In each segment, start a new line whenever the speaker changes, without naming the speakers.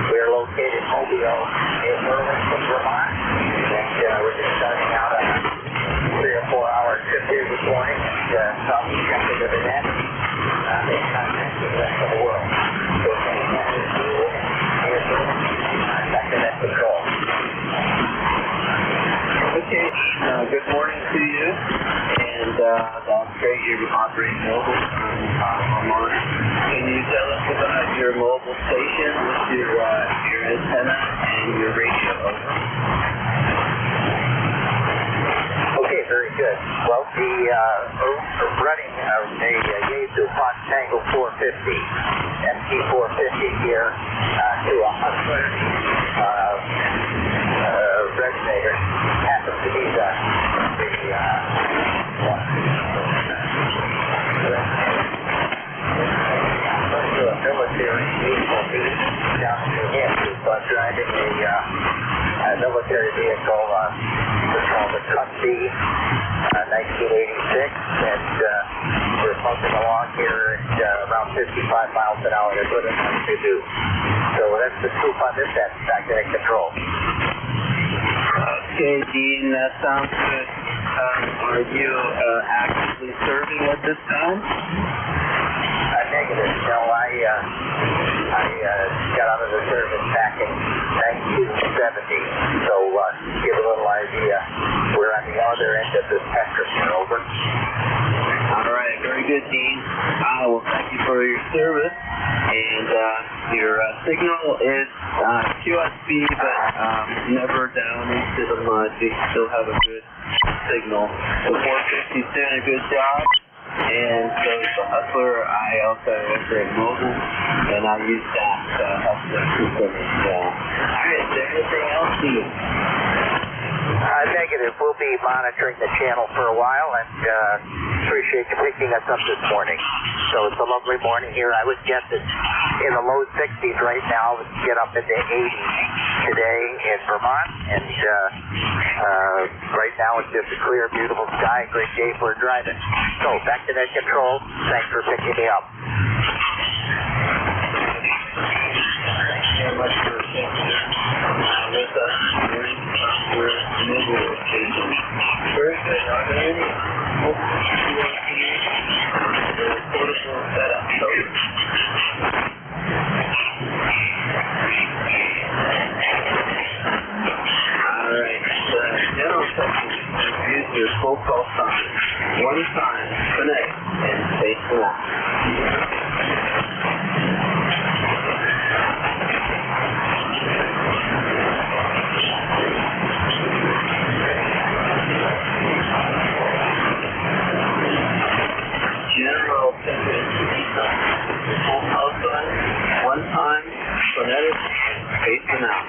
We're located in Mobile, in Burlington, Vermont, and we're just starting out a 3 or 4 hour trip here this morning, and southeast country of the net, in contact with the rest of the world. So, back to net control.
Okay, good morning to you, and that's great, you're operating mobile online. Can you tell us about your mobile station with your antenna and your radio?
Okay, very good. Well, we're running a Yaesu Fox Tango 450, MT450 here to a Hustler resonator. Happens to be the military vehicle down in New Hampshire, but driving a military vehicle, it's called the Cut B, 1986, and we're pumping along here at around 55 miles an hour. That's what it wants to do. So that's the scoop on this end. Back to control.
Okay, Dean, that sounds good. Are you actively serving at this time?
Negative. No, I got out of the service back in 1970. So give a little idea. We're on the other end of the spectrum here. Over.
All right, very good, Dean. Well, thank you for your service. And your signal is QSB, but never down into the mud. You still have a good signal. The 450's doing a good job. And so the Hustler, I also operate mobile, and I use that Hustler system as well. Alright, is there anything else to you?
Negative. We'll be monitoring the channel for a while, and appreciate you picking us up this morning. So it's a lovely morning here. I would guess it's in the low 60s right now. Let's get up into 80s today in Vermont, and right now it's just a clear, beautiful sky. Great day for driving. So back to net control. Thanks for picking me up.
Thank you very much for being here with us during your mobile station. Very good. Are there any mobile POCs or portable setup? Alright, general section is check your full pulse time. One time, connect, and face the left. General temperature, full pulse time, one time, phonetic, and face the mouth.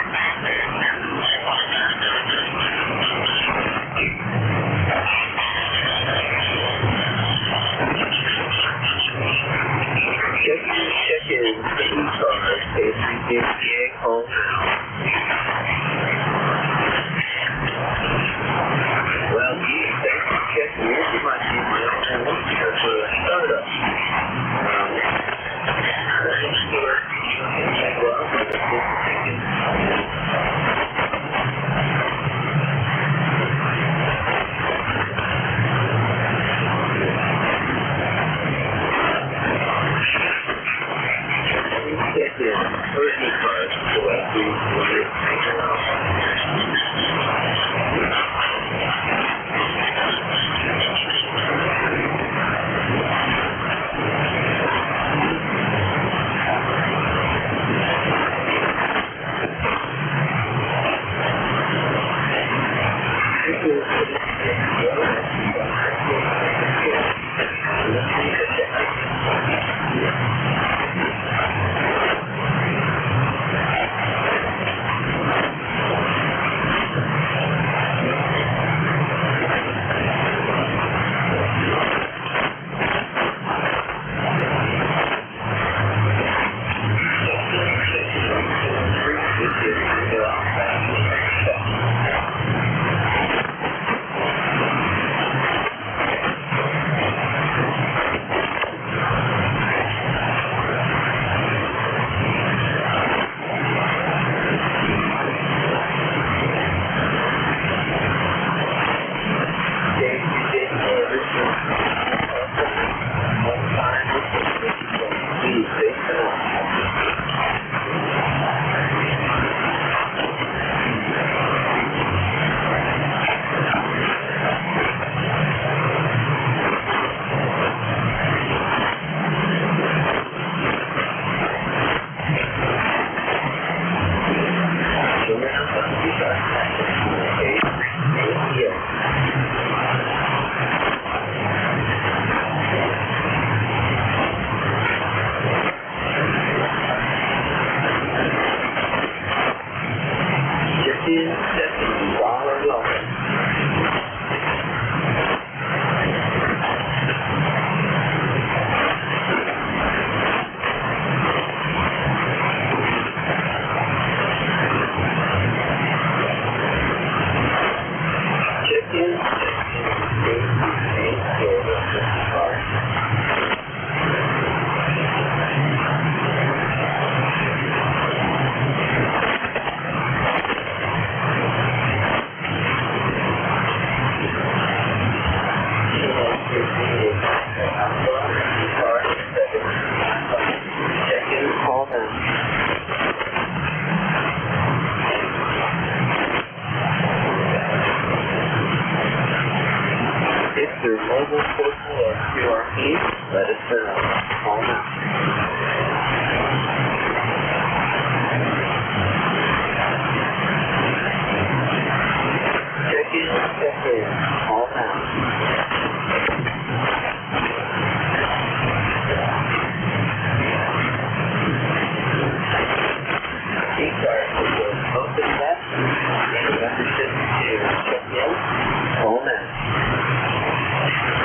Check-in the ECARS, A358 home now. Well, gee, thanks for checking in. You might need my own here for a startup.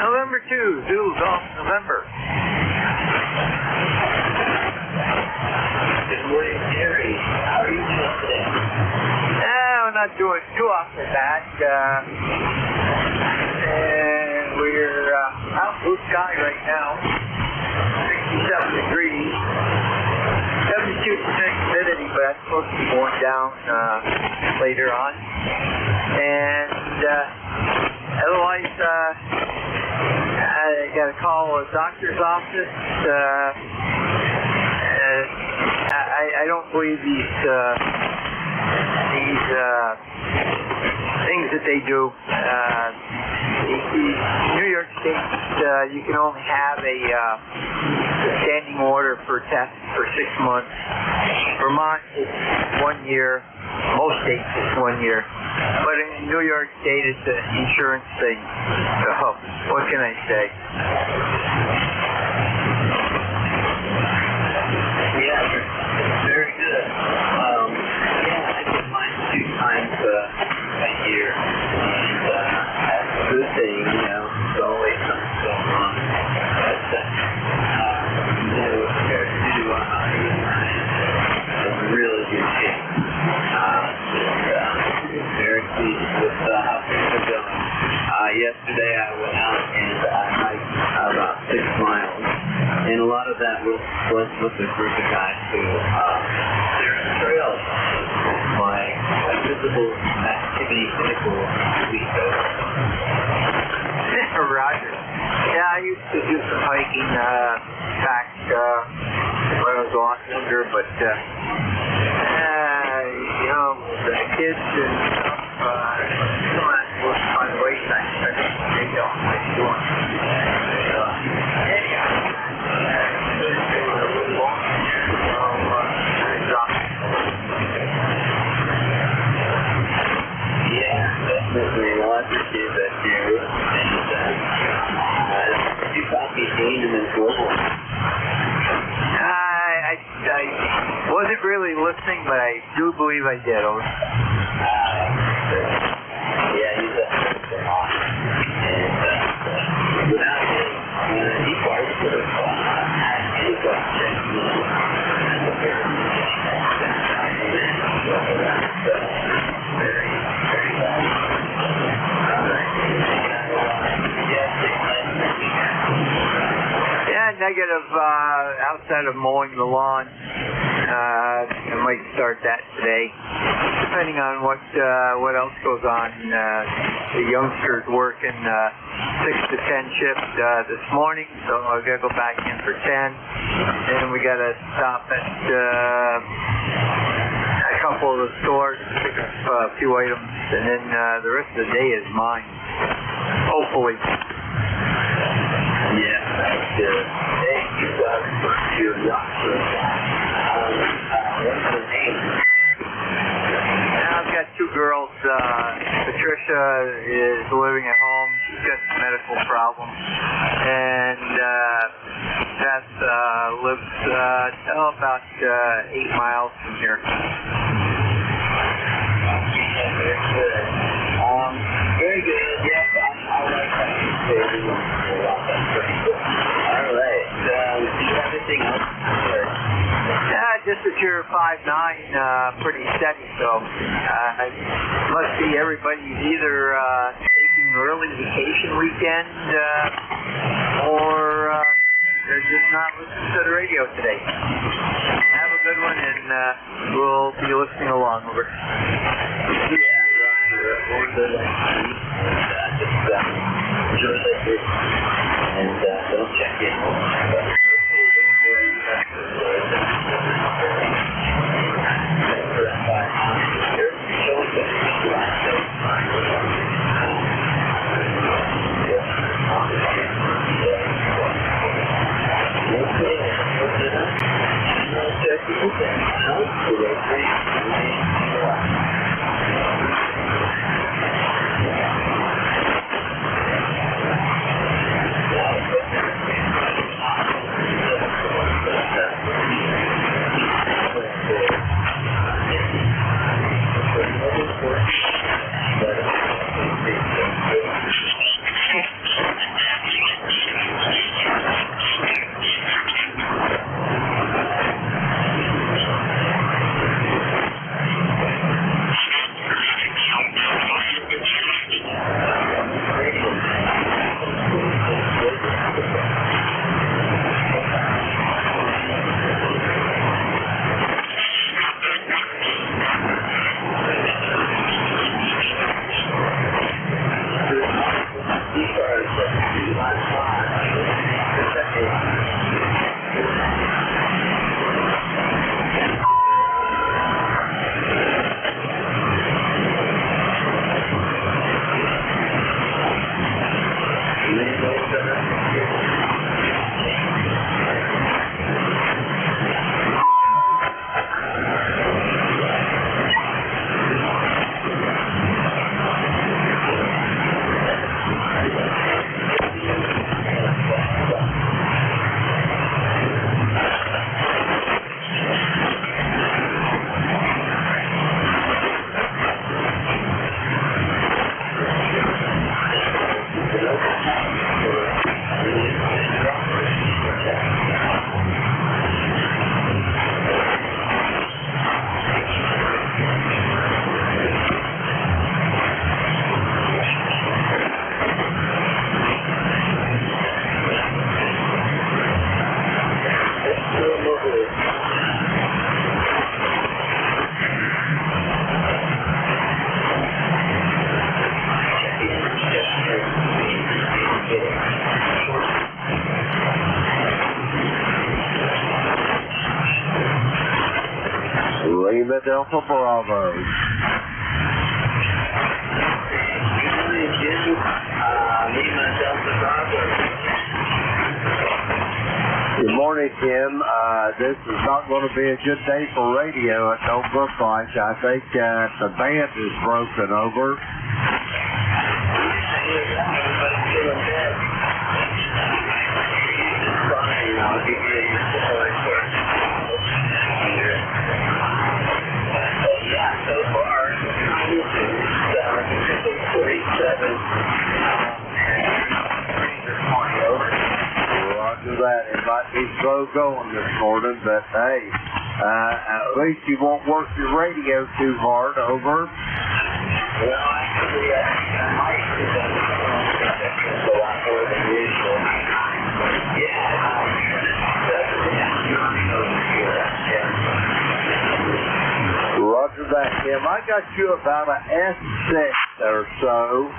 November 2, Zulu Golf, November.
Good morning, Jerry. How are you doing today?
We're not doing too awfully bad. And we're out blue sky right now. 67 degrees. 72% humidity, but that's supposed to be going down later on. And otherwise, I got to call a doctor's office. I don't believe these things that they do. New York State, you can only have a standing order for tests for 6 months. Vermont is 1 year. Most states it's 1 year. But in New York State, it's an insurance thing. So, what can I say?
Yeah, very good. Yeah, I get mine 2 times a year. And that's a good thing, you know. There's always something going on. But, compared to it's really good shape. Very pleased with how things are going. Yesterday I went out and I hiked about 6 miles, and a lot of that was with a group of guys who they're in trails. My physical activity clinical week.
Roger. Yeah, I used to do some hiking back when I was a lot younger, but you know, the kids and stuff, some of that was by the wayside. They don't like doing
Yeah, definitely. Well, I appreciate that, too. And you thought me seeing them in global.
I wasn't really listening, but I do believe I did. Over.
Yeah, he's definitely awesome. And without him, ECARS would have had any question. Very, very bad.
Yeah, negative outside of mowing the lawn. I might start that today, depending on what else goes on. The youngsters working 6 to 10 shift this morning, so I gotta go back in for 10, and we gotta stop at a couple of the stores, pick up a few items, and then the rest of the day is mine. Hopefully.
Yeah, that's good. Hey, you got your doctor. What's her name?
I've got 2 girls. Patricia is living at home. She's got some medical problems. And Beth lives about 8 miles from here.
Very good. Very good. Yes, I like that. That's pretty good. All right. Do you have anything else?
Just that you're 5'9", pretty steady, so must be everybody's either taking an early vacation weekend or they're just not listening to the radio today. Have a good one, and we'll be listening along. Over.
Yeah, we're good. Just enjoy the group and don't check in.
Delta Bravo.
Lima Delta Bravo.
Good morning, Kim. This is not going to be a good day for radio. It don't look like. I think the band is broken over.
So far, 47.
Roger that. It might be slow going this morning, but hey, at least you won't work your radio too hard. Over.
Well, actually, I might do that. A lot more than usual.
Roger that, Kim. I got you about an S6 or so.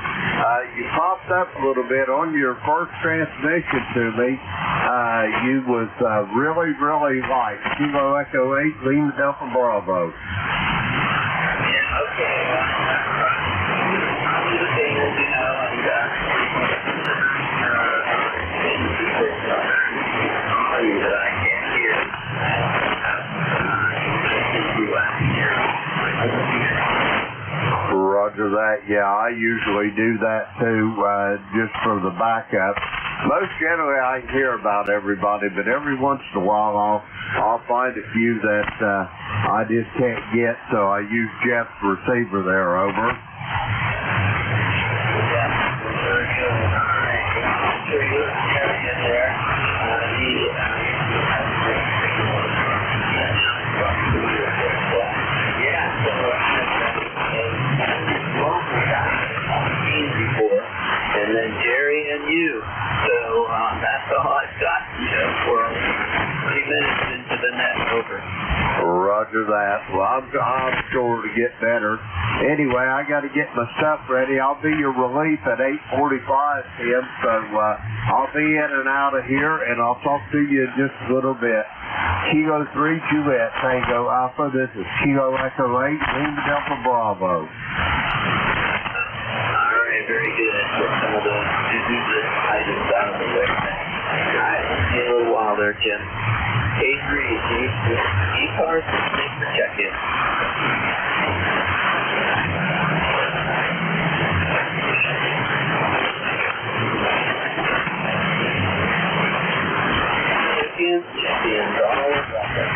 You popped up a little bit on your first transmission to me. You was really, really light. Kilo Echo 8, Lima Delta Bravo.
Yeah, okay. I'll do the thing, you know, and that I can't hear.
Roger that. Yeah, I usually do that too, just for the backup. Most generally I hear about everybody, but every once in a while I'll find a few that I just can't get, so I use Jeff's receiver there. Over.
And then Jerry and you. So that's all I've got, you know, for 3 minutes into the net. Over.
Roger that. Well, I'm sure to get better. Anyway, I got to get my stuff ready. I'll be your relief at 8:45 p.m. So I'll be in and out of here, and I'll talk to you in just a little bit. Kilo 3 Juliet Tango Alpha. This is Kilo Echo 8 Lima Delta Bravo.
Very good. Some of the items out of the way. Alright, see you in a little while there, Jim. K3, ECARS, thanks for checking. Champions, all welcome.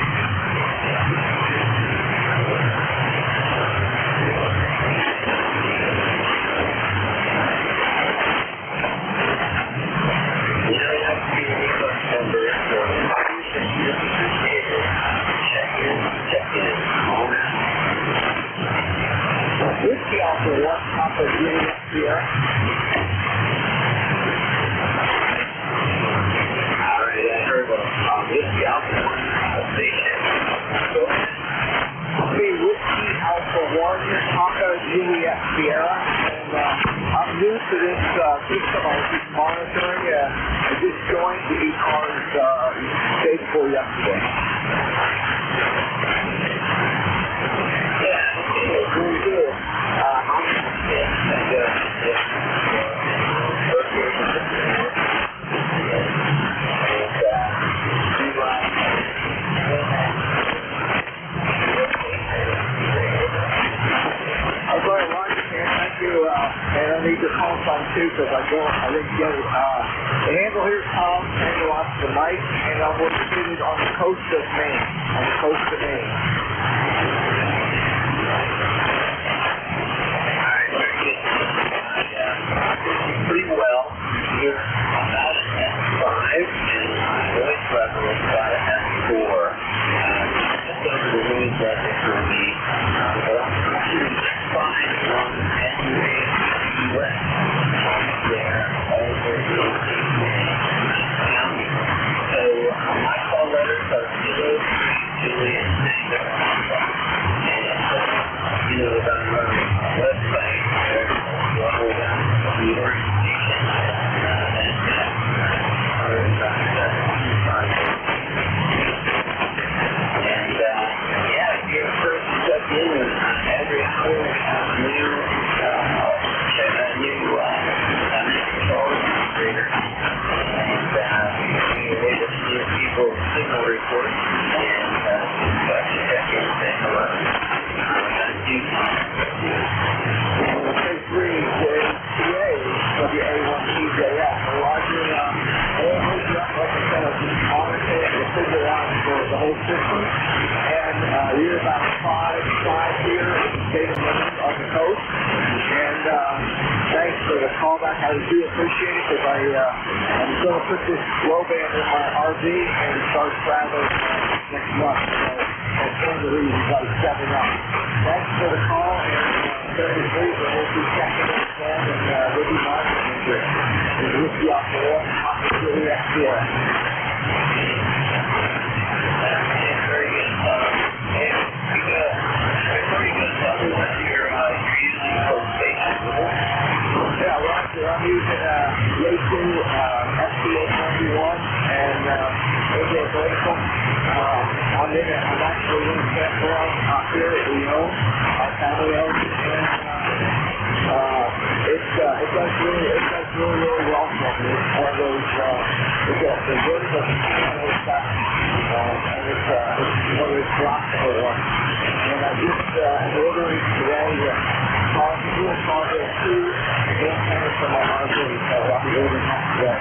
Whiskey Alpha 1, Papa Juliet Sierra. Alright, I heard Whiskey Alpha 1 station. Go ahead. Whiskey Alpha 1, Papa Juliet Sierra. And I'm new to this system. I was just monitoring. I just joined the ECARS stage 4 yesterday. Very good. I'm going to run, thank you, and I need to call phone too because I didn't get it. The handle here is Tom, handle off the mic, and I'm located on the coast of Maine. Pretty well. You're about an S5, and voice level is about an S4. Just over the noise level for me. But I'm fine on SUA West. There, over the county. So my call letters are Kilo Juliet Tango.
for the callback. I do appreciate it because I'm going to put this low band in my RV and start traveling next month. So that's one of the reasons I was stepping up. Thanks for the call, and 33, but we'll be checking it again, and we'll be monitoring it. And we'll see off the wall, really XPS.
Very good. Pretty good. Tell me what you're using for station.
Yeah, Roger, I'm using Yaku SPA91 and AJ Glacial. I'm actually in a campground out here that we own, our family owns, and it does really well for me. It's one of those, the vertical stuff, and it's one of those philosophical ones. And I just ordering today Target 2 antennas for my RV, so I'll be ordering that today.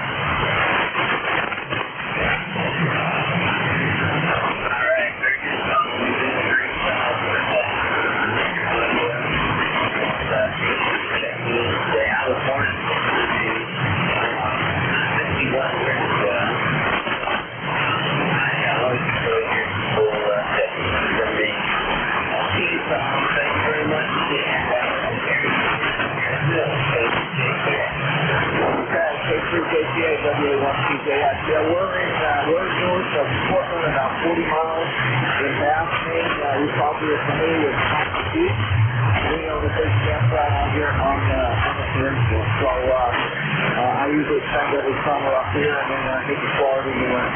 Alright, very good. Out of morning. 51 I always enjoy your full techniques from me. Thank you very much.
Okay, K3KTA, WA1TJS. Yeah, we're north of Portland, about 40 miles inbound. And we probably are familiar with Cotton Beach. We own a big campground out here on the peninsula. So I usually spend every summer up here and then hit the Florida in the winter.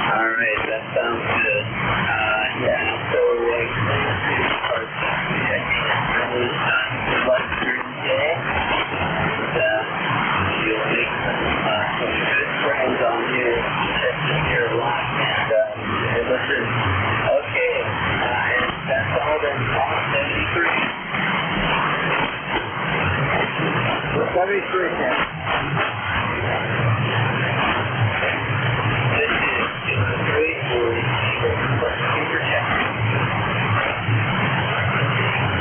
Alright, that sounds good. Yeah, so start checking really much during the day. And you'll make some good friends on here. Checking here a lot. And listen. Okay, and that's all then. All 73.
73, Ken.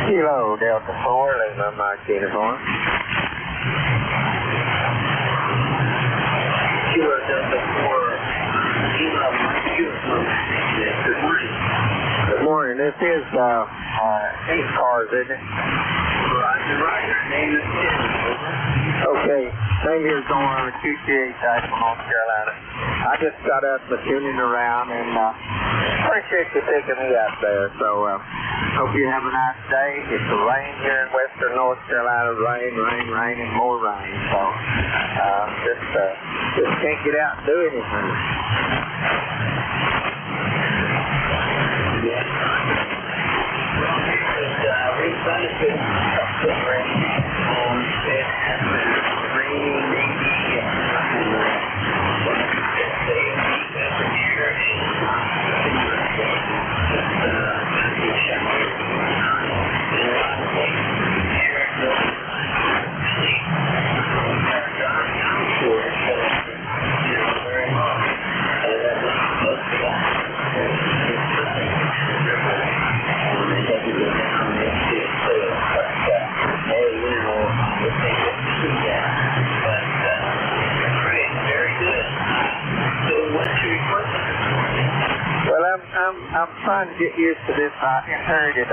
Kilo Delta 4, Lima Mike uniform.
Kilo Delta 4, Lima Mike uniform. Good morning.
Good morning. This is ECARS, isn't it?
Roger. Name is Tim.
Okay. Thing here's going on a QTA type from North Carolina. I just got up tuning around and appreciate you picking me up there. So hope you have a nice day. It's a rain here in western North Carolina. Rain, and more rain. So just can't get out and do anything.
Yeah. Well, we've benefited from the rain. It has been raining maybe every year.
I'm trying to get used to this. I inherited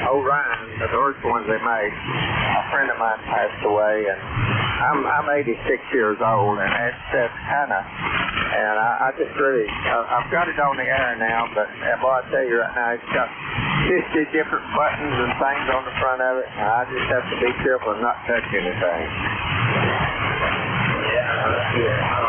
Orion, the first ones they made. A friend of mine passed away, and I'm 86 years old, and that's kind of, and I just really, I've got it on the air now, but boy, I tell you right now, it's got 50 different buttons and things on the front of it, and I just have to be careful and not touch anything.
Yeah.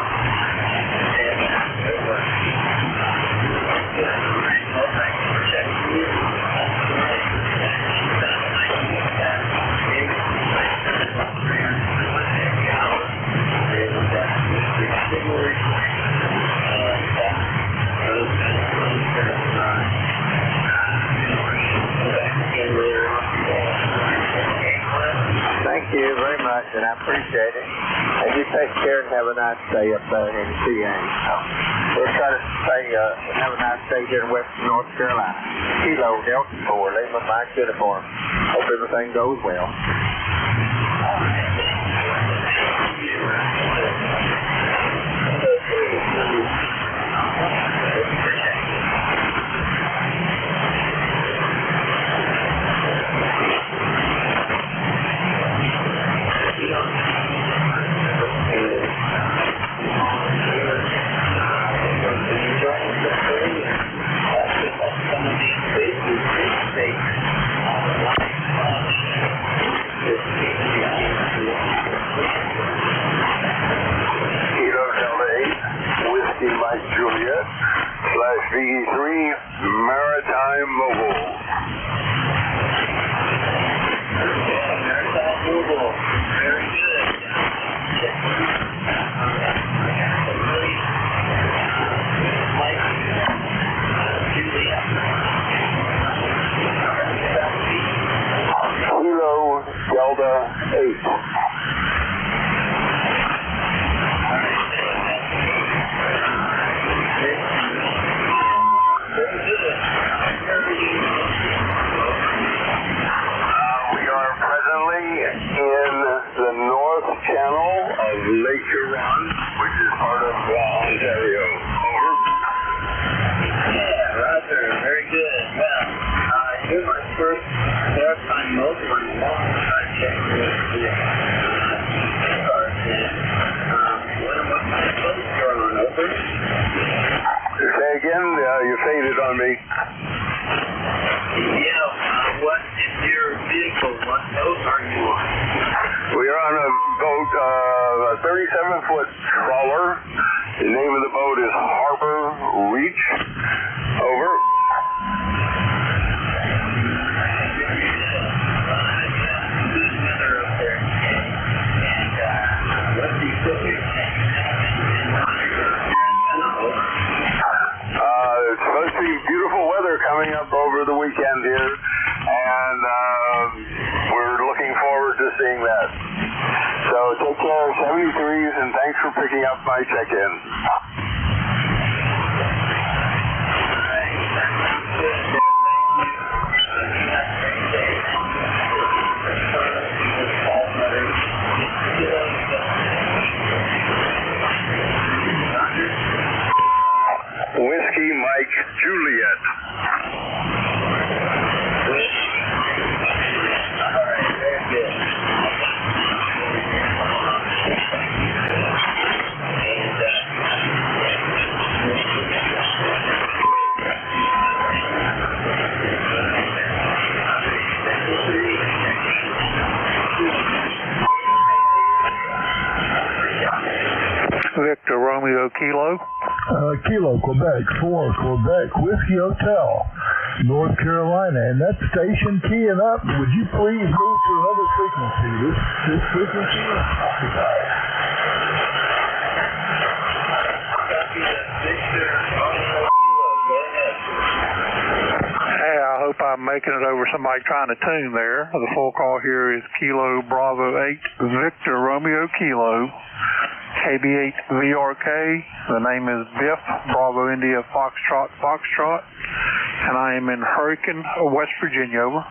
Thank you very much, and I appreciate it. And you take care and have a nice day up there in CA. We'll try to
Hey, have a nice day here in Western North Carolina. Kilo Delta 4, Lima Mike uniform. Hope everything goes well.
Juliet / VE3 Maritime Mobile.
Maritime Mobile. Very good.
Kilo Delta 8.
Lake Huron, which is part of Ontario. Over.
Yeah, Roger. Very good. Well, here's my first maritime mobile in a long time checking with the ECARS. What kind of boats you're on? Over.
Say again? You faded on me.
Yeah. What is your vehicle? What boat are you on?
We are on a boat, a 37-foot trawler. The name of the boat is Harbor Reach. Over. It's supposed to be beautiful weather coming up over the weekend here, and we're looking forward to seeing that. So take care, 73s, and thanks for picking up my check-in. Whiskey Mike Juliet.
Victor Romeo Kilo.
Kilo, Quebec, 4, Quebec, Whiskey Hotel, North Carolina. And that station keying up, would you please move to another frequency? This frequency is occupied.
Hey, I hope I'm making it over somebody trying to tune there. The full call here is Kilo Bravo 8, Victor Romeo Kilo. KB8 VRK, the name is Biff, Bravo India Foxtrot Foxtrot, and I am in Hurricane, West Virginia, over.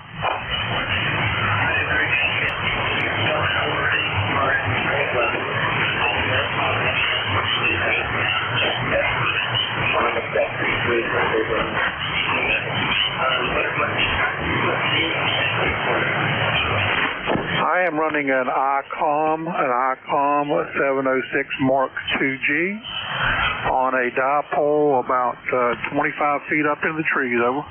I am running an ICOM 706 Mark 2G on a dipole about 25 feet up in the trees, over.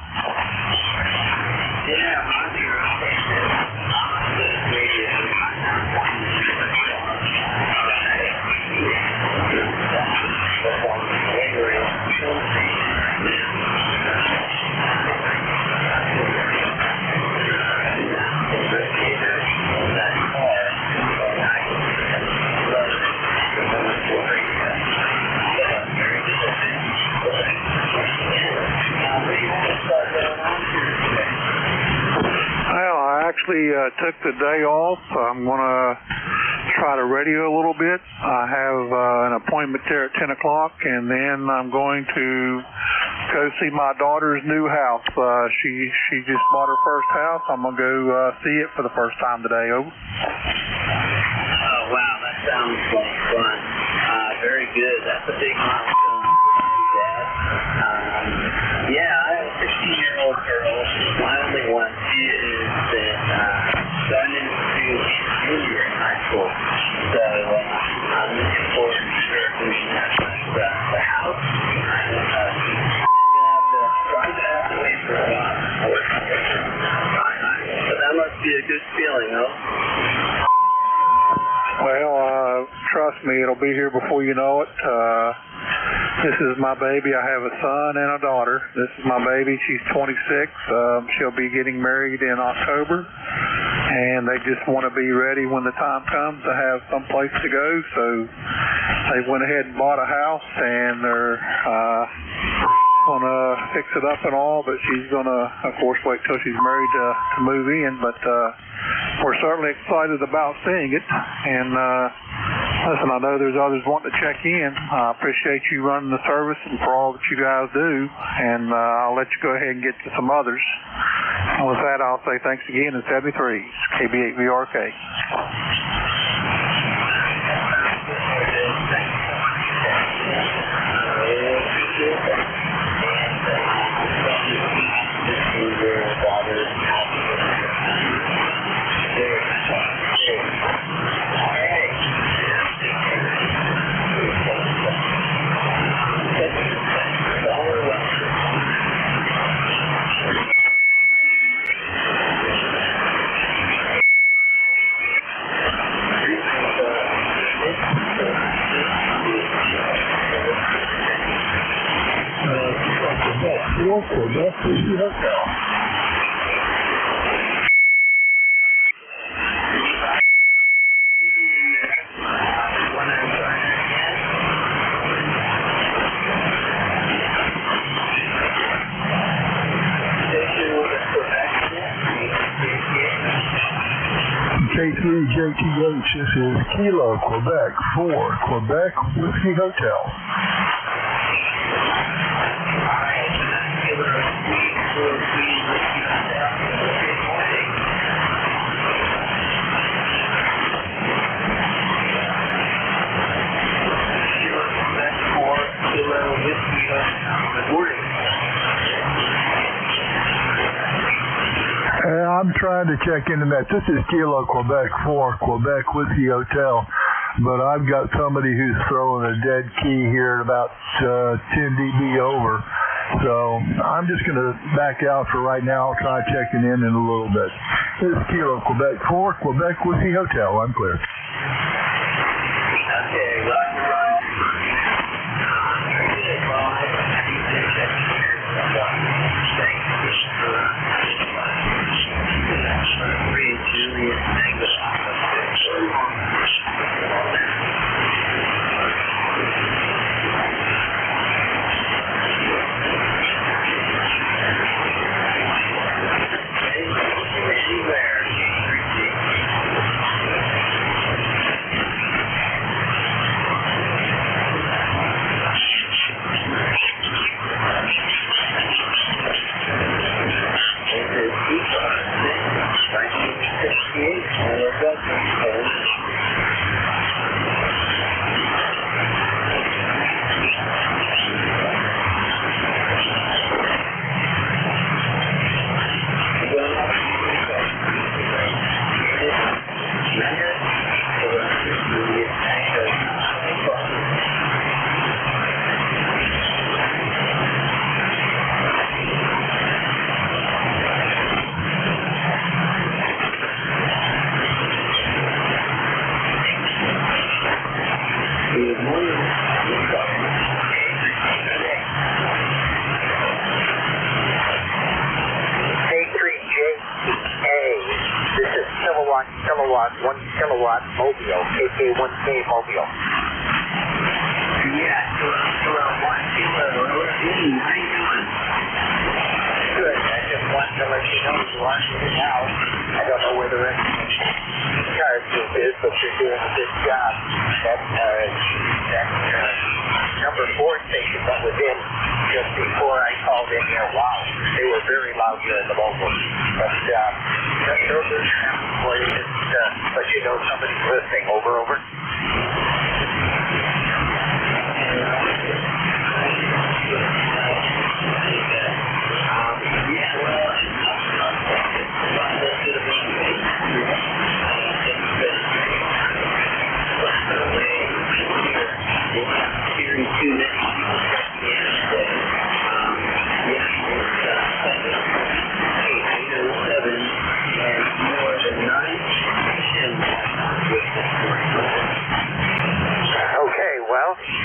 Well, I actually took the day off. I'm going to try to radio a little bit. I have an appointment there at 10 o'clock, and then I'm going to go see my daughter's new house. She just bought her first house. I'm going to go see it for the first time today. Over.
Oh, wow, that sounds like fun. Very good. That's a big milestone, Dad. Yeah, I have a 16-year-old girl. She's my only one. She is going into junior in high school. So I'm looking forward to her doing that. The house, I'm going to have to wait for a while. But that must be a good feeling, though.
Well, trust me, it'll be here before you know it. This is my baby. I have a son and a daughter. This is my baby. She's 26. She'll be getting married in October, and they just want to be ready when the time comes to have some place to go. So they went ahead and bought a house, and they're going to fix it up and all, but she's going to, of course, wait till she's married to move in. But we're certainly excited about seeing it. And listen, I know there's others wanting to check in. I appreciate you running the service and for all that you guys do. And I'll let you go ahead and get to some others. And with that, I'll say thanks again in 73s, KB8VRK.
Quebec Whiskey Hotel. K3JTH, this is Kilo, Quebec 4, Quebec Whiskey Hotel. I'm trying to check into that. This is Kilo, Quebec 4, Quebec Whiskey Hotel. But I've got somebody who's throwing a dead key here at about 10 dB over. So I'm just going to back out for right now. I'll try checking in a little bit. This is Kilo, Quebec 4, Quebec Whiskey Hotel. I'm clear.
kilowatt, 1 kilowatt Mobile, KK1K Mobile.
Yeah, kilowatt, 1 kilo. How you doing?
Good. I just wanted to let you know you are in the house. I don't know where the rest of the ECARS group is, but you're doing a good job. That number 4 station that was in just before I called in here, wow, they were very loud here in the mobile. But just those are for you, just let you know somebody's listening. Over, over.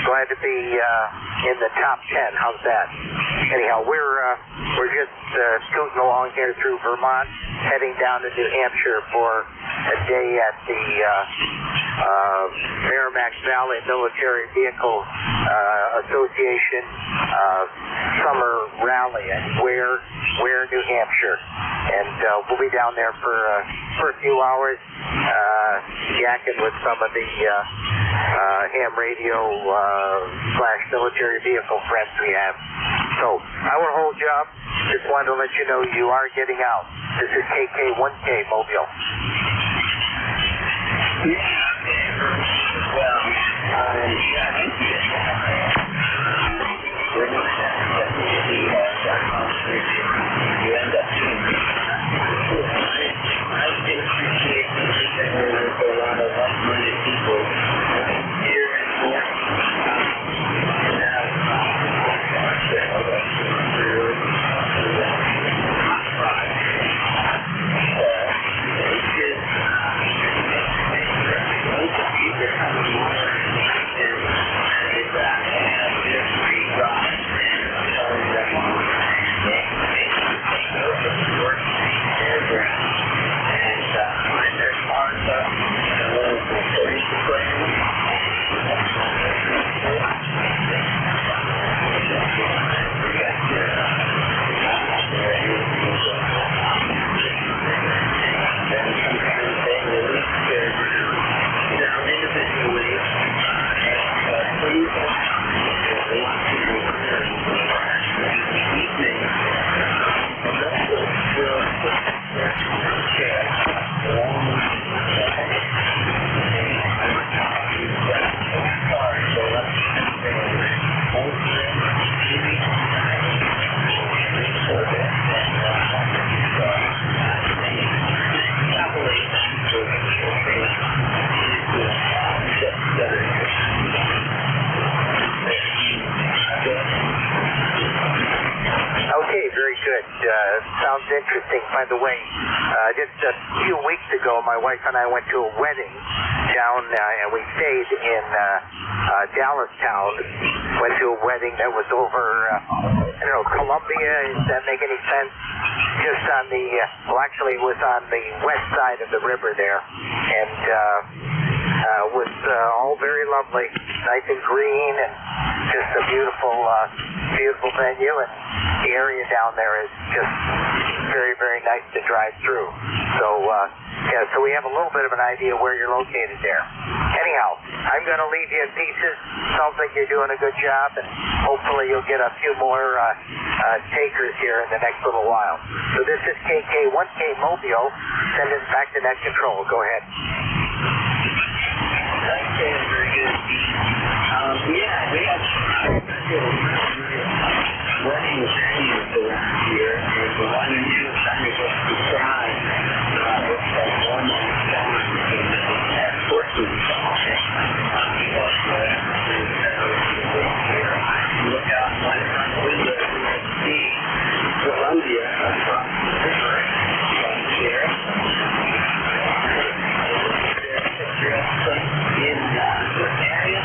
Glad to be in the top 10. How's that? Anyhow, we're just scooting along here through Vermont, heading down to New Hampshire for a day at the Merrimack Valley Military Vehicle Association summer rally at Ware, New Hampshire, and we'll be down there for a few hours, yakking with some of the ham radio / military vehicle friends we have. So I won't hold you up. Just wanted to let you know you are getting out. This is KK1K Mobile. Sounds interesting. By the way, just a few weeks ago, my wife and I went to a wedding down, and we stayed in Dallastown. Went to a wedding that was over, Columbia. Does that make any sense? Just on the, actually it was on the west side of the river there, and was all very lovely, nice and green, and just a beautiful venue, and the area down there is just very, very nice to drive through. So, so we have a little bit of an idea where you're located there. Anyhow, I'm going to leave you in pieces. Sounds like you're doing a good job, and hopefully you'll get a few more takers here in the next little while. So this is KK1K Mobile. Send us back to net control. Go ahead.
Okay, very good. We have wedding venues around here, and the one you kind of just described looks like one on the farm at Portsmouth. Look out my front window and see Columbia across the river here. In this area,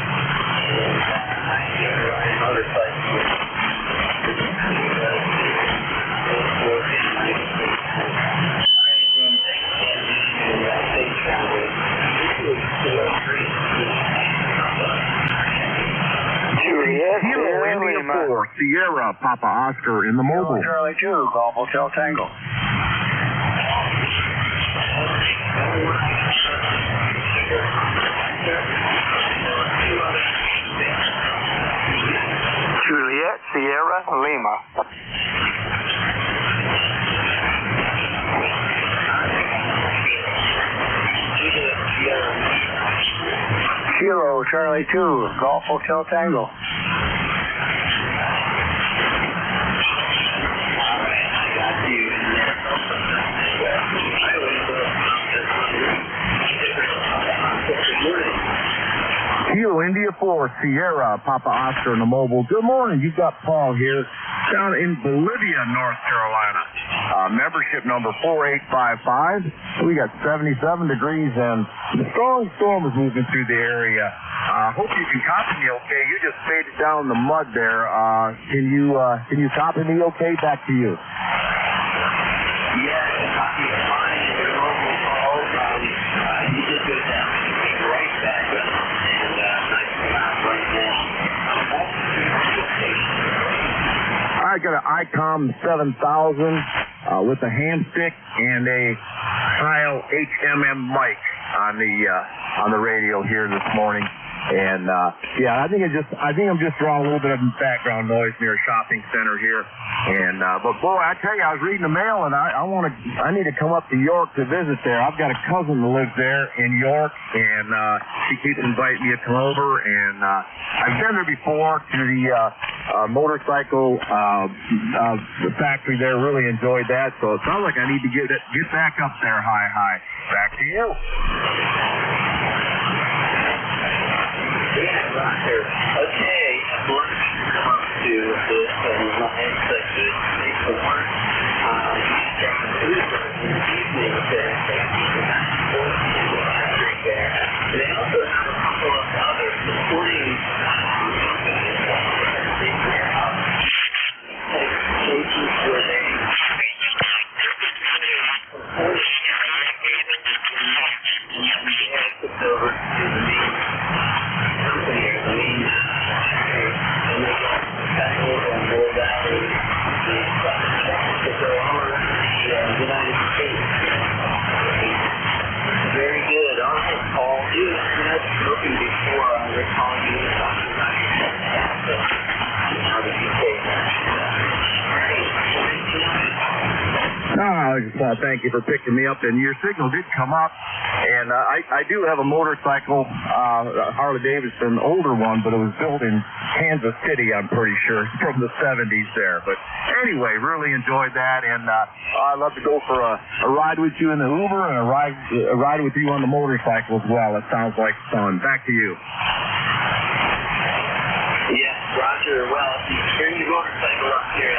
and I can ride motorcycles.
Juliet, Kilo India 4, Sierra, Papa Oscar in the mobile.
Charlie 2, Golf Hotel Tango.
Juliet, Sierra, Lima.
Kilo, Charlie 2, Golf Hotel Tango.
Kilo, India 4, Sierra, Papa Oscar in the mobile. Good morning. You've got Paul here down in Bolivia, North Carolina. Membership number 4855. We got 77 degrees and the strong storm is moving through the area. Hope you can copy me okay. You just faded down in the mud there. Can you copy me okay? Back to you.
Yes, copy is fine. Your mobile call, you just go down right back up and nice job right now.
I got an ICOM 7000 with a ham stick and a Heil HMM mic on the radio here this morning. And yeah, I think I'm just drawing a little bit of background noise near a shopping center here. And but boy, I tell you, I was reading the mail, and I need to come up to York to visit there. I've got a cousin that lives there in York, and she keeps inviting me to come over. And I've been there before to the motorcycle the factory there. Really enjoyed that. So it sounds like I need to get back up there. Hi. Back to you.
Yeah, Roger. Okay, we're going to come up to this line section. Take the one. Uber in the evening there. They also have a couple of other supporting cases where they over to the main company or the main and they go back over and roll out to go all around the United States. Very good. All right, Paul. You had spoken before. I recall you talking about your so how did you take that?
I just want to thank you for picking me up, and your signal did come up, and I do have a motorcycle, Harley Davidson, older one, but it was built in Kansas City, I'm pretty sure, from the 70s there. But anyway, really enjoyed that, and I'd love to go for a ride with you in the Uber and a ride with you on the motorcycle as well. It sounds like fun. Back to you.
Yes, Roger. Well, if you bring your motorcycle up here,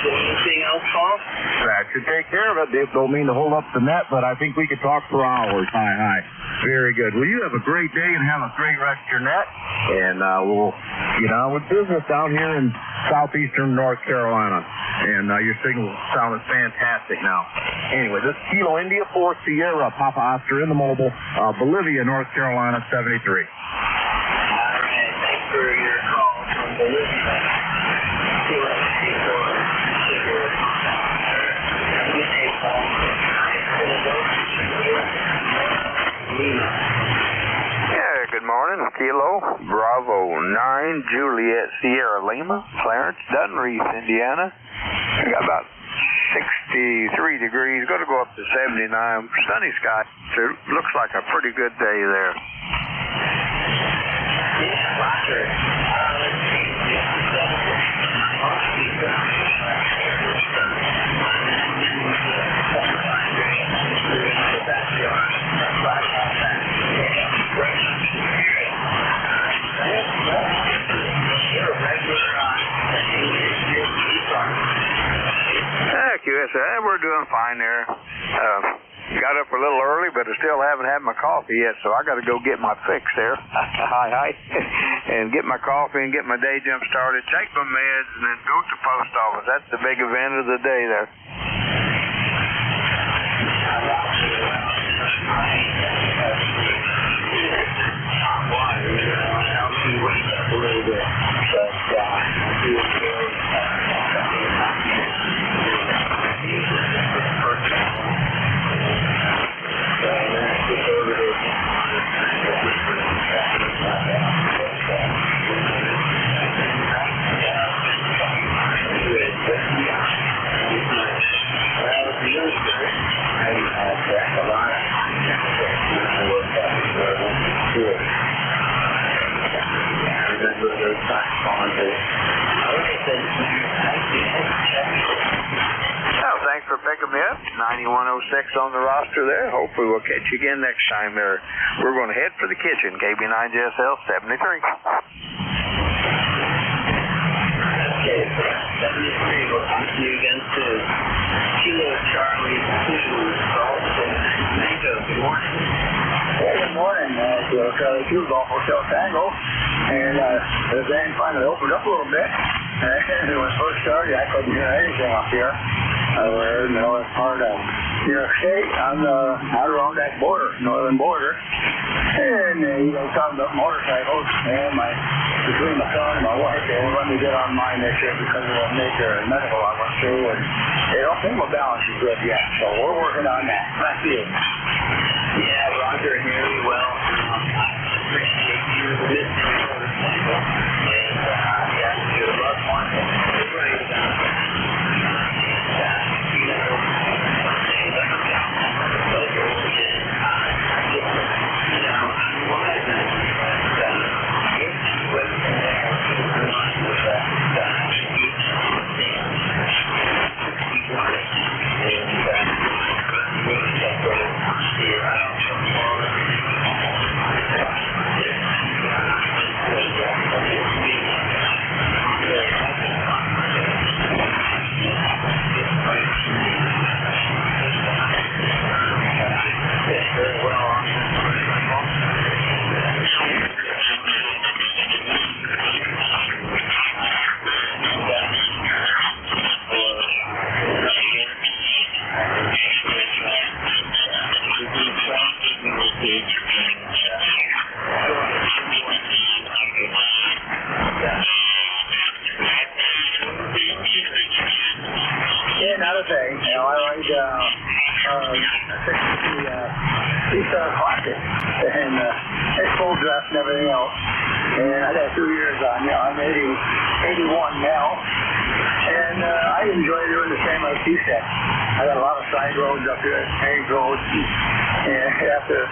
anything else, Paul?
That should take care of it. Dave don't mean to hold up the net, but I think we could talk for hours. Hi. Very good. Well, you have a great day and have a great rest of your net. And we'll get on with business down here in southeastern North Carolina. And your signal sounded fantastic now. Anyway, this is Kilo India 4 Sierra, Papa Oscar in the mobile, Bolivia, North Carolina, 73.
All right. Thanks for your call from Bolivia.
Yeah, good morning. Kilo, Bravo 9, Juliet, Sierra Lima, Clarence, Dunreath, Indiana. We got about 63 degrees, going to go up to 79. Sunny sky. So it looks like a pretty good day there.
Yeah, Roger.
QSA, we're doing fine there. Got up a little early, but I still haven't had my coffee yet, so I got to go get my fix there. Hi. And get my coffee and get my day jump started, take my meds, and then go to the post office. That's the big event of the day there.
106 on the roster there. Hopefully we'll catch you again next time there. We're going to head for the kitchen, KB9JSL 73.
Okay, 73, we'll talk to you again soon. Kilo Charlie 2, Charleston, Mango, good morning.
Hey, good morning. Kilo Charlie 2, Golf Hotel Tango. And the van finally opened up a little bit. And when it first started, I couldn't hear anything up here. We're in the north part of New York State, on the out around that border, northern border. And you know, talking about motorcycles, and between my son and my wife, they won't let me get on mine this year because of the major medical I went through, and they don't think my balance is good yet. So we're working on that. Back to you.
Yeah, Roger, here we will. I appreciate you listening to motorcycle, and yeah, you love one. Everybody's
Another thing, you know, I ride ECARS Classic, and it's full dress and everything else. And I got 2 years on, you know, I'm 81 now, and I enjoy doing the same like you said. I got a lot of side roads up here, paved roads, and after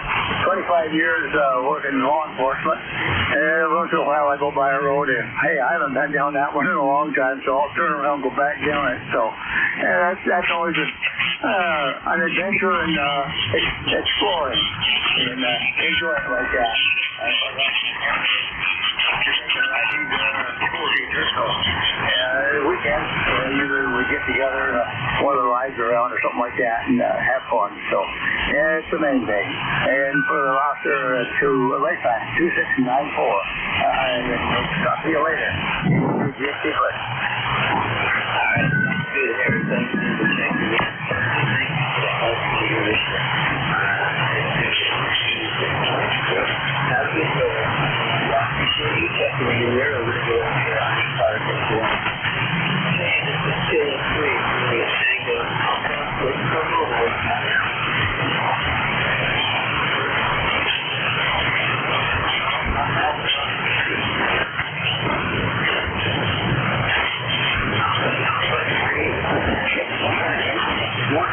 25 years working in law enforcement, and once in a while I go by a road and, hey, I haven't been down that one in a long time, so I'll turn around and go back down it. So that's always an adventure and exploring, and enjoy it like that. Weekends, usually we get together, one of the rides around or something like that, and have fun. So, yeah, it's the main thing. And for the roster to Lakeside, 2694. And talk to you later. Just keep it.
All right, good. Everything's in the check. Have a good day. You check me in there over here on your ECARS if you want. Okay, this is Kilo 3. Tango Alpha. Let's come over. What?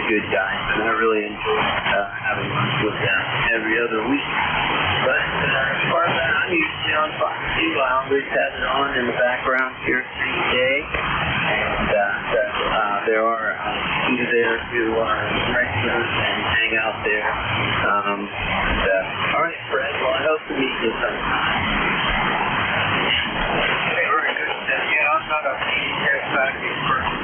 of good guys, and I really enjoy having lunch with them every other week. But as far as I'm usually on Fox 2, I always have it on in the background here today, and there are people there who are regulars and hang out there. All right, Fred, well, I hope to meet you sometime.
Hey, very good. Yeah, I'm not a charismatic person.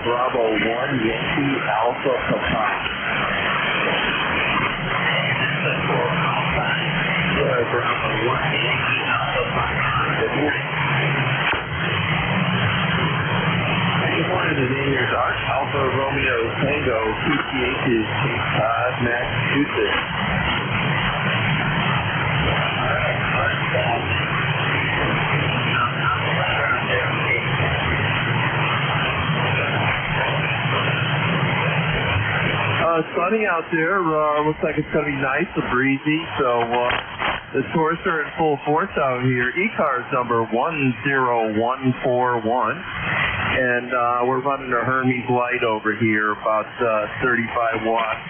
Bravo 1, Yankee Alpha Papa. Bravo 1, Yankee Alpha Papa. Good morning. I just wanted to name yours Alpha Romeo Tango, PTH is Cape Cod, Massachusetts. Sunny out there. Looks like it's going to be nice and breezy. So the tourists are in full force out here. ECARS number 10141. And we're running a Hermes light over here, about 35 watts,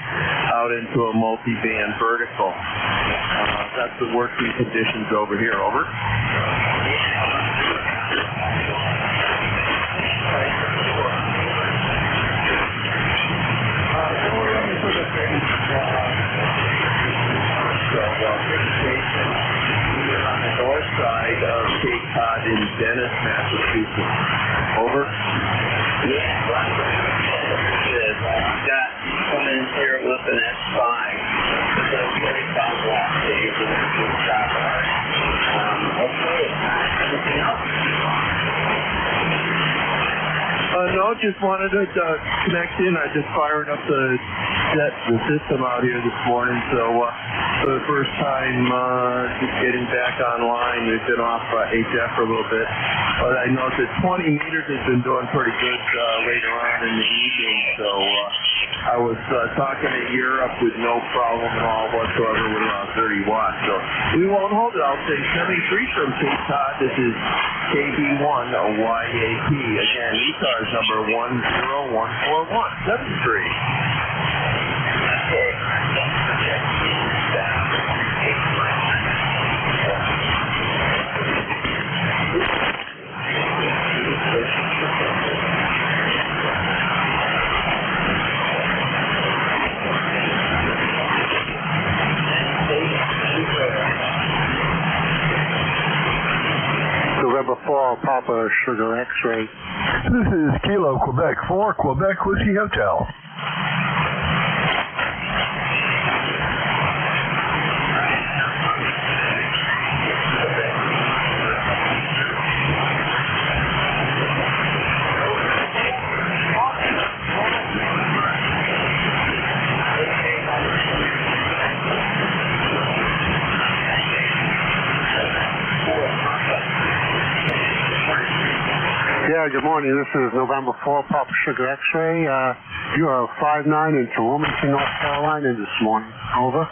out into a multi-band vertical. That's the working conditions over here. Over. On the north side of Cape Cod in Dennis, Massachusetts. Over.
Yeah, I've got coming in here with an S5. So very top block days and good shot. Okay, anything else?
No, just wanted to connect in. I just fired up the system out here this morning, so for the first time, just getting back online. We've been off HF for a little bit, but I know that 20 meters has been doing pretty good later on in the evening, so I was talking to Europe with no problem at all whatsoever with around 30 watts, so we won't hold it. I'll say 73 from Cape Cod. This is KB1YAP. Again, ECARS number 101.1.
November 4, Papa Sugar X-ray.
This is Kilo Quebec 4, Quebec Whiskey Hotel.
Yeah, good morning. This is November 4, Papa Sugar X-Ray. You are 59 into Wilmington, North Carolina this morning. Over.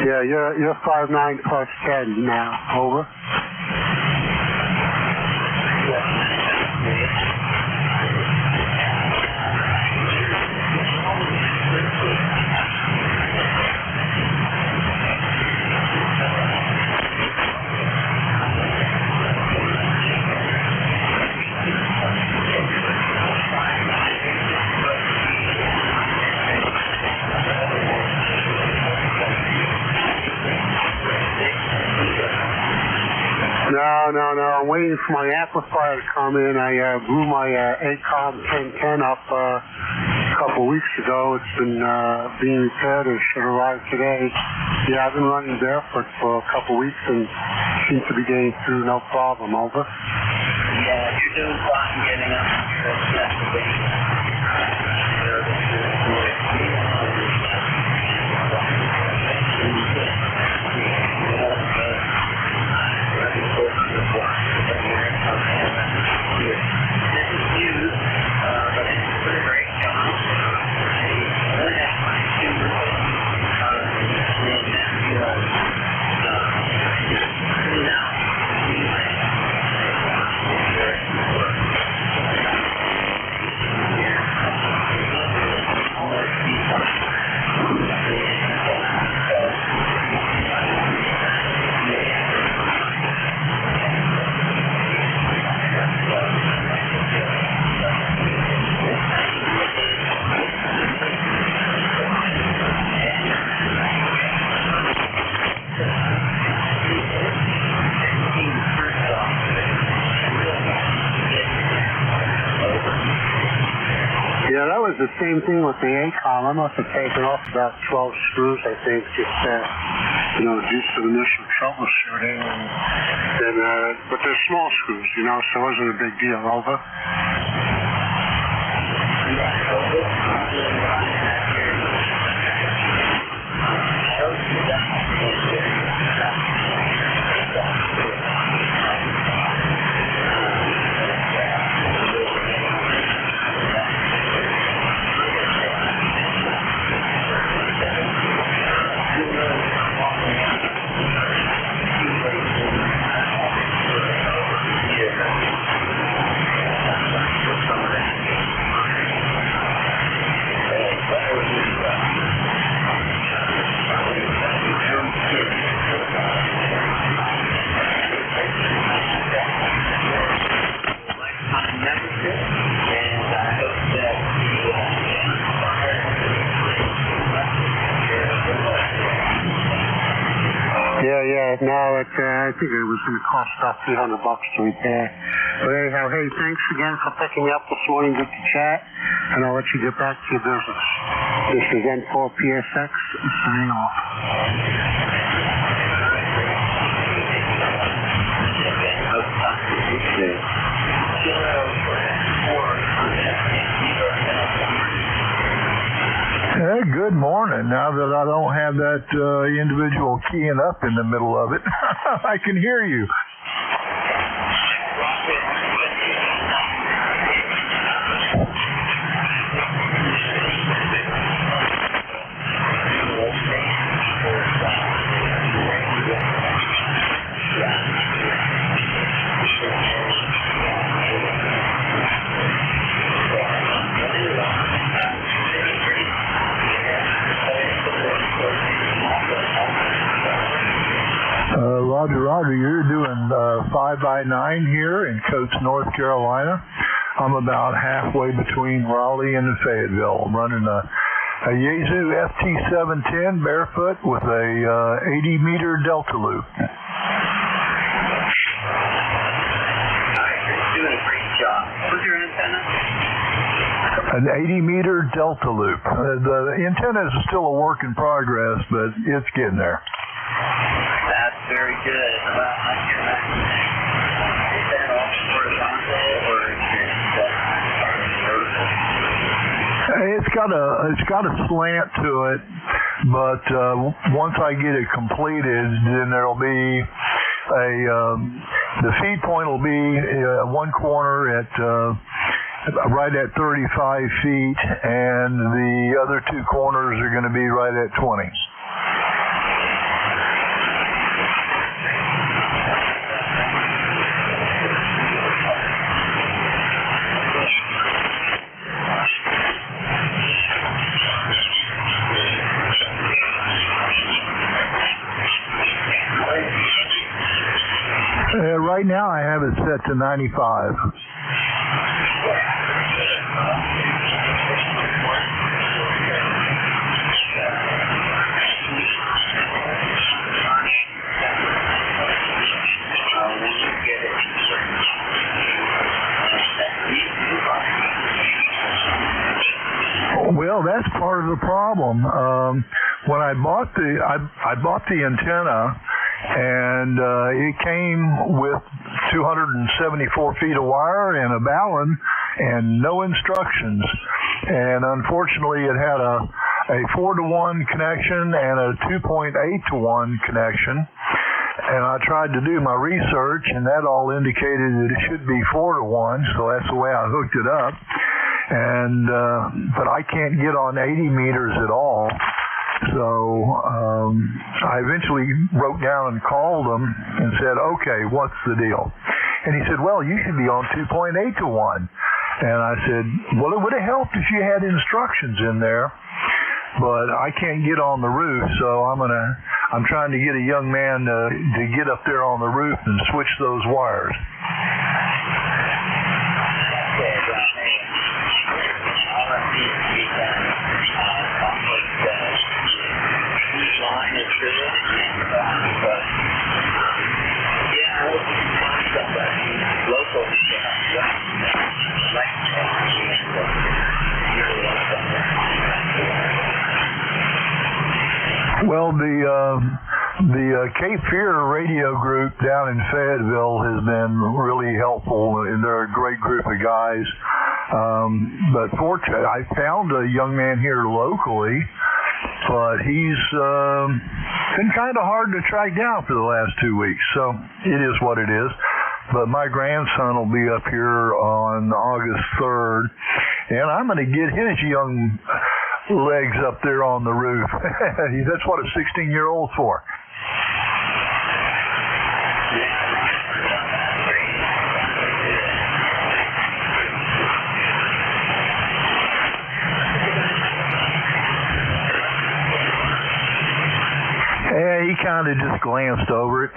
Yeah, you're 59 plus 10 now. Over. No. I'm waiting for my amplifier to come in. I blew my ECARS 1010 up a couple weeks ago. It's been being repaired. It should arrive today. Yeah, I've been running barefoot for a couple weeks and seems to be getting through no problem. Over.
Yeah, you're doing fine getting up here.
Yeah, that was the same thing with the ECARS. I must have taken off about 12 screws, I think, just due to the initial troubleshooting. But they're small screws, so it wasn't a big deal. Over. Yeah. No, I think it was going to cost about $300 to repair. But anyhow, hey, thanks again for picking me up this morning. Good to chat, and I'll let you get back to your business. This is N4PSX signing off.
Hey, good morning. Now that I don't have that individual keying up in the middle of it, I can hear you. Roger, you're doing 5x9 here in Coates, North Carolina. I'm about halfway between Raleigh and Fayetteville. I'm running a Yaesu FT710 barefoot with a 80-meter delta loop.
You're doing a great job. What's your antenna?
An 80-meter Delta loop. The antenna is still a work in progress, but it's getting there.
That's very good. Is that all horizontal or is it vertical?
It's got a slant to it, but once I get it completed, then there'll be the feed point will be one corner at right at 35 feet, and the other two corners are going to be right at 20. Right now I have it set to 95. Well, that's part of the problem. When I bought the antenna, and it came with 274 feet of wire and a ballon and no instructions. And unfortunately, it had a 4-to-1 connection and a 2.8-to-1 connection. And I tried to do my research, and that all indicated that it should be 4-to-1, so that's the way I hooked it up. And but I can't get on 80 meters at all. So I eventually wrote down and called him and said, okay, what's the deal? And he said, well, you should be on 2.8-to-1. And I said, well, it would have helped if you had instructions in there, but I can't get on the roof, so I'm trying to get a young man to get up there on the roof and switch those wires. Well, the Cape Fear radio group down in Fayetteville has been really helpful, and they're a great group of guys. But fortunately, I found a young man here locally, but he's been kind of hard to track down for the last 2 weeks. So it is what it is. But my grandson will be up here on August 3rd, and I'm going to get his young legs up there on the roof. That's what a 16-year-old's for. Yeah, he kind of just glanced over it.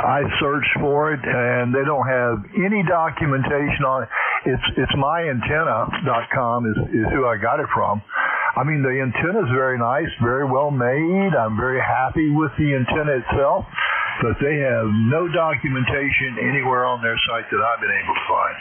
I searched for it, and they don't have any documentation on it. It's myantenna.com is who I got it from. I mean, the antenna is very nice, very well made. I'm very happy with the antenna itself, but they have no documentation anywhere on their site that I've been able to find.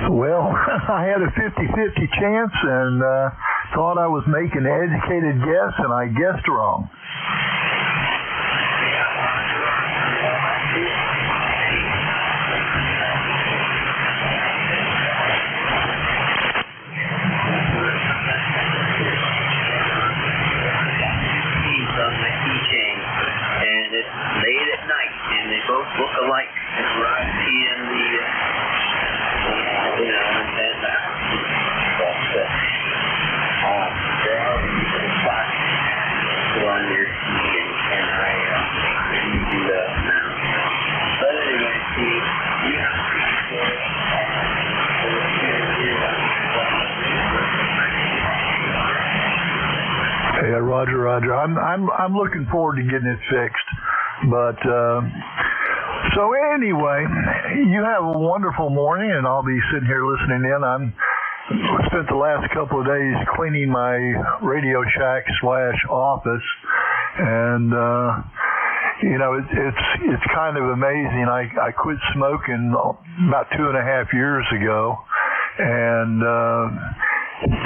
Well, I had a 50-50 chance and thought I was making an educated guess, and I guessed wrong.
And it's late at night, and they both look alike. He and the, and
Roger. I'm looking forward to getting it fixed. But so anyway, you have a wonderful morning, and I'll be sitting here listening in. I spent the last couple of days cleaning my Radio Shack / office, and it's kind of amazing. I quit smoking about 2.5 years ago, and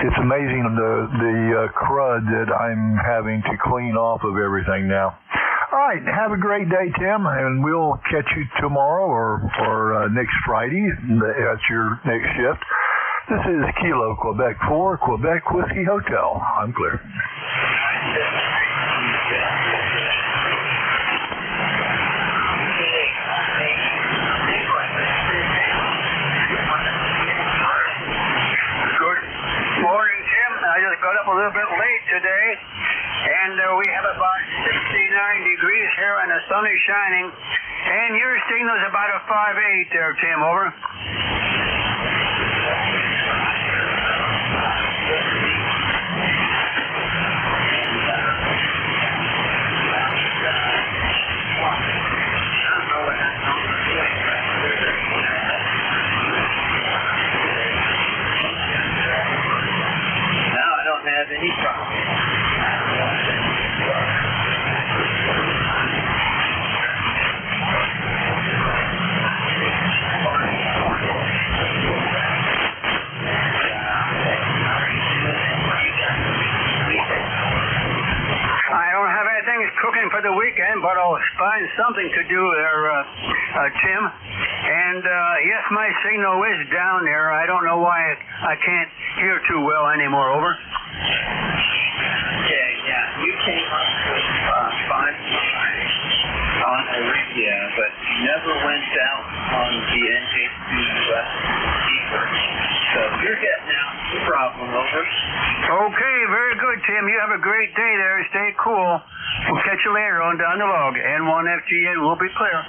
it's amazing the crud that I'm having to clean off of everything now. All right, have a great day, Tim, and we'll catch you tomorrow or next Friday. That's your next shift. This is Kilo, Quebec 4, Quebec Whiskey Hotel. I'm clear.
Got up a little bit late today, and we have about 69 degrees here and the sun is shining, and your signal is about a 5.8 there, Tim, over. Have any problem. Cooking for the weekend, but I'll find something to do there, Tim. And yes, my signal is down there. I don't know why I can't hear too well anymore. Over.
Okay, yeah, you came up with 5 on the radio, but you never went out on the NJ2 speaker. So you're getting out the problem, over.
Okay, very good, Tim. You have a great day there. Stay cool. We'll catch you later on down the log. N1FGN will be clear.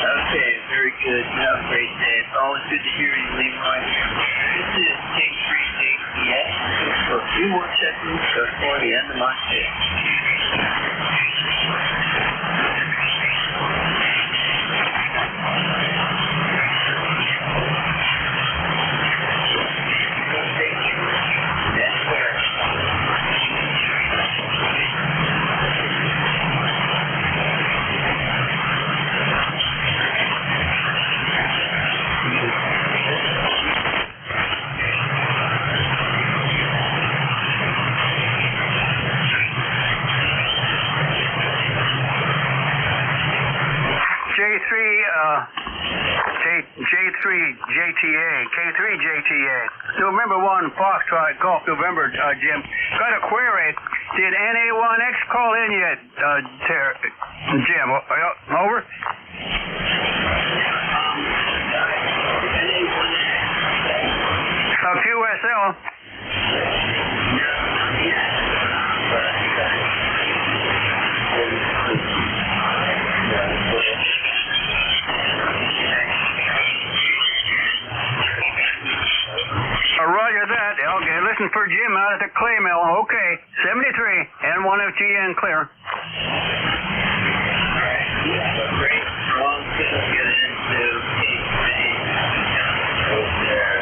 Okay, very good. You have a great day. It's always good to hear you, Leroy. This is K3JTA for a few more seconds before the end of my shift.
K3JTA. November 1, Foxtrot, Golf, November, Jim. Got a query. Did NA1X call in yet, Jim? Over? QSL. Roger that. Okay, listen for Jim out at the clay mill. Okay, 73 and 1FGN clear.
All right, you have a great long trip to get into over there.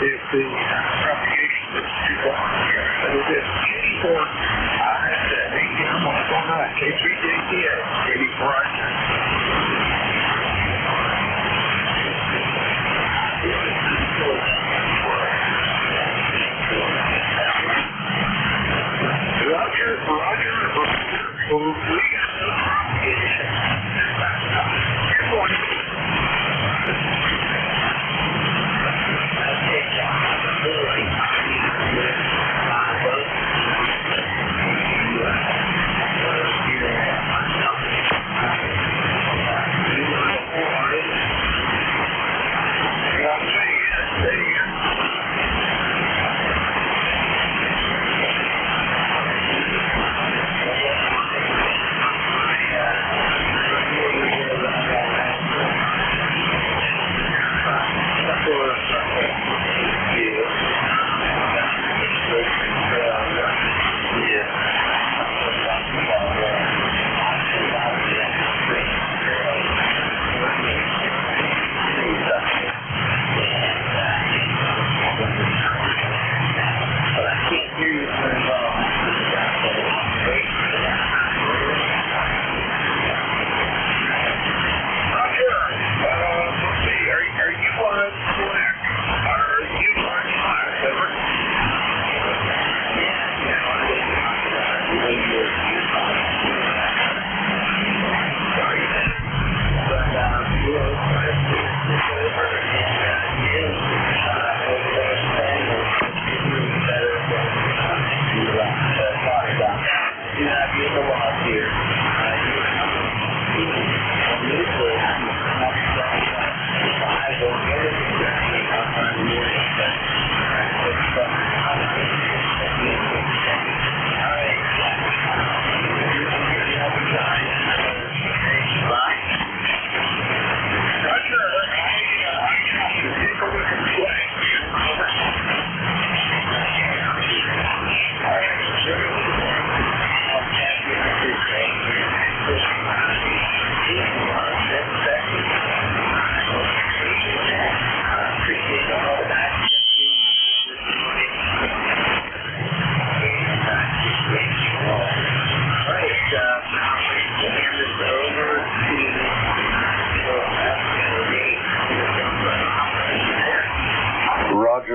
If the propagation is too long, that is it. Or that's it. I'm on the phone now. K3JTA, 84.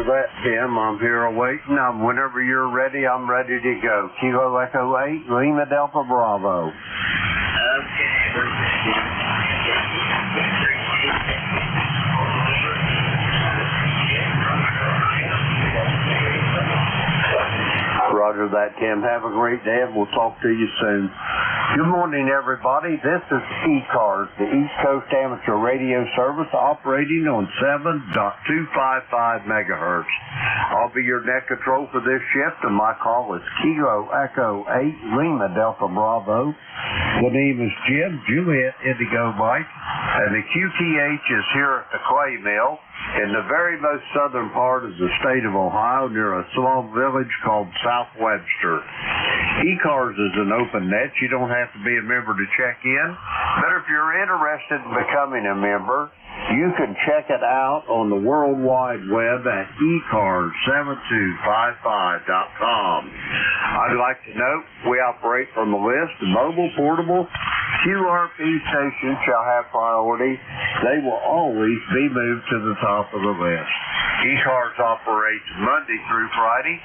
that, Tim. I'm here awaiting. Whenever you're ready, I'm ready to go. Kilo Echo 8, Lima Delta Bravo.
Okay.
Roger that, Tim. Have a great day, and we'll talk to you soon. Good morning, everybody. This is ECARS, the East Coast Amateur Radio Service, operating on 7.255 megahertz. I'll be your net control for this shift, and my call is Kilo Echo 8, Lima Delta Bravo. The name is Jim, Juliet Indigo Mike, and the QTH is here at the Clay Mill in the very most southern part of the state of Ohio, near a small village called South Webster. ECARS is an open net. You don't have to be a member to check in, but if you're interested in becoming a member, you can check it out on the World Wide Web at ECARS7255.com. I'd like to note we operate from a list of mobile, portable, QRP stations shall have priority. They will always be moved to the top of the list. ECARS operates Monday through Friday,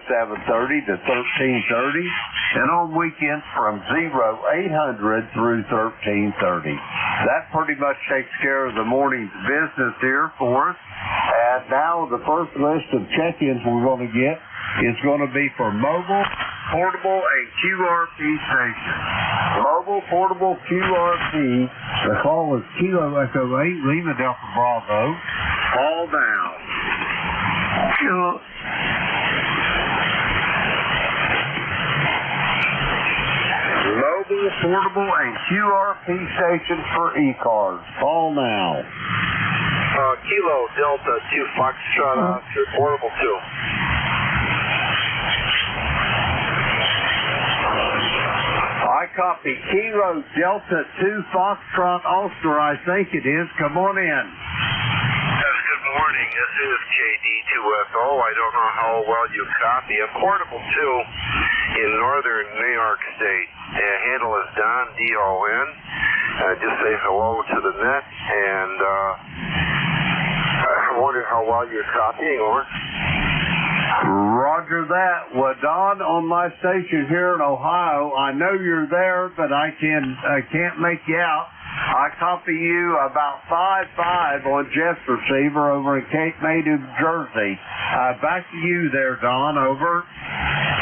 0730 to 1330, and on weekends from 0800 through 1330. That pretty much takes care of the morning's business here for us. And now the first list of check-ins we're going to get is going to be for mobile, portable, and QRP stations. Mobile, portable, QRP. The call is Kilo Echo 8, Lima Delta Bravo. Call down. Mobile, portable, and QRP stations for ECARS. Call now.
Kilo Delta 2 Foxtrot Oscar, portable 2.
I copy Kilo Delta 2 Foxtrot Oscar, I think it is. Come on in.
Good morning. This is KD2FO. I don't know how well you copy a portable 2 in northern New York State. Handle is Don, D-O-N. Just say hello to the net, and I wonder how well you're copying, over.
Roger that. Well, Don, on my station here in Ohio, I know you're there, but I can't make you out. I copy you about 5-5 on Jeff's receiver over in Cape May, New Jersey. Back to you there, Don. Over.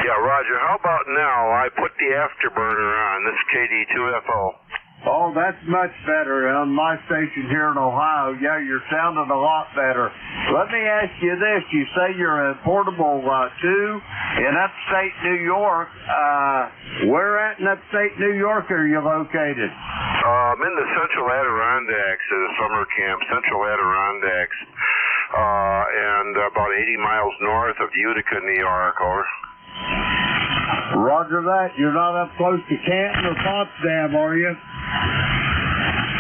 Yeah, Roger. How about now? I put the afterburner on. This is KD2FO.
Oh, that's much better. On my station here in Ohio, yeah, you're sounding a lot better. Let me ask you this. You say you're a portable 2 in upstate New York. Where at in upstate New York are you located?
I'm in the Central Adirondacks at a summer camp, Central Adirondacks, and about 80 miles north of Utica, New York, over.
Roger that. You're not up close to Canton or Potsdam, are you?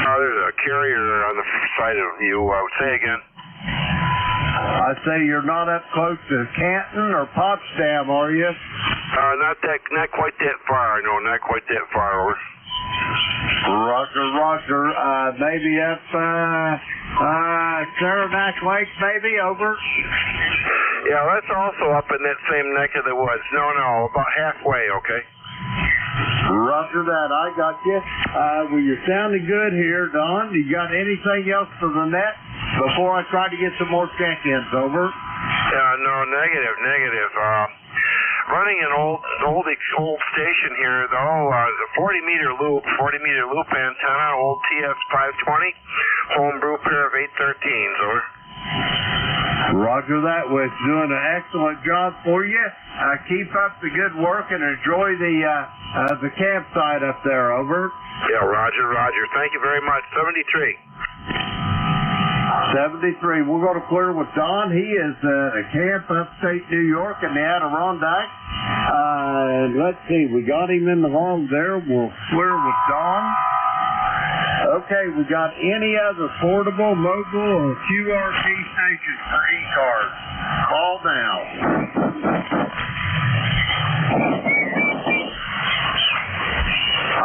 There's a carrier on the side of you. Say again.
I say you're not up close to Canton or Potsdam, are you?
Not quite that far. No, not quite that far, over.
Roger. Maybe up Saranac Lake, maybe, over.
Yeah, that's also up in that same neck of the woods. No, about halfway, okay?
Roger that. I got you. Well, you're sounding good here, Don. You got anything else for the net before I try to get some more check-ins, over?
Yeah, no, negative. Running an old station here, though, the 40-meter loop antenna, old TS520, homebrew pair of 813s, over.
Roger that. Well, it's doing an excellent job for you. Keep up the good work and enjoy the campsite up there, over.
Yeah, Roger. Thank you very much.
73. We're going to clear with Don. He is at a camp upstate New York in the Adirondacks. Let's see. We got him in the hall there. We'll clear with Don. Okay, we got any other portable, mobile, or QRP stations for ECARS? Call now.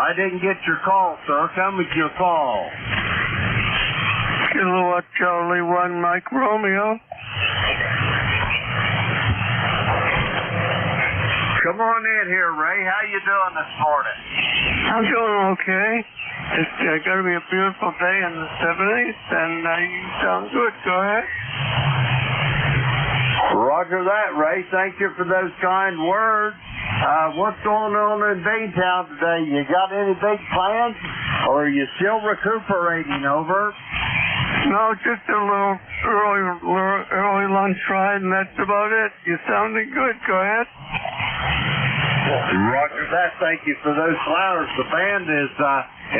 I didn't get your call, sir. Come with your call.
Kilowatt Charlie 1 Mike Romeo.
Come on in here, Ray. How you doing this morning?
I'm doing okay. It's going to be a beautiful day in the 70s, and you sound good. Go ahead.
Roger that, Ray. Thank you for those kind words. What's going on in Beantown today? You got any big plans, or are you still recuperating, over?
No, just a little early lunch ride, and that's about it. You're sounding good. Go ahead.
Roger that. Thank you for those flowers. The band is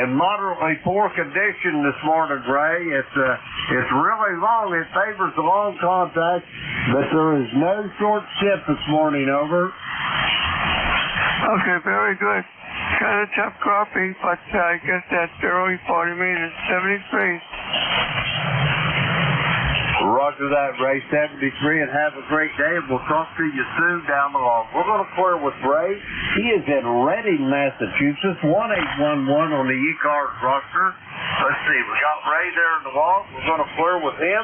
in moderately poor condition this morning, Ray. It's really long. It favors the long contact, but there is no short skip this morning, over.
Okay, very good. Kind of tough coffee, but I guess that's early 40 meters, 73.
Roger that, Ray. 73, and have a great day, and we'll talk to you soon down the line. We're going to clear with Ray. He is in Reading, Massachusetts, 1811 on the ECARS roster. Let's see, we got Ray there in the wall. We're going to clear with him.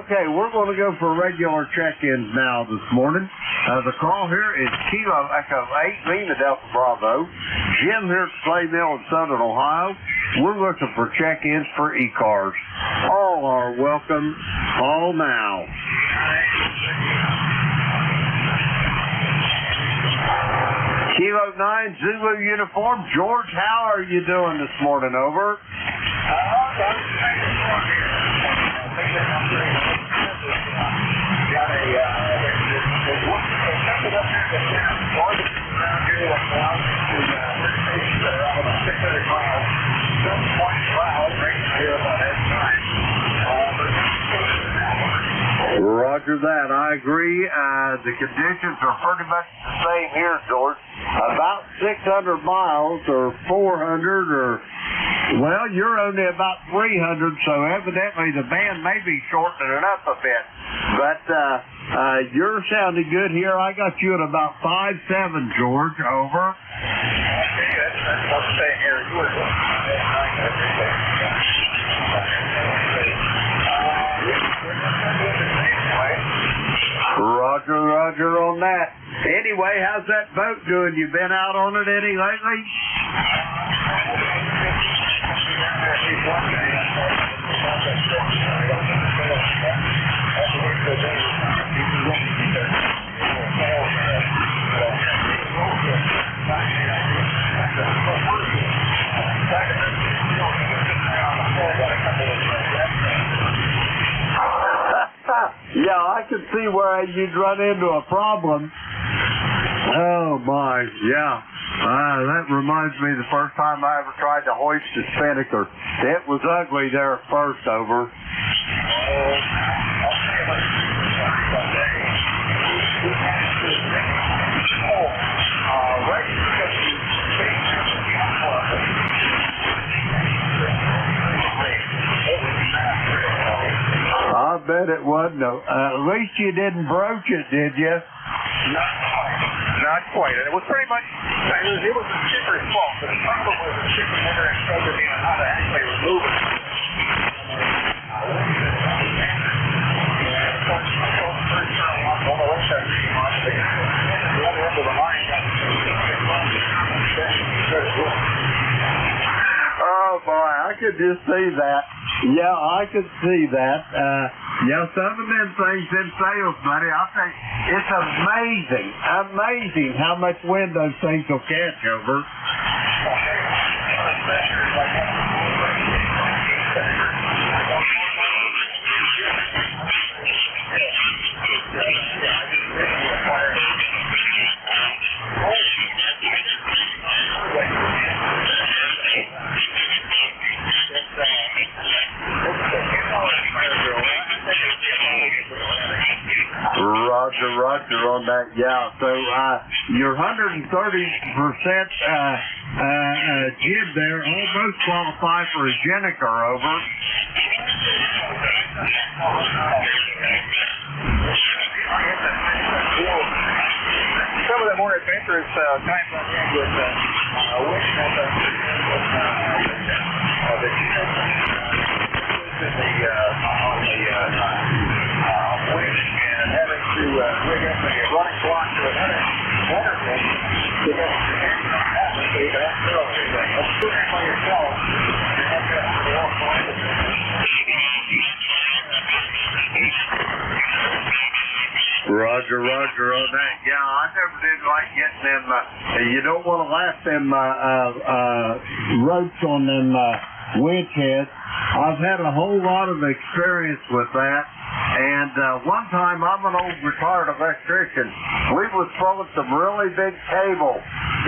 Okay, we're going to go for regular check-ins now this morning. The call here is Kilo Echo 8, Lima Delta Bravo. Jim here at Clay Mill in Southern Ohio. We're looking for check-ins for ECARS. All are welcome. Call now. Kilo 9 Zulu uniform. George, how are you doing this morning, over? Roger that. I agree. The conditions are pretty much the same here, George. About 600 miles or 400 or, well, you're only about 300, so evidently the band may be shortening it up a bit. But you're sounding good here. I got you at about 5'7", George, over.
Okay, that's what I'm saying here. You were
Roger on that. Anyway, how's that boat doing? You been out on it any lately? Yeah, I can see where you'd run into a problem. Oh, my, yeah. That reminds me of the first time I ever tried to hoist a spinnaker. It was ugly there at first, over. I bet it wasn't. At least you didn't broach it, did you?
Not quite. And it was pretty much, it was the skipper's fault, but the problem was the skipper never instructed me on how to actually remove it.
Oh boy, I could just see that. Yeah, I could see that. Yeah, some of them things in sales, buddy, I'll tell you, it's amazing how much wind those things will catch, over. Roger on that. Yeah, so your 130% jib there almost qualify for a Jenniker, over.
Some of the more adventurous times I had with wind at the wind and having to rig up a running block to another fish
Roger on that. Yeah, I never did like getting them. You don't want to laugh them ropes on them winch heads. I've had a whole lot of experience with that. And one time, I'm an old retired electrician. We was pulling some really big cable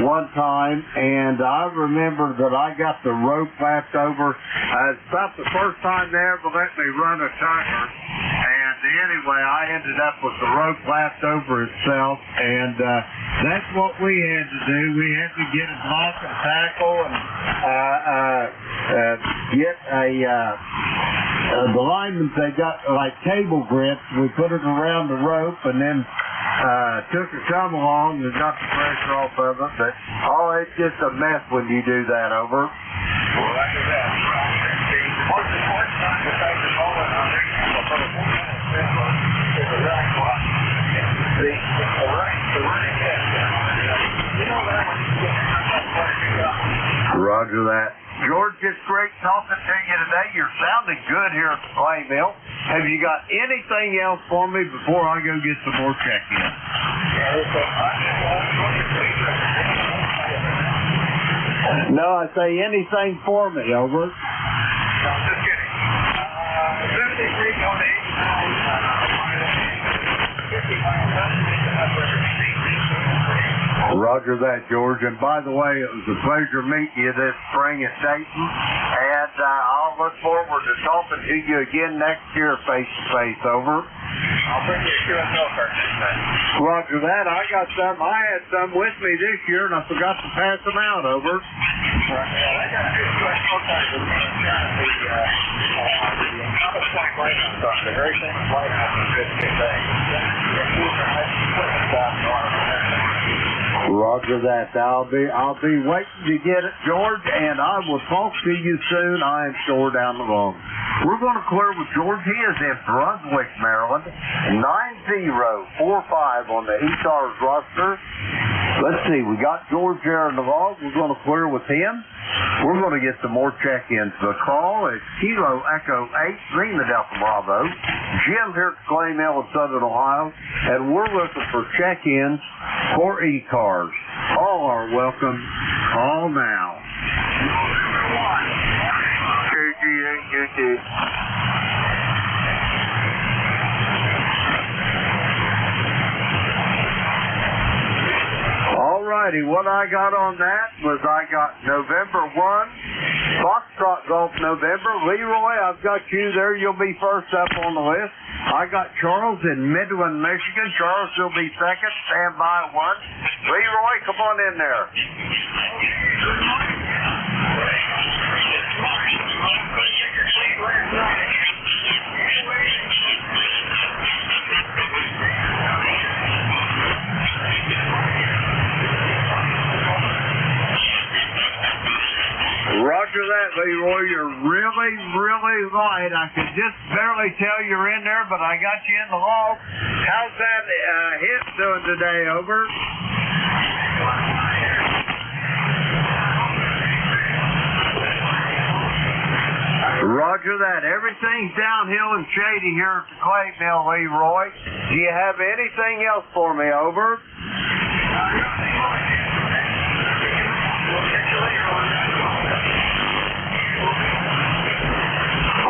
one time, and I remember that I got the rope lapped over. It's about the first time they ever let me run a timer. And anyway, I ended up with the rope lapped over itself, and that's what we had to do. We had to get a block and tackle and get the linemen, they got like cable grips. We put it around the rope and then took a come along and got the pressure off of it. But it's just a mess when you do that. Over.
Well, after that, the most important time to take the moment on this for the 4 minutes is the rack block. The running test. You know that when you get
Roger that. George, it's great talking to you today. You're sounding good here at the Clay Mill. Have you got anything else for me before I go get some more check-in? No, I say anything for me. Over.
No, just kidding. 53 on 8.
Roger that, George. And by the way, it was a pleasure meeting you this spring at Dayton. And I'll look forward to talking to you again next year face-to-face. Over.
I'll bring you a QSL card next time.
Roger that. I got some. I had some with me this year, and I forgot to pass them out. Over.
I got two QSL cards with me. The Compass Point Lighthouse on the very same lighthouse in this thing.
Roger that. I'll be waiting to get it, George, and I will talk to you soon. I am sure down the road. We're going to clear with George. He is in Brunswick, Maryland. 9045 on the ECARS roster. Let's see. We got George there in the log. We're going to clear with him. We're going to get some more check-ins. The call is Kilo Echo 8, Lima Delta Bravo. Jim here at Clay Mill in Southern Ohio, and we're looking for check-ins for ECARS. All are welcome. Call now. KG8UT. Alrighty, what I got on that was I got November 1, Foxtrot Golf November. Leroy, I've got you there. You'll be first up on the list. I got Charles in Midland, Michigan. Charles will be second. Stand by 1. Leroy, come on in there. Roger that, Leroy. You're really, really light. I can just barely tell you're in there, but I got you in the log. How's that hit doing today? Over. Roger that. Everything's downhill and shady here at the Clay Mill, Leroy. Do you have anything else for me? Over.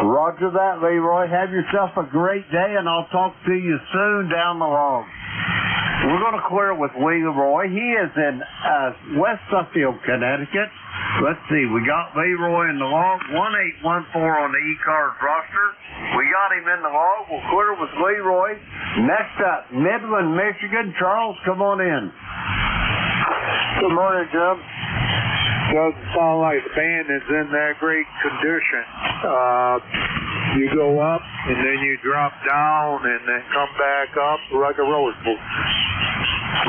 Roger that, Leroy. Have yourself a great day, and I'll talk to you soon down the log. We're going to clear with Leroy. He is in West Suffield, Connecticut. Let's see. We got Leroy in the log. 1814 on the ECARS roster. We got him in the log. We'll clear with Leroy. Next up, Midland, Michigan. Charles, come on in.
Good morning, Jim. Doesn't sound like the band is in that great condition. You go up and then you drop down and then come back up like a roller coaster.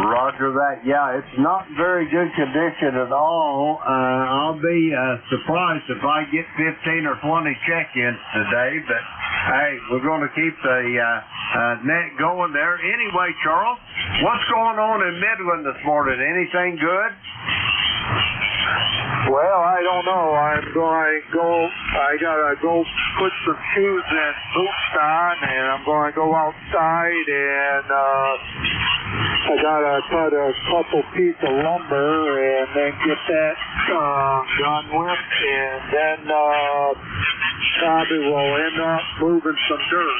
Roger that. Yeah, it's not very good condition at all. I'll be surprised if I get 15 or 20 check-ins today, but hey, we're going to keep the net going there. Anyway, Charles, what's going on in Midland this morning? Anything good?
Well, I don't know. I gotta go put some shoes and boots on, and I'm gonna go outside, and I gotta cut a couple pieces of lumber, and then get that done with, and then probably will end up moving some dirt.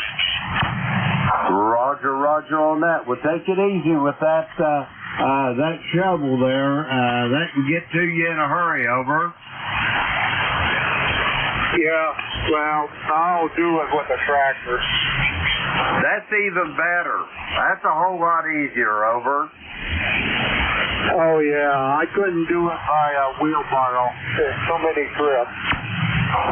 Roger, roger on that. Well, take it easy with that shovel there. That can get to you in a hurry, over.
Yeah, well, I'll do it with a tractor.
That's even better. That's a whole lot easier, over.
Oh, yeah, I couldn't do it by a wheelbarrow. There's so many trips.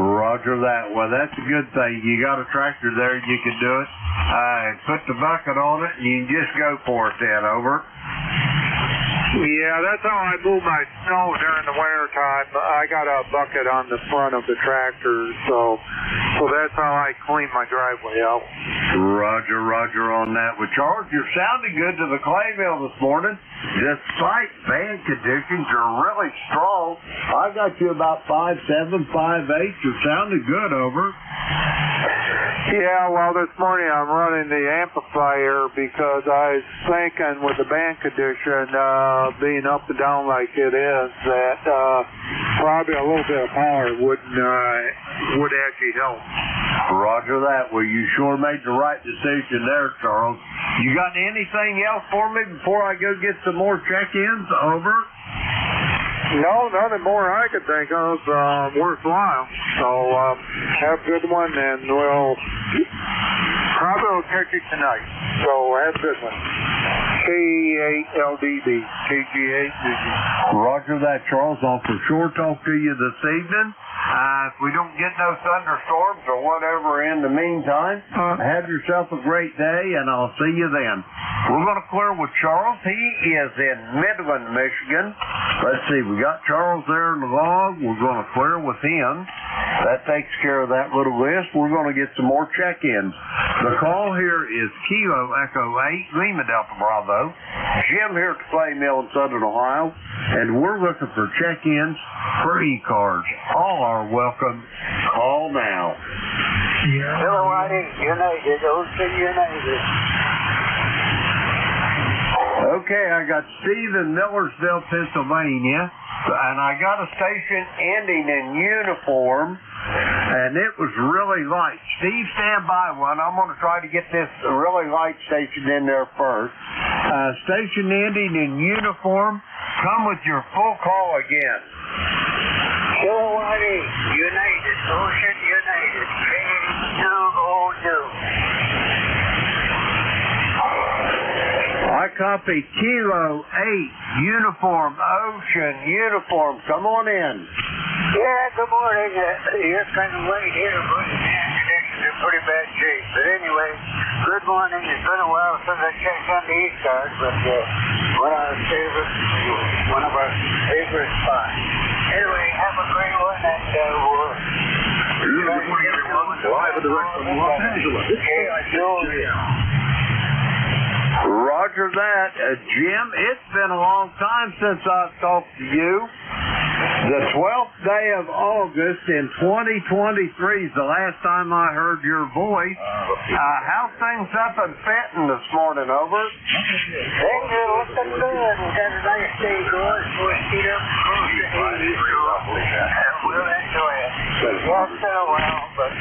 Roger that. Well, that's a good thing. You got a tractor there, you can do it. Put the bucket on it, and you can just go for it then, over.
Yeah, that's how I move my snow during the winter time. I got a bucket on the front of the tractor, so that's how I clean my driveway out.
Roger, roger on that. Well, Charles, you're sounding good to the clay mill this morning. Despite bad conditions, you're really strong. I got you about 5'7", 5'8". You're sounding good, over.
Yeah, well, this morning I'm running the amplifier because I was thinking with the band condition being up and down like it is that probably a little bit of power would actually help.
Roger that. Well, you sure made the right decision there, Charles. You got anything else for me before I go get some more check-ins, over?
No, nothing more I could think of worthwhile. So have a good one, and we'll probably catch you tonight. So have a good one. K8LDB. KG8DB.
Roger that, Charles. I'll for sure talk to you this evening. If we don't get no thunderstorms or whatever in the meantime, have yourself a great day, and I'll see you then. We're going to clear with Charles. He is in Midland, Michigan. Let's see, we got Charles there in the log. We're going to clear with him. That takes care of that little list. We're going to get some more check-ins. The call here is Kilo Echo 8, Lima Delta Bravo. Jim here at the Clay Mill in Southern Ohio, and we're looking for check-ins for ECARS. All are welcome. Call now.
Hello, Ronnie. United. Ocean United.
Okay, I got Steve in Millersville, Pennsylvania, and I got a station ending in uniform, and it was really light. Steve, stand by one. I'm going to try to get this really light station in there first. Station ending in uniform. Come with your full call again.
Hello, Ronnie. United. Ocean United. K202.
I copy Kilo 8, Uniform, Ocean, Uniform. Come on in.
Yeah, good morning. You're kind of late here, but the conditions are in pretty bad shape. But anyway, good morning. It's been a while since I checked on the ECARS, but one of our favorite spots. Anyway, have a great one, and we'll...
Good morning, everyone. Live and direct from Los Angeles.
Roger that. Jim, it's been a long time since I've talked to you. The 12th day of August in 2023 is the last time I heard your voice. How's things up in Fenton this morning, over?
Things are looking good. We've got a nice day going. We'll see them close to 80, so we'll enjoy it. Yeah, it's been a while, but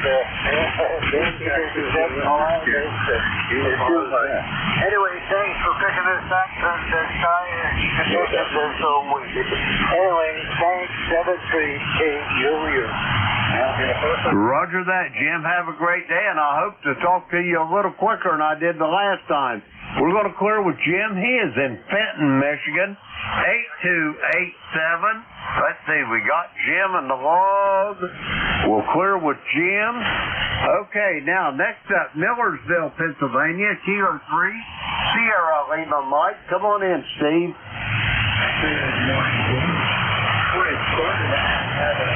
anyway, thanks for picking us up from the tire conditions are so weak. Anyway, thanks, 73KU.
Roger that, Jim. Have a great day, and I hope to talk to you a little quicker than I did the last time. We're going to clear with Jim. He is in Fenton, Michigan. 8287. Let's see, we got Jim in the log. We'll clear with Jim. Okay, now next up, Millersville, Pennsylvania, Kilo 3, Sierra Lima Mike. Come on in, Steve.
Good morning, Jim. Before it started, I had a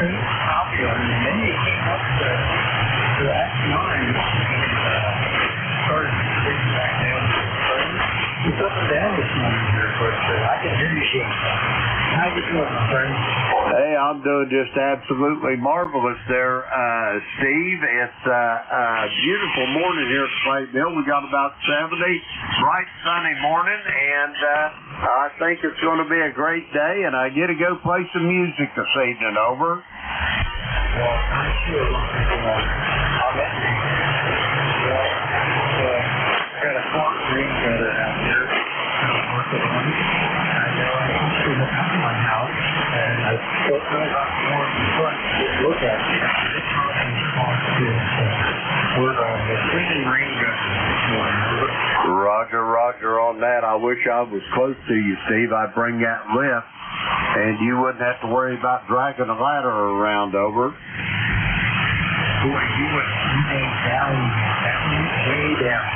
copy on it, and then you came up to Act 9 and started taking back down to the train. It's up and down this morning here, but I can hear you, Jim. How How you doing, my friend?
Hey, I'm doing just absolutely marvelous there, Steve. It's a beautiful morning here at Clay Mill. We got about 70, bright sunny morning, and I think it's going to be a great day, and I get to go play some music this evening. Over.
Well, I'm sure on that day. Well, I got a clock green brother out there. I know I can see the top of my house, and I don't know about more in front to look at it. It's not in response to it. We're freezing rain gusts this morning.
Roger on that. I wish I was close to you, Steve. I'd bring that lift, and you wouldn't have to worry about dragging a ladder around. Over.
Boy, you went way down.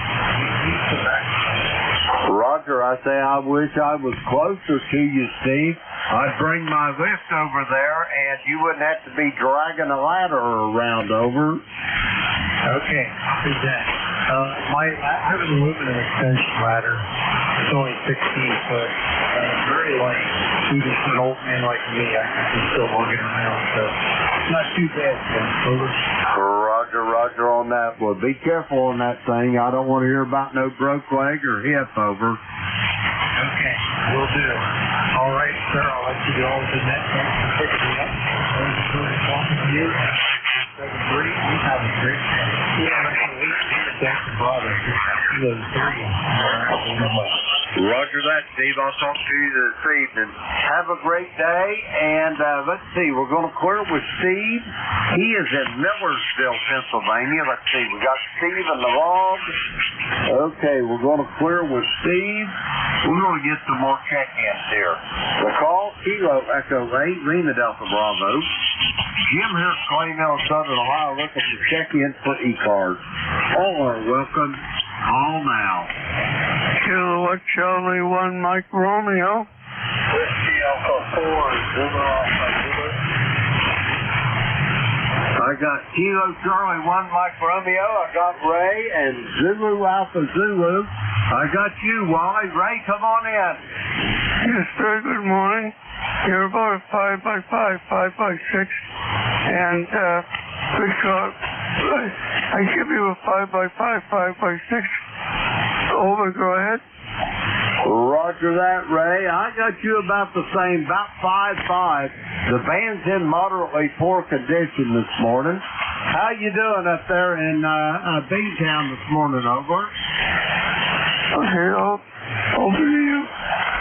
Roger, I say I wish I was closer to you, Steve. I'd bring my lift over there, and you wouldn't have to be dragging a ladder around. Over.
Okay, copy that. I have an aluminum extension ladder. It's only 16 foot. Very light. Even for an old man like me, I can still lug it around. So it's not too bad. Over.
Roger on that. Well, be careful on that thing. I don't want to hear about no broke leg or hip. Over.
Okay, will do. All right, sir. I'll let you go over to that. Thanks for picking me up. Thanks for talking to you. 7-3. You have a great day. Yeah, thanks, brother. Those 3.
Roger that, Steve. I'll talk to you this evening. Have a great day, and let's see. We're going to clear with Steve. He is in Millersville, Pennsylvania. Let's see. We got Steve in the log. Okay, we're going to clear with Steve. We're going to get some more check-ins here. The call, Kilo Echo 8, Lima Delta Bravo. Jim here at Clay Mill, Southern Ohio, looking for check-ins for ECARS. All are welcome. Call now.
Kilowatt Charlie 1 Mike Romeo.
Whiskey Alpha 4, Zulu Alpha Zulu.
I got Kilo Charlie 1 Mike Romeo. I got Ray and Zulu Alpha Zulu. I got you, Wally. Ray, come on in.
Yes, sir. Good morning. You're about a 5x5, 5x6, and because I give you a 5x5, 5x6. Over, go ahead.
Roger that, Ray. I got you about the same, about 5.5. The band's in moderately poor condition this morning. How you doing up there in B-Town this morning? Over.
Okay, over to you.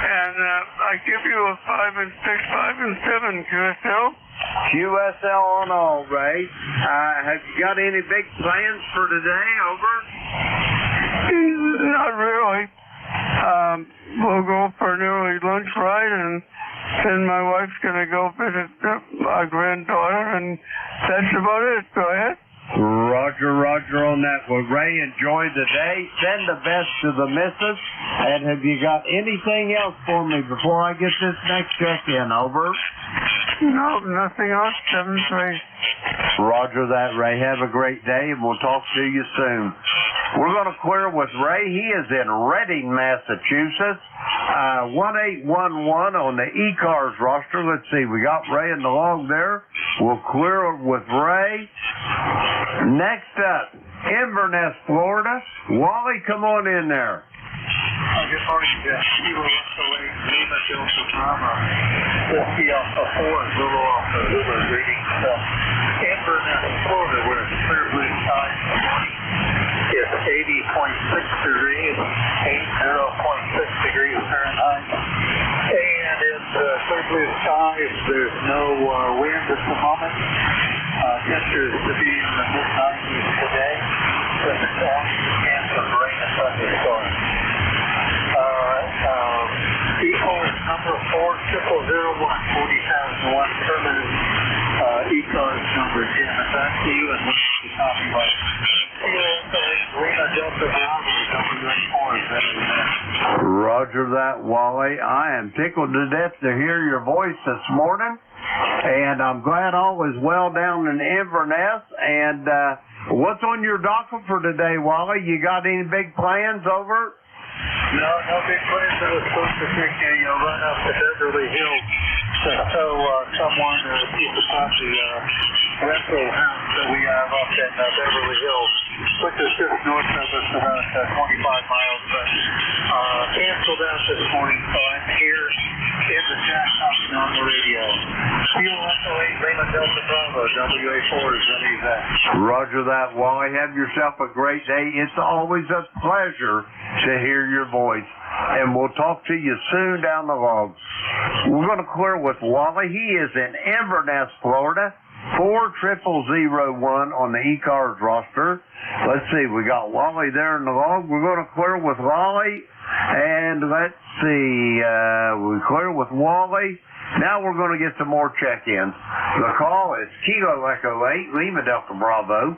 And I give you a 5 and 6, 5 and 7 QSL.
QSL on all, Ray. Have you got any big plans for today? Over.
Not really. We'll go for an early lunch ride, and then my wife's going to go visit our granddaughter, and that's about it. Go ahead.
Roger on that. Well, Ray, enjoy the day. Send the best to the missus. And have you got anything else for me before I get this next check-in? Over.
No, nothing else. 7-3.
Roger that, Ray. Have a great day, and we'll talk to you soon. We're going to clear with Ray. He is in Reading, Massachusetts. 1811 on the ECARS roster. Let's see. We got Ray in the log there. We'll clear with Ray. Next up, Inverness, Florida. Wally, come on in there.
Good morning, Jeff. Kilo Echo 8, Lima Delta Bravo. Whiskey Alpha 4, Zulu Alpha Zulu. Greetings from Inverness, Florida, where it's clear blue skies this morning. It's 80.6 degrees, 80.6 degrees Fahrenheit. And it's clear blue skies. There's no wind at the moment. Temperatures to be in the mid-90s today. With a chance of rain and thunderstorms. ECARS number 4001, 40,001 permanent ECARS number, Jim. And back to you, and we'll be talking about Lima Delta
Roger that, Wally. I am tickled to death to hear your voice this morning, and I'm glad all is well down in Inverness. And what's on your docket for today, Wally? You got any big plans? Over?
No big plans. I was supposed to take a run up to Beverly Hills
someone people about the rental house that we have up in Beverly Hills, which is just north of us, about 25 miles. But canceled out this morning, so I'm here in the chat talking on the radio. Kilo Echo 8, Lima Delta Bravo, WA4 is ready that.
Roger that, Wally. Have yourself a great day. It's always a pleasure to hear your voice. And we'll talk to you soon down the road. We're going to clear with Wally. He is in Inverness, Florida. 40001 on the ECARS roster. Let's see, we got Wally there in the log. We're going to clear with Wally. And let's see, we clear with Wally. Now we're going to get some more check-ins. The call is Kilo Echo 8, Lima Delta Bravo.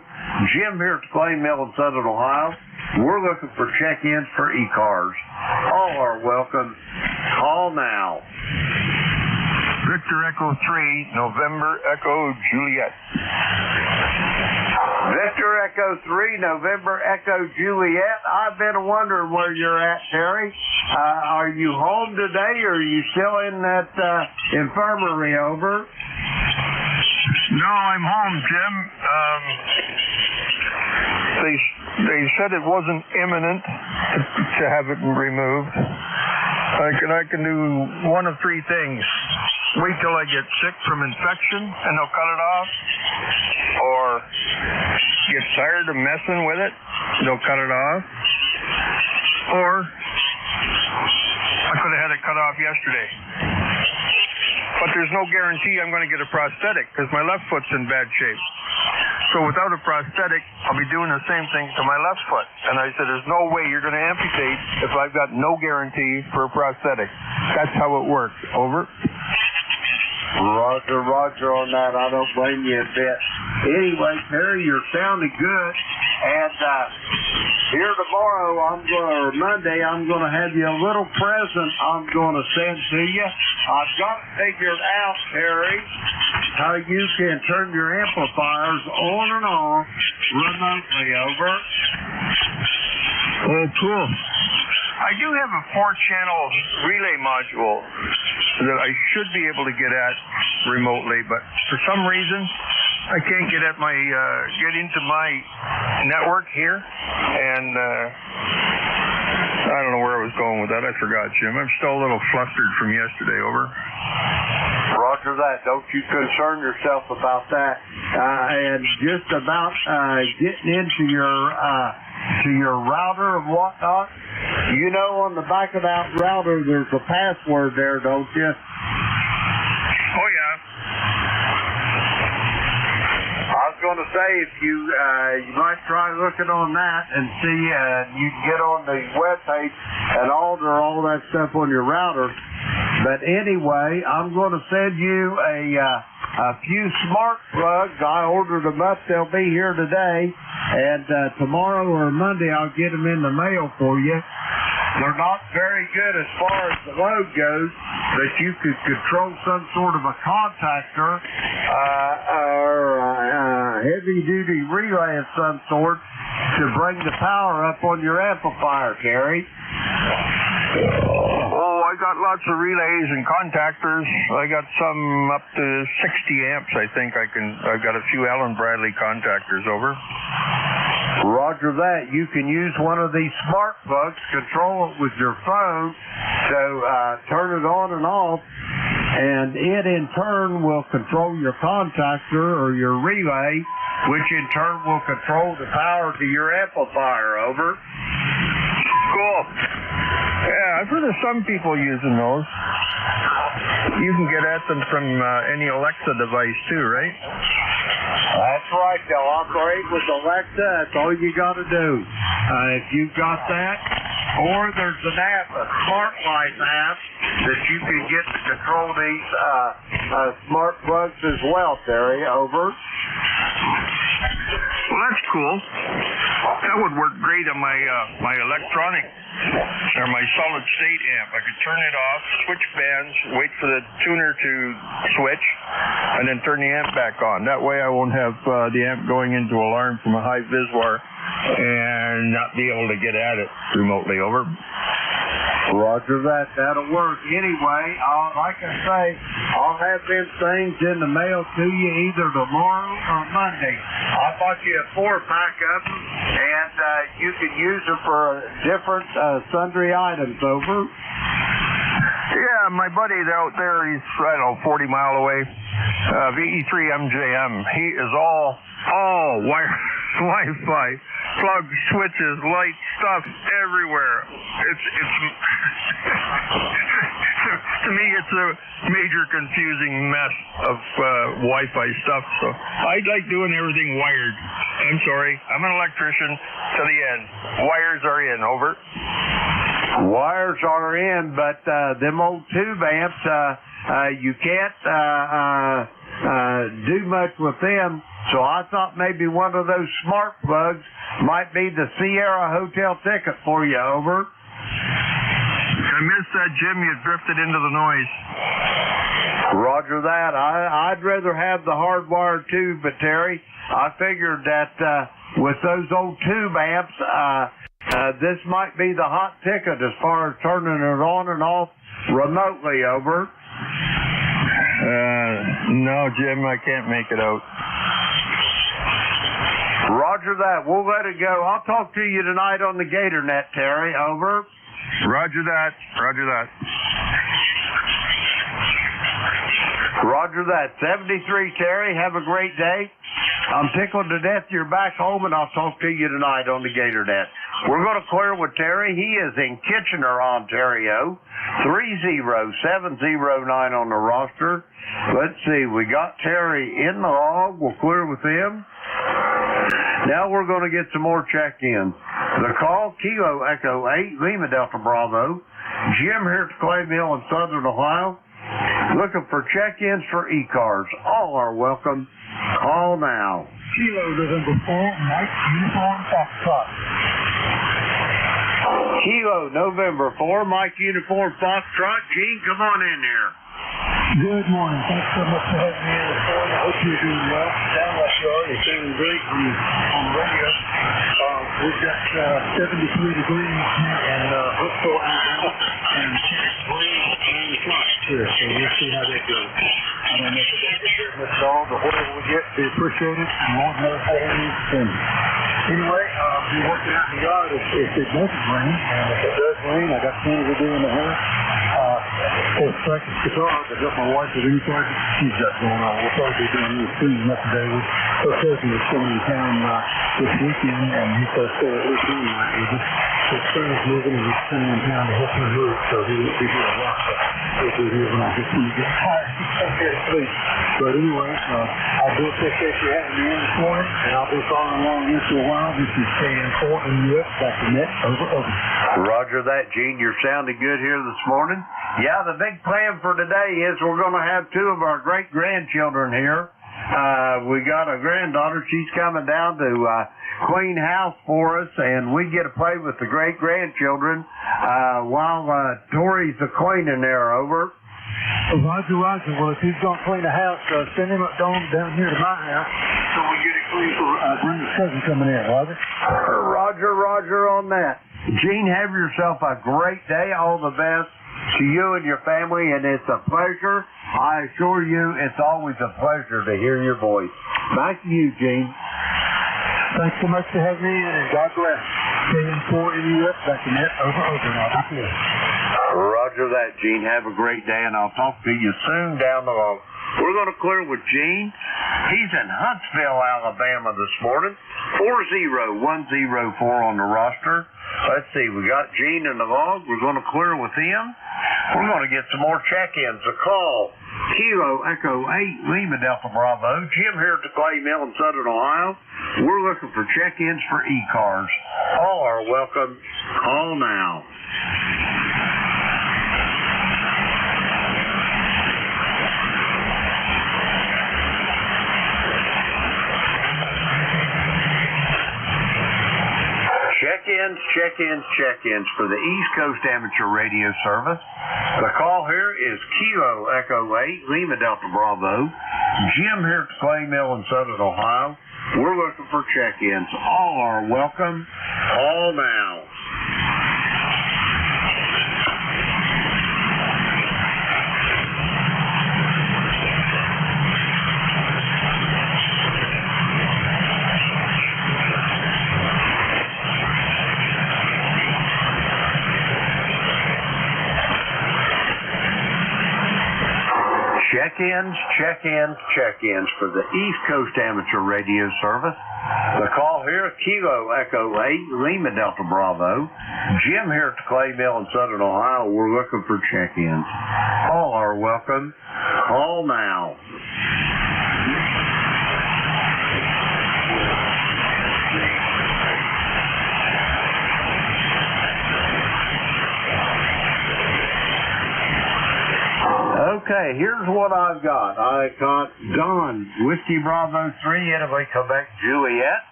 Jim here at the Clay Mill in Southern Ohio. We're looking for check-ins for ECARS. All are welcome. Call now.
Victor Echo 3, November Echo Juliet.
Victor Echo 3, November Echo Juliet. I've been wondering where you're at, Terry. Are you home today, or are you still in that infirmary over?
No, I'm home, Jim. They said it wasn't imminent to have it removed. I can do one of three things. Wait till I get sick from infection and they'll cut it off, or get tired of messing with it, they'll cut it off, or I could have had it cut off yesterday. But there's no guarantee I'm going to get a prosthetic because my left foot's in bad shape. So without a prosthetic, I'll be doing the same thing to my left foot. And I said, there's no way you're going to amputate if I've got no guarantee for a prosthetic. That's how it works. Over.
Roger on that. I don't blame you a bit. Anyway, Terry, you're sounding good. And here tomorrow, Monday, I'm going to have you a little present I'm going to send to you. I've got it figured out, Terry, how you can turn your amplifiers on and off remotely. Over.
Oh, cool. I do have a 4-channel relay module that I should be able to get at remotely, but for some reason I can't get at get into my network here, and I don't know where I was going with that. I forgot, Jim. I'm still a little flustered from yesterday. Over.
Roger that. Don't you concern yourself about that. And just about getting into your router and whatnot. You know, on the back of that router, there's a password there, don't you?
Oh, yeah.
I was going to say, if you might try looking on that and see, you can get on the webpage and alter all that stuff on your router. But anyway, I'm going to send you a few smart plugs. I ordered them up. They'll be here today. And tomorrow or Monday, I'll get them in the mail for you. They're not very good as far as the load goes, but you could control some sort of a contactor or a heavy-duty relay of some sort to bring the power up on your amplifier, Terry.
Oh, I got lots of relays and contactors. I got some up to 60 amps, I think. I've got a few Allen Bradley contactors. Over.
Roger that. You can use one of these smart plugs, control it with your phone, so turn it on and off, and it in turn will control your contactor or your relay, which in turn will control the power to your amplifier. Over.
Cool. Yeah, I've heard of some people using those. You can get at them from any Alexa device too, right?
That's right. They'll operate with Alexa. That's all you got to do. If you've got that, or there's an app, a Smart Life app, that you can get to control these smart plugs as well, Terry. Over.
Well, that's cool. That would work great on my electronic or my solid state amp. I could turn it off, switch bands, wait for the tuner to switch, and then turn the amp back on. That way I won't have the amp going into alarm from a high vis wire and not be able to get at it remotely. Over.
Roger that. That'll work. Anyway, like I say, I'll have them things in the mail to you either tomorrow or Monday. I'll bought you a 4-pack of them, and you can use them for different sundry items. Over.
Yeah, my buddy out there, he's, I don't know, 40 mile away. VE3MJM. He is all Wi-Fi. Plugs, switches, lights, stuff everywhere. It's to me, it's a major confusing mess of Wi-Fi stuff. So I like doing everything wired. I'm sorry, I'm an electrician to the end. Wires are in. Over.
Wires are in, but them old tube amps, you can't do much with them. So I thought maybe one of those smart plugs might be the Sierra Hotel ticket for you. Over.
I missed that, Jim. You drifted into the noise.
Roger that. I'd rather have the hardwired tube, but Terry, I figured that with those old tube amps, this might be the hot ticket as far as turning it on and off remotely. Over.
No, Jim, I can't make it out.
Roger that. We'll let it go. I'll talk to you tonight on the GatorNet, Terry. Over.
Roger that. Roger that.
Roger that. 73, Terry. Have a great day. I'm tickled to death you're back home, and I'll talk to you tonight on the GatorNet. We're going to clear with Terry. He is in Kitchener, Ontario. 30709 on the roster. Let's see. We got Terry in the log. We'll clear with him. Now we're going to get some more check-ins. The call, Kilo Echo 8, Lima Delta Bravo. Jim here at the Clay Mill in Southern Ohio. Looking for check-ins for ECARS. All are welcome. Call now.
Kilo November 4, Mike Uniform Foxtrot.
Kilo November 4, Mike Uniform Foxtrot. Gene, come on in here.
Good morning. Thanks so much for having me in this morning. I hope you're doing well. Sound like you are. You're feeling great on the radio. We've got 73 degrees here in Hopeful, Alabama, and rain on the clock here. So we'll see how that goes. I don't know if it's going to get much at all, but whatever we get, we appreciate it. And won't know how it is soon. Anyway, be working out in the yard if it doesn't rain. And if it does rain, I got plenty to do in the house. Practice guitar to help my wife with any project she's got going on. We'll probably be doing this soon enough today. Her cousin is coming in town this weekend, and he's going to stay at least one night with us. His friend's moving, and he's coming in town to help him move, so he won't be here a lot. He'll be here when I get tired. He's okay to sleep. But anyway, I do appreciate you having me in this morning, and I'll be following along here for a while. This is KN4 in US, back to net. Over.
Roger that, Gene. You're sounding good here this morning. Yeah, the big plan for today is we're going to have two of our great-grandchildren here. We got a granddaughter. She's coming down to clean house for us, and we get to play with the great-grandchildren while Tori's cleaning there. Over.
Roger. Well, if he's going to clean the house, send him down here to my house so we get it clean for Brenda's cousin coming in.
Roger on that. Gene, have yourself a great day. All the best to you and your family, and it's a pleasure. I assure you, it's always a pleasure to hear your voice. Back to you, Gene.
Thanks so much for having me, and God bless. KN4 in US, back to net. Over. Now, back here.
Roger that, Gene. Have a great day, and I'll talk to you soon down the road. We're going to clear with Gene. He's in Huntsville, Alabama this morning. 40104 on the roster. Let's see, we got Gene in the log. We're going to clear with him. We're going to get some more check-ins. A call, Kilo Echo 8, Lima Delta Bravo. Jim here at the Clay Mill in Southern Ohio. We're looking for check-ins for ECARS. All are welcome. Call now. Check-ins for the East Coast Amateur Radio Service. The call here is Kilo Echo 8, Lima Delta Bravo. Jim here at the Clay Mill in Southern Ohio. We're looking for check-ins. All are welcome. Call now. check-ins for the East Coast Amateur Radio Service. The call here, Kilo Echo 8, Lima Delta Bravo. Jim here at the Clay Mill in Southern Ohio. We're looking for check-ins. All are welcome. Call now. Okay, here's what I've got. I got Don, Whiskey Bravo 3, Italy, Quebec, Juliet.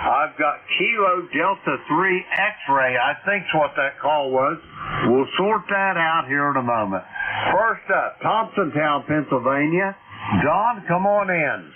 I've got Kilo Delta 3 X-Ray, I think's what that call was. We'll sort that out here in a moment. First up, Thompsontown, Pennsylvania. Don, come on in.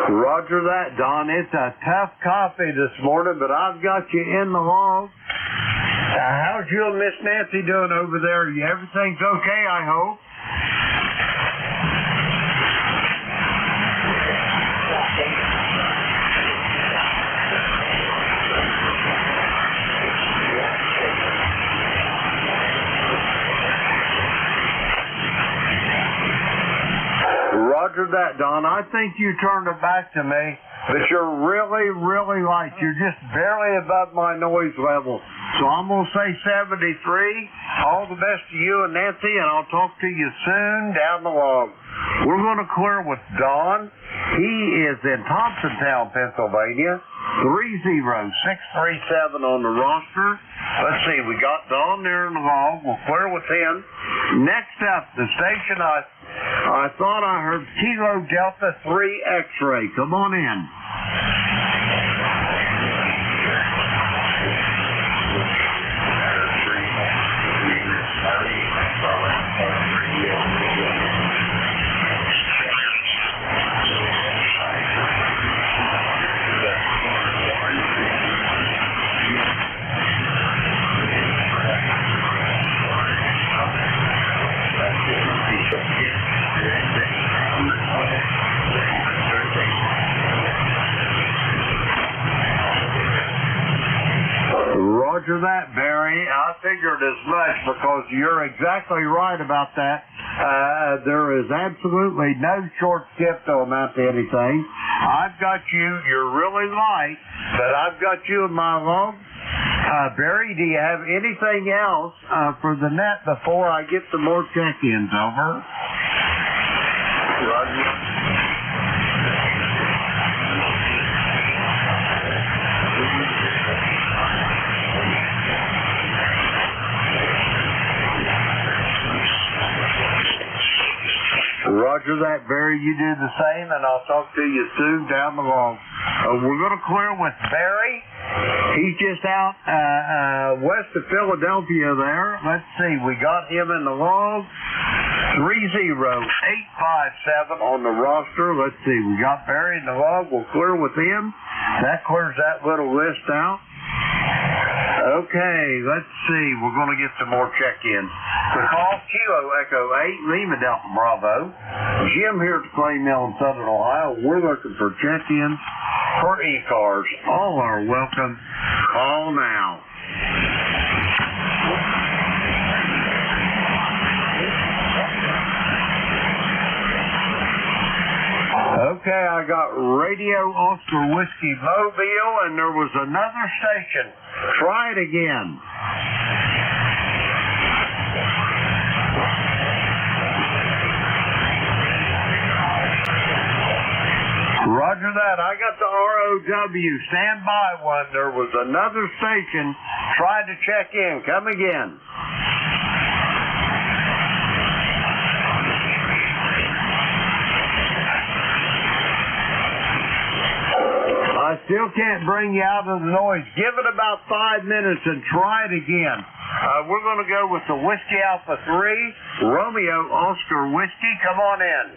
Roger that, Don. It's a tough coffee this morning, but I've got you in the log. How's you and Miss Nancy doing over there? Everything's okay, I hope? Roger that, Don. I think you turned it back to me, but you're really, really light. You're just barely above my noise level. So I'm going to say 73. All the best to you and Nancy, and I'll talk to you soon down the log. We're going to clear with Don. He is in Thompsontown, Pennsylvania. 30637 on the roster. Let's see, we got Don there in the log. We'll clear with him. Next up, the station I thought I heard Kilo Delta 3 X-Ray. Come on in. Roger that, Barry. I figured as much because you're exactly right about that. There is absolutely no short skip to amount to anything. I've got you. You're really light, but I've got you in my log. Barry, do you have anything else for the net before I get some more check-ins? Over. Roger. Roger that, Barry. You do the same, and I'll talk to you soon down the log. We're going to clear with Barry. He's just out west of Philadelphia there. Let's see. We got him in the log. 30857 on the roster. Let's see. We got Barry in the log. We'll clear with him. That clears that little list out. Okay, let's see. We're going to get some more check-ins. The call, Kilo Echo 8, Lima Delta Bravo. Jim here at the Clay Mill in Southern Ohio. We're looking for check-ins for ECARS. All are welcome. Call now. Okay, I got Radio Oscar Whiskey Mobile, and there was another station. Try it again. Roger that. I got the ROW. Stand by one. There was another station. Tried to check in. Come again. I still can't bring you out of the noise. Give it about 5 minutes and try it again. We're going to go with the Whiskey Alpha 3, Romeo Oscar Whiskey. Come on in.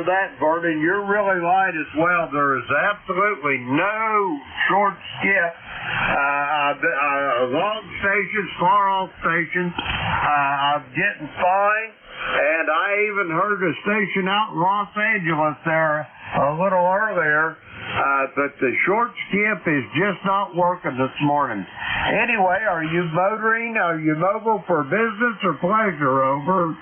that, Vernon. You're really light as well. There is absolutely no short skip. Long stations, far off stations. I'm getting fine. And I even heard a station out in Los Angeles there a little earlier. But the short skip is just not working this morning. Anyway, are you motoring? Are you mobile for business or pleasure? Over.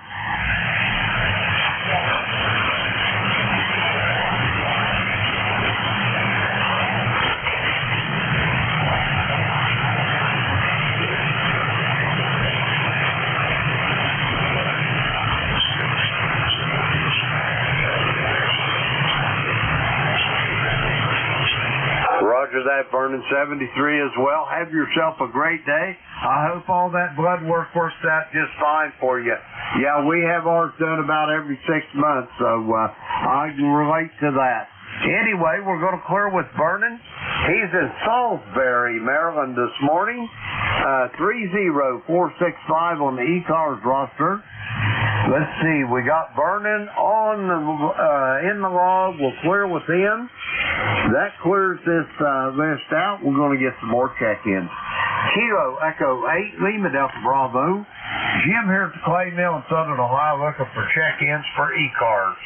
Roger that, Vernon 73 as well. Have yourself a great day. I hope all that blood work works out just fine for you. Yeah, we have ours done about every 6 months, so I can relate to that. Anyway, we're going to clear with Vernon. He's in Salisbury, Maryland this morning. 30465 on the ECARS roster. Let's see, we got Vernon on the, in the log. We'll clear with him. That clears this list out. We're going to get some more check-ins. Kilo Echo 8, Lima Delta Bravo. Jim here at the Clay Mill in Southern Ohio looking for check-ins for ECARS.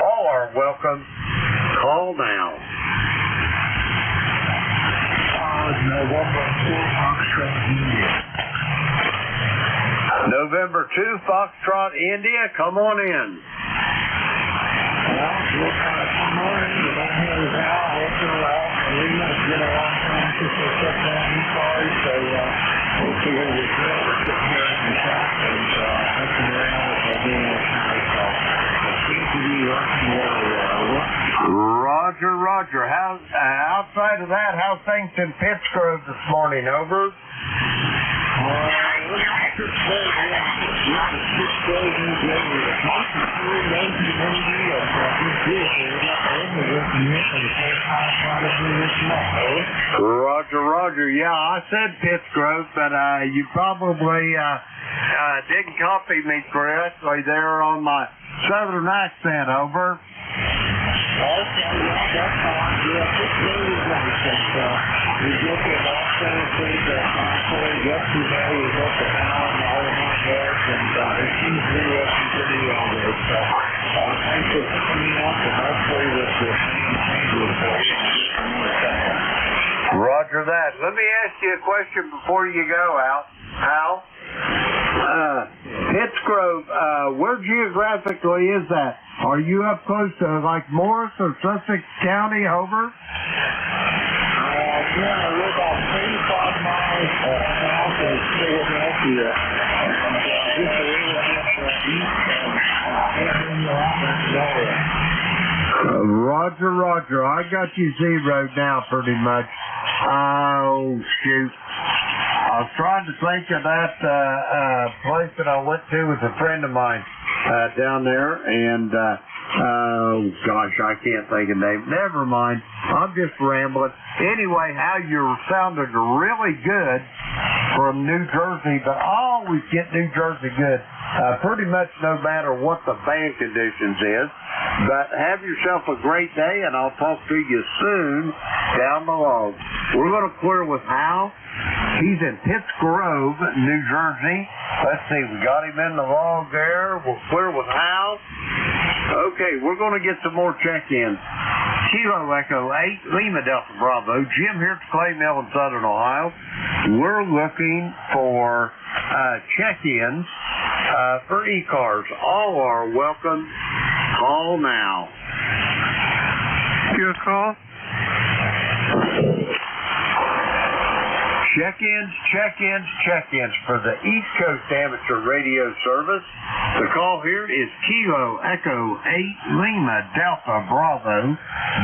All are welcome. Call now.
November 2, Foxtrot, India.
November 2, Foxtrot, India. Come on in. Roger, Roger. How's outside of that, how's things in Pittsgrove this morning? Over. Roger, Roger. Yeah, I said Pittsgrove, but you probably didn't copy me correctly there on my southern accent. Over. Roger that. Let me ask you a question before you go out, Hal. Pittsgrove, where geographically is that? Are you up close to like Morris or Sussex County? Over.
Yeah, we're about 35 miles south of Philadelphia. Just a little east
Roger, Roger. I got you zeroed now pretty much. Oh, shoot. I was trying to think of that place that I went to with a friend of mine down there, and oh gosh, I can't think of the name. Never mind. I'm just rambling. Anyway, how you sounded really good from New Jersey, but I always get New Jersey good pretty much no matter what the band conditions is. But have yourself a great day, and I'll talk to you soon down the log. We're going to clear with Hal. He's in Pittsgrove, New Jersey. Let's see, we got him in the log there. We'll clear with Hal. Okay, we're going to get some more check-ins. Kilo Echo 8, Lima Delta Bravo. Jim here at the Clay Mill in Southern Ohio. We're looking for check-ins for ECARS. All are welcome. Call now.
Your call?
Check-ins for the East Coast Amateur Radio Service. The call here is Kilo Echo 8 Lima Delta Bravo.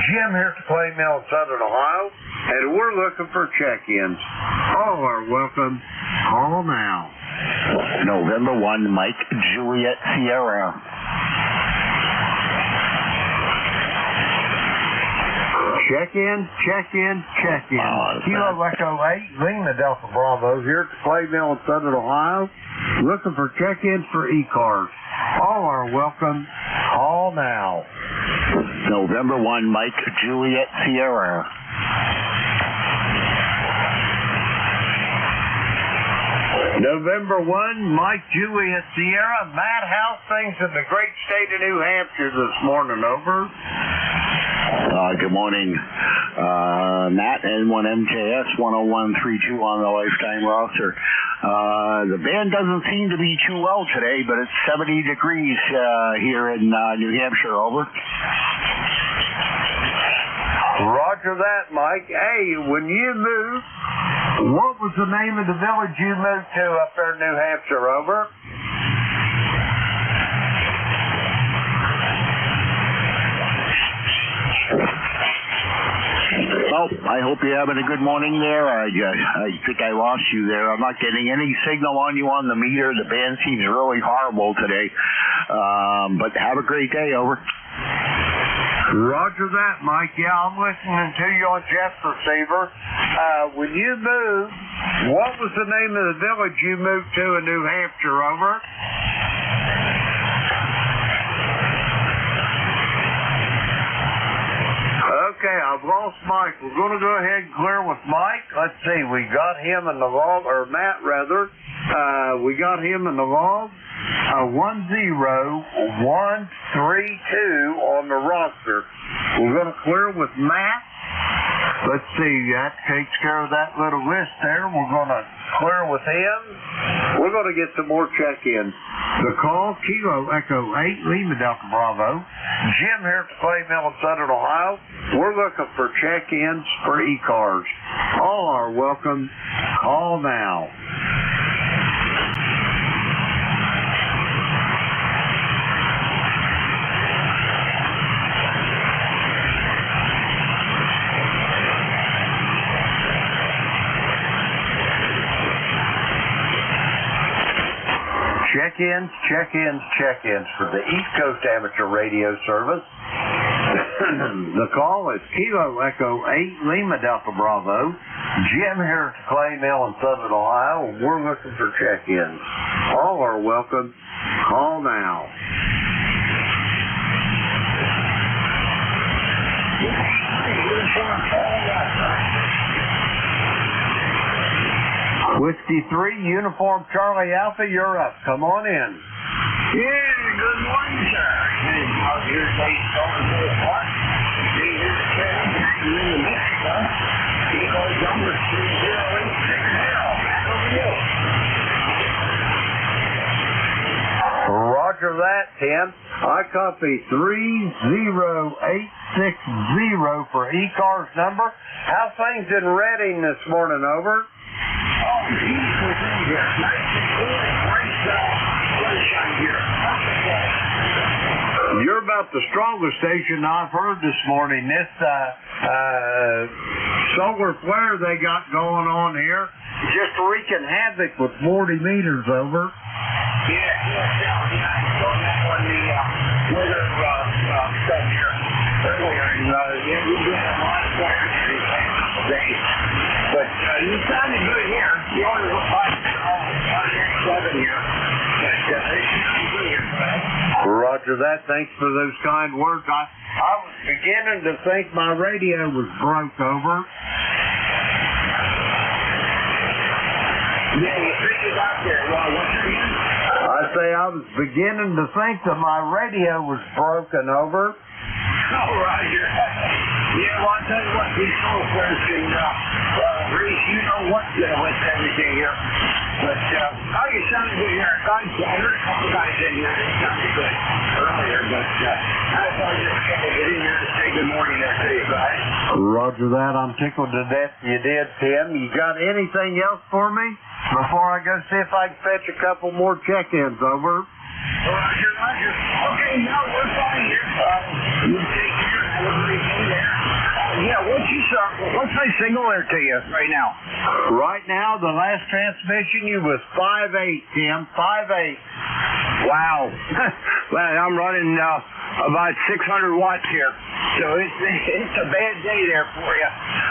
Jim here at the Clay Mill in Southern Ohio, and we're looking for check-ins. All are welcome. Call now.
November 1, Mike Juliet Sierra.
Check-in. Kilo Echo 8, Lima Delta Bravo, here at the Clay Mill in Southern Ohio, looking for check-ins for ECARS. All are welcome. Call now.
November 1, Mike Juliet Sierra.
November 1, Mike Juliet Sierra. Matt, how's things in the great state of New Hampshire this morning? Over.
Good morning, Matt, N1MJS 10132 on the lifetime roster. The band doesn't seem to be too well today, but it's 70 degrees here in New Hampshire. Over.
Roger that, Mike. Hey, when you moved, what was the name of the village you moved to up there in New Hampshire? Over.
Well, I hope you're having a good morning there. I think I lost you there. I'm not getting any signal on you on the meter. The band seems really horrible today. But have a great day. Over.
Roger that, Mike. Yeah, I'm listening to you on Jeff's receiver. When you moved, what was the name of the village you moved to in New Hampshire? Over. Okay, I've lost Mike. We're going to go ahead and clear with Mike. Let's see. We got him in the log, or Matt rather. We got him in the log. 10132 on the roster. We're going to clear with Matt. Let's see, that takes care of that little list there. We're going to clear with him. We're going to get some more check-ins. The call, Kilo Echo 8, Lima Delta Bravo. Jim here at the Clay Mill in Southern Ohio. We're looking for check-ins for ECARS. All are welcome. Call now. Check-ins for the East Coast Amateur Radio Service. The call is Kilo Echo 8, Lima Delta Bravo. Jim here at the Clay Mill in Southern Ohio. We're looking for check-ins. All are welcome. Call now. Whiskey 3, Uniform Charlie Alpha, you're up. Come on in.
Yeah, good morning, sir. Out here today, going to the park. See, here's the cat. You're in the mix, huh? ECARS number 30860. Back over you.
Roger that, Tim. I copy 30860 for ECARS number. How's things in Reading this morning? Over.
Oh, beautiful thing here. Nice and cool. Great sunshine here.
You're about the strongest station I've heard this morning. This solar flare they got going on here, just wreaking havoc with 40 meters. Over.
Yeah. Going up on the weather stuff here earlier, and we've been a lot of fires these past couple days. But you sounded good here. You only look like 7 here. But it sounds good here, right?
Roger that. Thanks for those kind words. I was beginning to think my radio was broke. Over.
Yeah, you figured out there. Well, what's your name?
I say I was beginning to think that my radio was broken. Over.
Oh, Roger. Yeah, well, I'll tell you what, these solar flares can Reese, you know what's with everything here. But, you sounded good here. I heard a couple guys in here that sounded good earlier, but I thought I'd just get in here to say good morning there to you guys.
Roger that. I'm tickled to death you did, Tim. You got anything else for me before I go see if I can fetch a couple more check-ins? Over.
Roger. Okay, now we're fine here. You take care. Have a great day there. What's my signal there to you right now?
Right now, the last transmission you was 5.8, Tim. 5.8.
Wow. Well, I'm running about 600 watts here. So it's a bad day there for you.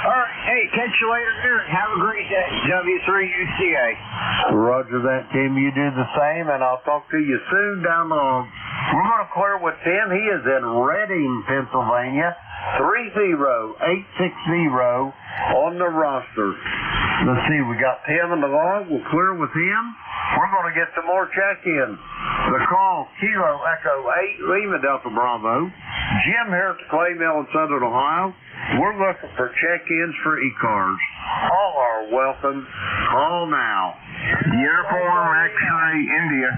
All right. Hey, catch you later there. Have a great day. W3UCA.
Roger that, Tim. You do the same, and I'll talk to you soon down the road. We're going to clear with Tim. He is in Reading, Pennsylvania. 30860 on the roster. Let's see, we got Tim in the log. We'll clear with him. We're going to get some more check-ins. The call, Kilo Echo 8, Lima Delta Bravo. Jim here at the Clay Mill in Southern Ohio. We're looking for check-ins for ECARS. All are welcome. Call now.
Uniform X-ray India.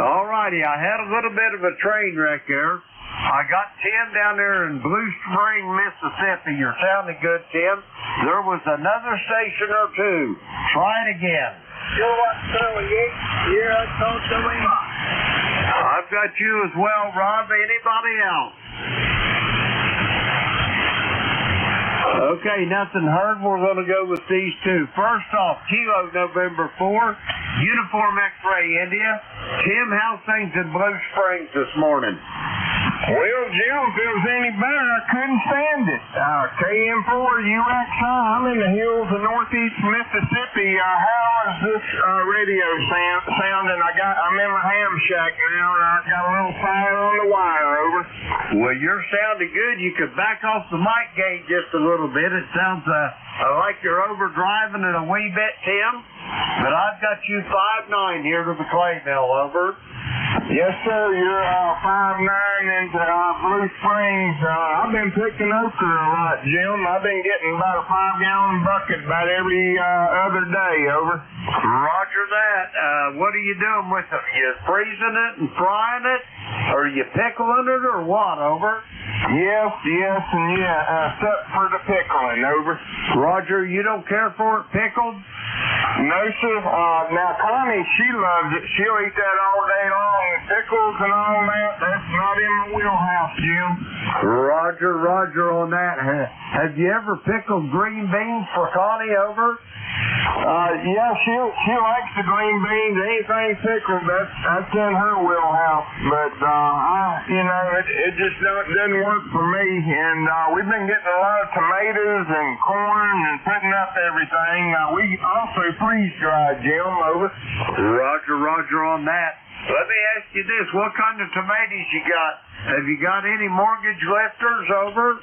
All righty, I had a little bit of a train wreck there. I got Tim down there in Blue Spring, Mississippi. You're sounding good, Tim. There was another station or two. Try it again. I've got you as well, Rob. Anybody else? Okay, nothing heard. We're going to go with these two. First off, Kilo November 4, Uniform X-Ray India. Tim, how's things in Blue Springs this morning?
Well, Jim, if it was any better, I couldn't stand it. KM4 UXI, I'm in the hills of northeast Mississippi. How is this radio sounding? I'm in my ham shack now, and I got a little fire on the wire, over.
Well, you're sounding good. You could back off the mic gain just a little bit. It sounds like you're overdriving it a wee bit, Tim. But I've got you 5'9" here to the Clay Mill, over.
Yes, sir. You're 5'9" into Blue Springs. I've been picking okra a lot, Jim. I've been getting about a 5-gallon bucket about every other day, over.
Roger that. What are you doing with it? You freezing it and frying it? Are you pickling it or what, over?
Yes, and except for the pickling, over.
Roger, you don't care for it pickled?
No, sir. Now, Connie, she loves it. She'll eat that all day long. Pickles and all that, that's not in my wheelhouse, Jim.
Roger on that. Have you ever pickled green beans for Connie, over?
Yeah, she likes the green beans. Anything pickled, that's in her wheelhouse. But, it just doesn't work for me. And we've been getting a lot of tomatoes and corn and putting up everything. We also freeze-dry, Jim, over.
Roger on that. Let me ask you this. What kind of tomatoes you got? Have you got any mortgage lifters, over?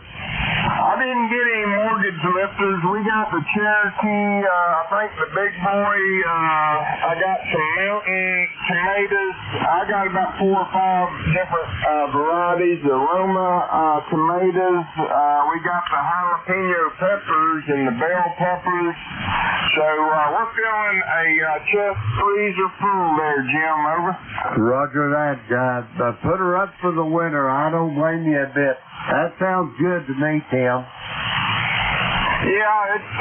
I didn't get any mortgage lifters. We got the Cherokee, I think the big boy. I got some mountain tomatoes. I got about 4 or 5 different varieties. The Roma tomatoes. We got the jalapeno peppers and the bell peppers. So we're filling a chest freezer full there, Jim, over.
Roger that, guys. Put her up for the winter. I don't blame you a bit. That sounds good to me, Tim.
Yeah, it's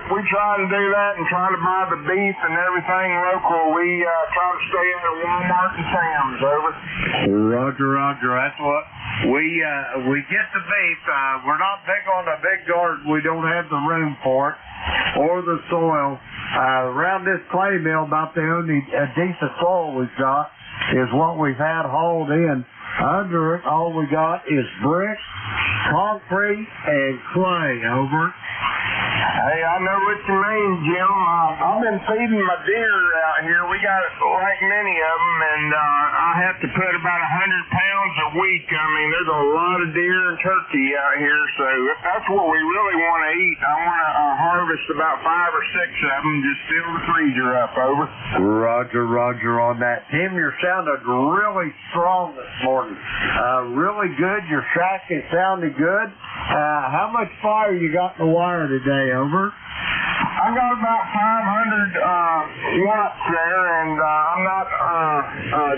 we try to do that and try to buy the beef and everything local. We try to stay at Walmart and Sam's, over.
Roger. That's what we get the beef. We're not big on a big garden. We don't have the room for it or the soil. Around this clay mill, about the only decent soil we've got is what we've had hauled in. Under it, all we got is brick, concrete, and clay, over.
Hey, I know what you mean, Jim. I've been feeding my deer out here. We got like many of them, and I have to put about 100 pounds a week. I mean, there's a lot of deer and turkey out here, so that's what we really want to eat. I want to harvest about 5 or 6 of them, just fill the freezer up, over.
Roger on that. Tim, you're sounding really strong this morning. Really good. Your shack is sounding good. How much fire you got in the wire today, over?
I got about 500 watts there, and I'm not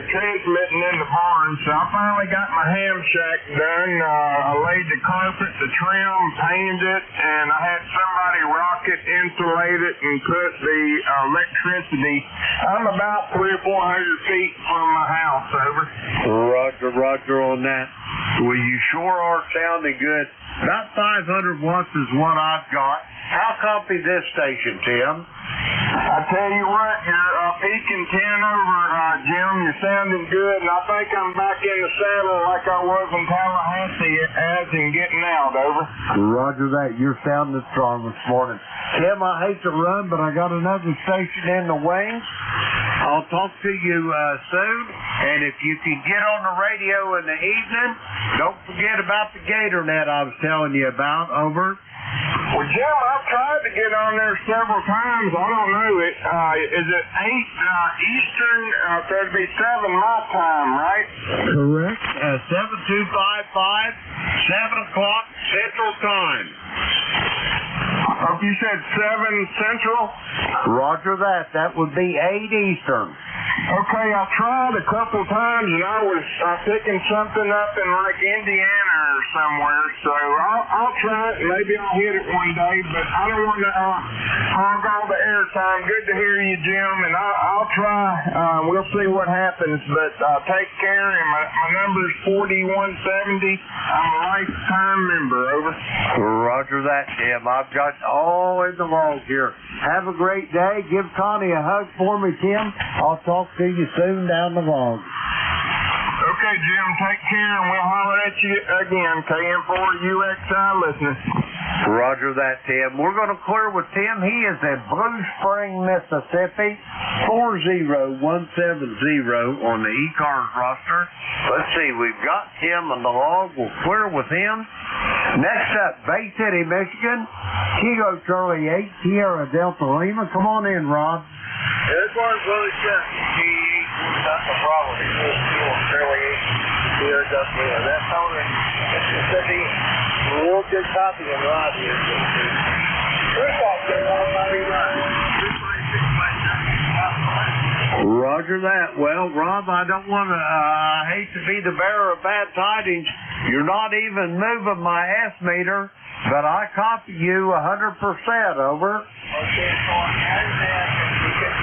transmitting in the barn, so I finally got my ham shack done. I laid the carpet, the trim, painted it, and I had somebody rock it, insulate it, and put the electricity. I'm about 300 or 400 feet from my house, over.
Roger on that. Well, you sure are sounding good. About 500 watts is what I've got. How copy this station, Tim?
I tell you what, you're peaking 10 over, Jim. You're sounding good, and I think I'm back in the saddle like I was in Tallahassee as in getting out, over.
Roger that. You're sounding strong this morning. Tim, I hate to run, but I got another station in the wings. I'll talk to you soon. And if you can get on the radio in the evening, don't forget about the gator net I was telling you about. Over.
Well, Jim, I've tried to get on there several times. I don't know. Is it 8 Eastern? That'd be 7 my time, right?
Correct. 7255, 7 o'clock Central Time.
Oh, you said 7 Central?
Roger that. That would be 8 Eastern.
Okay, I tried a couple times, and I was picking something up in like Indiana or somewhere. So I'll try it. Maybe I'll hit it one day, but I don't want to hog all the airtime. Good to hear you, Jim, and I'll try. We'll see what happens. But take care. And my number is 4170. I'm a lifetime member. Over.
Roger that, Jim. I've got all in the log here. Have a great day. Give Connie a hug for me, Tim. I'll talk to you soon down the log.
Okay, Jim, take care, and we'll holler at you again. KM4UXI listening.
Roger that, Tim. We're going to clear with Tim. He is in Blue Spring, Mississippi, 40170 on the ECARS roster. Let's see, we've got Tim on the log. We'll clear with him. Next up, Bay City, Michigan, Kilo Charlie 8, Sierra Delta Lima. Come on in, Rob.
This one's really good. That's the problem. It's fuel fairly here, just there. That's how in Mississippi, real good copy in Rob here. First off, they're all mighty run.
Roger that. Well, Rob, I don't want to, I hate to be the bearer of bad tidings. You're not even moving my S-meter, but I copy you 100%, over.
Okay, so on that, because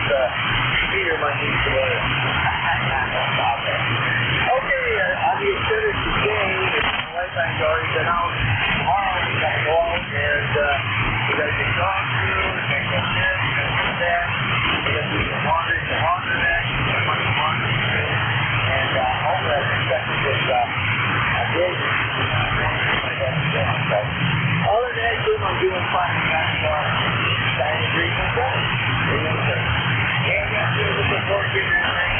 Peter might need to wear it. Okay, on the exhibit today, the lifetime's already been out. Tomorrow we got to go out and we got to get gone through, take up this, do that. We got to do some water that, and much water. And all that expected is big. Other than that, Jim, I'm doing fine. That's degrees and seven. And that's the support getting in there.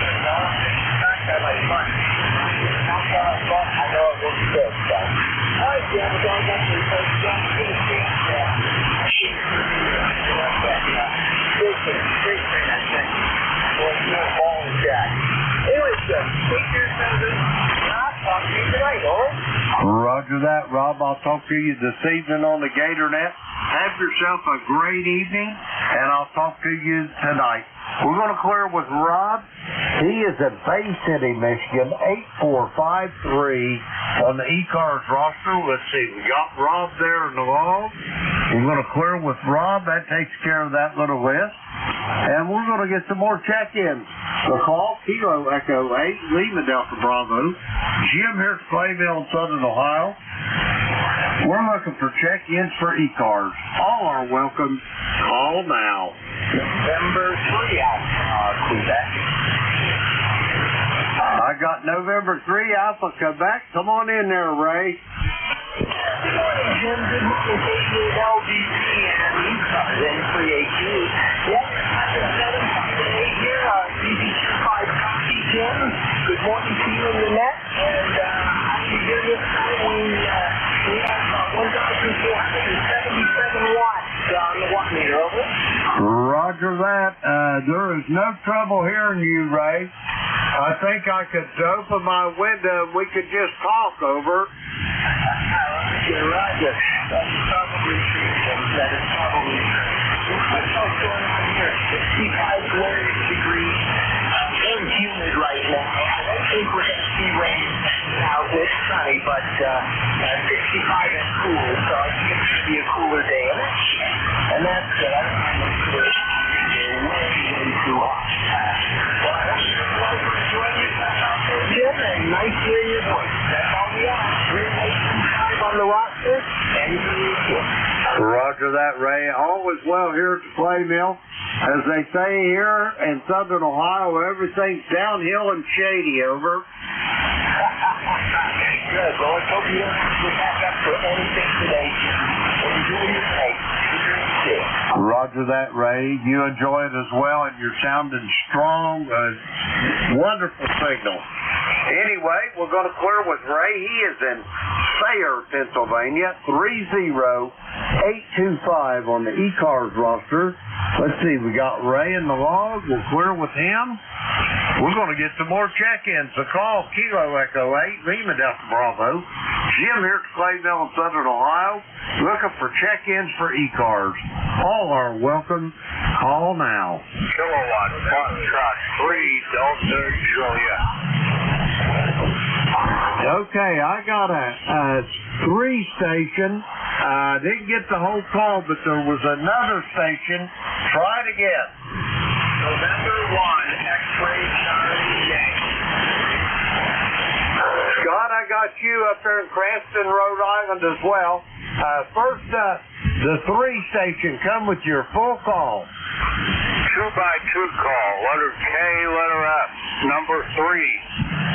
That's like fun. I know it looks good, so. All right, Jim, we're going back to the first jump. Good to see you. Great thing, I think. Well, it's no ball and jack. Anyway, sir, take care, Senator. I'll talk to you tonight, all right?
Roger that, Rob. I'll talk to you this evening on the Gator Net. Have yourself a great evening, and I'll talk to you tonight. We're going to clear with Rob. He is at Bay City, Michigan, 8453 on the ECARS roster. Let's see, we got Rob there in the log. We're going to clear with Rob. That takes care of that little list. And we're going to get some more check-ins. The call, Kilo Echo 8, Lima Delta Bravo. Jim here at Clayville, Southern Ohio. We're looking for check-ins for ECARS. All are welcome. Call now.
November 3 Alpha, Quebec.
I got November 3 Alpha, Quebec. Come on in there, Ray.
Good morning, Jim. Good morning, KKLGC and ECARS, N3AQ. Yep, I'm at 758 here, CB25 copy, Jim. Good morning to you in the net. And I'm here this time. We have 1,477 watts on the watt meter, over.
Roger that. There is no trouble hearing you, Ray. I think I could open my window and we could just talk, over.
Roger. That's probably true. That is probably true. What's going on here? 65 glorious degrees. Very humid right now. I don't think we're going to see rain out. It's sunny, but 65 and cool, so I think it's going to be a cooler day. And that's good. I don't mind the cool. Way too hot. Well, I hope you guys are enjoying yourself out there, Jim, and nice hearing your voice. That's all we are. We're on the roster, and
Roger that, Ray. All is well here at the Clay Mill. As they say here in Southern Ohio, everything's downhill and shady, over.
Good. Well, let's hope you don't have to get back up for anything today, Jim. Enjoy your night.
Roger that, Ray. You enjoy it as well, and you're sounding strong. Wonderful signal. Anyway, we're going to clear with Ray. He is in Sayre, Pennsylvania, 30825 on the ECARS roster. Let's see, we got Ray in the log. We'll clear with him. We're going to get some more check-ins. So call Kilo Echo 8, Lima Delta Bravo. Jim here at Clayville in Southern Ohio, looking for check-ins for ECARS. All are welcome. Call now.
Kilowatt, Foxtrot 3, Delta Julia.
Okay, I got a 3-station. Didn't get the whole call, but there was another station. Try it again.
November 1, X-ray Charlie Yankee.
Scott, I got you up there in Cranston, Rhode Island as well. First, the 3-station. Come with your full call.
2x2 call. Letter K, letter F. Number 3.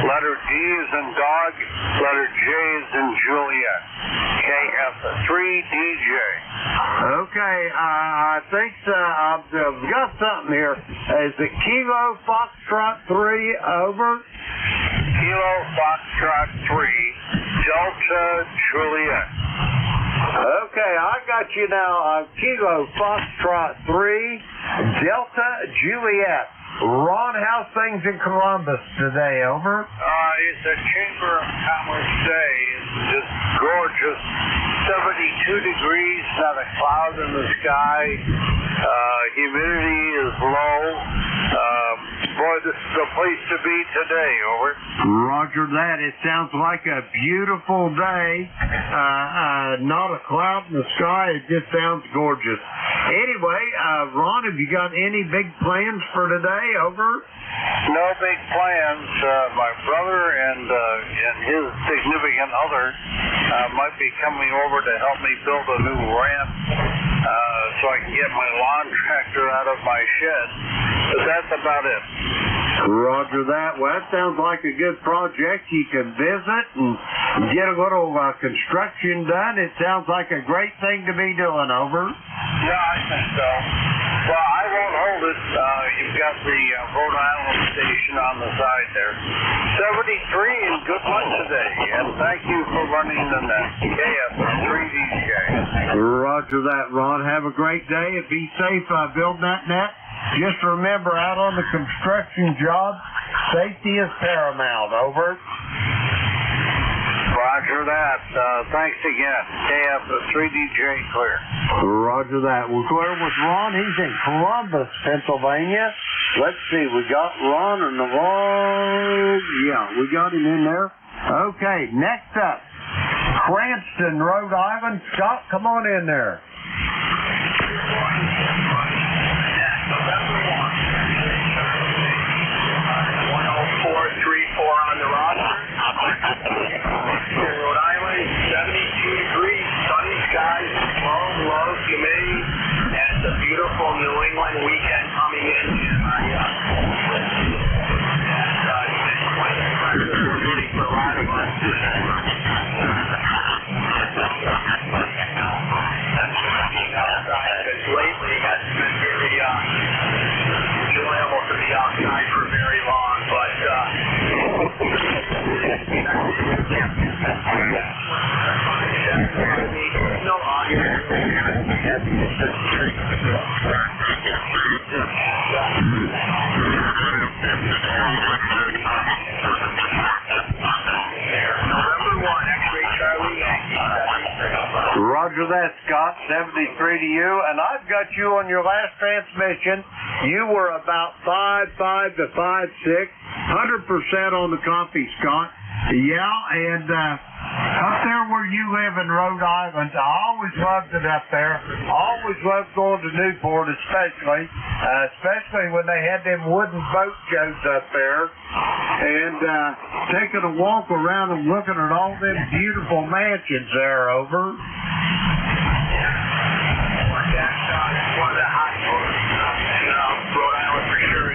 Letter D is in dog. Letter J is in Julia. KF 3DJ.
Okay, I think I've got something here. Is it Kilo Foxtrot 3 over?
Kilo Foxtrot 3, Delta Julia.
Okay, I got you now. Kilo Foxtrot 3, Delta Juliet. Ron, how's things in Columbus today? Over.
It's a Chamber of Commerce day. It's just gorgeous. 72 degrees, not a cloud in the sky. Humidity is low. Boy, this is the place to be today. Over.
Roger that. It sounds like a beautiful day. Not a cloud in the sky. It just sounds gorgeous. Anyway, Ron, have you got any big plans for today? Over.
No big plans. My brother and his significant other might be coming over to help me build a new ramp so I can get my lawn tractor out of my shed. But that's about it.
Roger that. Well, that sounds like a good project. You can visit and get a little construction done. It sounds like a great thing to be doing. Over.
Yeah, I think so. Well, I won't hold it. You've got the Rhode Island station on the side there. 73 and good luck today. And thank you for running the net. KF3DJ.
Roger that, Ron. Have a great day and be safe building that net. Just remember, out on the construction job, safety is paramount. Over.
Roger that. Thanks again. KF3DJ clear.
Roger that. We're clear with Ron. He's in Columbus, Pennsylvania. Let's see. We got Ron in the wall. Yeah, we got him in there. Okay, next up, Cranston, Rhode Island. Scott, come on in there.
On the roster. Rhode Island, 72 degrees, sunny skies, low humidity, and it's a beautiful New England weekend coming in. For a lot of us. Because lately it's been very enjoyable to be outside for very long, but no November 1, X-ray Charlie Yankee.
Roger that, Scott. 73 to you. And I've got you on your last transmission. You were about 5.5 to 5.6. 100% on the copy, Scott. Yeah, and up there where you live in Rhode Island, I always loved it up there. Always loved going to Newport, especially when they had them wooden boat shows up there. And taking a walk around and looking at all them beautiful mansions there. Over.
One of the hot spots in Rhode Island for sure.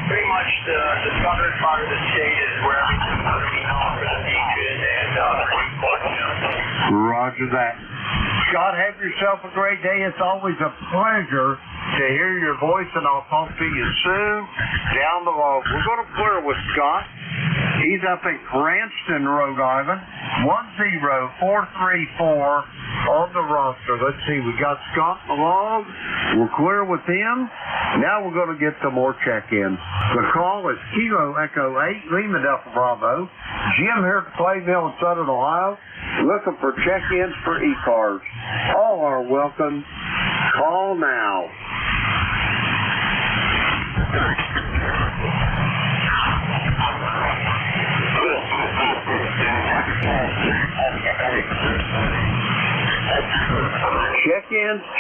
Pretty much the southern part of the state is where everything's going to be known for the beaches and
Roger that. Scott, have yourself a great day. It's always a pleasure to hear your voice, and I'll talk to you soon down the road. We're going to clear with Scott. He's up in Cranston, Rhode Island. 10434 on the roster. Let's see, we got Scott in the log. We're clear with him. Now we're going to get some more check-ins. The call is Kilo Echo 8, Lima Delta Bravo. Jim here at the Clay Mill in Southern Ohio, looking for check-ins for ECARS. All are welcome. Call now.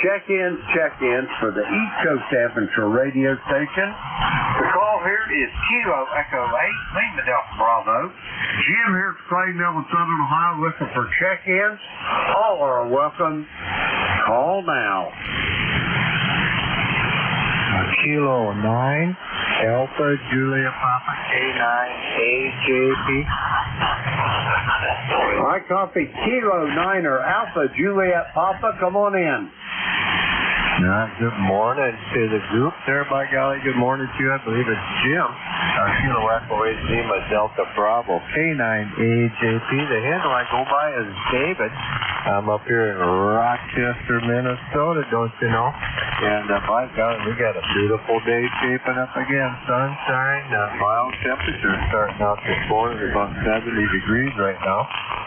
Check-ins for the East Coast Adventure radio station. The call here is Kilo Echo 8, Lima Delta Bravo. Jim here at Clay Mill in Southern Ohio, looking for check-ins. All are welcome. Call now.
Kilo 9, Alpha Julia Papa K9 AJP.
I copy Kilo 9 or Alpha Juliet Papa. Come on in.
Good morning to the group there, by golly. Good morning to you. I believe it's Jim. Kilo Echo 8 Lima Delta Bravo K9 AJP. The handle I go by is David. I'm up here in Rochester, Minnesota, don't you know? And by golly, we got a beautiful day shaping up again. Sunshine, mild temperatures starting out this morning, about 70 degrees right now.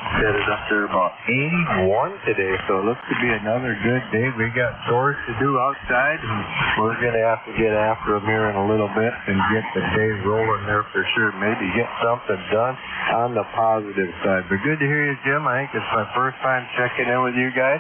Headed up there about 81 today, so it looks to be another good day. We got chores to do outside, and we're going to have to get after them here in a little bit and get the day rolling there for sure. Maybe get something done on the positive side. But good to hear you, Jim. I think it's my first time checking in with you guys.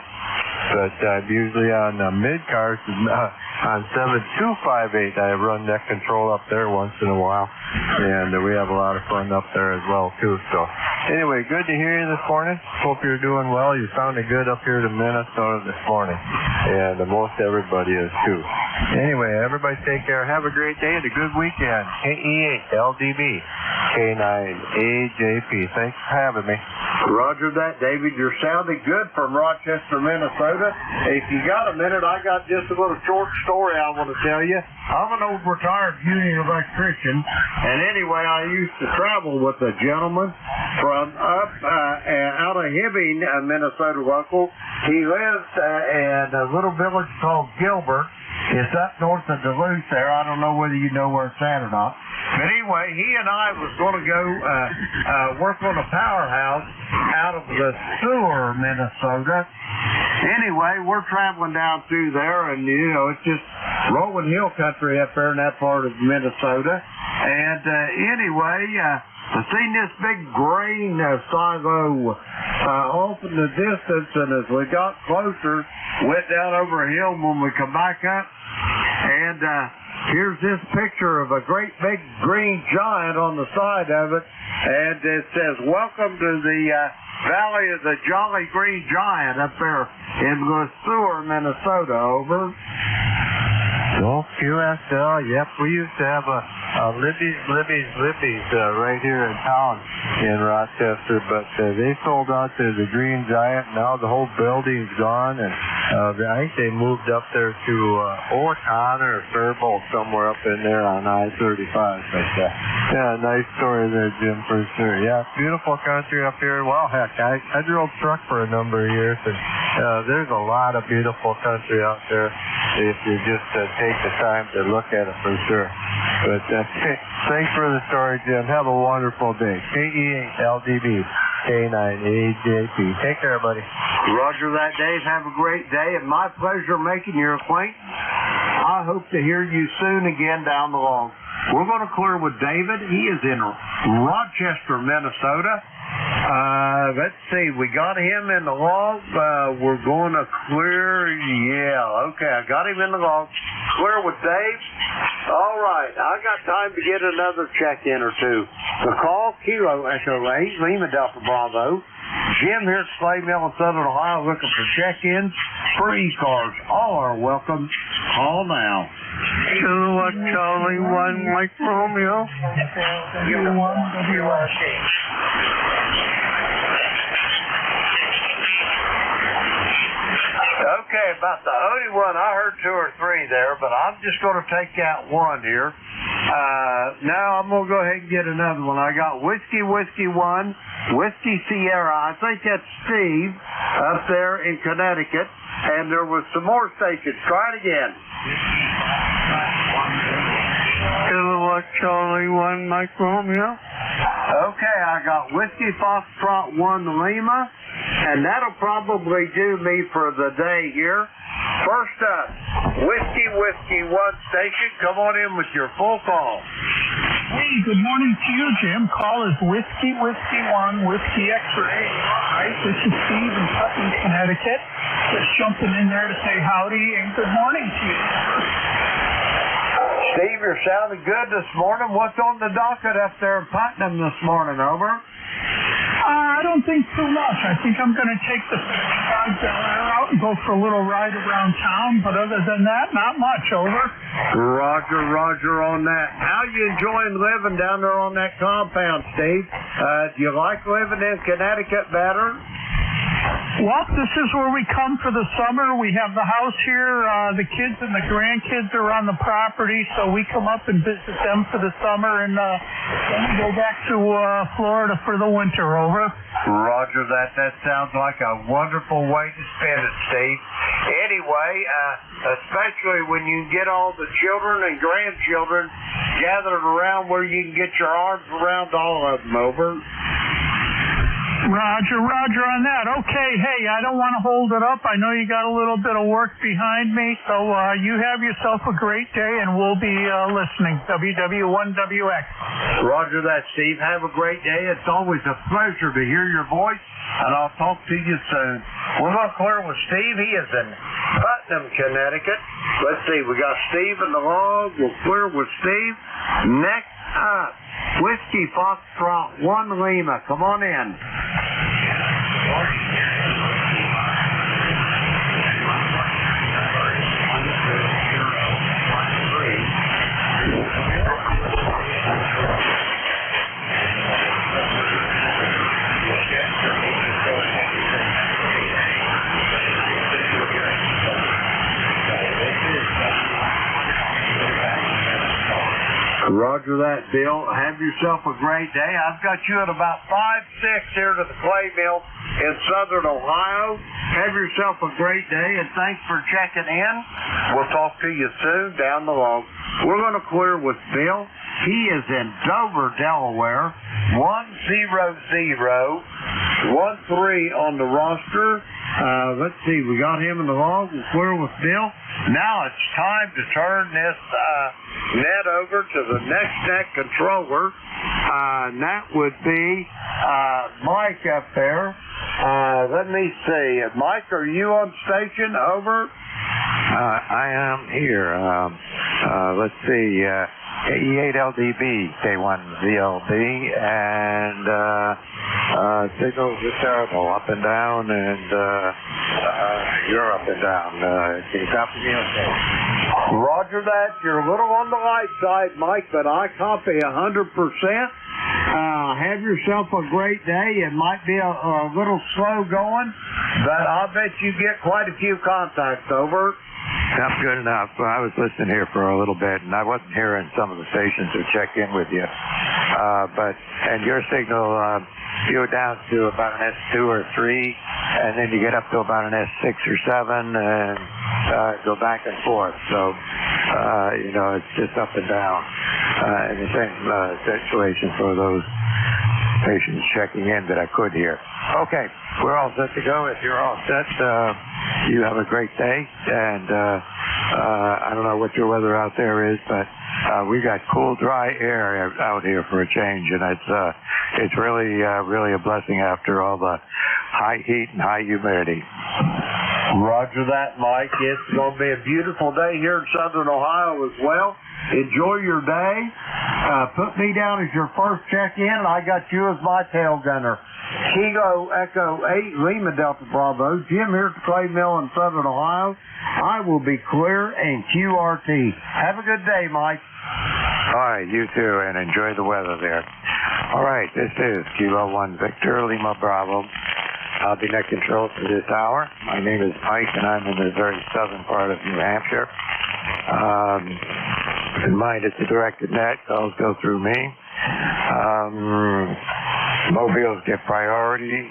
But I'm usually on mid-cars, on 7258. I run net control up there once in a while, and we have a lot of fun up there as well, too. So anyway, good to hear you this morning. Hope you're doing well. You sounded good up here to Minnesota this morning, and most everybody is, too. Anyway, everybody take care. Have a great day and a good weekend. KE8 LDB K9 AJP. Thanks for having me.
Roger that, David. You're sounding good from Rochester, Minnesota. If you got a minute, I got just a little short story I want to tell you. I'm an old retired union electrician, and anyway, I used to travel with a gentleman from up out of Hibbing, Minnesota local. He lives in a little village called Gilbert. It's up north of Duluth there. I don't know whether you know where it's at or not. But anyway, he and I was going to go work on a powerhouse out of the sewer, Minnesota. Anyway, we're traveling down through there, and, you know, it's just rolling hill country up there in that part of Minnesota. And anyway, I seen this big grain silo off in the distance, and as we got closer, went down over a hill. When we come back up, and here's this picture of a great big green giant on the side of it, and it says, "Welcome to the Valley of the Jolly Green Giant," up there in Lesueur, Minnesota. Over.
So, QSL, yep, we used to have a Libby's right here in town in Rochester, but they sold out to the Green Giant. Now the whole building's gone, and I think they moved up there to O'Connor or Faribault, somewhere up in there on I-35. But yeah, nice story there, Jim, for sure. Yeah, beautiful country up here. Well, heck, I drove truck for a number of years, and there's a lot of beautiful country out there if you just take the time to look at it, for sure. But thanks for the story, Jim. Have a wonderful day. KE8 LDB K9 AJP. Take care, buddy.
Roger that, Dave. Have a great day, and my pleasure making your acquaintance. I hope to hear you soon again down the log. We're going to clear with David. He is in Rochester, Minnesota. Let's see. We got him in the log. We're going to clear. Yeah, okay. I got him in the log. Clear with Dave. All right. I got time to get another check-in or two. The call, Kilo Echo 8, Lima Delta Bravo. Jim here at Clay Mill in Southern Ohio looking for check-ins for ECARS. All are welcome. Call now.
Kilowatt Charlie 1 Mike Romeo.
U1 WRC.
Okay, about the only one, I heard 2 or 3 there, but I'm just going to take out one here. Now I'm going to go ahead and get another one. I got Whiskey 1, Whiskey Sierra. I think that's Steve up there in Connecticut. And there was some more stations. Try it again.
Kilowatt Charlie 1, Mike Romeo.
Okay, I got Whiskey Foxtrot 1 Lima, and that'll probably do me for the day here. First up, Whiskey 1 station, come on in with your full call.
Hey, good morning to you, Jim. Call is Whiskey 1, Whiskey X-Ray. All right, this is Steve in Putnam, Connecticut. Just jumping in there to say howdy and good morning to you.
Steve, you're sounding good this morning. What's on the docket up there in Putnam this morning, over?
I don't think too much. I think I'm going to take the out and go for a little ride around town, but other than that, not much, over.
Roger on that. How you enjoying living down there on that compound, Steve? Do you like living in Connecticut better?
Well, this is where we come for the summer. We have the house here. The kids and the grandkids are on the property, so we come up and visit them for the summer, and then we go back to Florida for the winter, over.
Roger that. That sounds like a wonderful way to spend it, Steve. Anyway, especially when you get all the children and grandchildren gathered around where you can get your arms around all of them, over.
Roger on that. Okay, hey, I don't want to hold it up. I know you got a little bit of work behind me, so you have yourself a great day, and we'll be listening. WW1WX.
Roger that, Steve. Have a great day. It's always a pleasure to hear your voice, and I'll talk to you soon. We're going to clear with Steve. He is in Putnam, Connecticut. Let's see. We got Steve in the log. We'll clear with Steve. Next up, Whiskey Foxtrot 1 Lima. Come on in. Roger that, Bill. Have yourself a great day. I've got you at about 5-6 here to the clay mill in southern Ohio. Have yourself a great day, and thanks for checking in. We'll talk to you soon down the road. We're going to clear with Bill. He is in Dover, Delaware. 10013 on the roster. Let's see, we got him in the log. We'll clear with Bill. Now it's time to turn this net over to the next net controller. And that would be Mike up there. Let me see. Mike, are you on station? Over.
I am here. Let's see. E8LDB, K1ZLB, and signals are terrible, up and down, and you're up and down. Can you copy me okay?
Roger that. You're a little on the light side, Mike, but I copy 100%. Have yourself a great day. It might be a little slow going, but I'll bet you get quite a few contacts, over.
That's good enough. Well, I was listening here for a little bit, and I wasn't hearing some of the stations to check in with you. And your signal, you go down to about an S2 or 3, and then you get up to about an S6 or 7, and go back and forth. So, it's just up and down. And the same situation for those patients checking in that I could hear. Okay, we're all set to go. If you're all set, you have a great day. And I don't know what your weather out there is, but we got cool, dry air out here for a change, and it's really a blessing after all the high heat and high humidity.
Roger that, Mike. It's going to be a beautiful day here in southern Ohio as well. Enjoy your day. Put me down as your first check-in, and I got you as my tail gunner. Kilo Echo 8, Lima Delta Bravo. Jim here at the clay mill in southern Ohio. I will be clear and QRT. Have a good day, Mike.
All right, you too, and enjoy the weather there. All right, this is Kilo 1 Victor, Lima Bravo. I'll be net control for this hour. My name is Mike, and I'm in the very southern part of New Hampshire. Keep in mind, it's a directed net. Calls go through me. Mobiles get priority.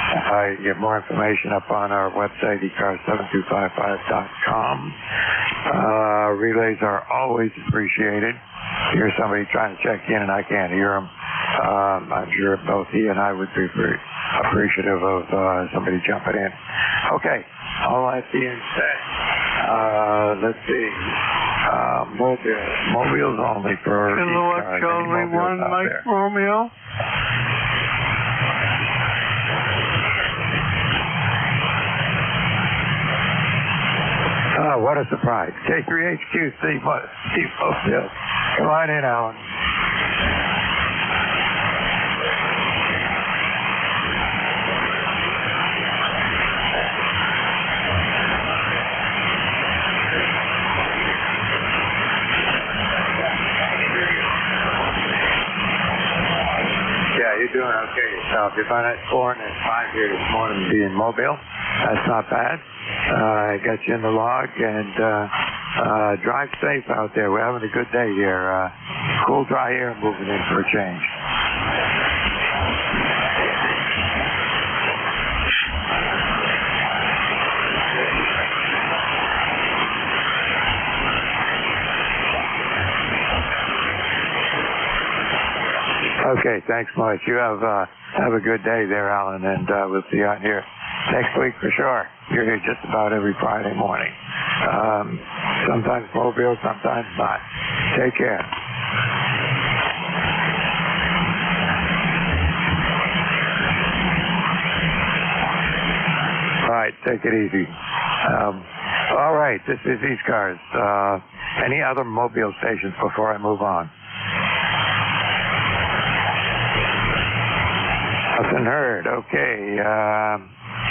I get more information up on our website, ECARS7255.com. Relays are always appreciated. Here's somebody trying to check in and I can't hear them. I'm sure both he and I would be appreciative of somebody jumping in. Okay, all that being said, let's see. Mobiles only for
Kilowatt only 1, Mike Romeo.
Oh, what a surprise. K3HQ, Steve Mobile. Come on in, Alan. Yeah, you're doing okay yourself. You're about at 4 and at 5 here this morning being Mobile. That's not bad. I got you in the log, and drive safe out there. We're having a good day here. Cool, dry air moving in for a change. Okay, thanks much. You have a good day there, Alan, and we'll see you out here next week for sure. You're here just about every Friday morning. Sometimes Mobile, sometimes not. Take care. All right, take it easy. All right, this is ECARS. Any other Mobile stations before I move on? Nothing heard. Okay.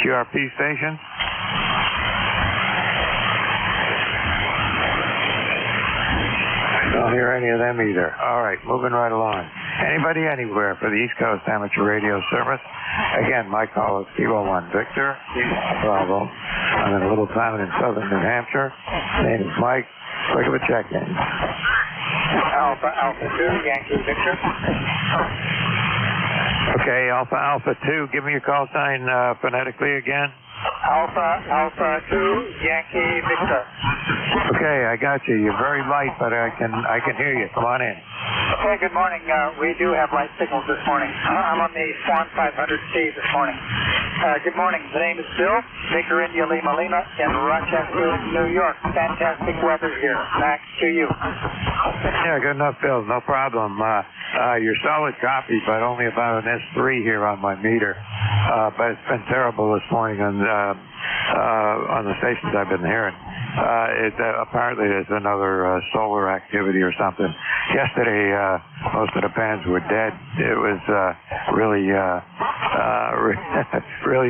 QRP station? I don't hear any of them either. All right, moving right along. Anybody anywhere for the East Coast Amateur Radio Service? Again, my call is Kilo 1 Victor, Bravo. I'm in a little town in southern New Hampshire. Name is Mike. Quick of a check-in.
Alpha 2, Yankee Victor.
Okay, Alpha 2, give me your call sign phonetically again.
Alpha 2, Yankee Victor.
Okay, I got you. You're very light, but I can hear you. Come on in.
Okay, good morning. We do have light signals this morning. I'm on the Swan 500C this morning. Good morning. The name is Bill, Victor India Lima Lima in Rochester, New York. Fantastic weather here. Back to you.
Yeah, good enough, Bill. No problem. You're solid copy, but only about an S3 here on my meter. But it's been terrible this morning on the stations I've been hearing. Apparently there's another solar activity or something. Yesterday, most of the bands were dead. It was really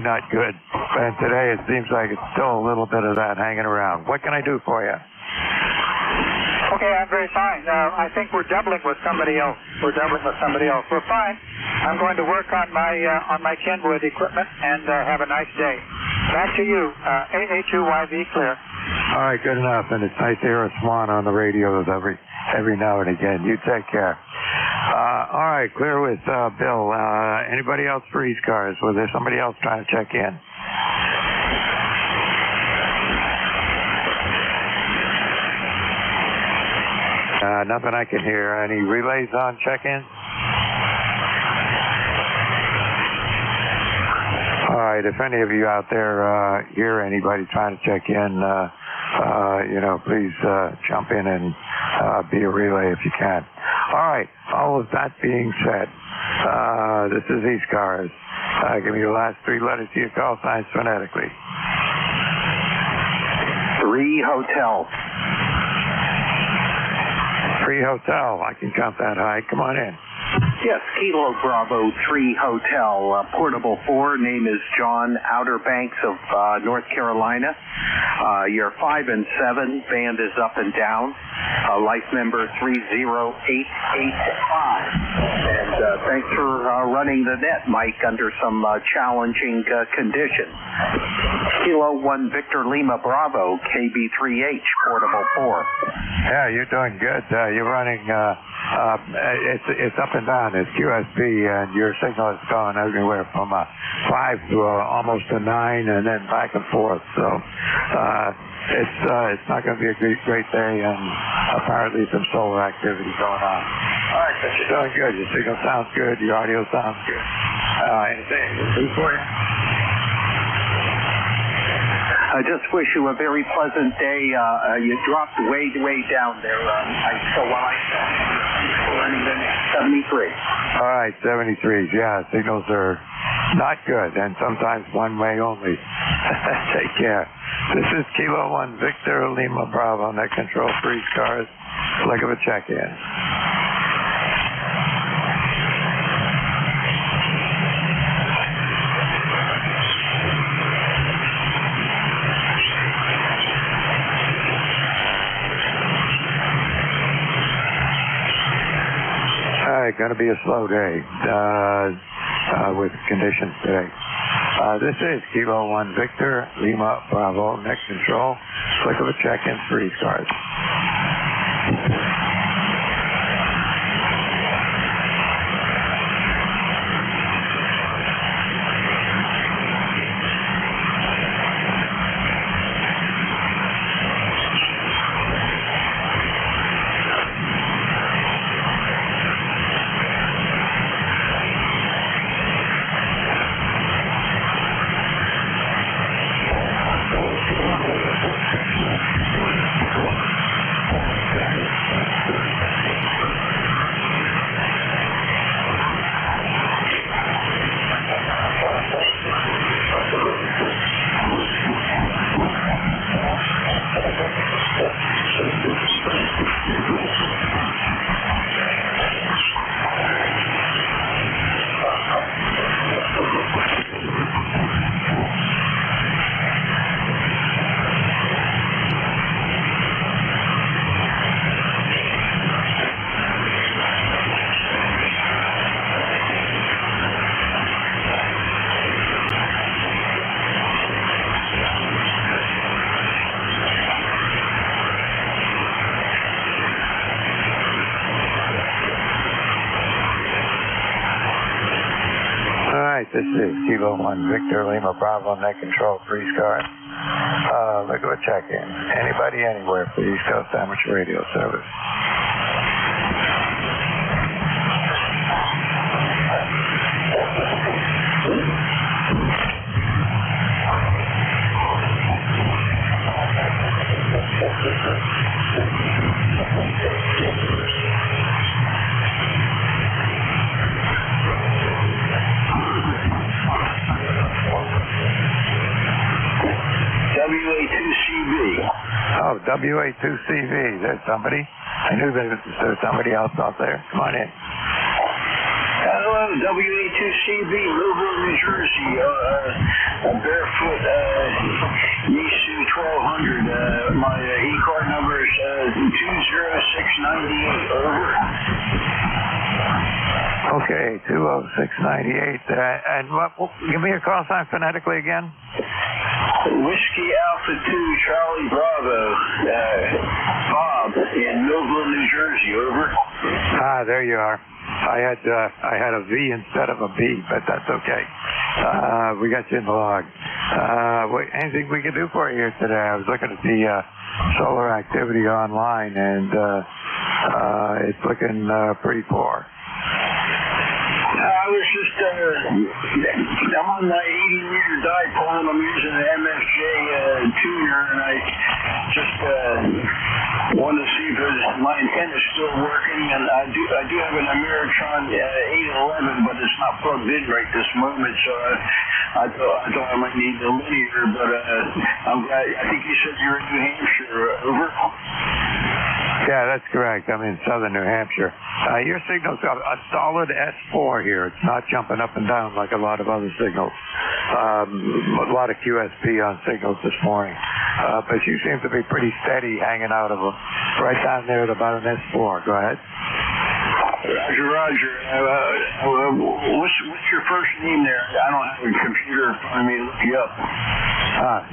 not good. And today it seems like it's still a little bit of that hanging around. What can I do for you?
Okay, I'm very fine. I think we're doubling with somebody else. We're fine. I'm going to work on my Kenwood equipment and have a nice day. Back to you. AA2YV clear.
All right, good enough. And it's nice to hear a Swan on the radio every now and again. You take care. All right, clear with Bill. Anybody else for ECARS? Was there somebody else trying to check in? Nothing I can hear. Any relays on check-in? All right, if any of you out there hear anybody trying to check in, please jump in and be a relay if you can. All right, all of that being said, this is ECARS. Give me your last 3 letters to your call signs phonetically.
3 Hotel.
3 Hotel. I can count that high. Come on in.
Yes, Kilo Bravo 3 Hotel, Portable 4. Name is John, Outer Banks of North Carolina. You're 5 and 7. Band is up and down. Life number 30885. And Thanks for running the net, Mike, under some challenging conditions. Kilo 1 Victor Lima Bravo, KB3H, portable 4.
Yeah, you're doing good. You're running, it's up and down. It's QSB, and your signal is going everywhere from a 5 to almost a 9, and then back and forth. So it's not going to be a great day, and apparently some solar activity going on. All right, but you're doing good. Your signal sounds good. Your audio sounds good. Anything to do for you?
I just wish you a very pleasant day. You dropped way down there. So while I saw running the net, 73.
All right, 73s. Yeah, signals are not good, and sometimes one way only. Take care. This is Kilo 1 Victor Lima Bravo, net control for ECARS. Flick of a check-in. Going to be a slow day with conditions today. This is Kilo 1 Victor Lima Bravo, net control. Flick of a check-in for ECARS. This is Kilo 1 Victor Lima Bravo, net control for ECARS. Look at a check-in. Anybody, anywhere for East Coast Amateur Radio Service.
WA2CB.
Oh, WA2CV. There's somebody. I knew there was somebody else out there. Come on in.
Hello, WA2CB, Louisville, New Jersey. Barefoot Yisu 1200. My ECAR number is 20698. Over.
Okay, 20698. And give me your call sign phonetically again.
Whiskey Alpha 2 Charlie Bravo, Bob in Louisville, New Jersey. Over.
There you are. I had a V instead of a B, but that's okay. We got you in the log. Anything we can do for you here today? I was looking at the solar activity online, and it's looking pretty poor.
I was just, I'm on my 80-meter dipole. I'm using an MFJ tuner, and I just wanted to see if my antenna's still working. And I do have an Ameritron 811, but it's not plugged in right this moment, so I thought I might need the linear, but I'm glad. I think you said you're in New Hampshire. Over.
Yeah, that's correct. I'm in southern New Hampshire. Your signal's got a solid S4 here. It's not jumping up and down like a lot of other signals. A lot of QSP on signals this morning. But you seem to be pretty steady hanging out of right down there at about an S4. Go ahead.
Roger. what's your first name there? I don't have a computer in front of me to look you up.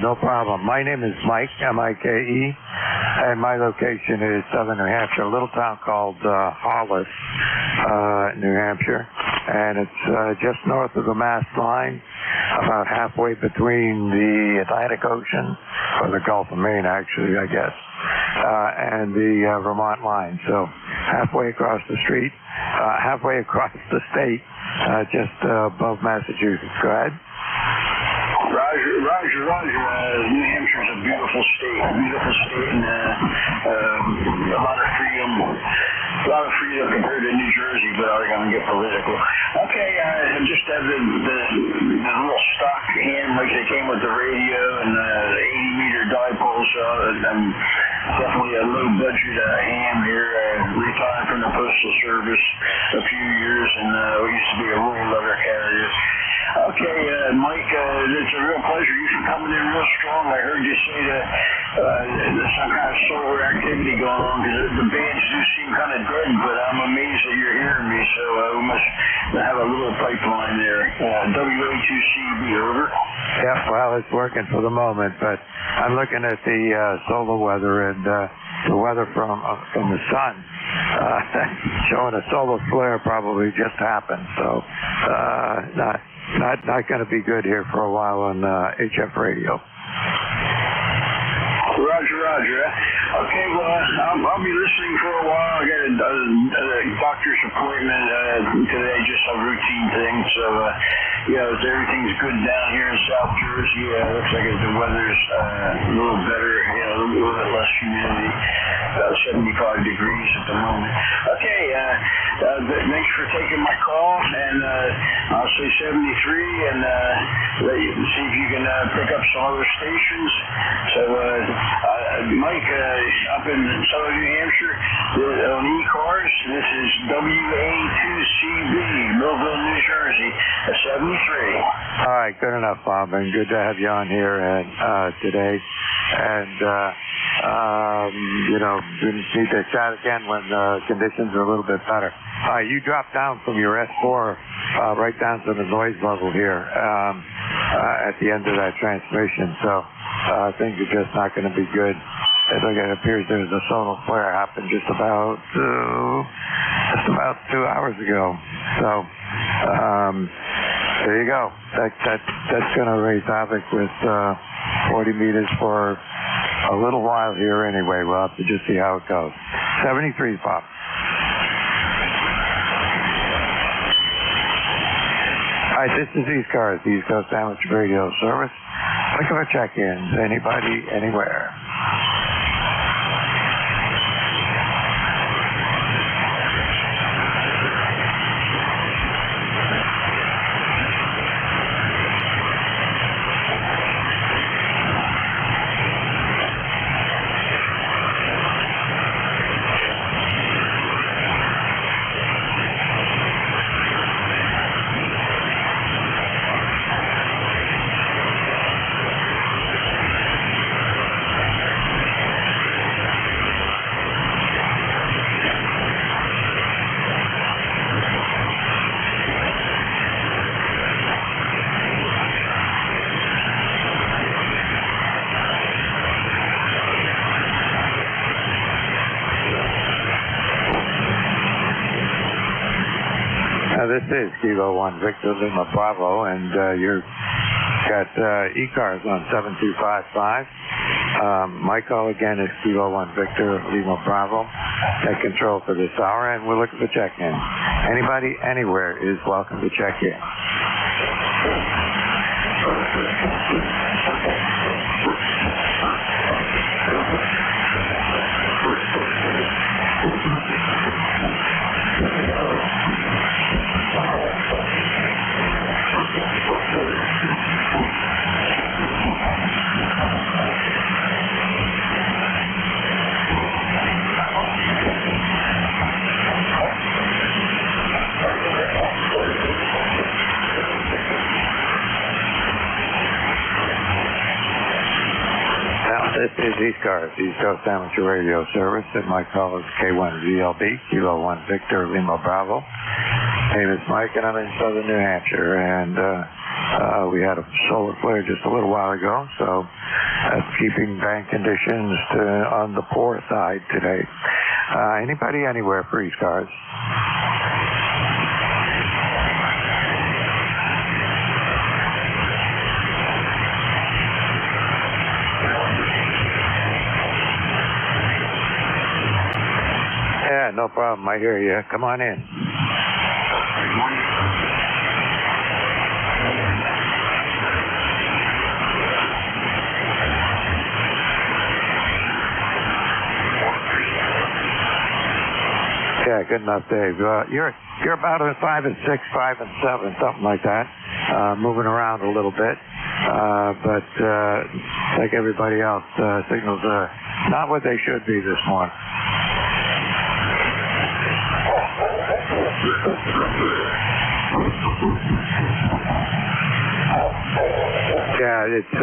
No problem. My name is Mike, M-I-K-E, and my location is southern New Hampshire, a little town called Hollis, New Hampshire, and it's just north of the Mass line, about halfway between the Atlantic Ocean, or the Gulf of Maine, actually, I guess, and the Vermont line. So halfway across the street, halfway across the state, just above Massachusetts. Go ahead.
Roger. New Hampshire's a beautiful state, and a lot of freedom compared to New Jersey, but I'm going to get political. Okay, I just have the little stock hand like they came with the radio and the 80-meter dipole, so I'm definitely a low-budget ham here. Retired from the Postal Service a few years, and we used to be a rural letter carrier. Okay, Mike, it's a real pleasure. You're coming in real strong. I heard you say that there's some kind of solar activity going on, because the bands do seem kind of dead, but I'm amazed that you're hearing me, so we must have a little pipeline there. WA2CB, over.
Yeah, well, it's working for the moment, but I'm looking at the solar weather, and the weather from the sun showing a solar flare probably just happened, so not going to be good here for a while on HF radio.
Roger. Okay, well, I'll be listening for a while. I got a doctor's appointment today, just a routine thing. So, everything's good down here in South Jersey. Looks like the weather's a little better, a little bit less humidity, about 75 degrees at the moment. Okay, thanks for taking my call, and I'll say 73, and see if you can pick up some other stations. So, Mike, up in southern New Hampshire, on ECARS, this is WA2CB, Millville, New Jersey, 73.
All right, good enough, Bob, and good to have you on here today. And, we need to chat again when conditions are a little bit better. You dropped down from your S4 right down to the noise level here at the end of that transmission, so things are just not going to be good. It appears there's a solar flare happened just about 2 hours ago. So there you go. That's going to raise havoc with 40 meters for a little while here anyway. We'll have to just see how it goes. 73, Bob. All right, this is ECARS, the East Coast Amateur Radio Service. Looking for check-ins. Anybody, anywhere. This is Kilo 1 Victor Lima Bravo, and you've got ECARS on 7255. My call again is Kilo 1 Victor Lima Bravo. Take control for this hour, and we're looking for check-in. Anybody, anywhere is welcome to check in. This is ECARS, East Coast Amateur Radio Service, and my call is K1VLB, Kilo 1 Victor Lima Bravo. name is Mike, and I'm in southern New Hampshire, and we had a solar flare just a little while ago, so that's keeping bank conditions on the poor side today. Anybody anywhere for ECARS? Yeah, no problem. I hear you. Come on in. Yeah, good enough, Dave. You're about a 5 and 6, 5 and 7, something like that. Moving around a little bit, but like everybody else, signals are not what they should be this morning. Yeah, it's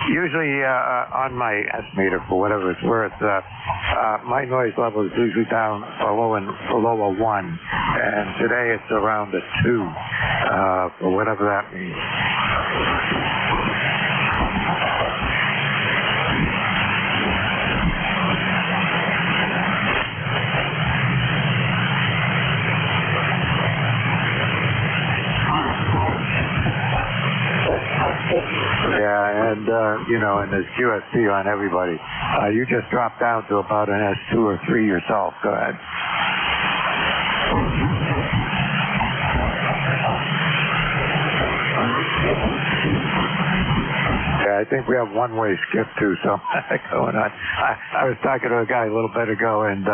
usually on my S-meter, for whatever it's worth, my noise level is usually down below a 1, and today it's around a 2, for whatever that means. Yeah, and and there's QSP on everybody. You just dropped down to about an S2 or 3 yourself. Go ahead. Yeah, I think we have one-way skip too, so going on. I was talking to a guy a little bit ago, and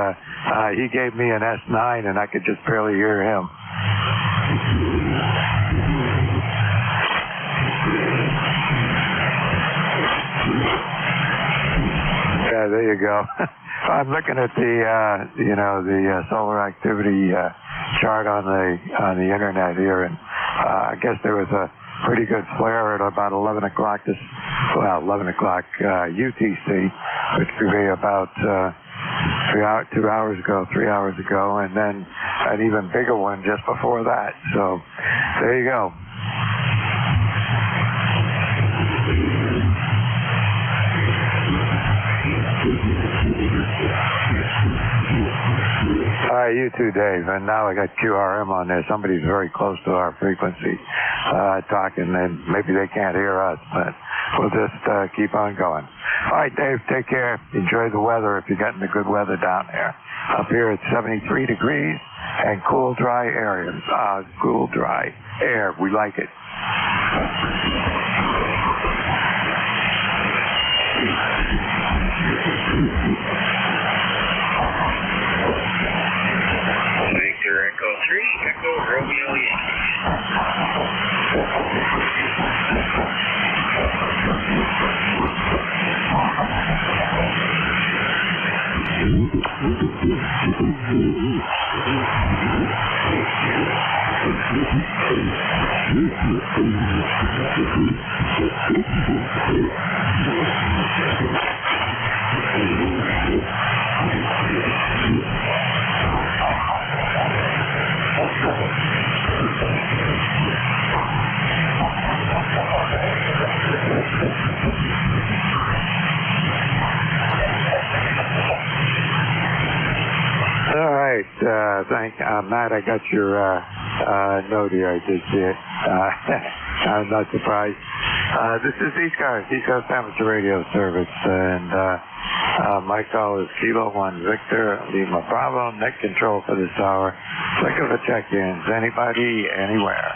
he gave me an S9, and I could just barely hear him. Yeah, there you go. I'm looking at the solar activity chart on the internet here, and I guess there was a pretty good flare at about 11 o'clock 11 o'clock UTC, which would be about 3 hours ago, and then an even bigger one just before that. So there you go. All right, you too, Dave. And now I got QRM on there. Somebody's very close to our frequency talking, and maybe they can't hear us, but we'll just keep on going. All right, Dave, take care. Enjoy the weather if you're getting the good weather down there. Up here it's 73 degrees and cool, dry areas. Cool, dry air. We like it.
Victor Echo 3, Echo Romeo
All right, Matt, I got your note here. I did see it. I'm not surprised. This is ECARS Amateur Radio Service, and my call is Kilo 1 Victor Lima Bravo, net control for this hour. Looking for check-ins. Anybody, anywhere?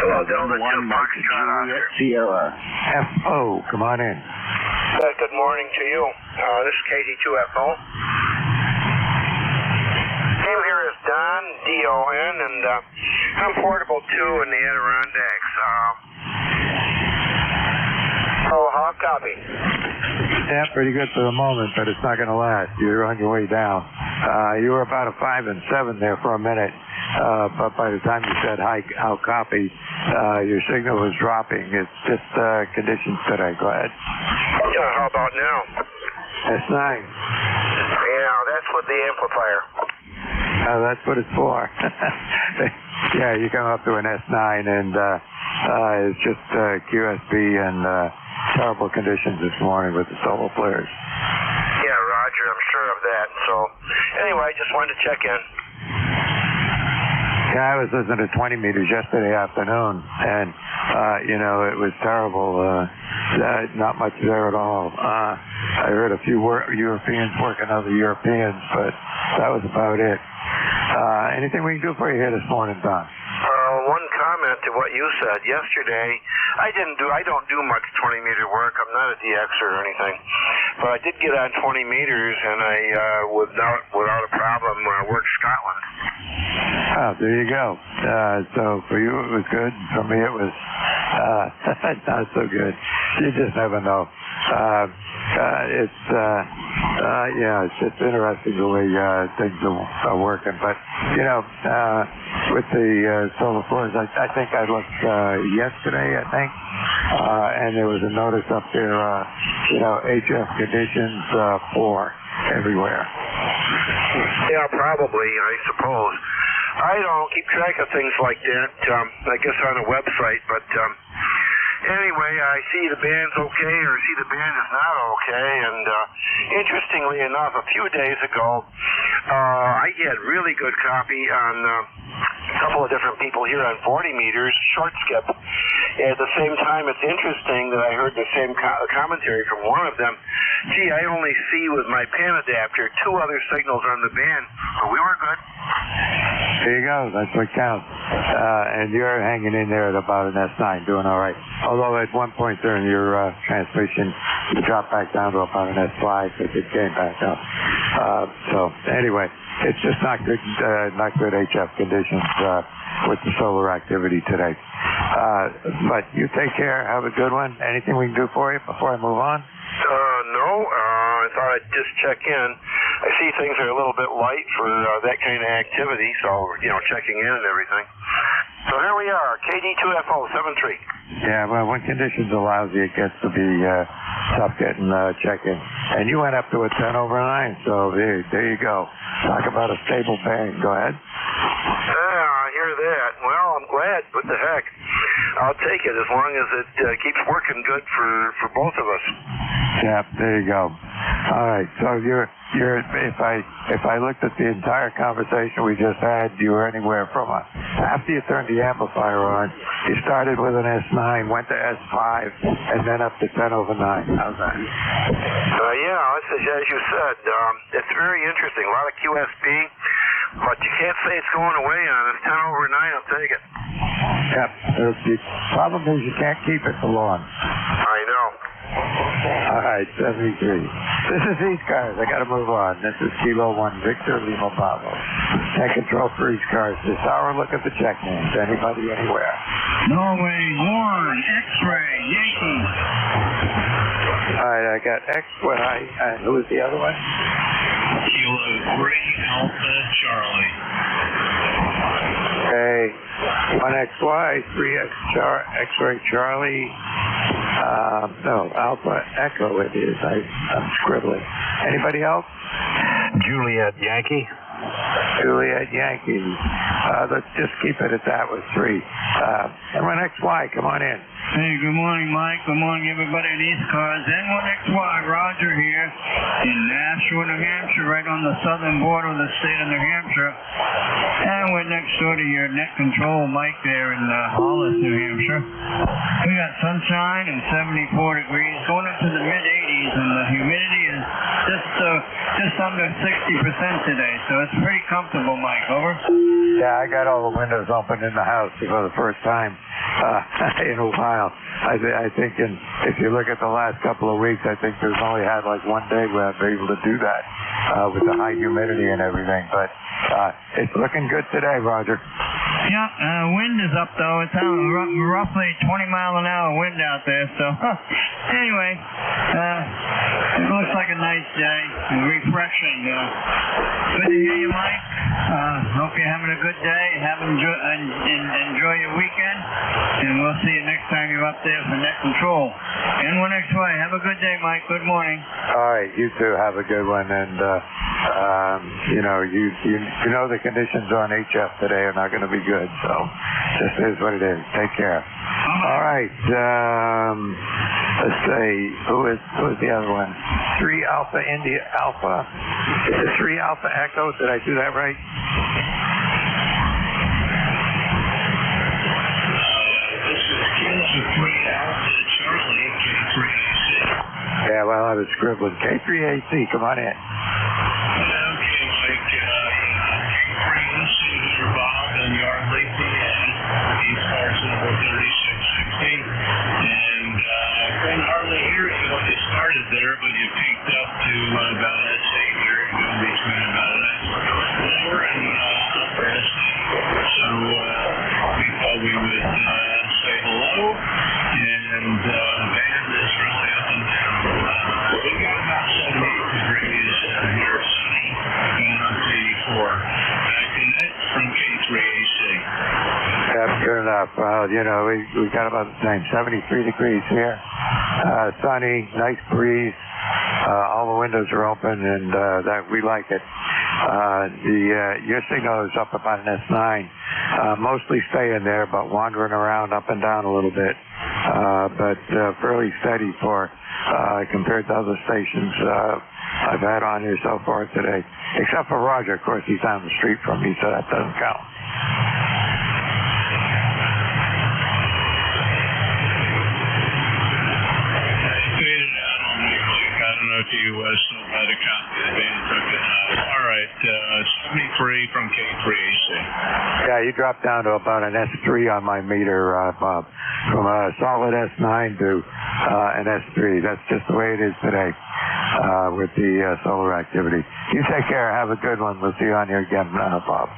Hello, Delta 2 Foxtrot Oscar.
Sierra. FO, come on in.
Good morning to you. This is KD2FO. Name here is Don, D-O-N, and I'm portable 2 in the Adirondacks. How copy?
Yeah, pretty good for the moment, but it's not going to last. You're on your way down. You were about a 5 and 7 there for a minute, but by the time you said hi, how copy, your signal was dropping. It's just conditions today. Go ahead.
Yeah, how about now?
S9.
Yeah, that's with the amplifier.
That's what it's for. Yeah, you come up to an S9 and it's just QSB and terrible conditions this morning with the solar flares.
Yeah, Roger, I'm sure of that. So, anyway, I just wanted to check in.
Yeah, I was listening to 20 meters yesterday afternoon, and, it was terrible. Not much there at all. I heard a few Europeans working other Europeans, but that was about it. Anything we can do for you here this morning, Don?
One comment to what you said yesterday. I don't do much 20-meter work. I'm not a DXer or anything, but I did get on 20 meters, and I without a problem worked Scotland.
Oh, there you go. So for you it was good. For me it was not so good. You just never know. It's just interesting the way things are working. But with the solar floors, I think I looked yesterday, and there was a notice up there, HF conditions poor everywhere.
Yeah, probably, I suppose. I don't keep track of things like that, I guess on a website, but anyway, I see the band's okay, or see the band is not okay, and interestingly enough, a few days ago, I had really good copy on a couple of different people here on 40 meters, short skip. At the same time, it's interesting that I heard the same commentary from one of them. Gee, I only see with my pan adapter 2 other signals on the band, so we were good.
There you go. That's what counts. And you're hanging in there at about an S9, doing all right. Although at one point during your transmission, you dropped back down to about an S5, but it came back up. So anyway, it's just not good HF conditions with the solar activity today. But you take care. Have a good one. Anything we can do for you before I move on?
No. I thought I'd just check in. I see things are a little bit light for that kind of activity, so, checking in and everything. So here we are, KD2FO 73.
Yeah, well, when conditions are lousy, it gets to be tough getting check-in. And you went up to a 10/9, so there you go. Talk about a stable band. Go ahead.
Yeah, I hear that. Well, I'm glad. What the heck? I'll take it as long as it keeps working good for both of us.
Yeah, there you go. All right, so if I looked at the entire conversation we just had, you were anywhere from after you turned the amplifier on, you started with an S9, went to S5, and then up to 10/9. How's that?
Yeah, as you said, it's very interesting. A lot of QSB, but you can't say it's going away on us. 10/9, I'll take it.
Yep. The problem is you can't keep it for long.
I know.
All right, 73. This is ECARS. I got to move on. This is Kilo 1 Victor Lima Bravo. Tank control for ECARS. This hour, look at the check names. Anybody, anywhere.
Norway 1, X-ray, Yankee.
All right, I got XY. And who was the other one?
Kilo 3, Alpha, Charlie.
Okay, 1XY, 3X X-ray Charlie. No, Alpha Echo it is. I'm scribbling. Anybody else?
Juliet Yankee.
Juliet Yankee. Let's just keep it at that with 3. N1XY, come on in.
Hey, good morning, Mike. Good morning, everybody at ECARS. N1XY, Roger here in Nashua, New Hampshire, right on the southern border of the state of New Hampshire. And we're next door to your net control, Mike, there in Hollis, New Hampshire. We got sunshine and 74 degrees, going up to the mid-80s, and the humidity is just under 60% today, so it's pretty comfortable, Mike. Over?
Yeah, I got all the windows open in the house for the first time in a while. I think if you look at the last couple of weeks, I think there's only had like one day where I've been able to do that with the high humidity and everything. But it's looking good today, Roger.
Yeah, wind is up though. It's roughly 20-mile-an-hour wind out there. So anyway, it looks like a nice day and refreshing. Good to hear you, Mike. Hope you're having a good day. Enjoy your weekend, and we'll see you next time you're
up there for net control. N1XY, have a good day, Mike. Good morning.
All right, you too. Have a good one. And, you know the conditions on HF today are not going to be good. So just is what it is. Take care. All right. Let's see. Who is the other one? 3 Alpha India Alpha. Is it 3 Alpha Echo? Did I do that right? Yeah, well, I was scribbling. K3AC, come on in.
Okay, Mike. K3AC, Mr. Bob and Yardley, PN. ECARS number 3660. And I couldn't hardly hear you when you started there, but you peaked up to about S8 here. You go between about an hour and upper S8. So we thought we would say hello. And the band is really up and down. We got about 78 degrees here, sunny, going up to 84. Connect from K3AC.
That's good enough. Well, we got about the same, 73 degrees here. Sunny, nice breeze. All the windows are open, and that we like it. Your signal is up about an S9. Mostly staying there, but wandering around up and down a little bit. But fairly steady for compared to other stations I've had on here so far today. Except for Roger, of course, he's down the street from me, so that doesn't count.
By the copy, the band took it out. All right, 73 from K3AC.
Yeah, you dropped down to about an S3 on my meter, Bob. From a solid S9 to an S3. That's just the way it is today with the solar activity. You take care. Have a good one. We'll see you on here again, Bob.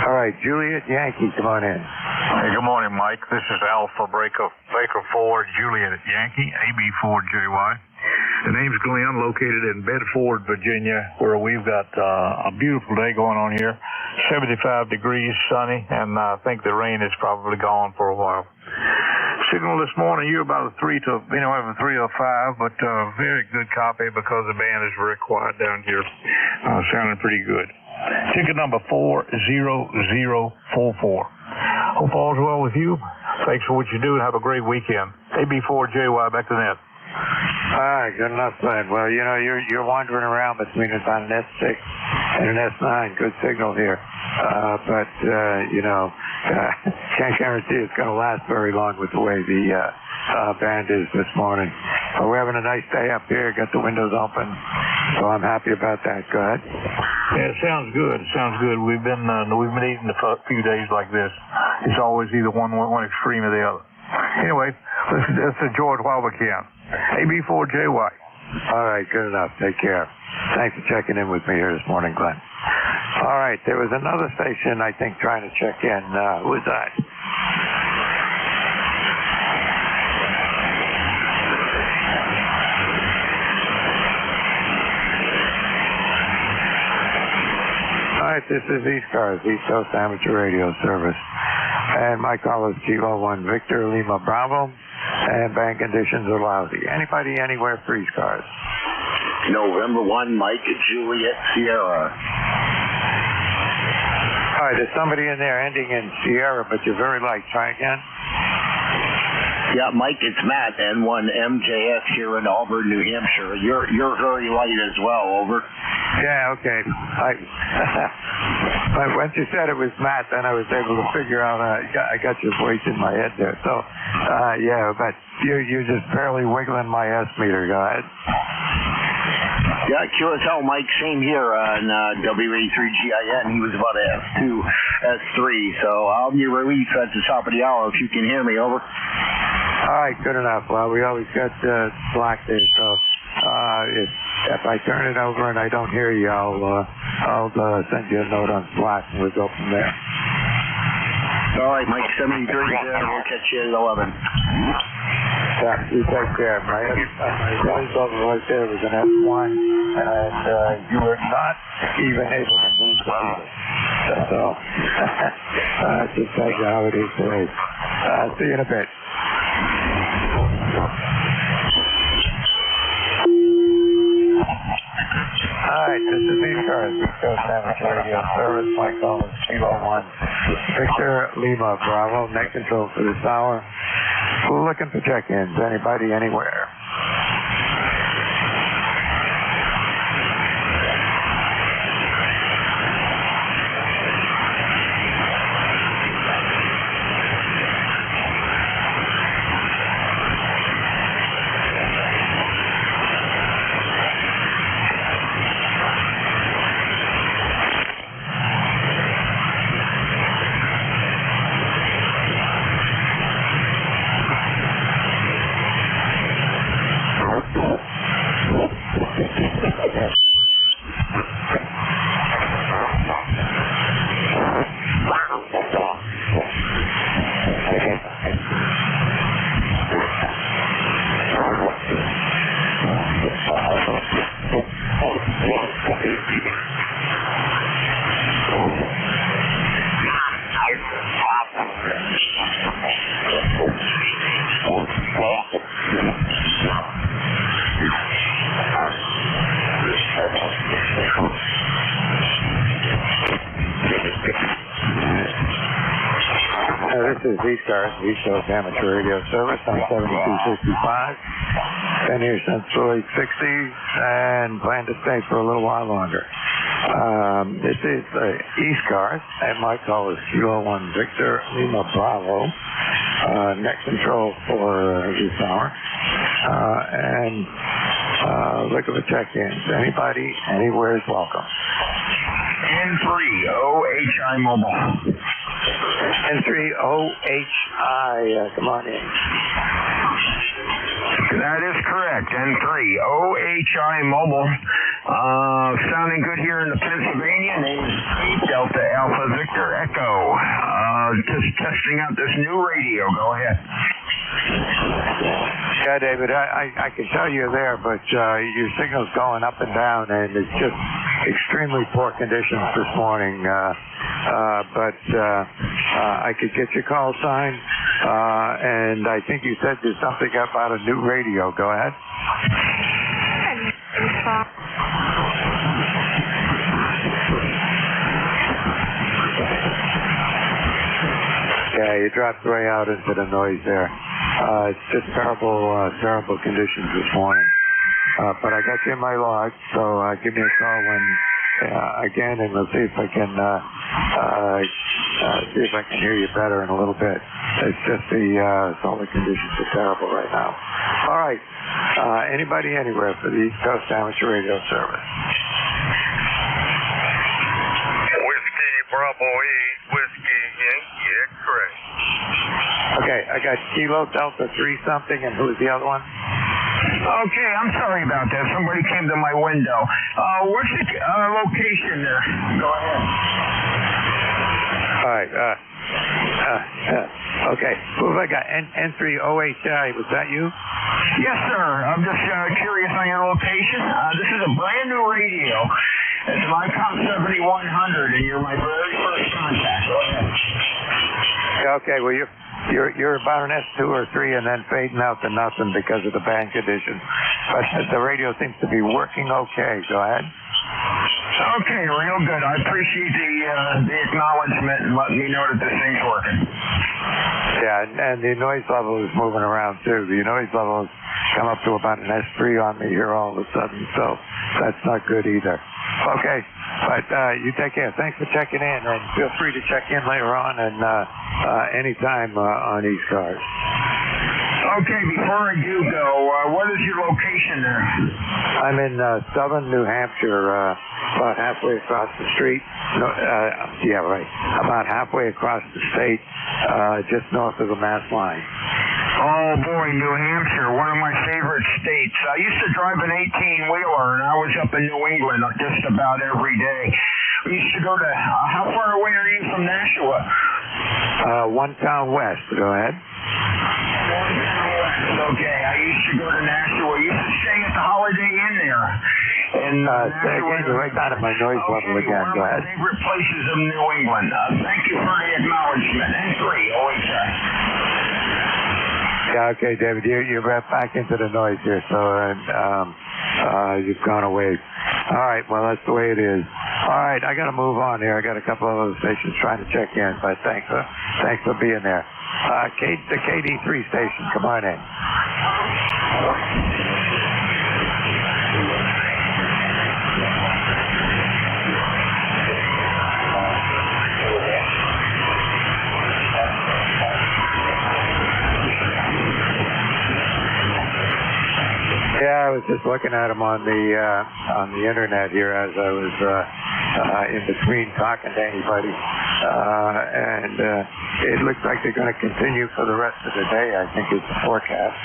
All right, Juliet Yankee, come on in.
Hey, good morning, Mike. This is Alpha Baker 4, Juliet Yankee, AB4JY. The name's Glenn, located in Bedford, Virginia, where we've got a beautiful day going on here. 75 degrees, sunny, and I think the rain is probably gone for a while. Signal this morning, you're about a 3 to, have a 3 or 5, but very good copy because the band is very quiet down here. Sounding pretty good. Ticket number 40044. Hope all's well with you. Thanks for what you do and have a great weekend. AB4JY, back to net.
All right, good enough, Glenn. Well, you're wandering around between about an S6 and an S9. Good signal here. Can't guarantee it's going to last very long with the way the band is this morning. But we're having a nice day up here. Got the windows open, so I'm happy about that. Go ahead.
Yeah, it sounds good. We've been eating a few days like this. It's always either one extreme or the other. Anyway, let's enjoy it while we can. AB4JY.
All right, good enough. Take care. Thanks for checking in with me here this morning, Glenn. All right, there was another station, I think, trying to check in. Who was that? All right, this is ECARS, East Coast Amateur Radio Service. And my call is Kilo 1 Victor Lima Bravo, and band conditions are lousy. Anybody anywhere for ECARS?
November 1, Mike Juliet Sierra.
All right, there's somebody in there ending in Sierra, but you're very light. Try again.
Yeah, Mike, it's Matt, N1MJS here in Auburn, New Hampshire. You're very light as well, over.
Yeah, okay. Once you said it was Matt, then I was able to figure out, I got your voice in my head there. So, yeah, but you're just barely wiggling my S meter. Go ahead.
Yeah, QSL Mike, same here on WA3GIN. He was about an S2, S3. So I'll be released at the top of the hour if you can hear me, over.
All right, good enough. Well, we always got slack there, so if I turn it over and I don't hear you, I'll send you a note on Slack and we'll go from there.
All right, Mike, 73 there. We'll catch you at 11.
Yeah, you take care. My voice over right there was an F1, and you were not even able to move the meter. So, just tell you how it is today. See you in a bit. Alright, this is ECARS, East Coast Amateur Radio Service. My call is Kilo 1 Victor Lima Bravo. Net control for this hour. Looking for check-ins. Anybody, anywhere. This is ECARS, East Coast Amateur Radio Service on 7265. Been here since the late 60s and plan to stay for a little while longer. This is ECARS, and my call is Kilo 1 Victor Lima Bravo. Net control for this hour. Looking for check-ins. Anybody, anywhere is welcome.
N3OHI Mobile.
N3OHI, come on in.
That is correct. N3OHI Mobile. Sounding good here in the Pennsylvania. Name is Delta Alpha Victor Echo. Just testing out this new radio. Go ahead.
Yeah, David, I can tell you're there, but your signal's going up and down, and it's just extremely poor conditions this morning. But I could get your call sign, and I think you said there's something about a new radio. Go ahead. Yeah, you dropped way out into the noise there. It's just terrible conditions this morning. But I got you in my log, so give me a call when again, and we'll see if I can hear you better in a little bit. It's just all the conditions are terrible right now. All right, anybody, anywhere for the East Coast Amateur Radio Service.
Whiskey Bravo 8, Whiskey Yankee, correct.
Okay, I got Kilo Delta 3 something, and who's the other one?
Okay, I'm sorry about that. Somebody came to my window. What's the location there? Go ahead.
All right. Okay. Who have I got? N3OHI. Was that you?
Yes, sir. I'm just curious on your location. This is a brand new radio. It's an ICOM 7100, and you're my very first contact. Go ahead.
Okay. Well, you're about an S2 or 3 and then fading out to nothing because of the band conditions. But the radio seems to be working okay. Go ahead.
Okay, real good. I appreciate the acknowledgement and letting me know that this thing's working.
Yeah, and the noise level is moving around too. The noise level has come up to about an S3 on me here all of a sudden, so that's not good either. Okay, but you take care. Thanks for checking in, and feel free to check in later on and anytime on ECARS.
Okay, before I do go, what is your location there?
I'm in southern New Hampshire, about halfway across the street. Yeah, right. About halfway across the state, just north of the Mass line.
Oh boy, New Hampshire, one of my favorite states. I used to drive an 18-wheeler, and I was up in New England just about every day. We used to go to, how far away are you from Nashua?
One town west. Go ahead.
Okay, I used to go to Nashua. I used to stay at the Holiday Inn there. And
you're right down at my noise level again. Go ahead.
One of my favorite places in New England. Thank you for the acknowledgement. N3OHI.
Okay, David, you're back into the noise here, so you've gone away. All right, well, that's the way it is. All right, I got to move on here. I got a couple of other stations trying to check in, but thanks for being there. The KD3 station, come on in. Yeah, I was just looking at them on the internet here as I was in between talking to anybody, and it looks like they're going to continue for the rest of the day. I think is the forecast.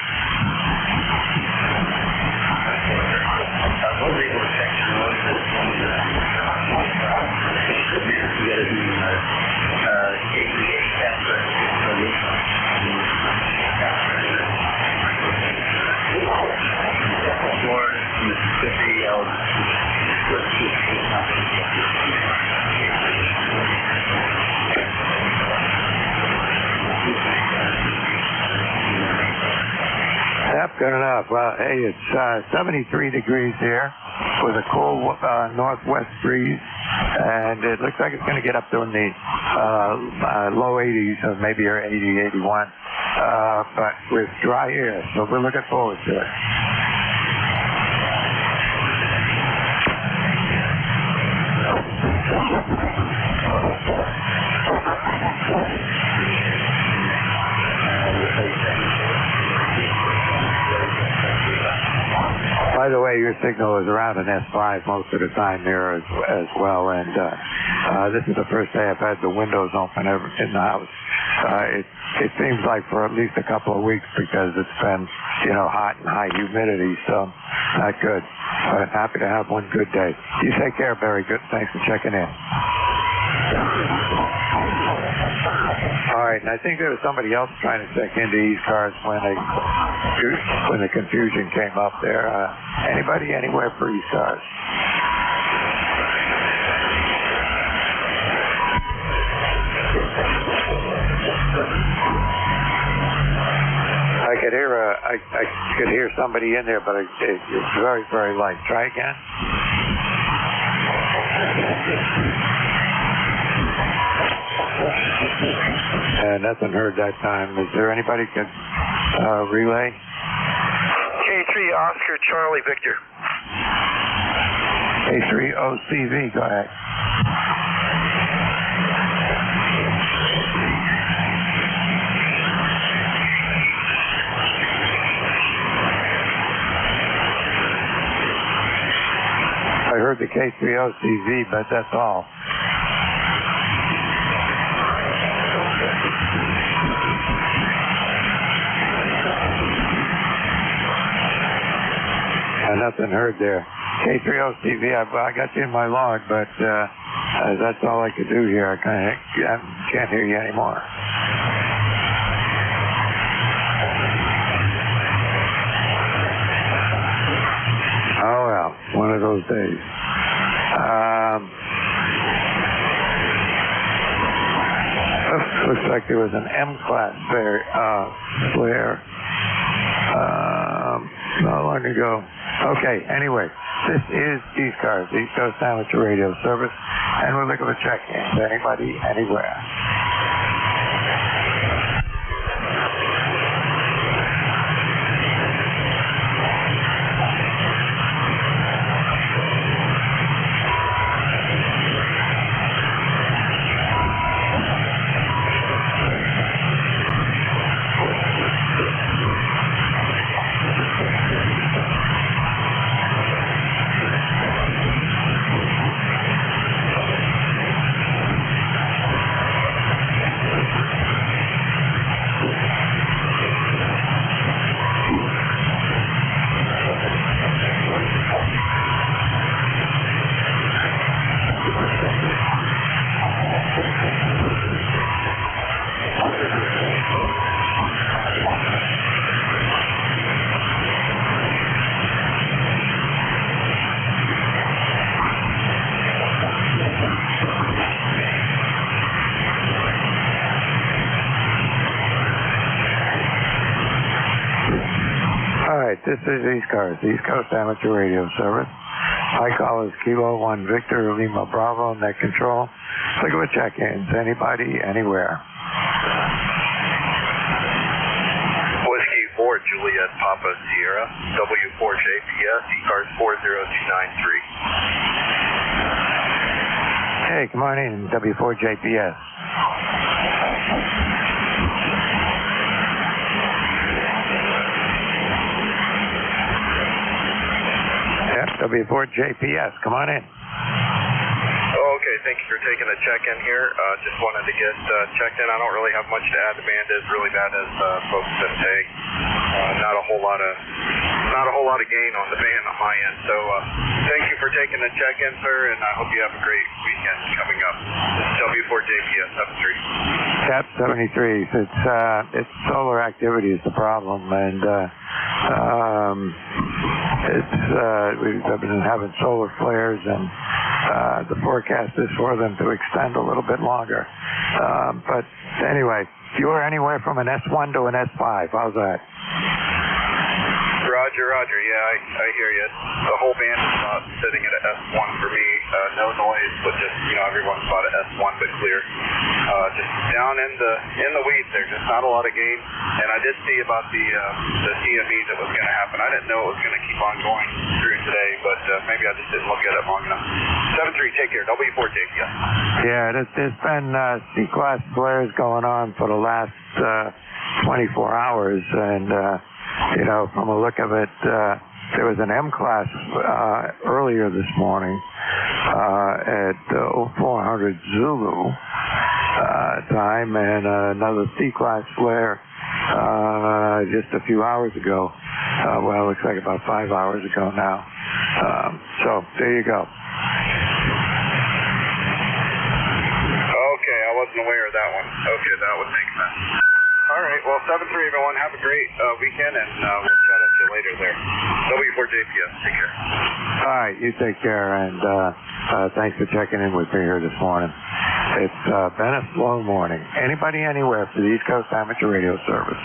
Florida, Mississippi,
Yep, good enough. Well, hey, it's 73 degrees here with a cool northwest breeze, and it looks like it's going to get up to in the low 80s, or maybe 80, 81, but with dry air, so we're looking forward to it. By the way, your signal is around an S5 most of the time there as well, and this is the first day I've had the windows open in the house. It seems like for at least a couple of weeks because it's been, hot and high humidity, so not good. But happy to have one good day. You take care, Barry. Good. Thanks for checking in. All right, and I think there was somebody else trying to check into ECARS when the confusion came up there. Anybody anywhere for ECARS? I could hear somebody in there, but it's very, very light. Try again. Nothing heard that time. Is there anybody can relay?
K3 Oscar Charlie Victor.
K3 OCV, go ahead. I heard the K3 OCV, but that's all. Nothing heard there. K3OCV, I got you in my log, but that's all I could do here. I can't hear you anymore. Oh well, one of those days. Looks like there was an M-class flare not long ago. Okay, anyway, this is ECARS, East Coast Amateur Radio Service, and we're looking for check-ins. Anybody, anywhere. right, this is ECARS, the East Coast Amateur Radio Service. My call is Kilo 1 Victor Lima Bravo, net control. Look at check-ins. Anybody, anywhere.
Whiskey 4 Juliet Papa Sierra, W4JPS, ECARS 40293.
Hey, come on in, W4JPS. W4JPS, come on in.
Okay, thank you for taking a check-in here. Just wanted to get checked in. I don't really have much to add. The band is really bad, as folks have said. Not a whole lot of gain on the band on my end. So thank you for taking the check-in, sir, and I hope you have a great weekend coming up. W4JPS 73.
Cap 73. It's solar activity is the problem, and we've been having solar flares, and the forecast is for them to extend a little bit longer. But anyway, you're anywhere from an S1 to an S5. How's that?
Roger. Yeah, I hear you. The whole band is about sitting at an S1 for me. No noise, but just, everyone's about an S1 but clear. Just down in the weeds there. Just not a lot of gain. And I did see about the CME that was going to happen. I didn't know it was going to keep on going through today, but maybe I just didn't look at it long enough. 73, take care. W4JPS.
Yeah, there's been C-class flares going on for the last 24 hours, and from a look of it, there was an M-class earlier this morning at 0400 Zulu time, and another C-class flare just a few hours ago. Well, it looks like about 5 hours ago now. So there you go.
Okay, I wasn't aware of that one. Okay, that would make sense. All right, well, 7-3, everyone. Have a great weekend, and we'll chat at you later there. W4JPS, take care.
All right, you take care, and thanks for checking in with me here this morning. It's been a slow morning. Anybody, anywhere for the East Coast Amateur Radio Service.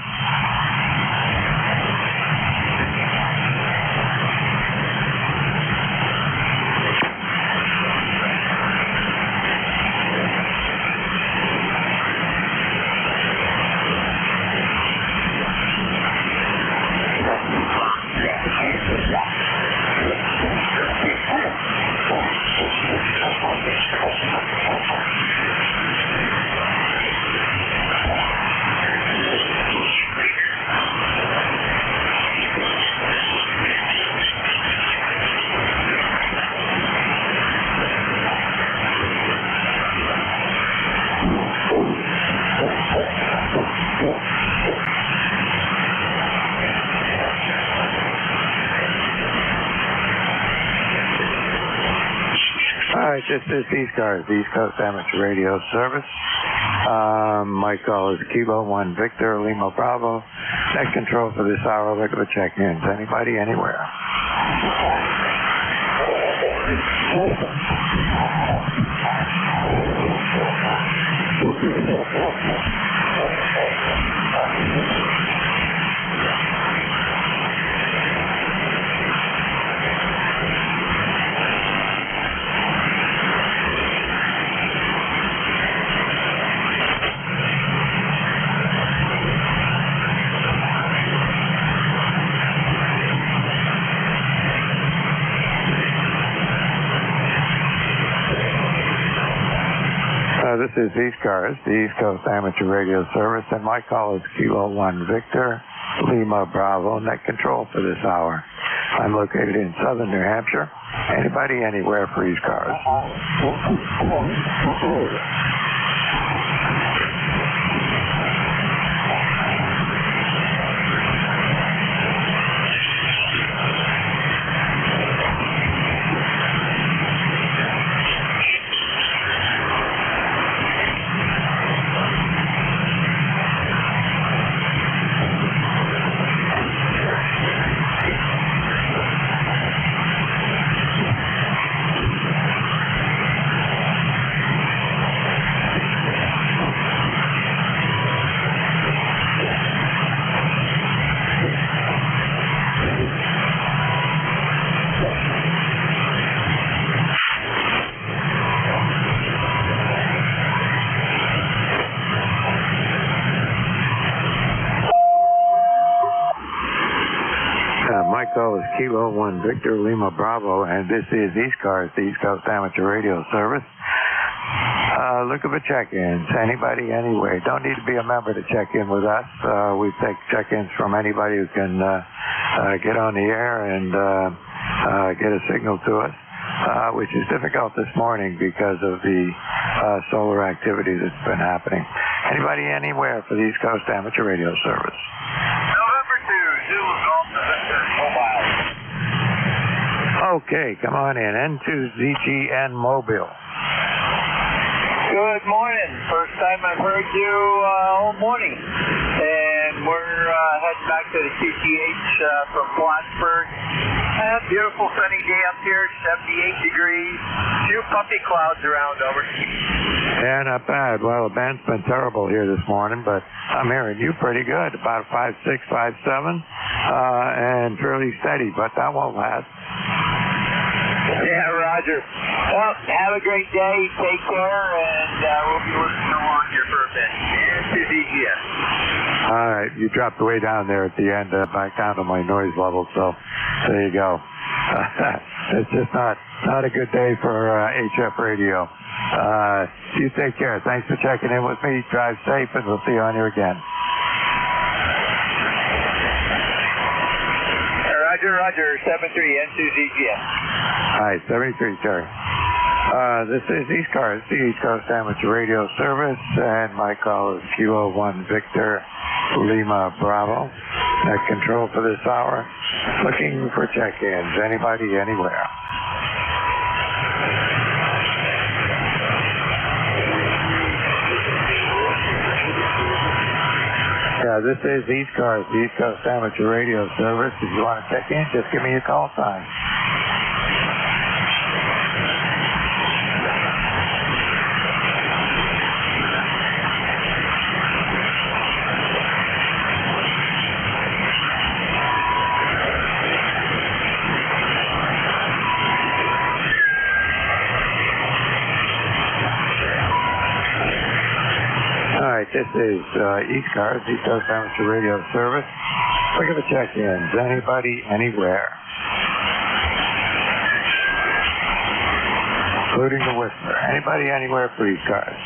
This is ECARS, the East Coast Amateur Radio Service. My call is Kilo 1 Victor Lima Bravo. Net control for this hour. Look at the check-ins. Anybody, anywhere. This is ECARS, the East Coast Amateur Radio Service, and my call is Kilo 1 Victor Lima Bravo, net control for this hour. I'm located in southern New Hampshire. Anybody, anywhere for ECARS. call is Kilo 1 Victor Lima Bravo, and this is ECARS, the East Coast Amateur Radio Service. Looking for check-ins. Anybody, anywhere. Don't need to be a member to check in with us. We take check-ins from anybody who can get on the air and get a signal to us, which is difficult this morning because of the solar activity that's been happening. Anybody, anywhere for the East Coast Amateur Radio Service.
November 2, Zulu Golf November Mobile.
Okay, come on in. N2ZGN Mobile.
Good morning. First time I've heard you all morning. And we're heading back to the QTH from Plattsburgh. Beautiful sunny day up here, 78 degrees. Few puffy clouds around over.
Yeah, not bad. Well, the band's been terrible here this morning, but I'm hearing you pretty good. About 5.6, 5.7, and fairly steady, but that won't last.
Yeah, Roger. Well, have a great day. Take care, and we'll be listening along here for a bit. And to DGS.
All right, you dropped way down there at the end, back down to my noise level, so there you go. It's just not a good day for HF radio. You take care. Thanks for checking in with me. Drive safe, and we'll see you on here again.
Roger, 73, N2ZGS.
Hi, 73, Terry. This is ECARS, the East Coast Amateur Radio Service, and my call is Q01 Victor Lima Bravo. Net control for this hour. Looking for check-ins. Anybody, anywhere. Yeah, this is ECARS, the East Coast Amateur Radio Service. If you want to check in, just give me a call sign. This is ECARS, East Coast Amateur Radio Service. Looking for check-ins. Anybody, anywhere. Including the Whistler. Anybody, anywhere for ECARS.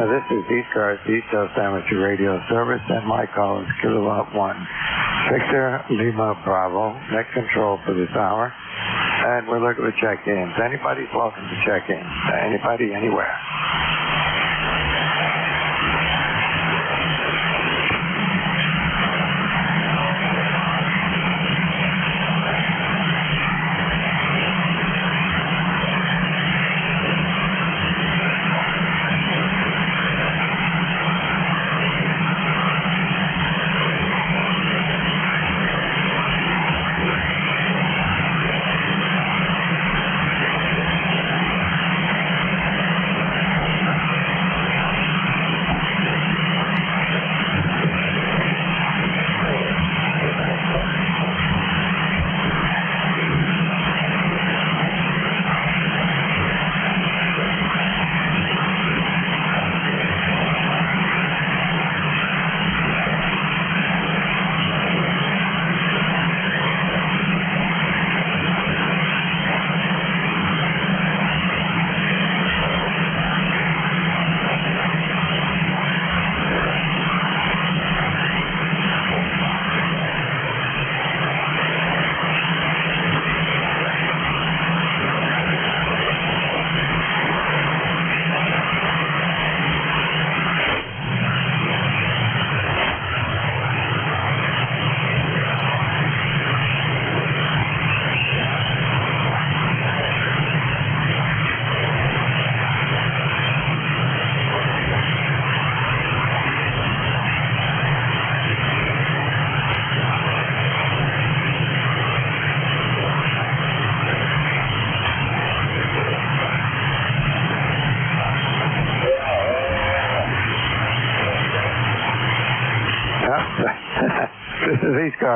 This is ECARS, East Coast Amateur Radio Service, and my call is Kilowatt 1. Victor Lima Bravo, net control for this hour. And we're looking for check-ins. Anybody's welcome to check in. Anybody, anywhere.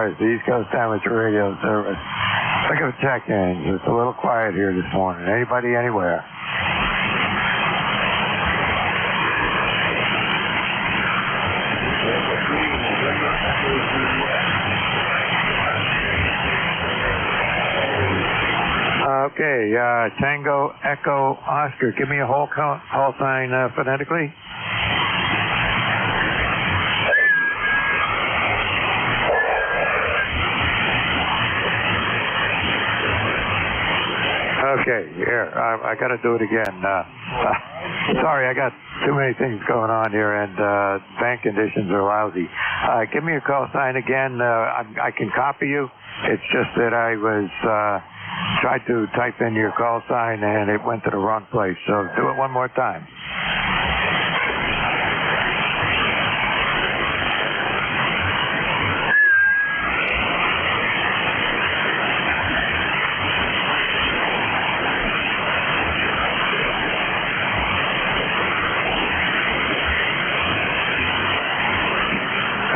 ECARS, the East Coast Amateur Radio Service. Look at the check-in. It's a little quiet here this morning. Anybody anywhere? Okay, Tango Echo Oscar. Give me a whole call sign phonetically. Okay, here, I got to do it again. Sorry, I got too many things going on here, and bank conditions are lousy. Give me a call sign again. I can copy you. It's just that I was tried to type in your call sign, and it went to the wrong place. So do it one more time.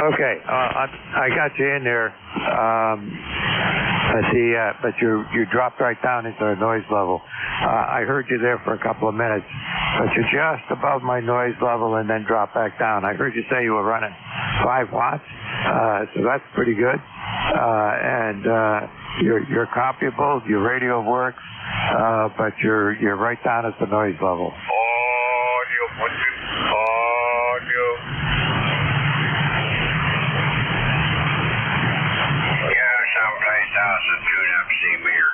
Okay, I got you in there. Let's see, but you dropped right down into the noise level. I heard you there for a couple of minutes, but you're just above my noise level and then drop back down. I heard you say you were running 5 watts, so that's pretty good. And you're copyable, your radio works, but you're right down at the noise level. Audio.
Someplace else to tune up, see here.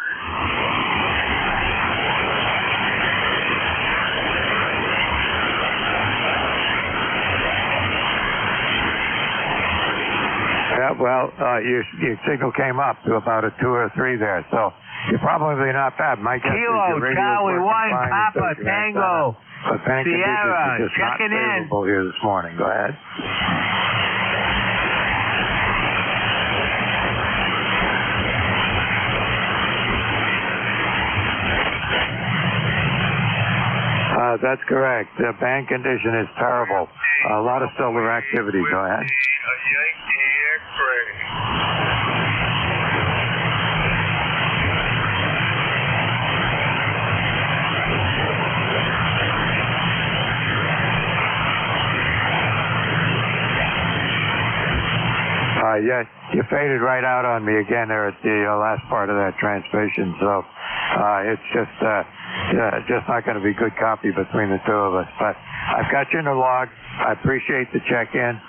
Yeah, well, your signal came up to about a 2 or 3 there, so you're probably not bad. My guess is your radio
Charlie 1
fine,
Papa Tango
but bank
Sierra,
conditions are just not
checking in.
favorable here this morning. Go ahead. That's correct. The bank condition is terrible. A lot of solar activity. Go ahead. Yeah, you faded right out on me again there at the last part of that transmission, so it's just not going to be good copy between the two of us. But I've got you in the log. I appreciate the check-in.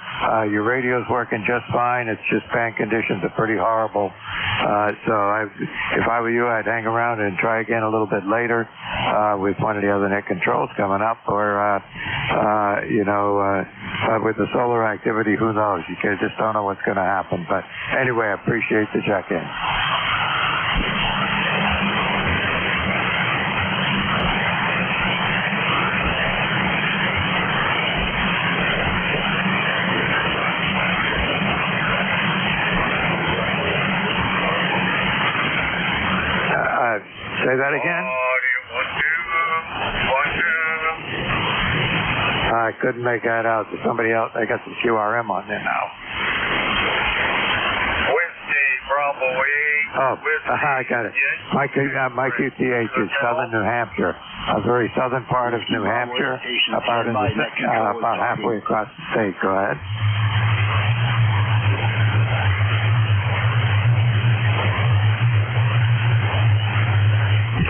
Your radio's working just fine. It's just bank conditions are pretty horrible. So if I were you, I'd hang around and try again a little bit later with one of the other net controls coming up, or with the solar activity, who knows? You just don't know what's going to happen. But anyway, I appreciate the check-in. Say that again? I couldn't make that out. There's somebody else. I got some QRM on there now.
Whiskey, Bravo 8.
Oh, I got it. My QTH is Southern New Hampshire, a very southern part of New Hampshire, about halfway across the state. Go ahead.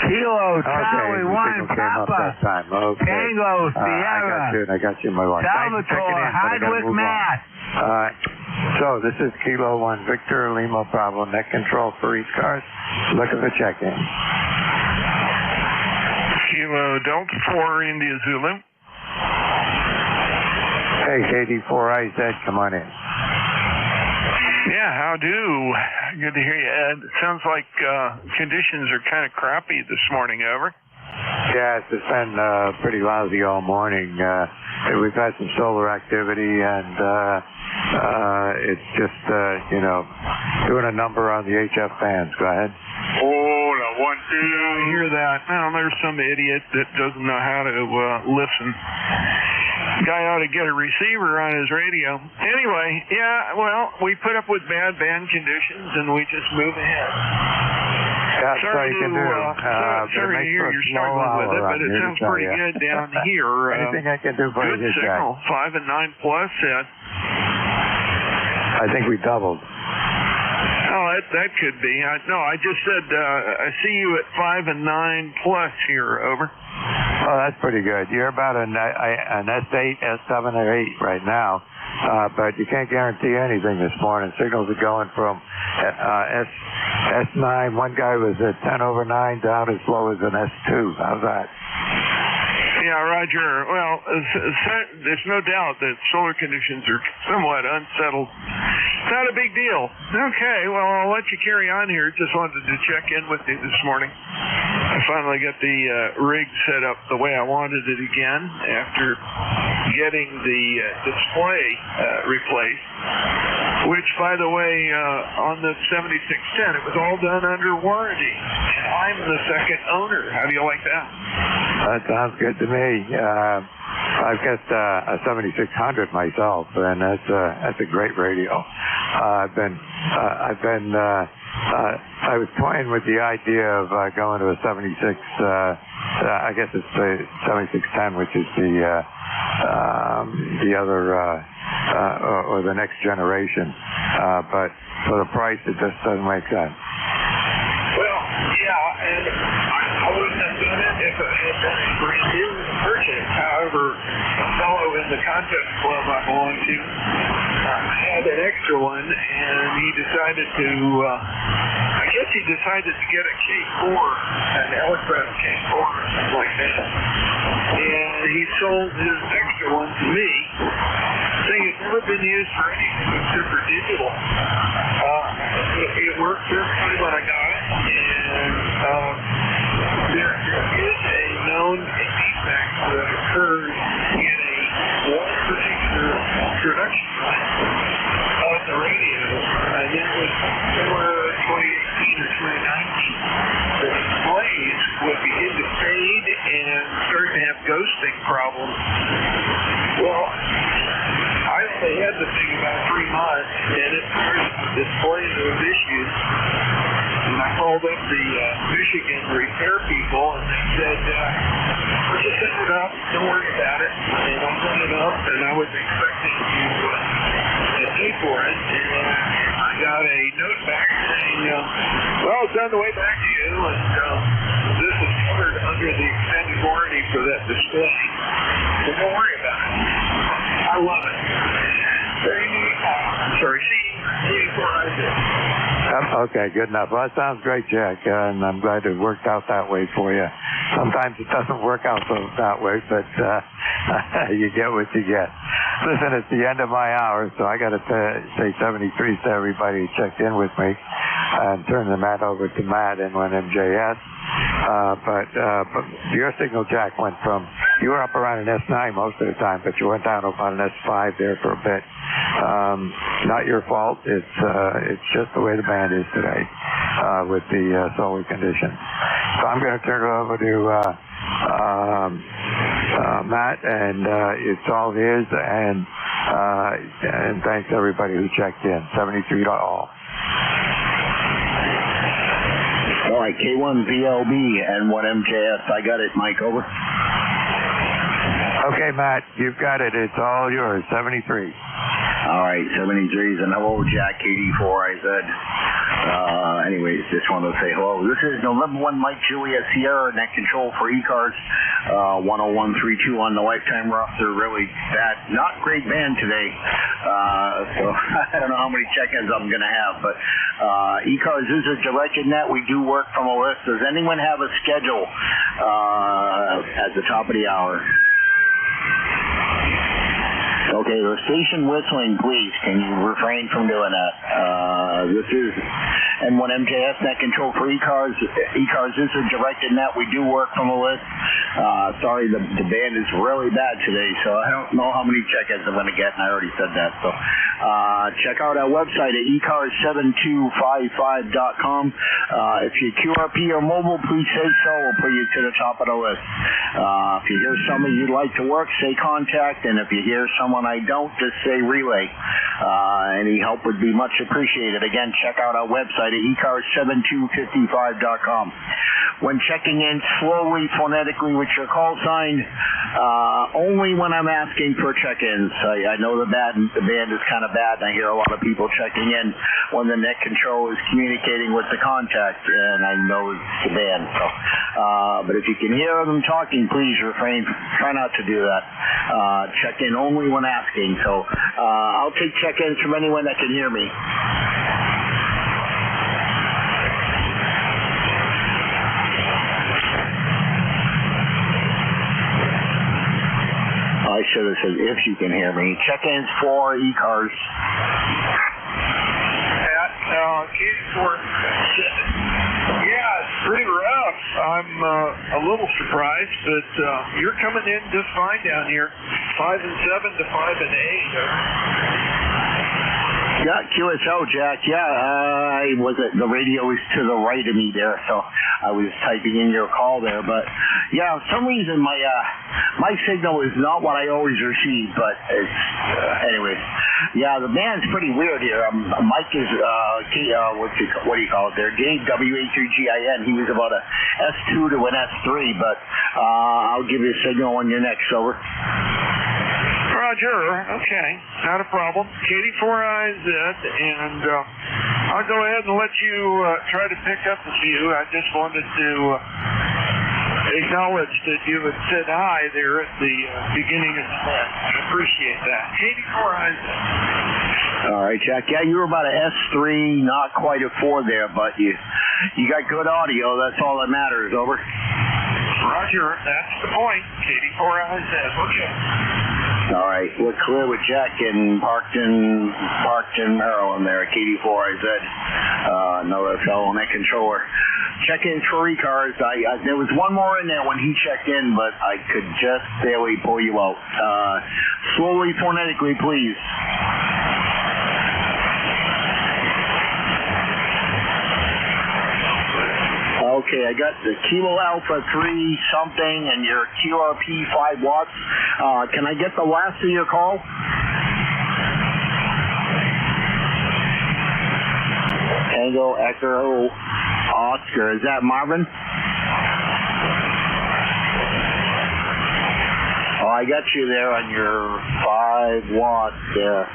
Kilo Charlie 1 Papa Tango Sierra.
I got you in my watch.
Salvatore Hardwick, Mass.
All right. So this is Kilo 1 Victor Lima Bravo net control for ECARS. Look at the check-in.
Kilo Delta 4 India Zulu.
Hey, KD4IZ, come on in.
Yeah, how do? Good to hear you, Ed. It sounds like conditions are kind of crappy this morning, over.
Yes, it's been pretty lousy all morning. We've had some solar activity, and it's just, doing a number on the HF bands. Go ahead.
Hola,
I hear that. Well, there's some idiot that doesn't know how to listen. Guy ought to get a receiver on his radio. Anyway, yeah, well, we put up with bad band conditions and we just move ahead.
That's all you can do.
Sorry to hear you're struggling with it, but it sounds pretty good down here.
Anything I can do for you,
good signal, 5 and 9 plus.
I think we doubled.
Oh, that could be. I just said I see you at 5 and 9 plus here. Over.
Oh, that's pretty good. You're about an S8, S7, or 8 right now, but you can't guarantee anything this morning. Signals are going from S9. One guy was at 10 over 9 down as low as an S2. How's that?
Yeah, Roger. Well, there's no doubt that solar conditions are somewhat unsettled. Not a big deal. Okay, well, I'll let you carry on here. Just wanted to check in with you this morning. I finally got the rig set up the way I wanted it again after getting the display replaced, which, by the way, on the 7610, it was all done under warranty. I'm the second owner. How do you like that?
That sounds good to me. I've got a 7600 myself, and that's a great radio. I was toying with the idea of going to a 76. I guess it's the 7610, which is the other or the next generation. But for the price, it just doesn't make sense.
Well, yeah, and I wouldn't have done it if it had been a brand new purchase. However, a fellow in the contest club I belong to had an extra one, and he decided to, I guess he decided to get a K4, an Electronic K4 or something like that. And he sold his extra one to me, saying it's never been used for anything except for digital. It worked perfectly when I got it, and there is a known defect that occurs in one particular production line of the radio, and that was somewhere 2018 or 2019. The displays would begin to fade and start to have ghosting problems. Well, I only had the thing about 3 months, and it started displaying those issues. And I called up the Michigan repair people, and they said, we're just setting it up, don't worry about it. And I set it up, and I was expecting to pay for it, and I got a note back saying, well, it's on the way back to you, and this is covered under the extended warranty for that display. So don't worry about it. I love it. Sorry,
Okay, good enough. Well, that sounds great, Jack, and I'm glad it worked out that way for you. Sometimes it doesn't work out that way, but you get what you get. Listen, it's the end of my hour, so I got to say 73 to everybody who checked in with me and turn the mat over to Matt in one MJS. But your signal, Jack, went from, you were up around an S9 most of the time, but you went down about an S5 there for a bit. Not your fault. It's just the way the band is today with the solar conditions. So I'm going to turn it over to Matt, and it's all his. And thanks everybody who checked in. 73 to all.
All right, K1VLB and 1MJS. I got it, Mike. Over.
Okay, Matt, you've got it. It's all yours. 73.
All right, 73s and hello, Jack, KD4, I said. Anyways, just wanted to say hello. This is November 1 Mike Juliet Sierra, net control for ECARS, 10132 on the lifetime roster. Really bad, not great band today. So I don't know how many check-ins I'm going to have, but ECARS is a directed net. We do work from a list. Does anyone have a schedule at the top of the hour? Okay, the station whistling, please. Can you refrain from doing that? This is N1MJS net control for ECARS. ECARS is a directed net. We do work from a list. Sorry, the band is really bad today, so I don't know how many check-ins I'm going to get, and I already said that. So check out our website at ECARS7255.com. If you QRP or mobile, please say so. We'll put you to the top of the list. If you hear somebody you'd like to work, say contact, and if you hear someone I don't, just say relay. Any help would be much appreciated. Again, check out our website at ECARS7255.com. When checking in slowly, phonetically with your call sign, only when I'm asking for check-ins. I know the band is kind of bad, and I hear a lot of people checking in when the net control is communicating with the contact, and I know it's the band. So, but if you can hear them talking, please refrain. Try not to do that. Check in only when asking. So I'll take check-ins from anyone that can hear me. I should have said if you can hear me. Check-ins for ECARS.
Yeah, it's pretty rough. I'm a little surprised, but you're coming in just fine down here. 5 and 7 to 5 and 8.
Yeah, QSO, Jack. Yeah, the radio is to the right of me there, so I was typing in your call there. But yeah, for some reason my signal is not what I always receive. But it's anyways. Yeah, the band's pretty weird here. Mike is what do you call it there? Dave W83GIN. He was about a S2 to an S3, but I'll give you a signal when you're next. Over.
Roger. Okay, not a problem. Katie 4IZ, and I'll go ahead and let you try to pick up the view. I just wanted to acknowledge that you had said hi there at the beginning of the call. I appreciate that. Katie 4IZ.
All right, Jack. Yeah, you were about an S3, not quite a 4 there, but you got good audio. That's all that matters. Over.
Roger. That's the point. Katie 4IZ. Okay.
All right, we're clear with Jack in Parkton, Maryland there, KD4IZ, another fellow net controller. Check-in for ECARS. There was one more in there when he checked in, but I could just barely pull you out. Slowly, phonetically, please. Okay, I got the Kilo Alpha 3 something and your QRP 5 watts. Can I get the last of your call? Tango Echo Oscar. Is that Marvin? Oh, I got you there on your 5 watts there.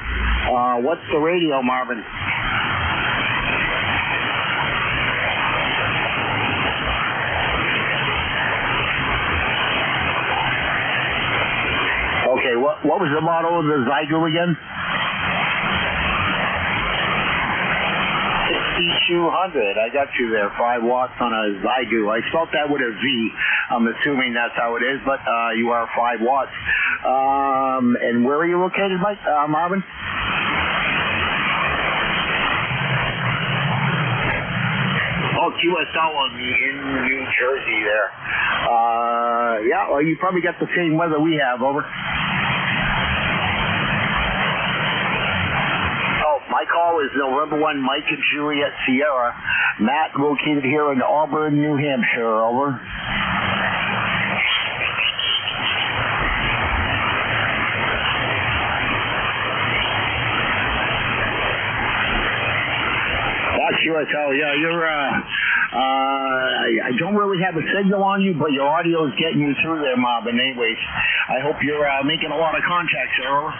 What's the radio, Marvin? Okay, what was the model of the Zygo again? 6200. I got you there. 5 watts on a Zygo. I spelled that with a V. I'm assuming that's how it is, but you are 5 watts. And where are you located, Mike? Marvin? Oh, QSL in New Jersey there. Yeah, well, you probably got the same weather we have. Over. Oh, my call is November 1, Mike and Juliet Sierra. Matt located here in Auburn, New Hampshire. Over. QSL, yeah, you're, I don't really have a signal on you, but your audio is getting you through there, Marvin. Anyways, I hope you're making a lot of contacts there. Over.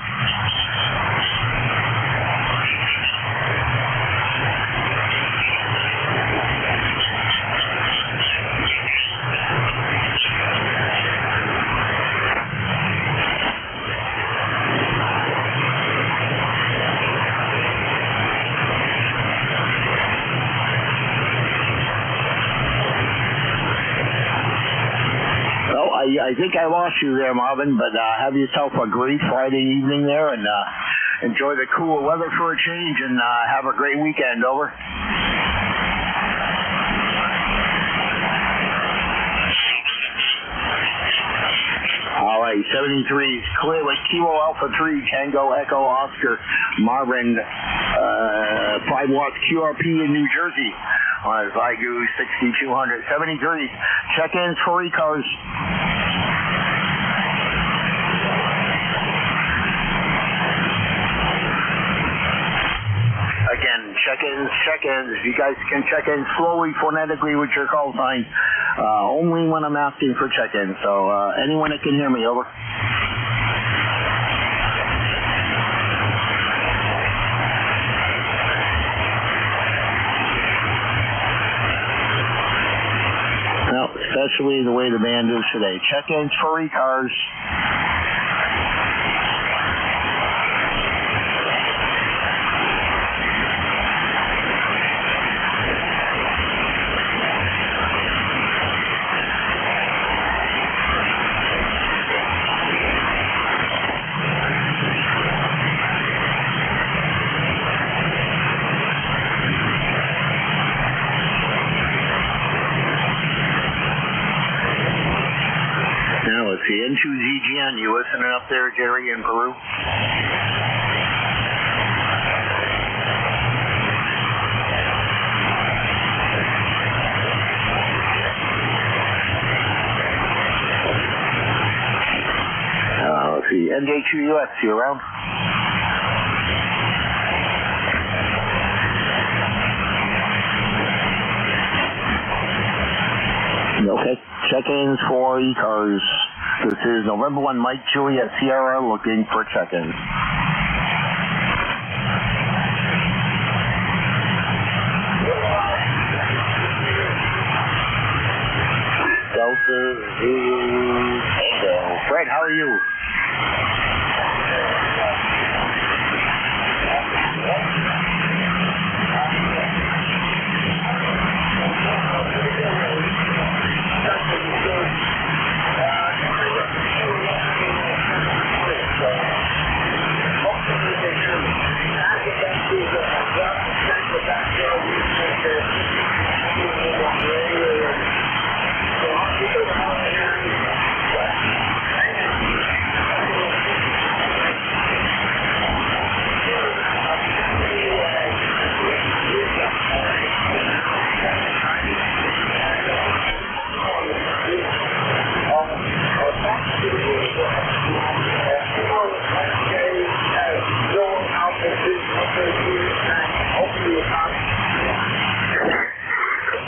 I I think I lost you there, Marvin, but have yourself a great Friday evening there, and enjoy the cool weather for a change, and have a great weekend. Over. All right, 73 is clear with Kilo Alpha 3, Tango Echo Oscar, Marvin, 5 watts QRP in New Jersey on his Zygoos 6200. 73, check-ins for ECARS. Again, check-ins. If you guys can check in slowly, phonetically with your call sign, only when I'm asking for check-in. So anyone that can hear me, over. Well, especially the way the band is today. Check-ins for ECARS. The N2ZGN, you listening up there, Jerry, in Peru? Let's see, NJ2US, you around? Okay, check-ins for ECARS. This is November 1, Mike Juliet Sierra, looking for check-ins. Delta Zulu Tango. Fred, how are you?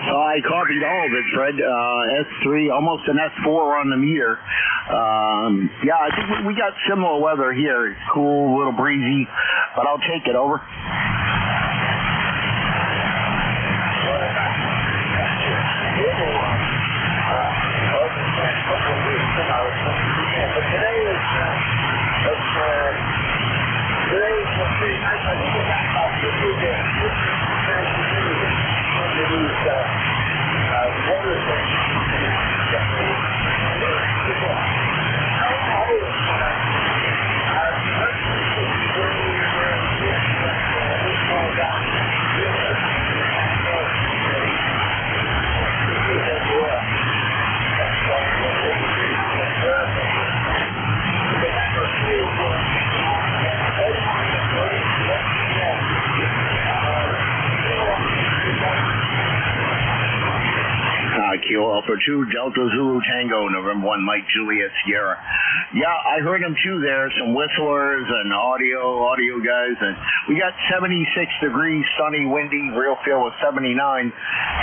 I copied all of it, Fred. S3, almost an S4 on the meter. Yeah, I think we got similar weather here. It's cool, a little breezy, but I'll take it. Over. Kilo Alpha 2, Delta Zulu Tango, November 1, Mike Juliet Sierra. Yeah, I heard them too there, some whistlers and audio guys, and we got 76 degrees, sunny, windy, real feel was 79,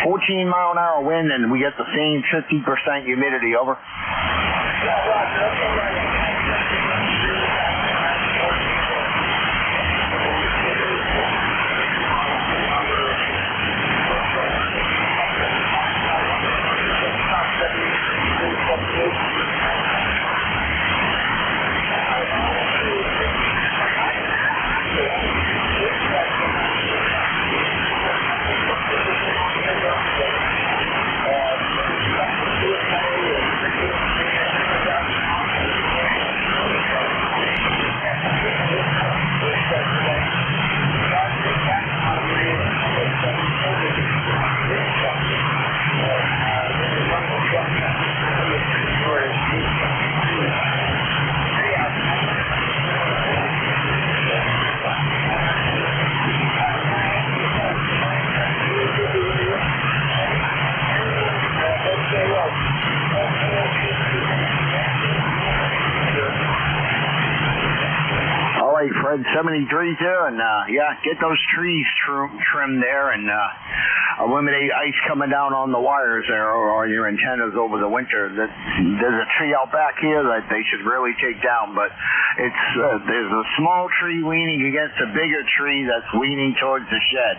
14 mile an hour wind, and we get the same 50% humidity. Over. at 70 degrees there, and get those trees trimmed there, and eliminate ice coming down on the wires there or your antennas over the winter. There's a tree out back here that they should really take down, but there's a small tree leaning against a bigger tree that's leaning towards the shed.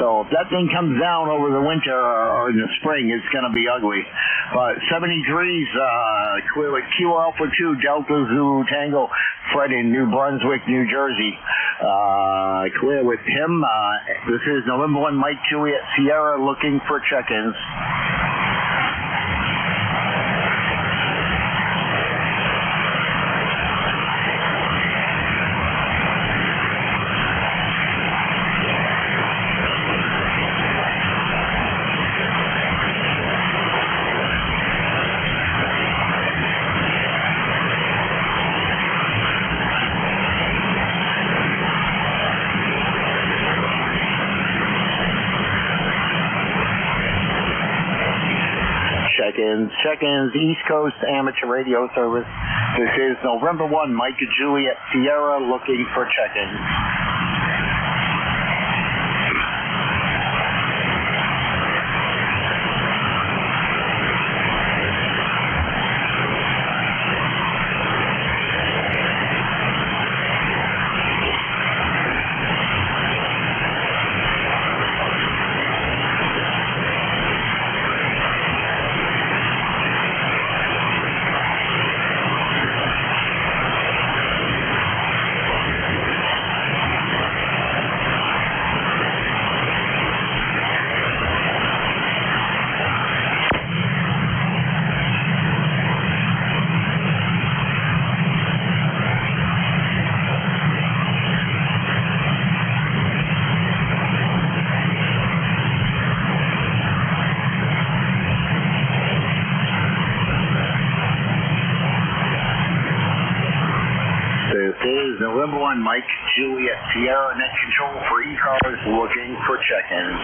So if that thing comes down over the winter or in the spring, it's going to be ugly. But 70 degrees, clear with Q Alpha 2 Delta Zulu Tango, Fred in New Brunswick, New Jersey. Clear with him. This is November 1 Mike Juliet Sierra looking for check-ins. Check-ins, East Coast Amateur Radio Service. This is November 1, Mike Juliet Sierra looking for check-ins. November 1 Mike Juliet Sierra net control for ECARS looking for check-ins.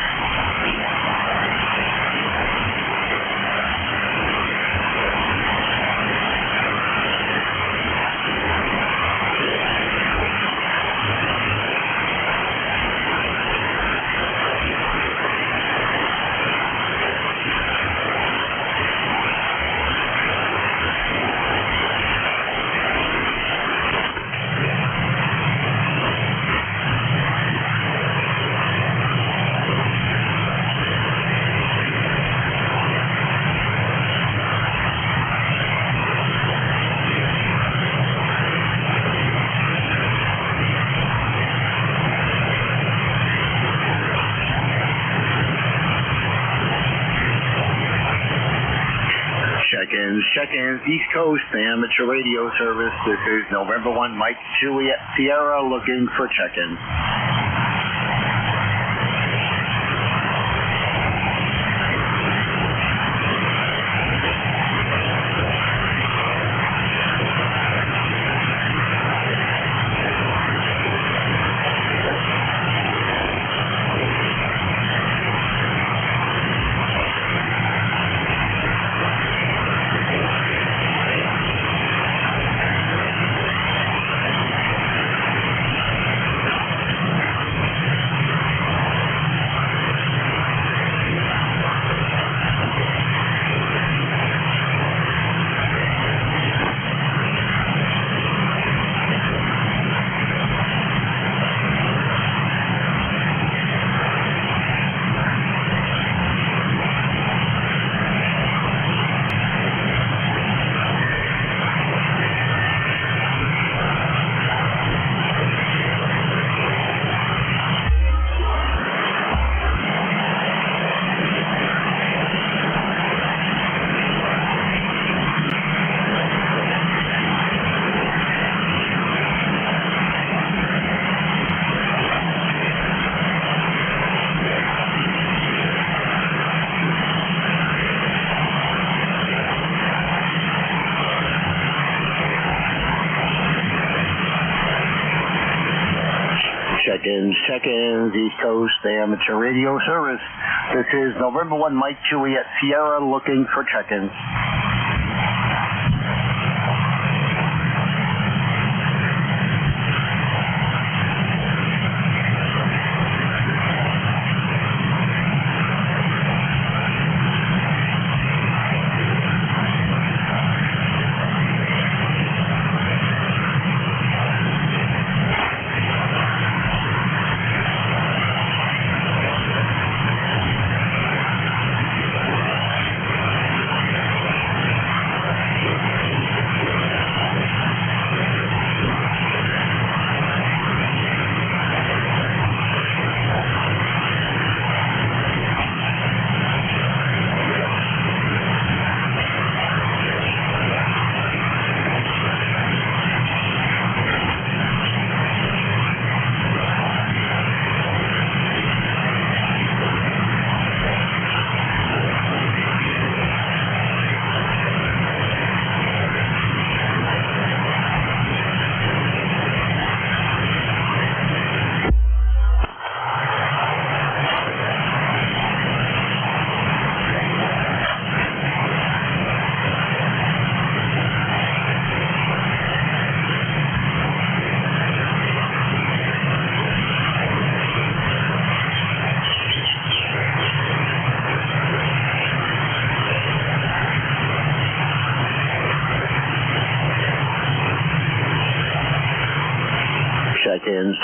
Check-ins, East Coast Amateur Radio Service. This is November 1 Mike Juliet Sierra looking for check-ins. Check-ins, East Coast Amateur Radio Service. This is November 1 Mike Juliet Sierra looking for check-ins.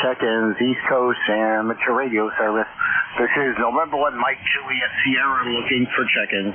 check-ins, East Coast Amateur Radio Service. This is November 1 Mike Juliet Sierra looking for check-ins.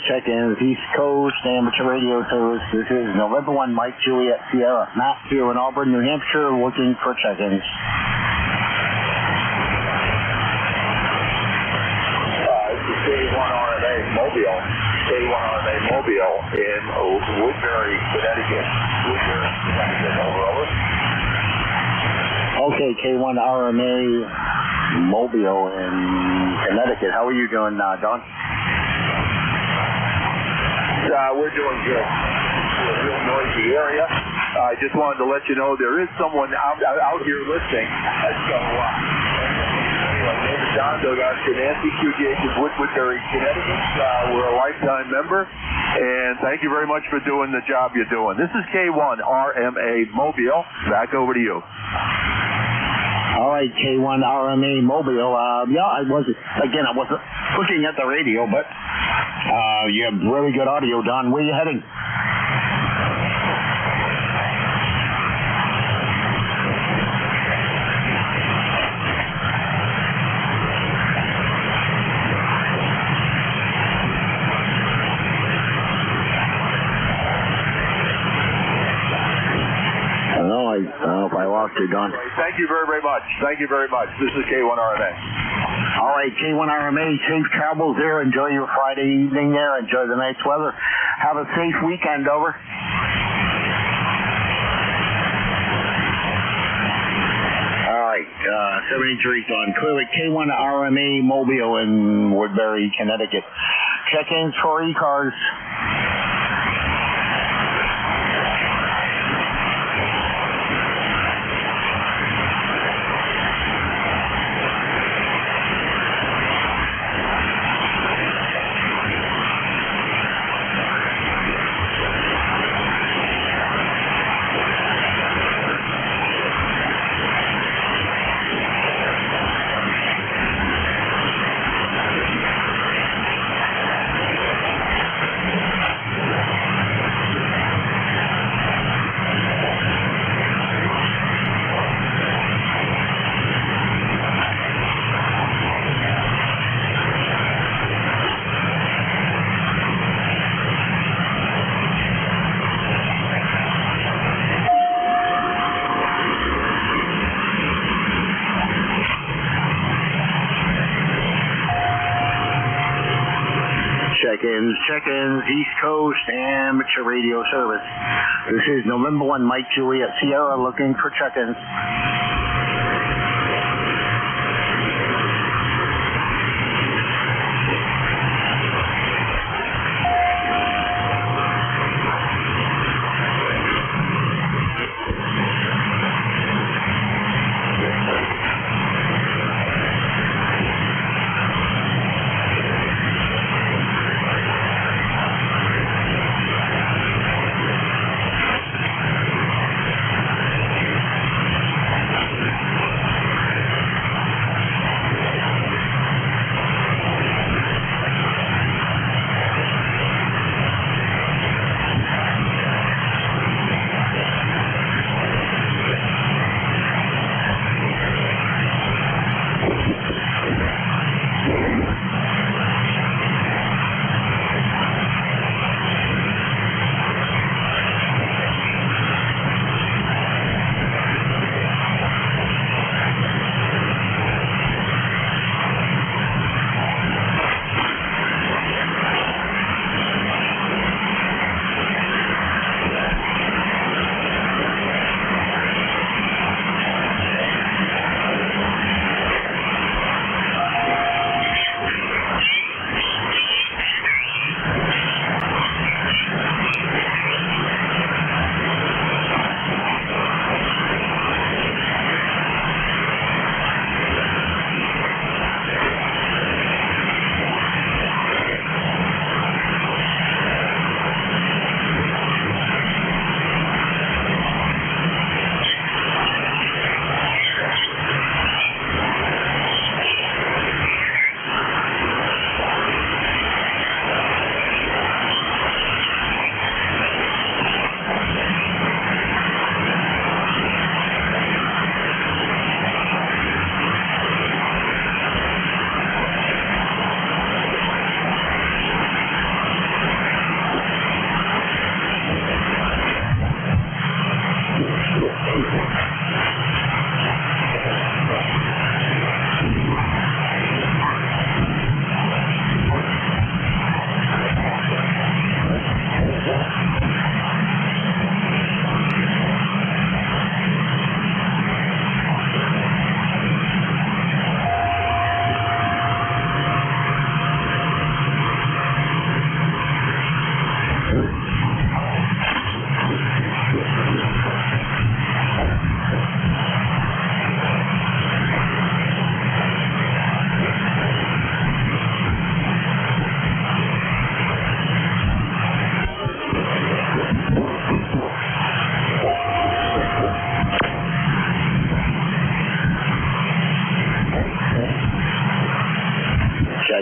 Check-ins, East Coast Amateur Radio Service. This is November 1 Mike Juliet Sierra. Matt here in Auburn, New Hampshire, looking for check-ins.
This is K1RMA Mobile. K1RMA Mobile in Woodbury, Connecticut. Woodbury, Connecticut, over.
Okay, K1RMA Mobile in Connecticut. How are you doing, Don?
We're doing good. We're a real noisy area. I just wanted to let you know there is someone out here listening. So, anyway, my name is Don Delgasco Nancy, QGH is Woodbury, Connecticut. We're a lifetime member, and thank you very much for doing the job you're doing. This is K1RMA Mobile. Back over to you.
All right, K1RMA Mobile. I wasn't looking at the radio, but you have really good audio, Don. Where are you heading? I don't know if I lost you, Don.
Thank you very, very much. Thank you very much. This is K1RMA.
All right, K1RMA, safe travels there. Enjoy your Friday evening there. Enjoy the nice weather. Have a safe weekend, over. All right, 73 on clearly K1RMA Mobile in Woodbury, Connecticut. Check-ins for ECARS. Check-ins, East Coast Amateur Radio Service. This is November 1 Mike Juliet Sierra looking for check-ins.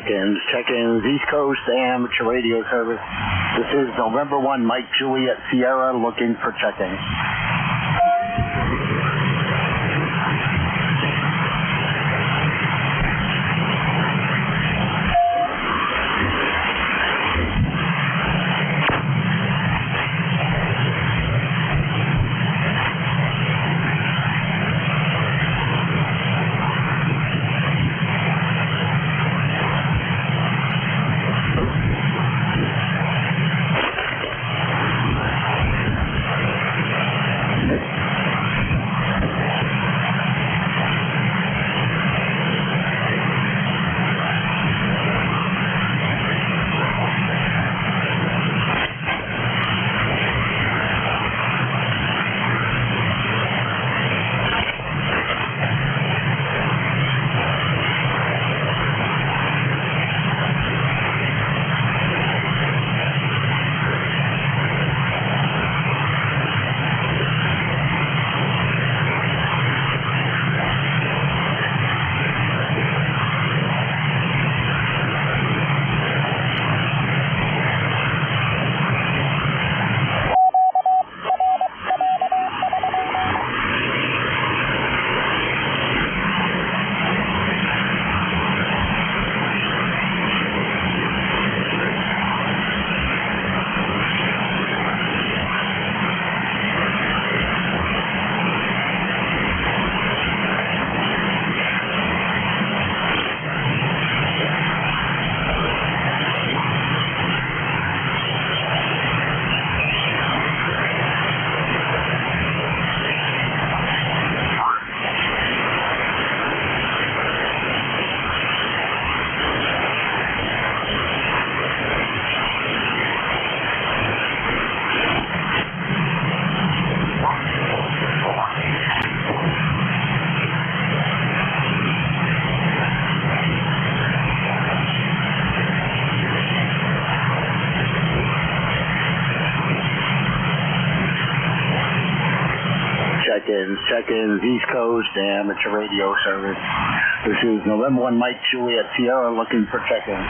Check-ins, East Coast Amateur Radio Service. This is November 1, Mike Juliet Sierra looking for check-in. Check-ins, East Coast Amateur Radio Service. This is November 1, Mike Juliet Sierra looking for check-in.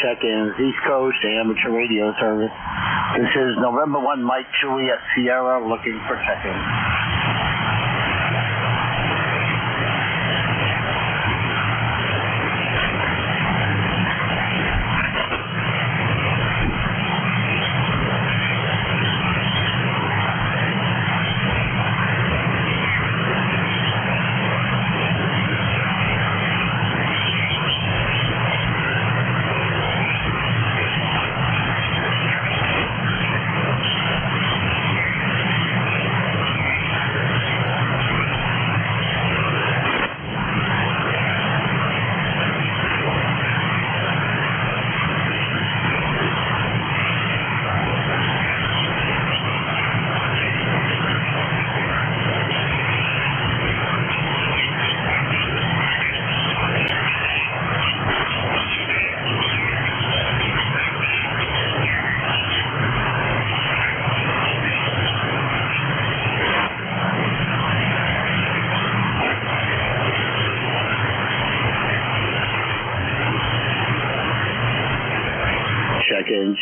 check-ins, East Coast Amateur Radio Service. This is November 1 Mike Juliet Sierra looking for check-ins.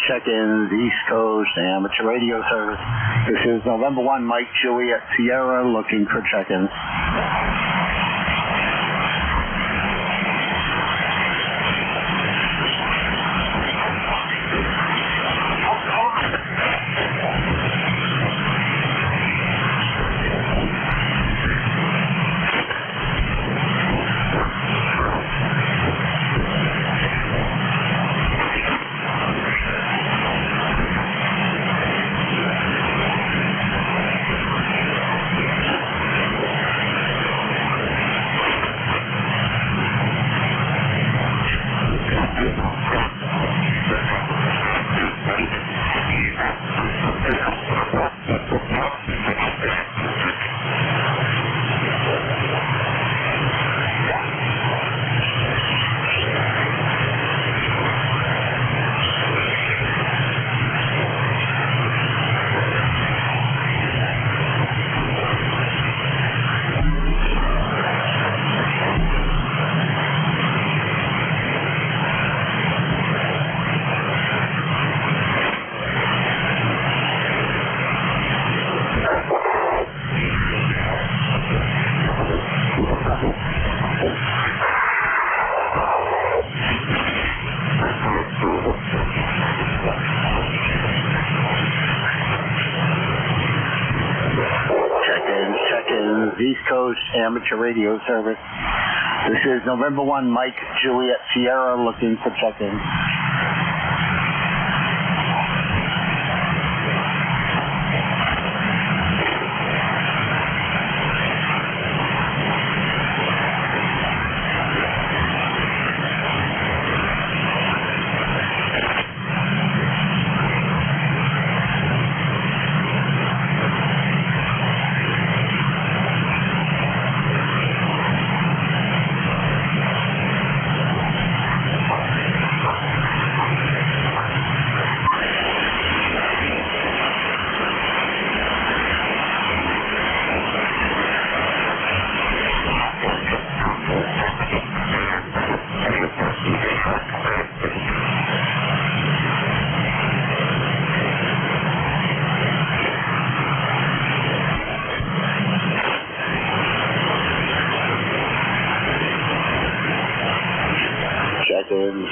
Check-ins, East Coast Amateur Radio Service. This is November 1 Mike Juliet Sierra looking for check-ins. East Coast Amateur Radio Service. This is November 1 Mike Juliet Sierra looking for check-ins.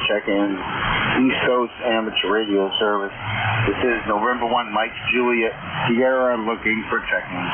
Check-in, East Coast Amateur Radio Service. This is November 1 Mike Juliet Sierra looking for check-ins.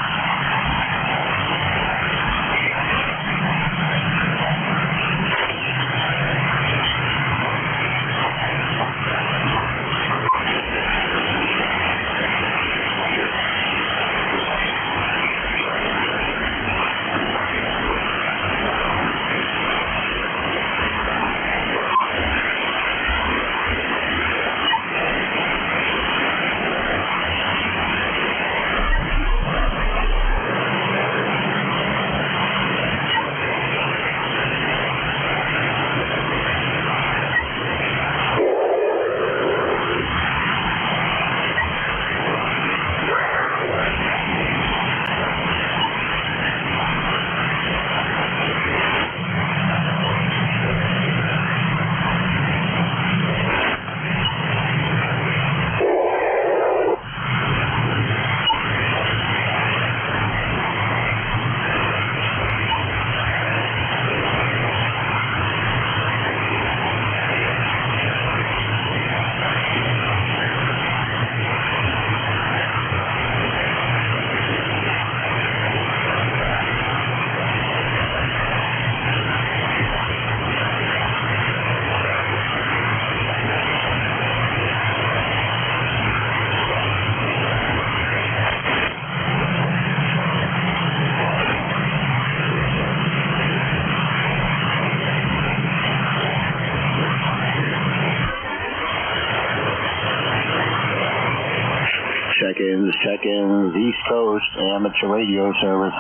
check-ins, East Coast Amateur Radio Service.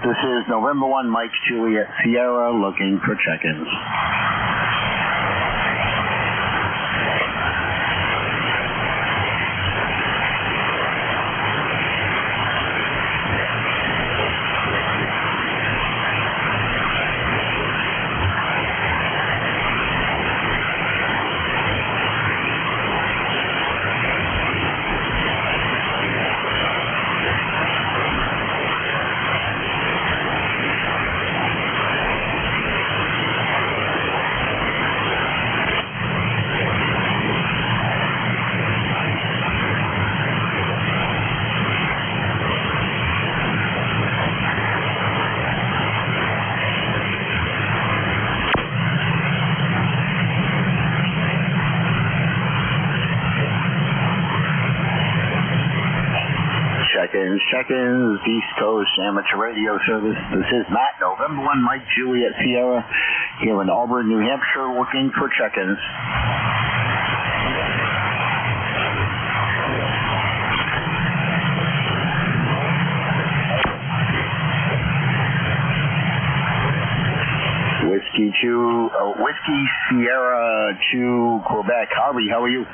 This is November 1, Mike Juliet Sierra looking for check-ins. Check-ins, East Coast Amateur Radio Service. This is Matt, November 1, Mike Juliet Sierra, here in Auburn, New Hampshire, looking for check-ins. Whiskey Sierra 2, Quebec. Harvey, how are you?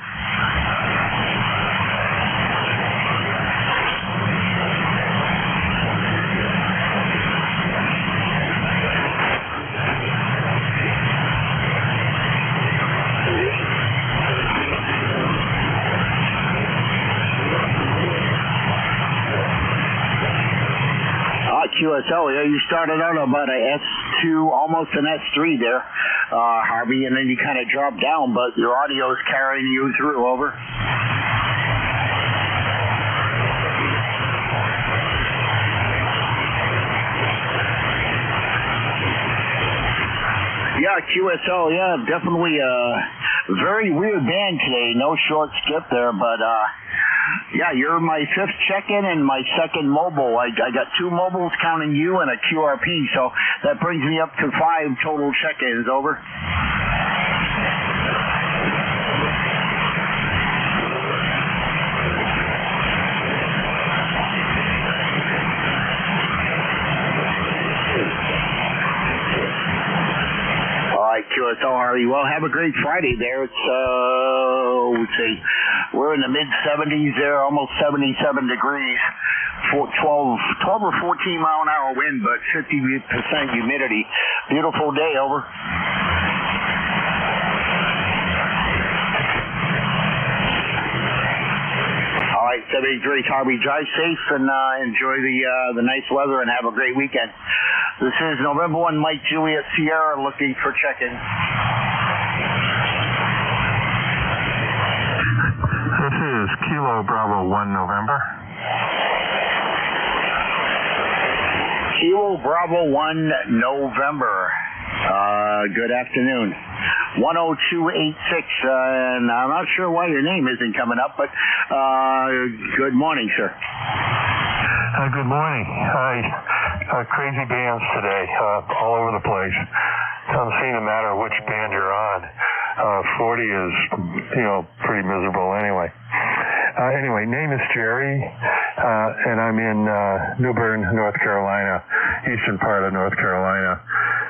QSL, yeah, you started out about a S2, almost an S3 there, Harvey, and then you kind of dropped down, but your audio is carrying you through, over. Yeah, QSL, yeah, definitely a very weird band today, no short skip there, but yeah, you're my fifth check-in and my second mobile. I got two mobiles counting you and a QRP, so that brings me up to 5 total check-ins, over. QSL, Harvey. Well, have a great Friday there. It's, let's see, we're in the mid-70s there, almost 77 degrees, 12 or 14 mile an hour wind, but 50% humidity. Beautiful day, over. All right, 73, Harvey. Drive safe and enjoy the nice weather and have a great weekend. This is November 1, Mike Juliet Sierra looking for check-in.
This is Kilo Bravo 1 November.
Kilo Bravo 1 November. Good afternoon. 10286, and I'm not sure why your name isn't coming up, but good morning, sir.
Good morning. Crazy bands today, all over the place. Doesn't seem to matter which band you're on. 40 is, pretty miserable anyway. Anyway, name is Jerry, and I'm in New Bern, North Carolina, eastern part of North Carolina.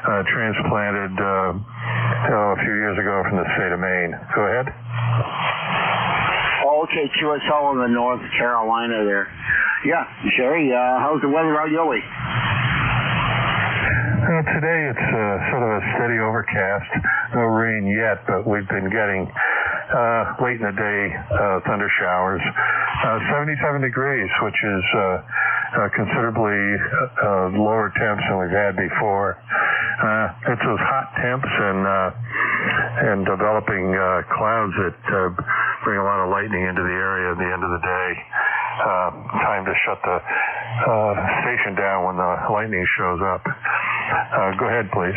Transplanted a few years ago from the state of Maine. Go ahead.
Okay, QSL in the North Carolina there. Yeah, Jerry, how's the weather out your way?
Today it's sort of a steady overcast. No rain yet, but we've been getting late in the day thunder showers. 77 degrees, which is considerably lower temps than we've had before. It's those hot temps and developing clouds that bring a lot of lightning into the area at the end of the day. Time to shut the station down when the lightning shows up. Go ahead, please.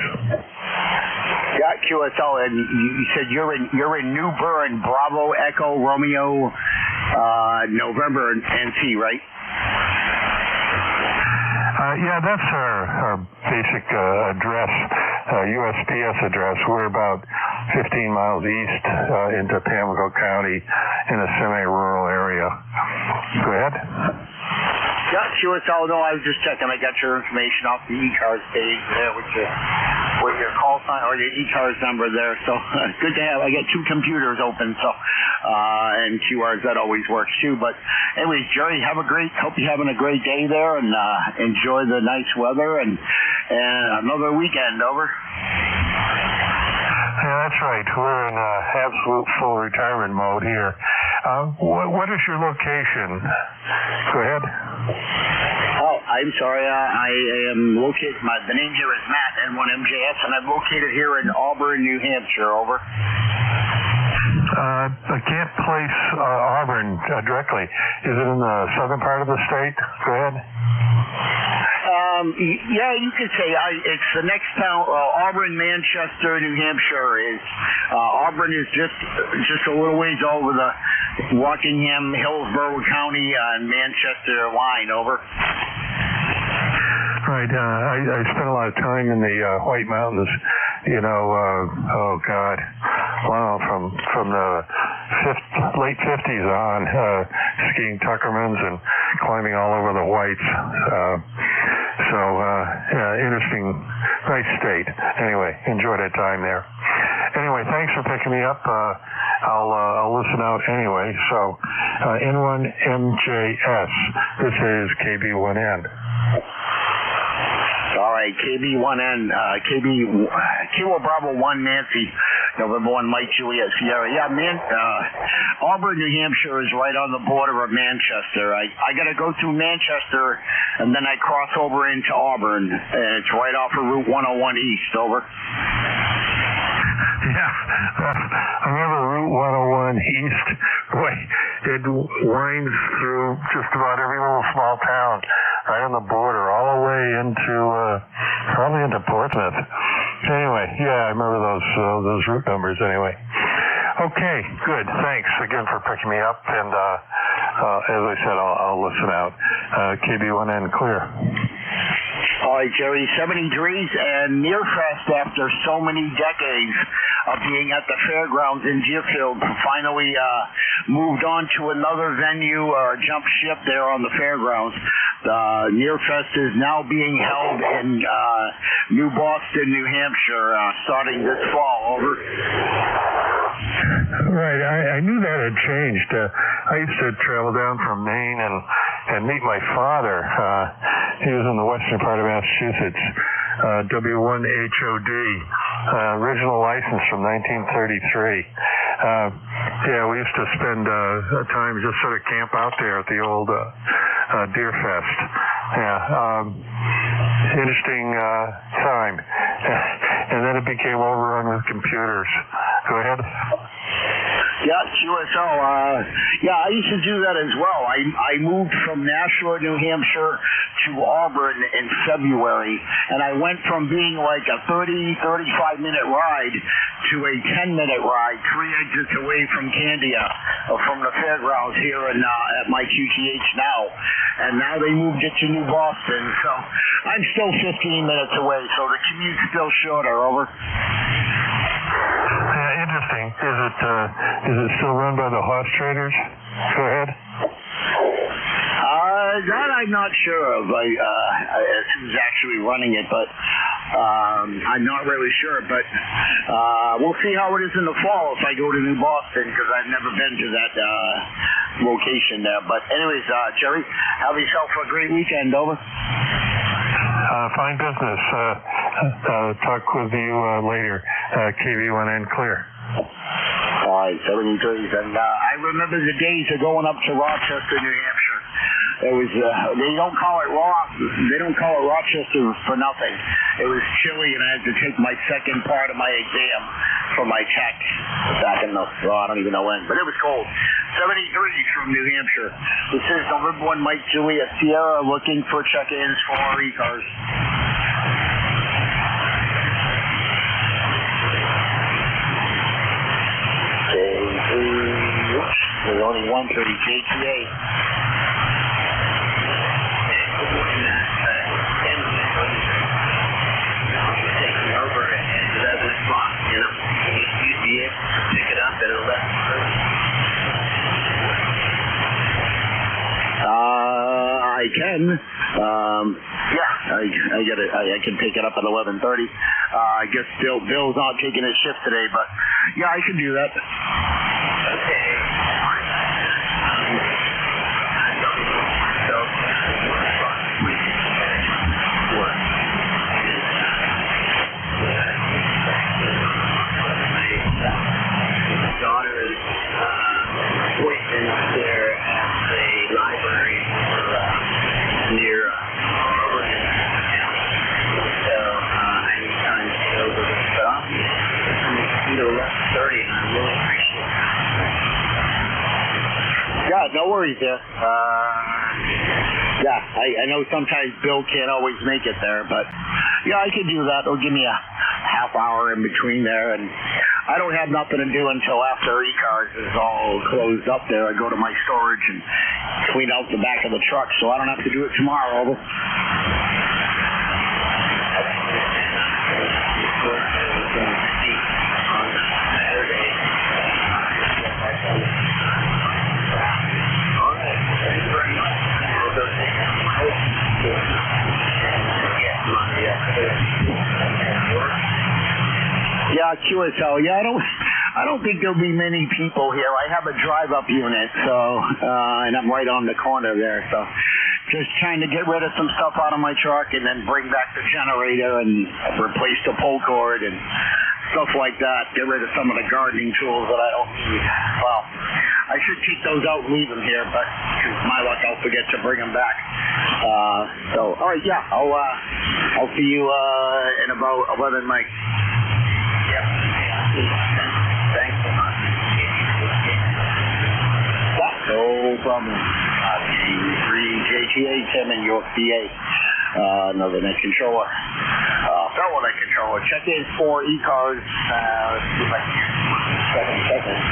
Yeah, QSL, and you said you're in New Bern, Bravo, Echo, Romeo, November, NC, right?
Yeah, that's our basic address, USPS address. We're about 15 miles east into Pamlico County in a semi-rural area. Go ahead.
Yeah, sure. So, no, I was just checking. I got your information off the ECARS page there with your call sign or your ECARS number there. So, good to have. I got two computers open, so, and QRs, that always works too. But anyways, Jerry, hope you're having a great day there and enjoy the nice weather and another weekend. Over.
Yeah, that's right. We're in absolute full retirement mode here. What is your location? Go ahead.
Oh, I'm sorry. I am located. The name here is Matt N1MJS, and I'm located here in Auburn, New Hampshire. Over.
I can't place Auburn directly. Is it in the southern part of the state? Go ahead.
Yeah, you could say it's the next town. Auburn, Manchester, New Hampshire is. Auburn is just a little ways over the Rockingham, Hillsborough County, Manchester line. Over.
Right. I spent a lot of time in the White Mountains. You know, oh God, wow, from the late 50s on, skiing Tuckermans and climbing all over the Whites. Interesting, nice state. Anyway, enjoyed that time there. Anyway, thanks for picking me up. I'll listen out anyway. So, N1MJS. This is KB1N.
All right, KB1N, Kilo Bravo 1 Nancy, November 1 Mike Juliet Sierra. Yeah, Auburn, New Hampshire is right on the border of Manchester. I got to go through Manchester, and then I cross over into Auburn, and it's right off of Route 101 East. Over.
Yeah, I remember Route 101 East. Boy, it winds through just about every little small town, right on the border, all the way into probably into Portsmouth. Anyway, yeah, I remember those route numbers. Anyway, okay, good. Thanks again for picking me up, and as I said, I'll listen out. KB1N clear.
All right, Jerry, 70 degrees and near fest after so many decades of being at the fairgrounds in Deerfield. Finally moved on to another venue or jump ship there on the fairgrounds. The Near Fest is now being held in New Boston, New Hampshire, starting this fall. Over.
Right, I knew that had changed. I used to travel down from Maine and meet my father. He was in the western part of Massachusetts. W1HOD, original license from 1933. Yeah, we used to spend time just sort of camp out there at the old Deer Fest. Yeah, interesting time. And then it became overrun with computers. Go ahead.
Yeah, QSO. Yeah, I used to do that as well. I moved from Nashua, New Hampshire to Auburn in February, and I went from being like a 35-minute ride to a 10-minute ride, 3 exits away from Candia, from the fairgrounds here at my QTH now. And now they moved it to New Boston, so I'm still 15 minutes away, so the commute's still shorter. Over.
Interesting. Is it still run by the horse traders? Go ahead.
That I'm not sure of. Who's actually running it, but I'm not really sure. But we'll see how it is in the fall if I go to New Boston, because I've never been to that location there. But anyways, Jerry, have yourself a great weekend. Over.
Fine business. Talk with you later. KV1N clear.
All right, 73. And I remember the days of going up to Rochester, New Hampshire. It was they don't call it Rochester for nothing. It was chilly, and I had to take my second part of my exam for my tech back in I don't even know when, but it was cold. 73 from New Hampshire. This is November 1 Mike Juliet Sierra looking for check-ins for our ECARS. There's only one for the JTA. Taking over and that was block, you'd be able to pick it up at 11:30. 10. I can pick it up at 11:30. I guess Bill's not taking his shift today, but yeah, I can do that.
Okay. Daughter's appointment up there at the library near so I need time to get over this stuff. I'm 11:30 and I really appreciate it.
Yeah, no worries there. I know sometimes Bill can't always make it there, but yeah, I can do that. It'll give me a half hour in between there, and I don't have nothing to do until after ECARS is all closed up there. I go to my storage and clean out the back of the truck, so I don't have to do it tomorrow. Yeah, QSL. Yeah, I don't think there'll be many people here. I have a drive-up unit, so and I'm right on the corner there. So just trying to get rid of some stuff out of my truck and then bring back the generator and replace the pull cord and stuff like that. Get rid of some of the gardening tools that I don't need. Well, I should take those out and leave them here, but my luck, I'll forget to bring them back. So, all right, yeah, I'll see you in about 11, Mike.
Yep. Thanks so much.
No problem. 3 JTA, Tim in York, PA. Another net controller. Fellow net controller. Check in for ECARS. Let's see if I can get 7 seconds.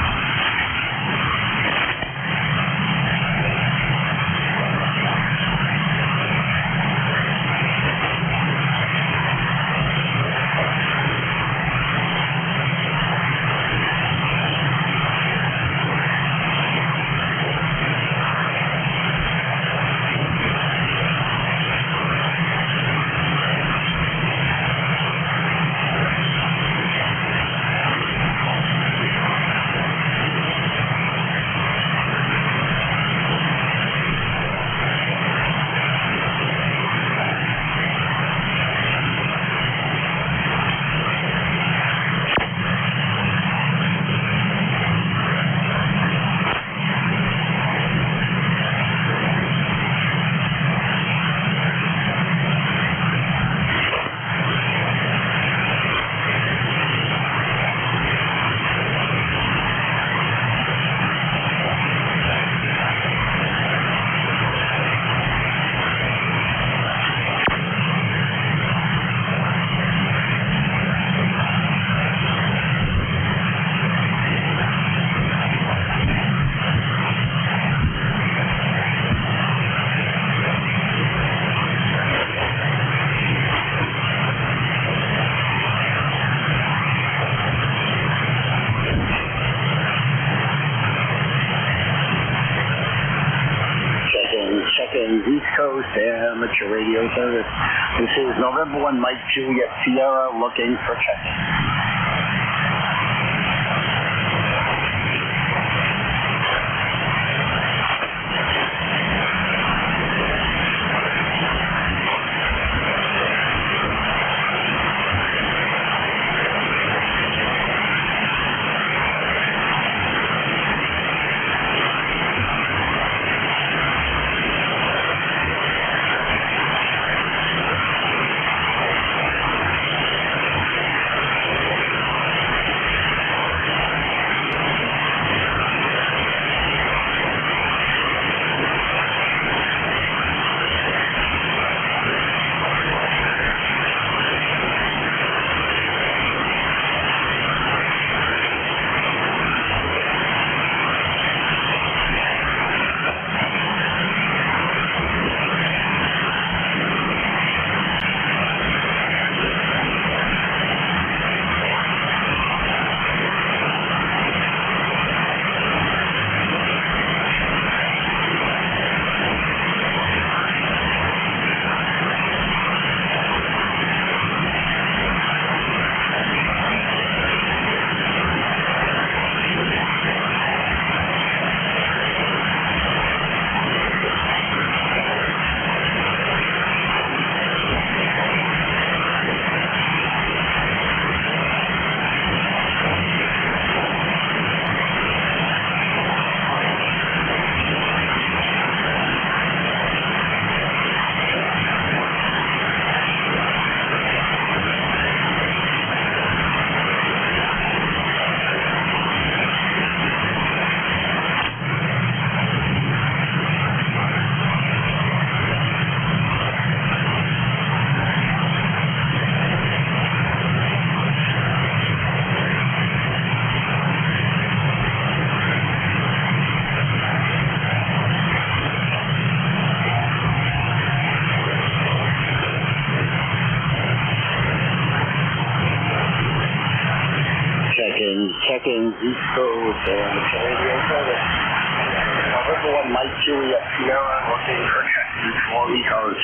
East Coast Amateur Radio Service. This is November 1 Mike Juliet Sierra looking for check-in. check-in East Coast and radio service. November 1 Mike Juliet Sierra looking for check-in for ECARS.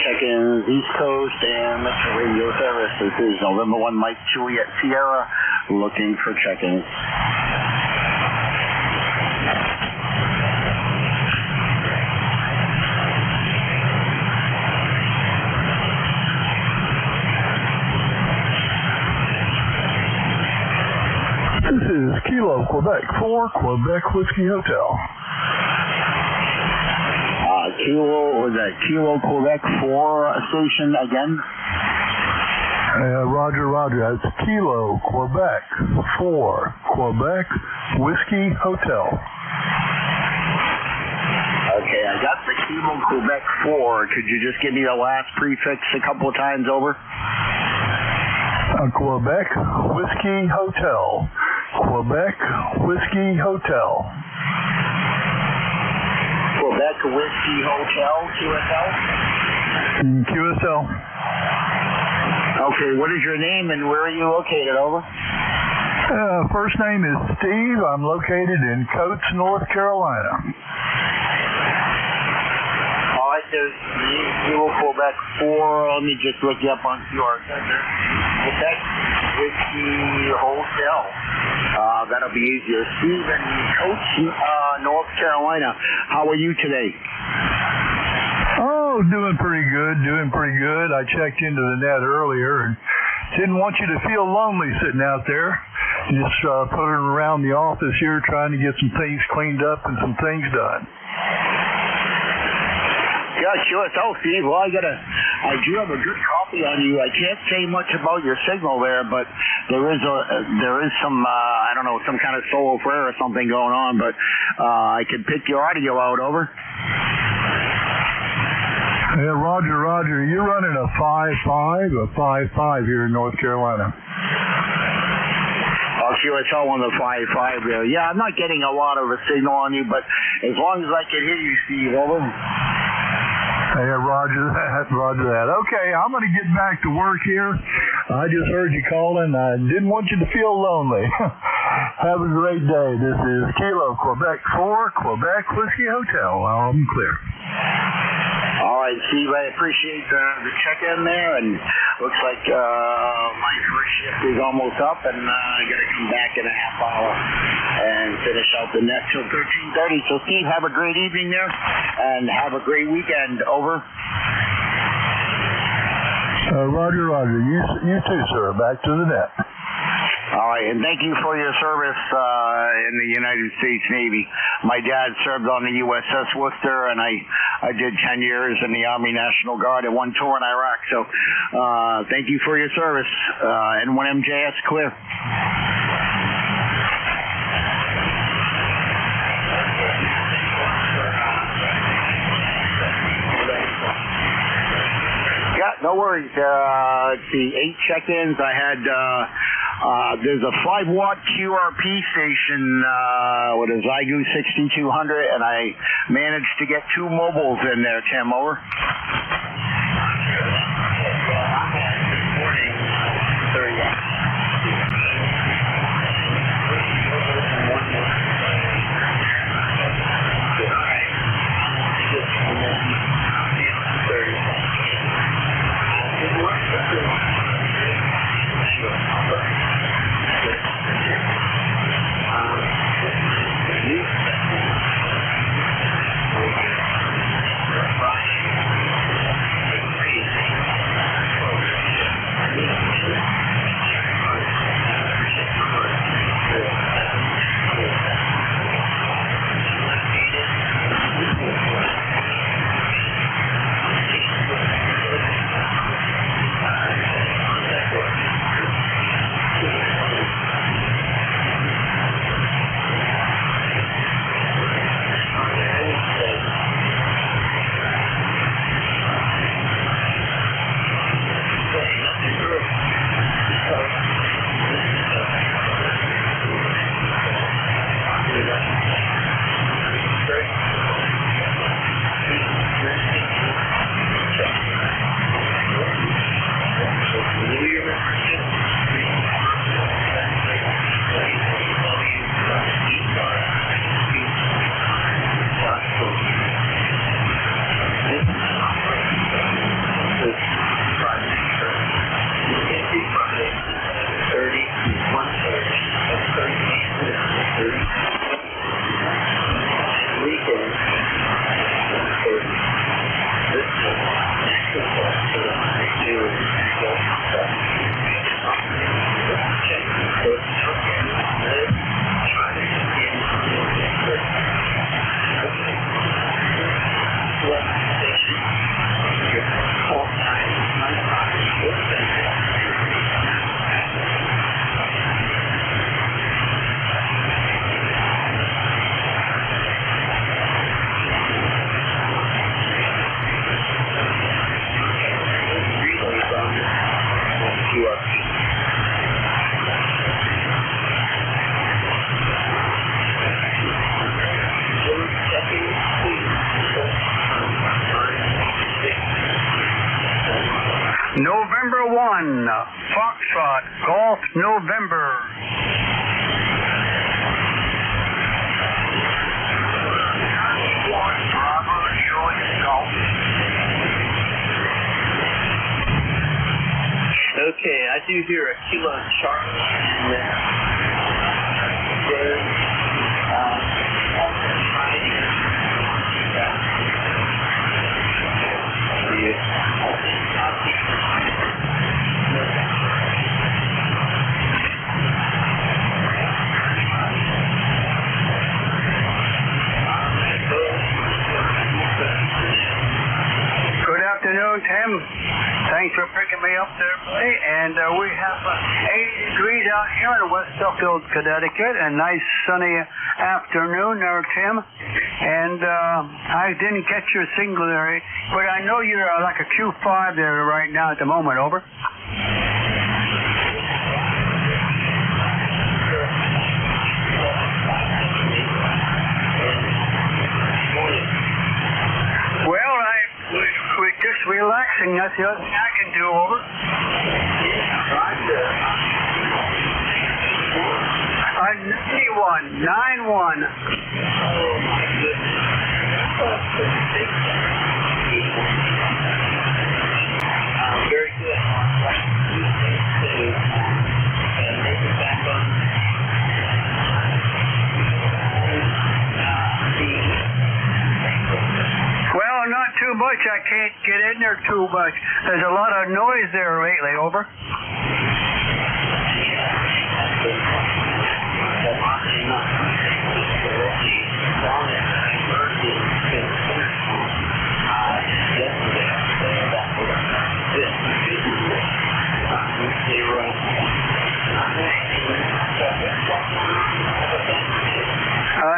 Check-in East Coast and Metro Radio Service. This is November 1 Mike Juliet Sierra looking for check-in.
This is Kilo Quebec 4 Quebec Whiskey Hotel.
Kilo Quebec 4 station again?
Roger. That's Kilo Quebec 4 Quebec Whiskey Hotel.
Okay, I got the Kilo Quebec 4. Could you just give me the last prefix a couple of times over?
Quebec Whiskey Hotel. Quebec Whiskey Hotel.
Quebec Whiskey Hotel, QSL?
QSL.
Okay, what is your name and where are you located, over?
First name is Steve. I'm located in Coates, North Carolina.
All right, there's Kilo Quebec 4. Let me just look you up on QR. Quebec Whiskey Hotel. That'll be easier. Steve in Coates, North Carolina. How are you today?
Oh, doing pretty good. I checked into the net earlier and didn't want you to feel lonely sitting out there. Just putting around the office here trying to get some things cleaned up and some things done.
Yeah, sure. So, Steve, well, I do have a good copy on you. I can't say much about your signal there, but there is some, I don't know, some kind of solo prayer or something going on, but I can pick your audio out, over.
Yeah, Roger. You're running a 5.5, a 5.5 here in North Carolina.
QSL on the 5.5 there. Yeah, I'm not getting a lot of a signal on you, but as long as I can hear you, Steve, over.
Yeah, roger that. Okay, I'm going to get back to work here. I just heard you calling. I didn't want you to feel lonely. Have a great day. This is Kilo, Quebec 4, Quebec Whiskey Hotel. I'm clear.
All right, Steve, I appreciate the check-in there, and looks like my first shift is almost up, and I got to come back in a half hour and finish out the net till 13:30. So, Steve, have a great evening there, and have a great weekend. Over.
Roger. You too, sir. Back to the net.
All right, and thank you for your service in the United States Navy. My dad served on the USS Worcester, and I did 10 years in the Army National Guard and one tour in Iraq. So thank you for your service. N1MJS clear. Yeah, no worries. Let's see, 8 check-ins. I had... there's a 5-watt QRP station with a Zygu 6200, and I managed to get 2 mobiles in there, Tim, over.
November 1, Foxtrot, Golf, November.
Okay, I do hear a Kilo Charlie in there.
Good afternoon, Tim. Thanks for picking me up there, buddy. And we have 80 degrees out here in West Suffield, Connecticut. A nice sunny afternoon there, Tim. And I didn't catch your signal there, but I know you're like a Q5 there right now at the moment. Over. Well, we're just relaxing. That's the other thing I can do. Over. I'm 91.
Very good. And make it back on.
Well, not too much. I can't get in there too much. There's a lot of noise there lately. Over.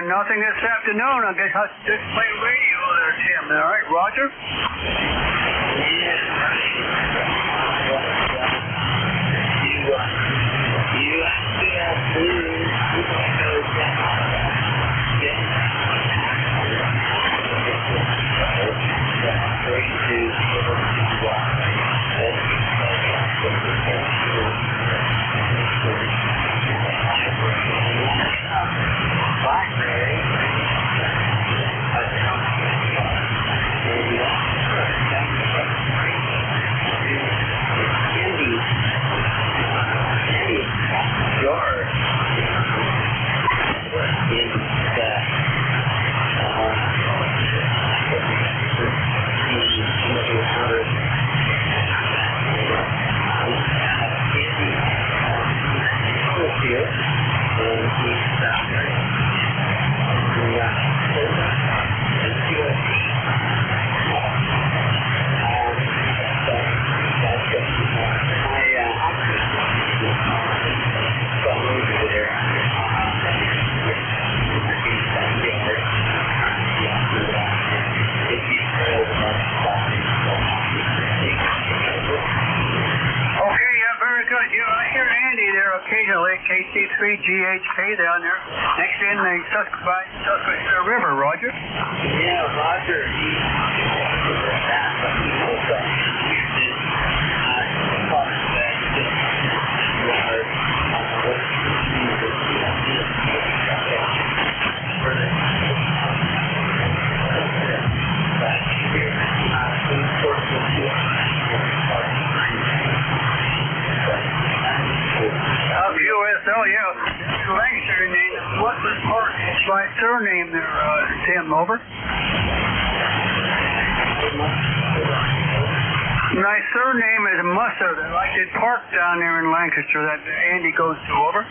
Nothing this afternoon. I guess I'll just play radio there, Tim. All right, Roger? KC3GHK down there, next in the Susquehanna River, Roger?
Yeah, Roger.
QSL, yeah. Lancaster name. What's the part? It's my surname there, Tim. Over. My surname is Musser. I did park down there in Lancaster that Andy goes to. Over.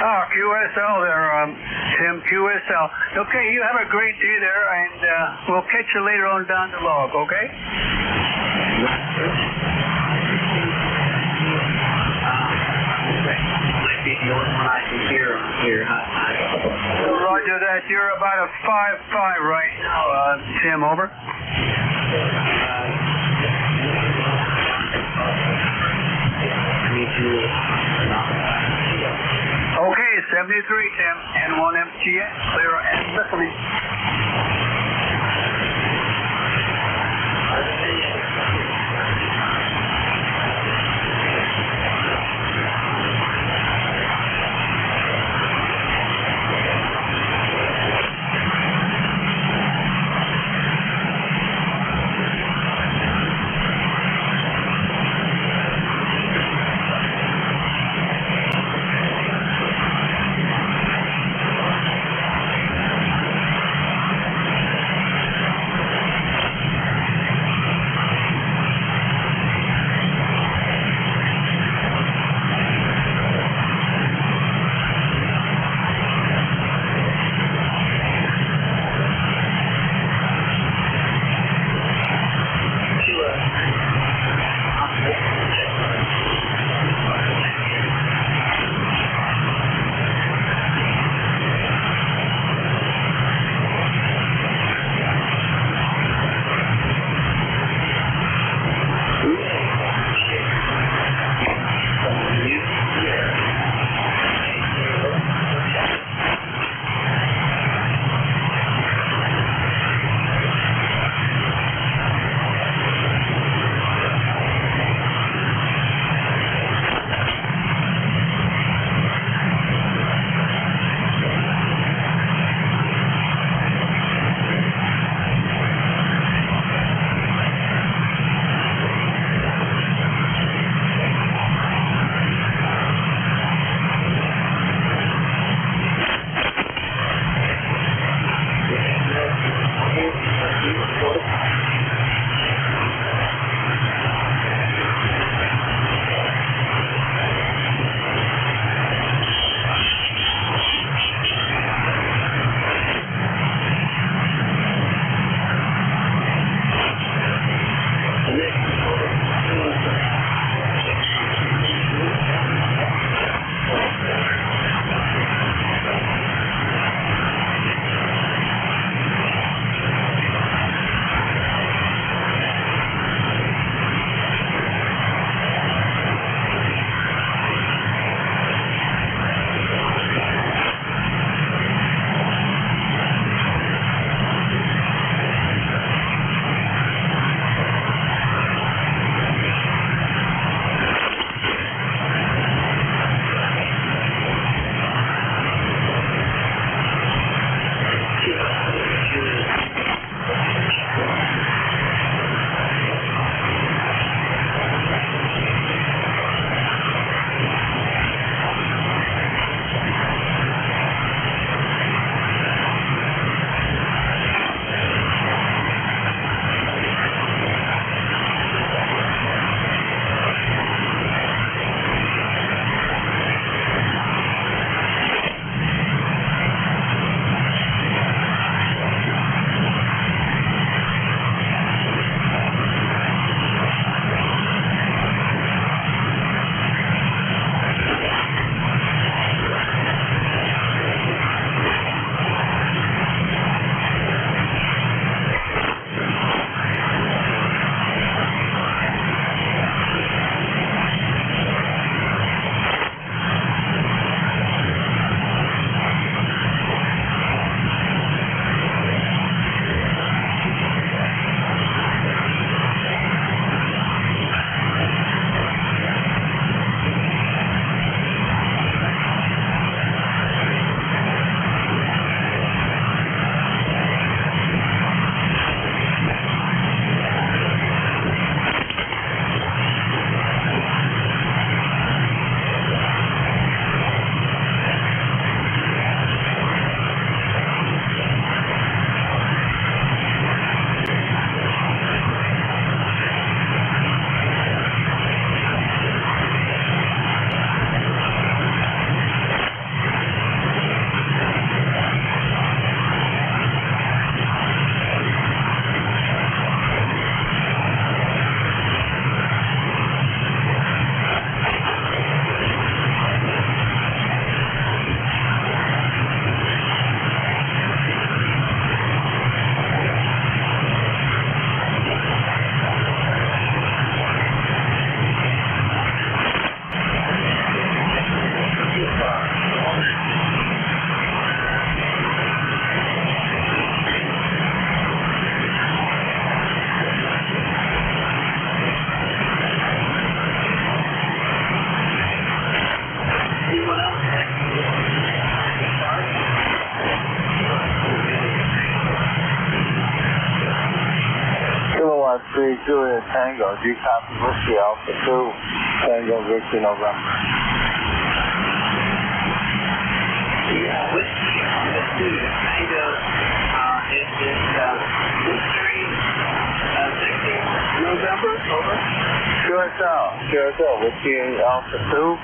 Oh, QSL there, Tim, QSL. Okay, you have a great day there, and we'll catch you later on down the log, okay? Roger that. You're about a 5.5 right now, Tim, over. Okay, 73, Tim, N1 FGS, clear and listening.
Julia Tango. Do you copy Whiskey Alpha 2, Tango Victor November?
Yeah, Whiskey Alpha 2, Tango, is this Victory 16 November, over?
QSL, Whiskey Alpha 2,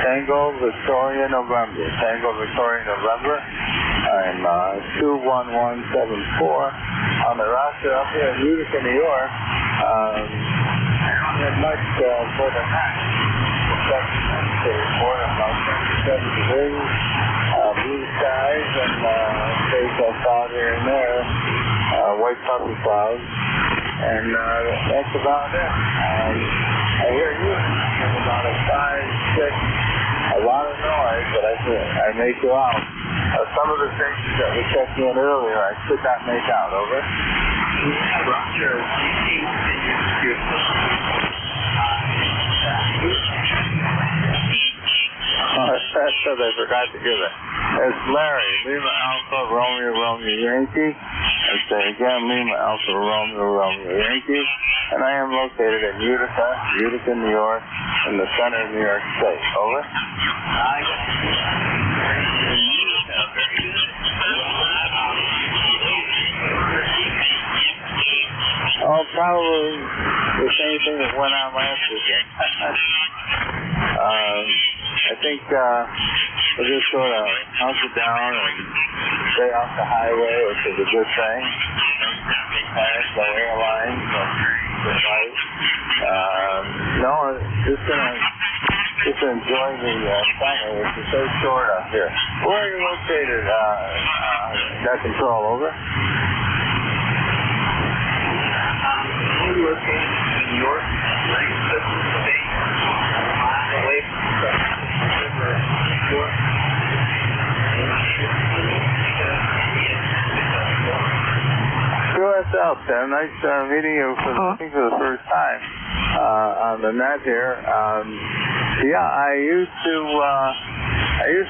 Tango Victoria November. Tango Victoria November. I'm 21174 on the roster up here in Utica, New York. I don't have much for the night. More than about 77 degrees, blue skies, and space I cloud here and there, white puffy clouds, and that's about it. I hear you in about a 5, 6, a lot of noise, but I make you out. Some of the stations that we checked in earlier, I could not make out. Over.
Yeah, Roger.
So I forgot to give it. It's Larry, Lima Alpha Romeo Romeo Yankee. I say again, Lima Alpha Romeo Romeo Yankee. And I am located in Utica, New York, in the center of New York State. Over. Oh, probably the same thing that went on last weekend. I think we'll just sort of hunker down and stay off the highway, which is a good thing. No airlines, no flights. No, just enjoy the summer, which is so short up here. Where are you located? Got control, over?
I'm located in New York, right in the state, away from the river, New York.
QSL, Tim. Nice meeting you for the first time on the net here. Yeah, I used to live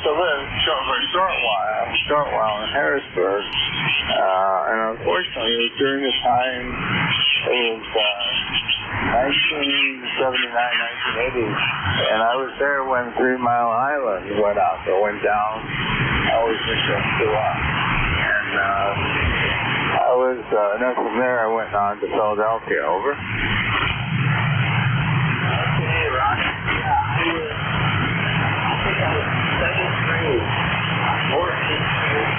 for a short while in Harrisburg, and unfortunately, it was during the time it was 1979, 1980, and I was there when 3 Mile Island went out, or went down. I always mixed them two up, and and then from there I went on to Philadelphia. Over.
Okay, Ron. Yeah, I think I was 7th grade, 14th grade,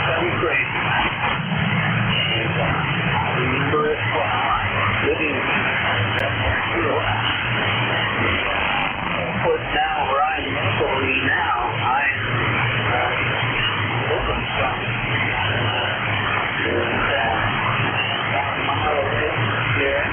7th grade. And I remember it well. Living in of course, now where I'm locally now, I'm looking from about a mile away here.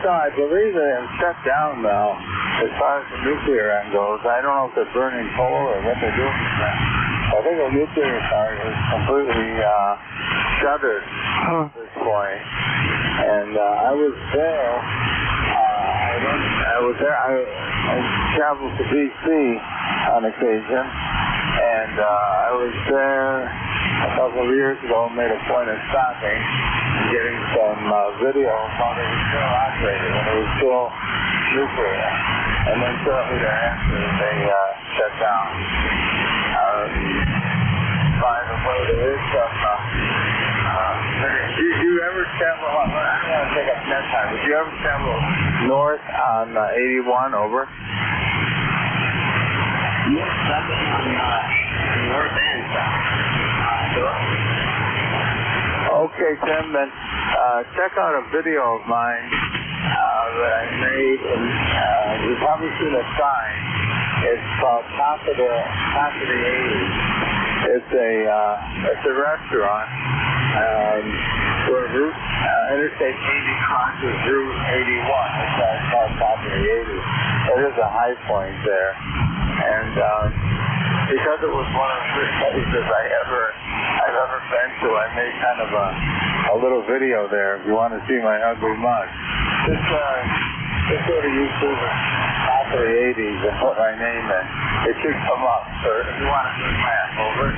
So I believe they have shut down now as far as the nuclear end goes. I don't know if they're burning coal or what they're doing with that. I think the nuclear part is completely shuttered at this point. And I was there. I traveled to D.C. on occasion, and I was there a couple of years ago and made a point of stopping and getting some video while they were still operating, when it was still nuclear. And then shortly thereafter, they shut down. By the way, there is some... did you ever travel... I don't want to take up that time. Did you ever travel north on 81, over?
Yes, I've been on north and south.
Okay, Tim, then check out a video of mine that I made, and you've probably seen a sign. It's called Top of the 80s. It's a restaurant where Interstate 80 crosses Route 81. That's why it's called Top of the 80s. It is a high point there, and because it was one of the first places I've ever been to, I made kind of a little video there. If you want to see my ugly mug, just go to YouTube and top of the 80s is what I name it. It should come up, sir. If you want to do that, over.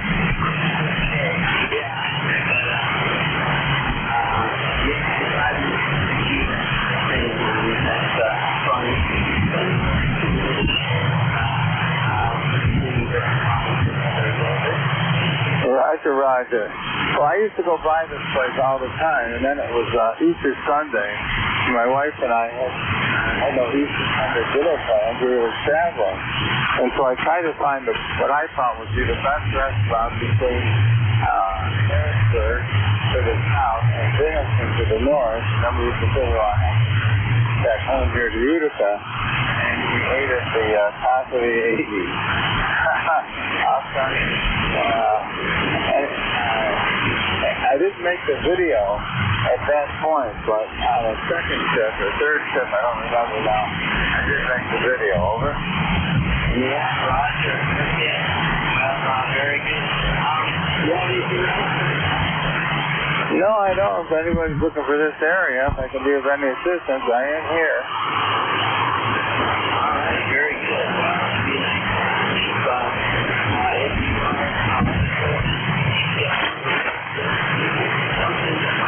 Roger. Well, I used to go by this place all the time, and then it was Easter Sunday. My wife and I had no Easter Sunday dinner plans. We were traveling. And so I tried to find what I thought would be the best restaurant between Harrisburg to the south and Binghamton to the north. And then we used to think, well, I have to back home here to Utica. And we ate at the top of the 80s. I didn't make the video at that point, but on a second trip or third trip, I don't remember now, I did make the video. Over. Yeah, Roger. Yeah, very good. You have anything else? No, I don't. If anybody's looking for this area, if I can be of any assistance, I am here. All right, very good.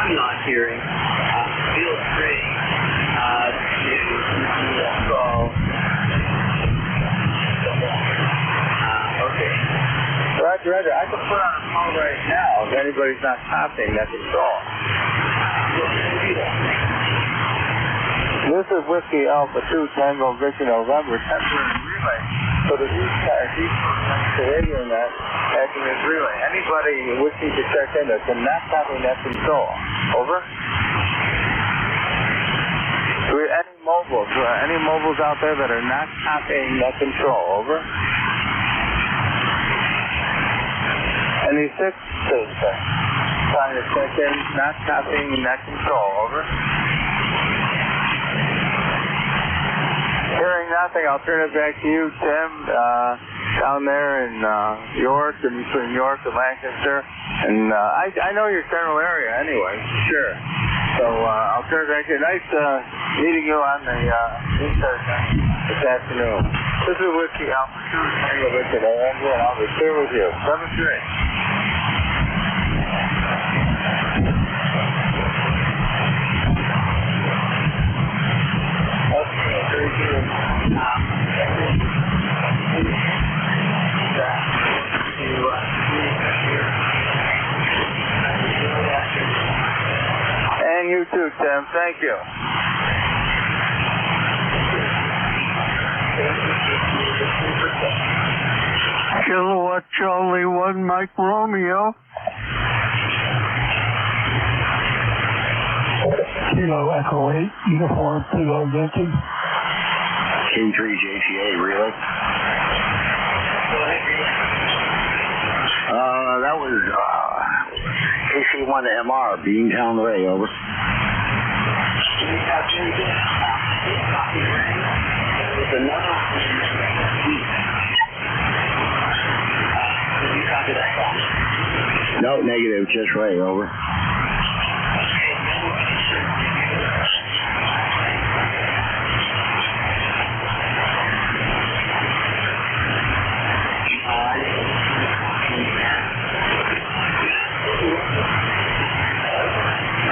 I'm not hearing. Feel free to call. Okay. Roger. I can put on a call right now if anybody's not copying that control. This is Whiskey Alpha 2 Tango Victor November temporary relay for the ECARS radio net acting as relay. Anybody wishing to check in that's not copying that control. Over. Do we have any mobiles out there that are not copying that control? Over. Any sixes trying to check in, not copying that control? Over. Hearing nothing, I'll turn it back to you, Tim, down there in York, and between York and Lancaster. And I know your general area anyway, sure. So I'll turn it back to you. Nice meeting you on the insert this afternoon. This is Whiskey Alpha 2 Tango Victor November, and I'll be clear with you. 7-3. And you too, Tim. Thank you.
Kilowatt Charlie 1 Mike Romeo.
Kilo Echo 8, Uniform Kilo Yankee.
K3JTA relay. That was AC1MR, Beantown Ray, over. No, negative, just Ray, over.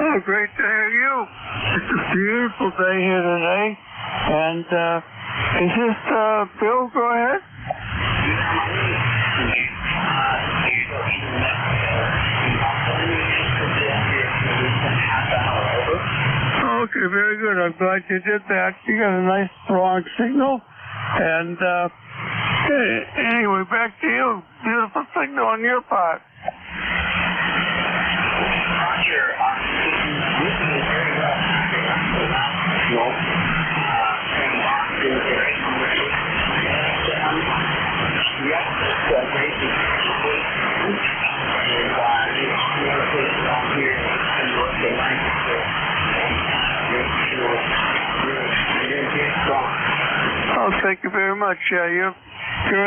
Oh, great to hear you. It's a beautiful day here today. And is this Bill? Go ahead. Okay, very good. I'm glad you did that. You got a nice strong signal. And anyway, back to you. Beautiful signal on your part.
Roger.
Oh, thank you very much. You're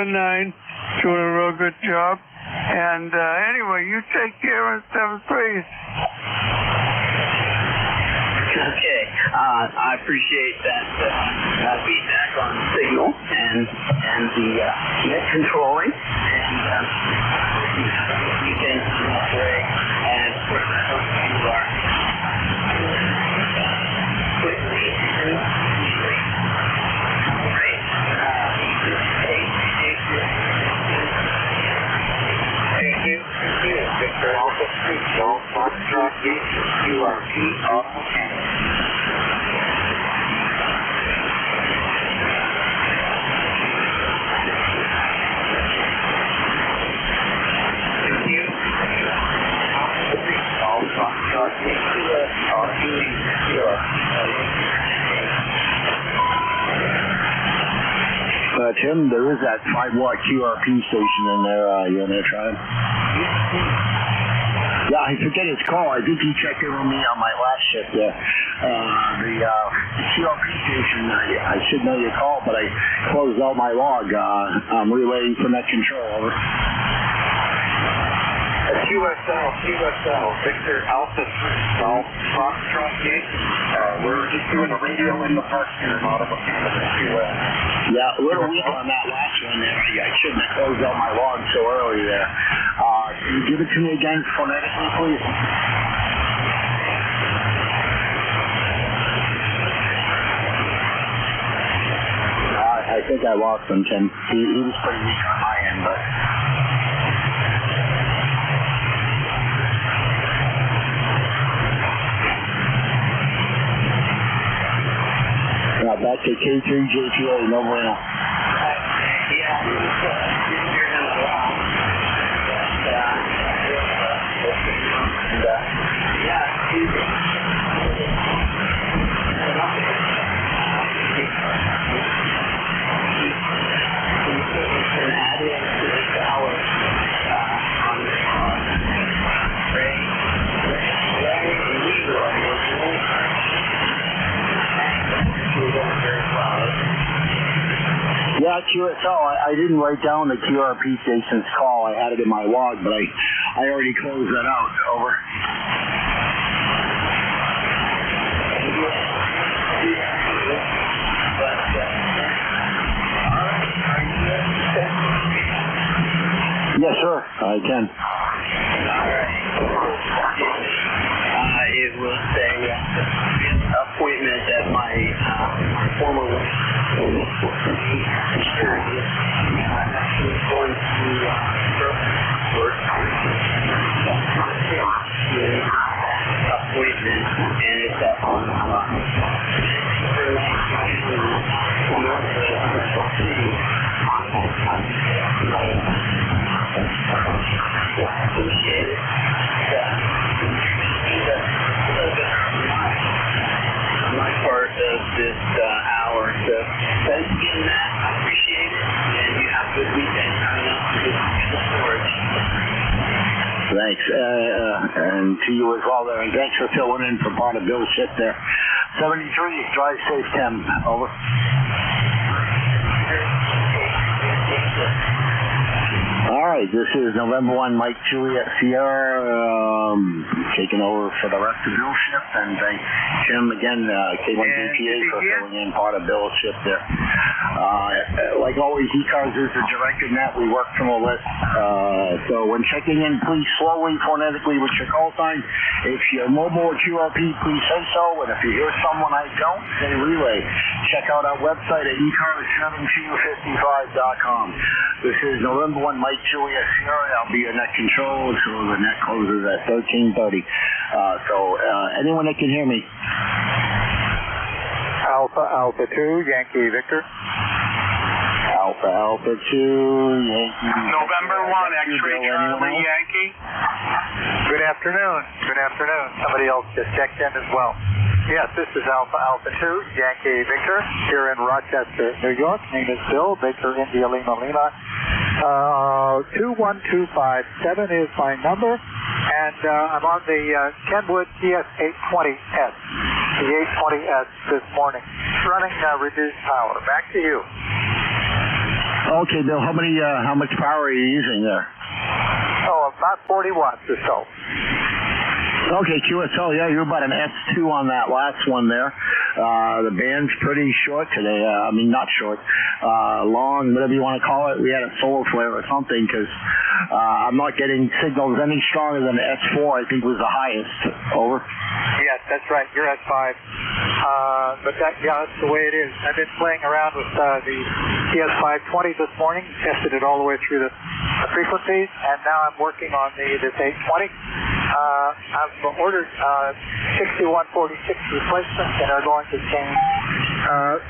a 9, doing a real good job. And anyway, you take care and 7-3.
Okay.
I appreciate that feedback on the signal and the net controlling, and you can operate and you are quickly Thank you. Victor Alpha 3, Golf Foxtrot QRP Auto Canada. Thank you. Alpha 3, Golf Foxtrot
Tim, there is that 5-watt QRP station in there. You want to try it? Yeah, I forget his call. I think he checked in with me on my last shift there. The QRP station, I should know your call, but I closed out my log. I'm relaying for net control. Over.
QSL, Victor Alpha 3, Golf Foxtrot Gate. We're just doing a radio in the park here in Ottawa, Canada.
Yeah, a little weak on that last one there. I shouldn't have closed out my log so early there. Can you give it to me again phonetically, please? I think I lost him, Tim. He was pretty weak on my end, but... Back to K3JTA, no bueno. Yeah, QSL, I didn't write down the QRP station's call. I had it in my log, but I already closed that out. Over. Yes, sir, I can.
It was a appointment at my former going to appointment, and it's at my part of this hour, so thanks again, Matt. I appreciate it, and you have a good weekend coming up with the storage.
Thanks, and to you as well there, and thanks for filling in for part of Bill's shift there. 73, drive safe, Tim. Over. All right, this is November 1, Mike Juliet Sierra, taking over for the rest of Bill's shift, and thank Jim again, K1DPA, for filling in part of Bill's shift there. Like always, ECARS is a directed net. We work from a list. So when checking in, please slowly, phonetically with your call sign. If you're mobile or QRP, please say so. And if you hear someone I don't, say relay. Check out our website at ECARS7Q55.com. This is November 1, Mike Juliet Sierra. I'll be your net control, so the net closes at 13:30. Anyone that can hear me.
Alpha 2, Yankee Victor.
Alpha 2, Yankee.
November 1, X-ray Charlie Yankee.
Good afternoon. Somebody else just checked in as well. Yes, this is Alpha 2, Yankee Victor, here in Rochester, New York. Name is Bill, Victor India Lima Lima. 21257 is my number, and I'm on the Kenwood TS820S, the 820S this morning, running reduced power. Back to you.
Okay, Bill, how much power are you using there?
Oh, about 40 watts or so.
Okay, QSL, yeah, you're about an S2 on that last one there. The band's pretty short today. Not short. Long, whatever you want to call it. We had a solar flare or something because I'm not getting signals any stronger than the S4, I think was the highest. Over.
Yes, that's right. You're S5. But that's the way it is. I've been playing around with the ES520 this morning, tested it all the way through the frequencies, and now I'm working on this 820. I've ordered 6146 replacements that are going to change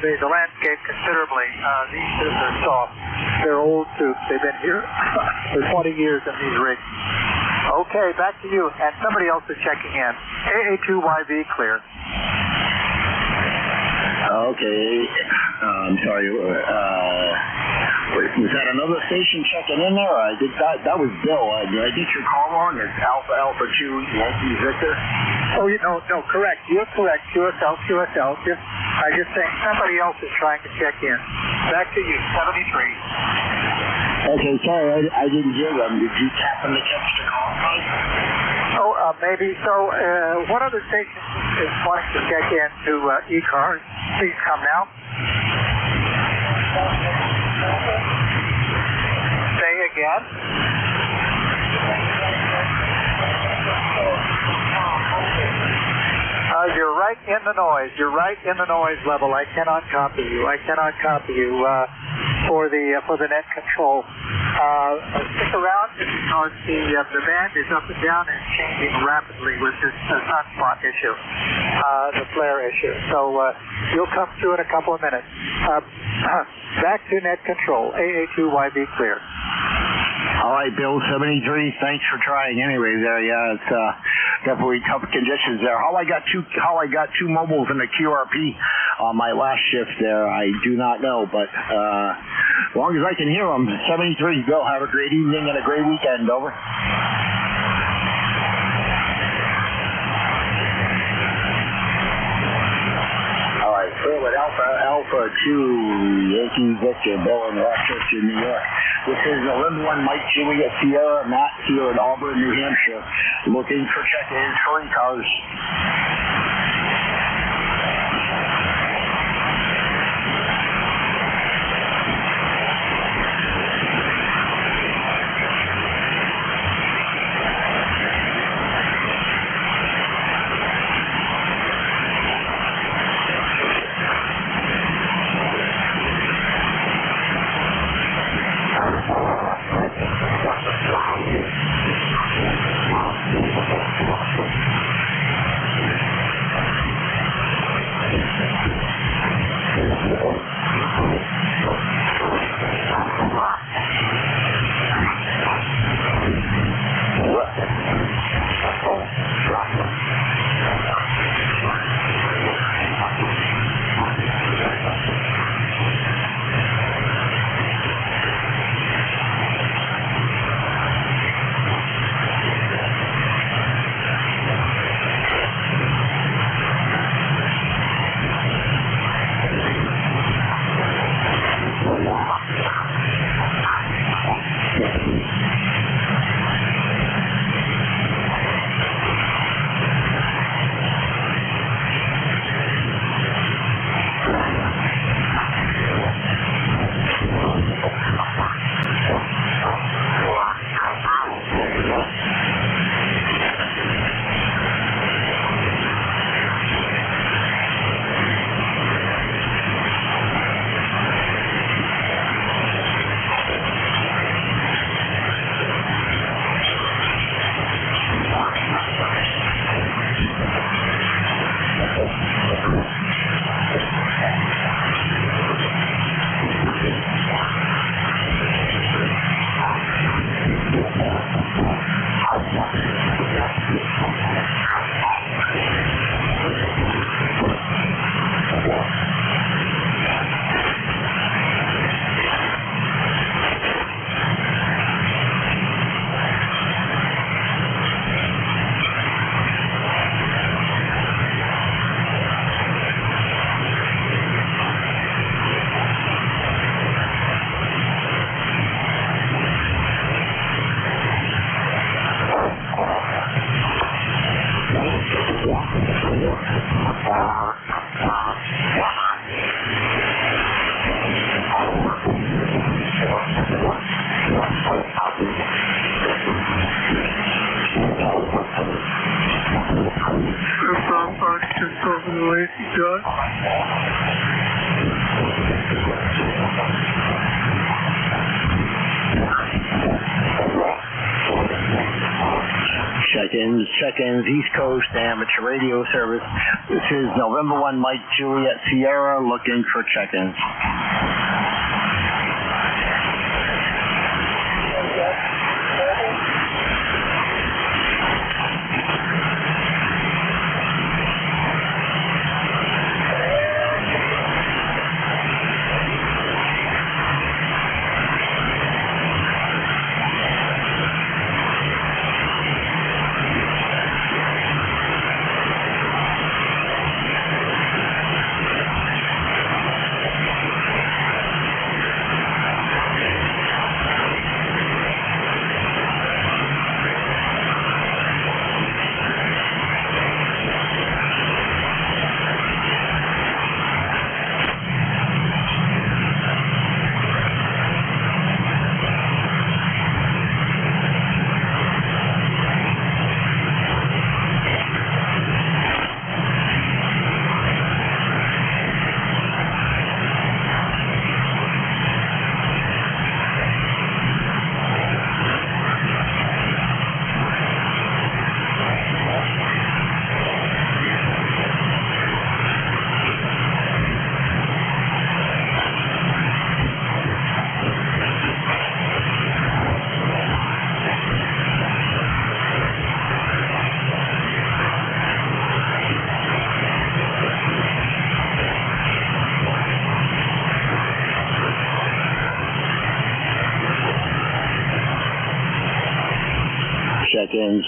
the landscape considerably. These tubes are soft. They're old tubes. They've been here for 20 years in these rigs. Okay, back to you. And somebody else is checking in. AA2YV clear.
Okay. I'm sorry. Was that another station checking in there? I think that was Bill. Did I get your call wrong? It's Alpha 2 Yankee Victor.
Oh, no, correct. You're correct. QSL. I just saying somebody else is trying to check in. Back to you. 73.
Okay, sorry, I didn't hear them. Did you happen to catch the call?
Oh, maybe. So, what other station is wanting to check in to ECARS? Please come now. Say again. You're right in the noise. You're right in the noise level. I cannot copy you. For the net control. Stick around because the band is up and down and changing rapidly with this sunspot issue, the flare issue. So you'll come through in a couple of minutes. Back to net control. AA2YB clear.
All right, Bill, 73. Thanks for trying anyway there. Yeah, it's definitely tough conditions there. How I got two mobiles in the QRP on my last shift there, I do not know, but as long as I can hear them, 73, go. Have a great evening and a great weekend. Over. All right, forward Alpha 2 Yankee Victor, Bill in Rochester, New York. This is November 1 Mike Juliet Sierra, Matt here in Auburn, New Hampshire, looking for check-ins for ECARS.
away, Doug.
Check-ins, East Coast Amateur Radio Service. This is November 1 Mike Juliet Sierra looking for check-ins.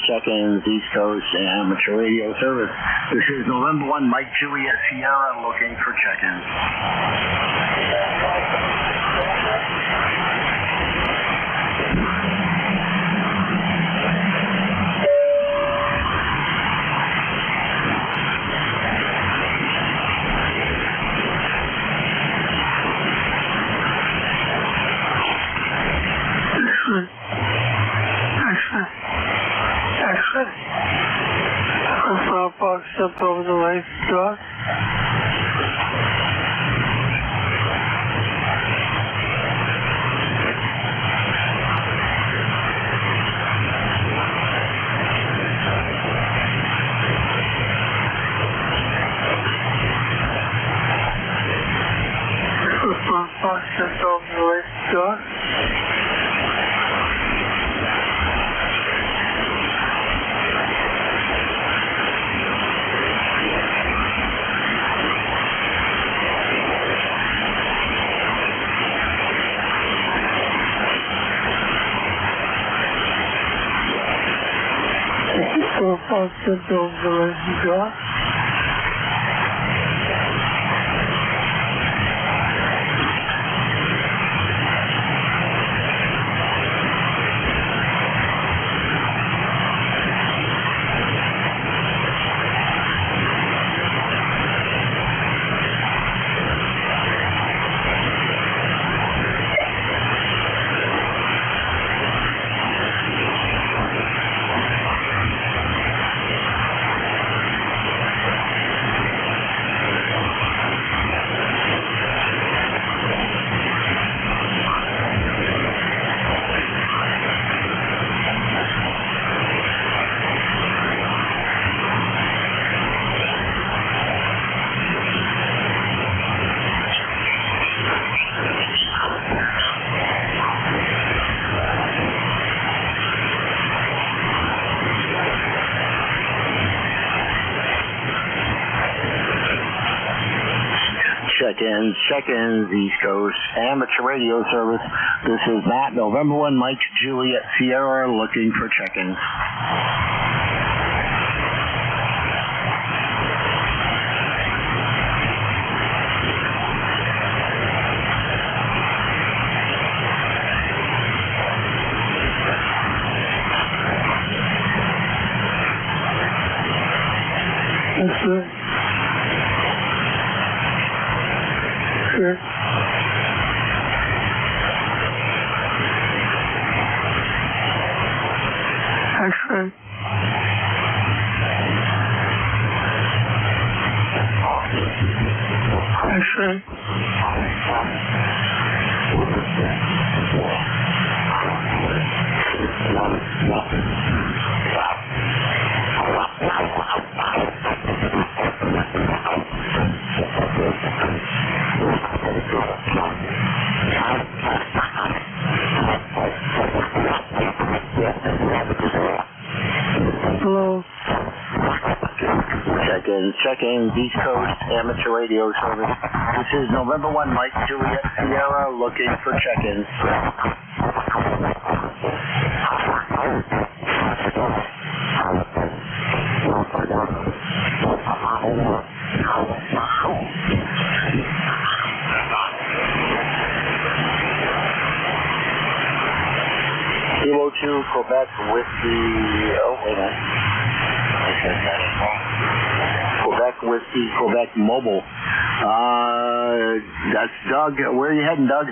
Check-ins, East Coast Amateur Radio Service. This is November 1 Mike Juliet Sierra looking for check-ins.
Stepped over the way, Doc. Stepped over the way, Doc. Stepped over the way, Doc. Check-ins, East Coast Amateur Radio Service. This is Matt, November 1 Mike Juliet Sierra looking for check-ins. That's it. Sure. X-ray. say.
Hello. Check-in, East Coast Amateur Radio Service. This is November 1, Mike Juliet Sierra, looking for check-ins. Kilo 2, Quebec Whiskey, oh, wait a minute. Quebec Whiskey, Quebec Mobile. That's Doug. Where are you heading, Doug?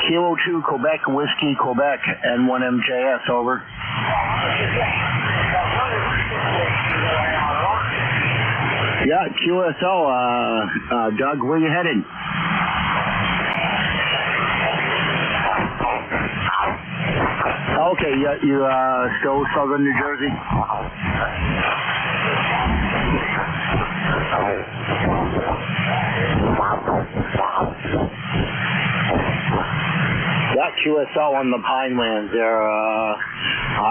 Kilo 2, Quebec Whiskey, Quebec, N1MJS, over. Yeah, QSO, Doug, where you headed? Okay, you still southern New Jersey? Yeah, QSO on the Pinelands there.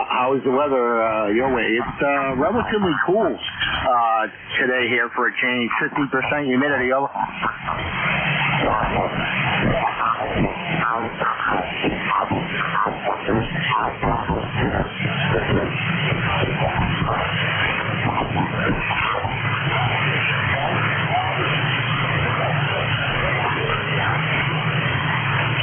How's the weather your way? It's relatively cool today here for a change. 50% humidity. Over.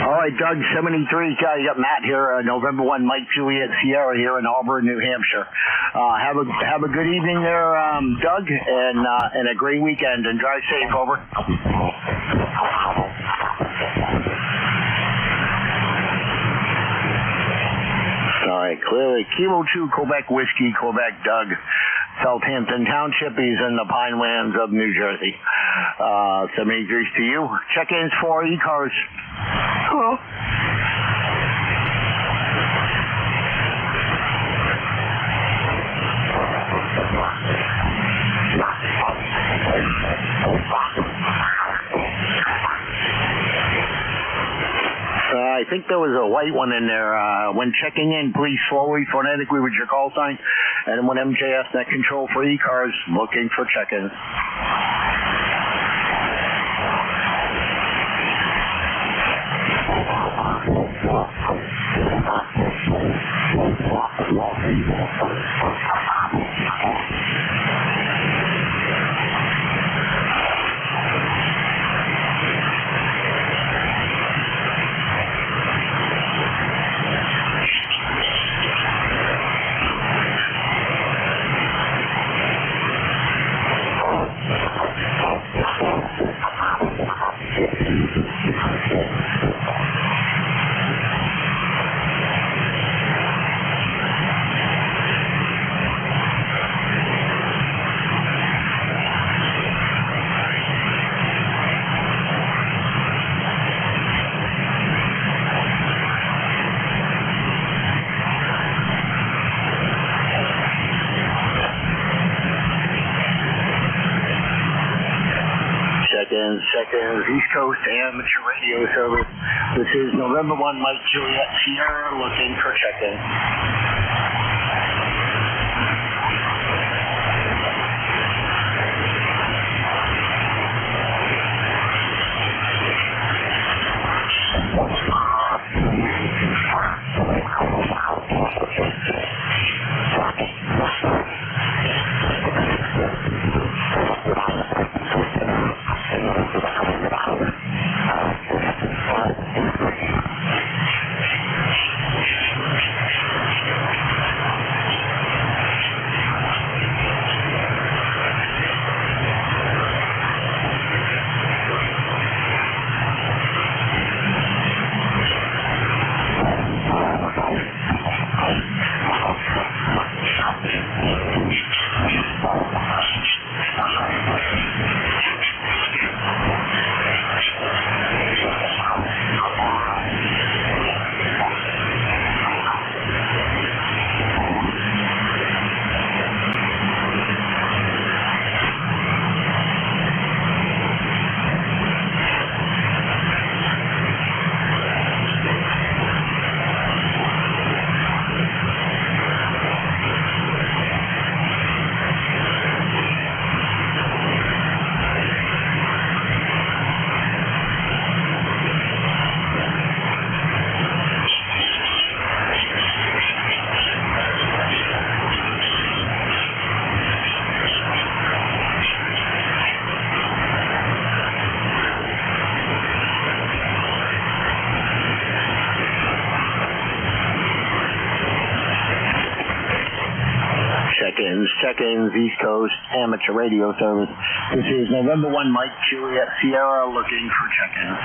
All right, Doug, 73. You got Matt here, November 1, Mike Juliet Sierra here in Auburn, New Hampshire. Have a good evening there, Doug, and a great weekend, and drive safe, over. All right, clearly, Kilo 2, Quebec Whiskey, Quebec, Doug. Southampton Township, he's in the Pinelands of New Jersey. 73 to you. Check-ins for ECARS. Hello. I think there was a white one in there. When checking in, please slowly, phonetically with your call sign. And when MJS net control for ECARS, looking for check-ins. Check-ins, East Coast Amateur Radio Service. This is November 1, Mike Juliet Sierra, looking for check-in. Check-ins, East Coast Amateur Radio Service. This is November 1 Mike Juliet Sierra looking for check-ins.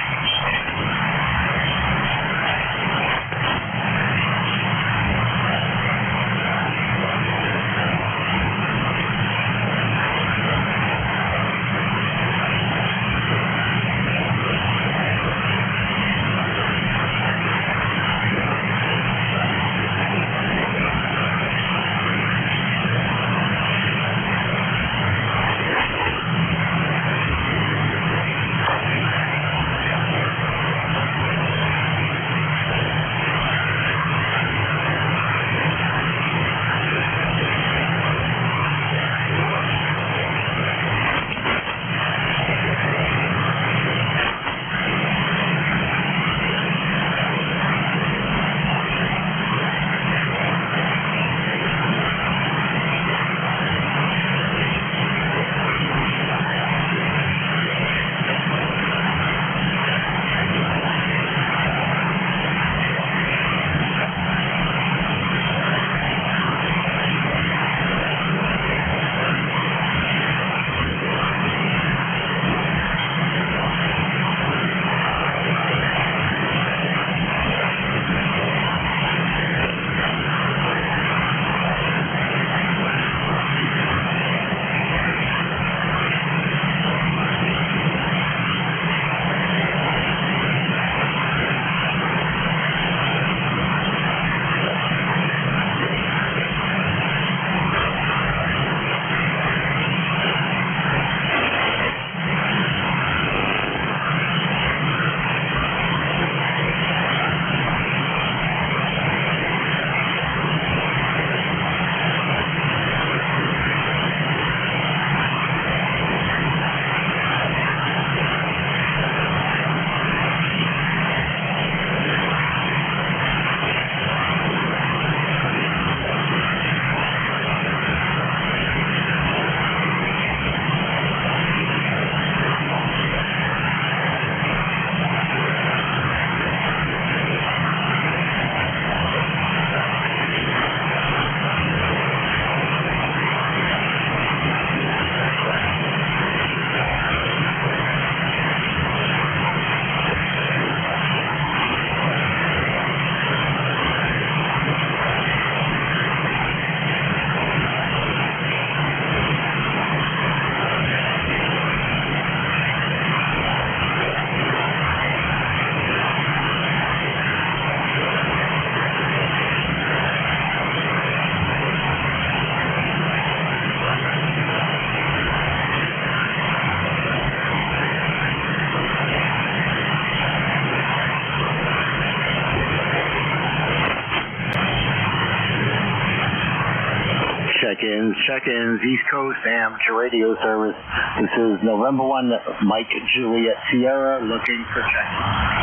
Check-ins, East Coast Amateur Radio Service. This is November 1 Mike Juliet Sierra looking for check-ins.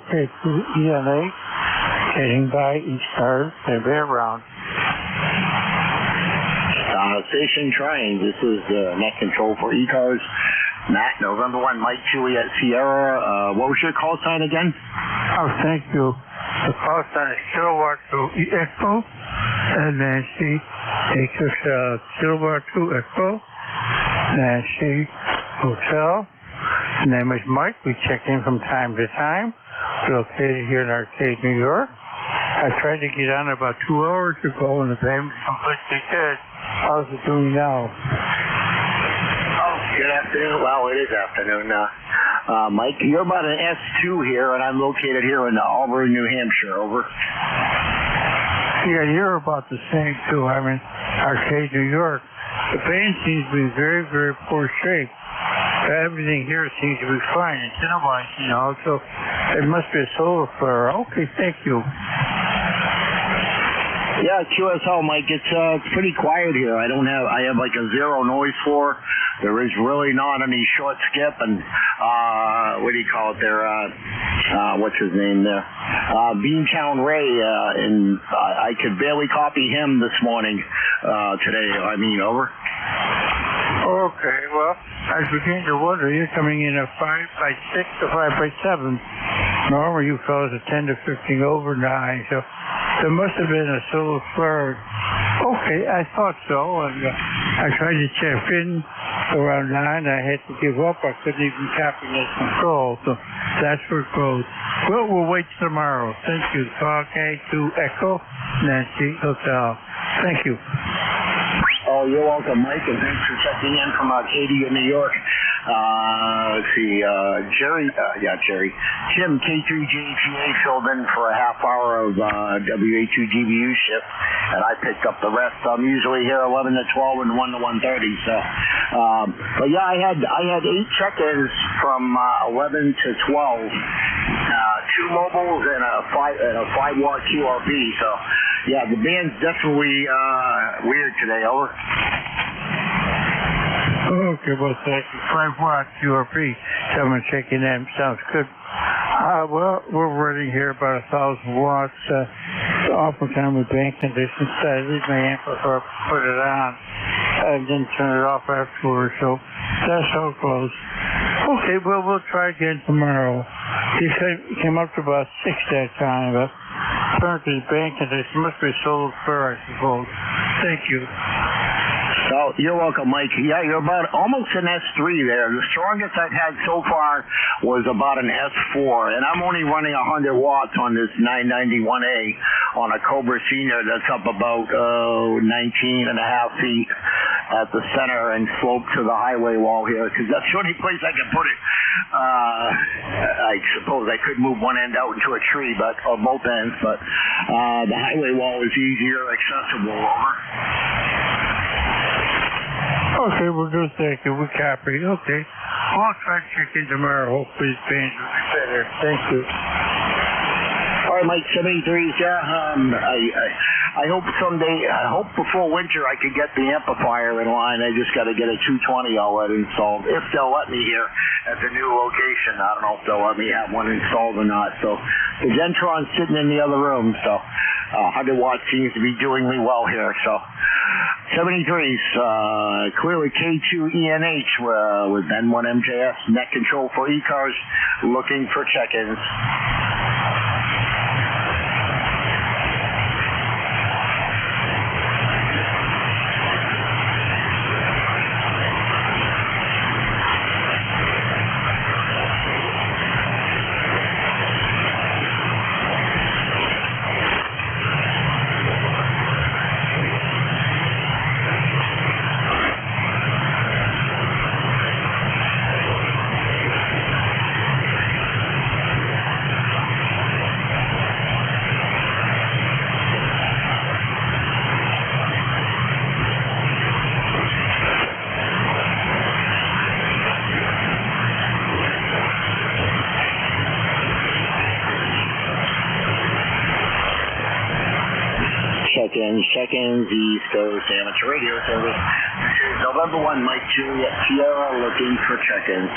Okay, to ELA, heading by ECARS, they'll be around.
Station trying, this is net control for ECARS. Matt, November 1, Mike Juliet Sierra. What was your call sign again?
Oh, thank you. The call sign is Kilowatt 2 Echo, and Nancy, take us Kilowatt 2 Echo, Nancy, Hotel, His name is Mike. We check in from time to time. We're located here in Arcade, New York. I tried to get on about 2 hours ago, and the payment was completely dead. How's it doing now?
Oh, good afternoon. Well, it is afternoon. Mike, you're about an S2 here, and I'm located here in Auburn, New Hampshire. Over.
Yeah, you're about the same, too. I'm in Arcade, New York. The band seems to be in very, very poor shape. Everything here seems to be fine. It's in a white, so it must be a solar flare. Okay, thank you.
Yeah, QSL, Mike, it's pretty quiet here. I have like a zero noise floor. There is really not any short skip and, what do you call it there? What's his name there? Beantown Ray, and I could barely copy him this morning, today. Over.
Okay, well, I begin to wonder, you're coming in at 5x6 or 5x7. Normally you cause a 10 to 15 over 9, so there must have been a solar flare. Okay, I thought so, and I tried to check in around 9. I had to give up. I couldn't even copy that control, so that's where it goes. Well, we'll wait tomorrow. Thank you. Talk A2 Echo, Nancy Hotel. Thank you.
Oh, you're welcome, Mike, and thanks for checking in from Arcadia, New York. Let's see, Jerry, Tim, K3JTA filled in for a half hour of WA2GBU shift, and I picked up the rest. I'm usually here 11 to 12 and 1 to 1:30, so. But yeah, I had 8 check-ins from 11 to 12, 2 mobiles and a 5-watt QRP, so. Yeah, the band's definitely weird today. Over.
Okay, well, thank you. 5-watt QRP. Someone checking in. Sounds good. Well, we're running here about 1,000 watts. Oftentimes with bank conditions, I leave my amplifier, put it on, and then turn it off afterwards. So that's how it goes. Okay, well, we'll try again tomorrow. He came up to about 6 that time, but apparently bank conditions must be solar flare, I suppose. Thank you.
Oh, you're welcome, Mike. Yeah, you're about almost an S3 there. The strongest I've had so far was about an S4, and I'm only running 100 watts on this 991A on a Cobra Senior that's up about 19 and a half feet at the center and slope to the highway wall here, because that's the only place I can put it. I suppose I could move one end out into a tree, or both ends, but the highway wall is easier accessible. Over.
Okay, we'll do thank you. We copy. Okay. I'll try to check in tomorrow. Hopefully this band will be better. Thank you.
All right, Mike, 73s, yeah. I hope someday, before winter I could get the amplifier in line. I just got to get a 220 outlet installed, if they'll let me here at the new location. I don't know if they'll let me have one installed or not. So the Gentron's sitting in the other room, so 100 watts seems to be doing me well here. So 73s, clearly K2ENH with N1MJS, net control for ECARS, looking for check-ins. Check-ins, East Coast Amateur Radio Service. This is November 1, Mike Juliet Sierra, looking for check-ins.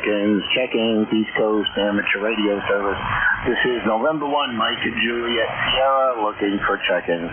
Check-ins, East Coast Amateur Radio Service. This is November 1, Mike and Juliet Sierra looking for check-ins.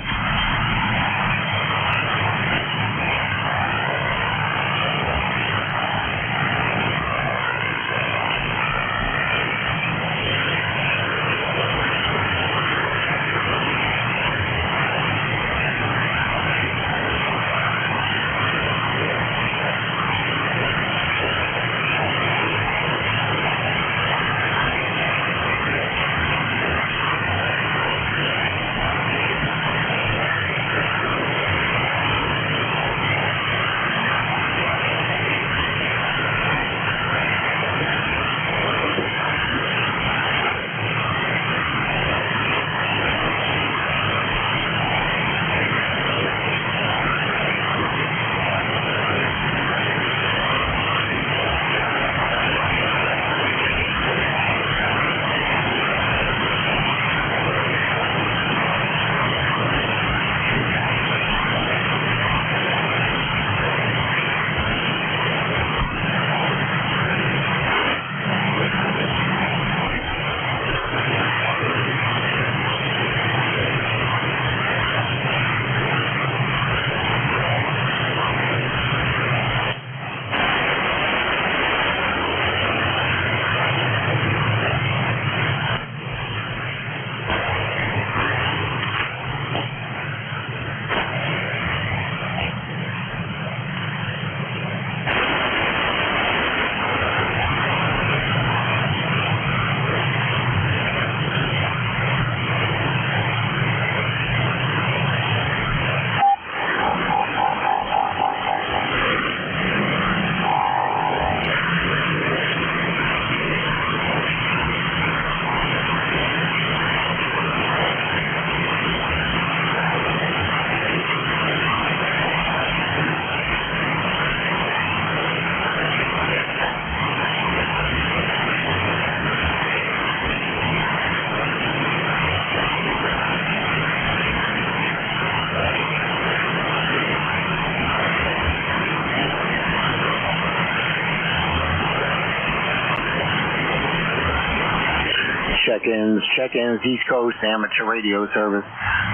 Check-ins, East Coast Amateur Radio Service.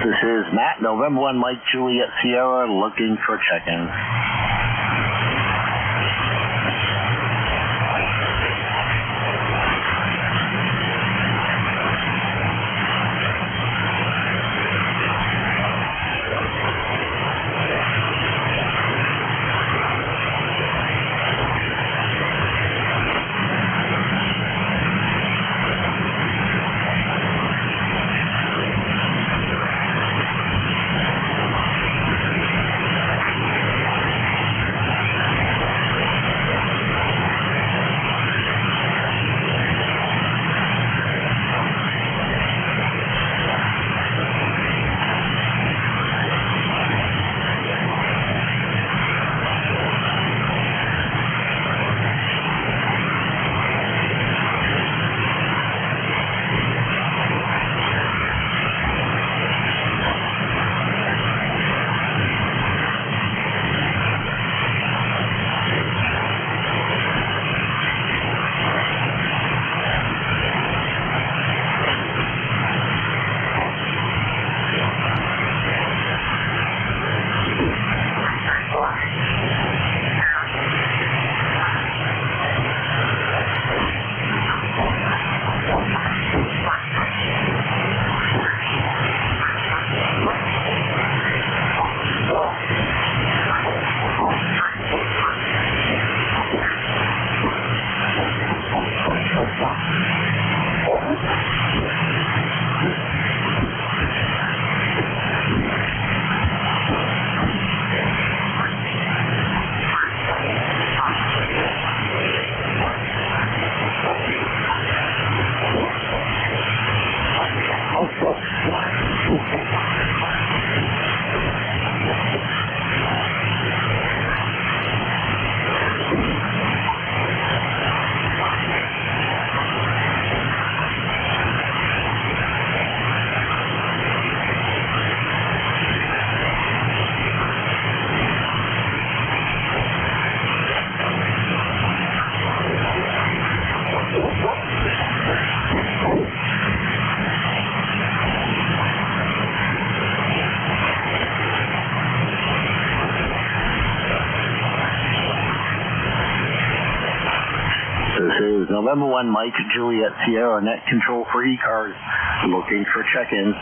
This is Matt, November 1, Mike, Juliet Sierra, looking for check-ins. is November 1 Mike Juliet Sierra, net control for ECARS, looking for check-ins.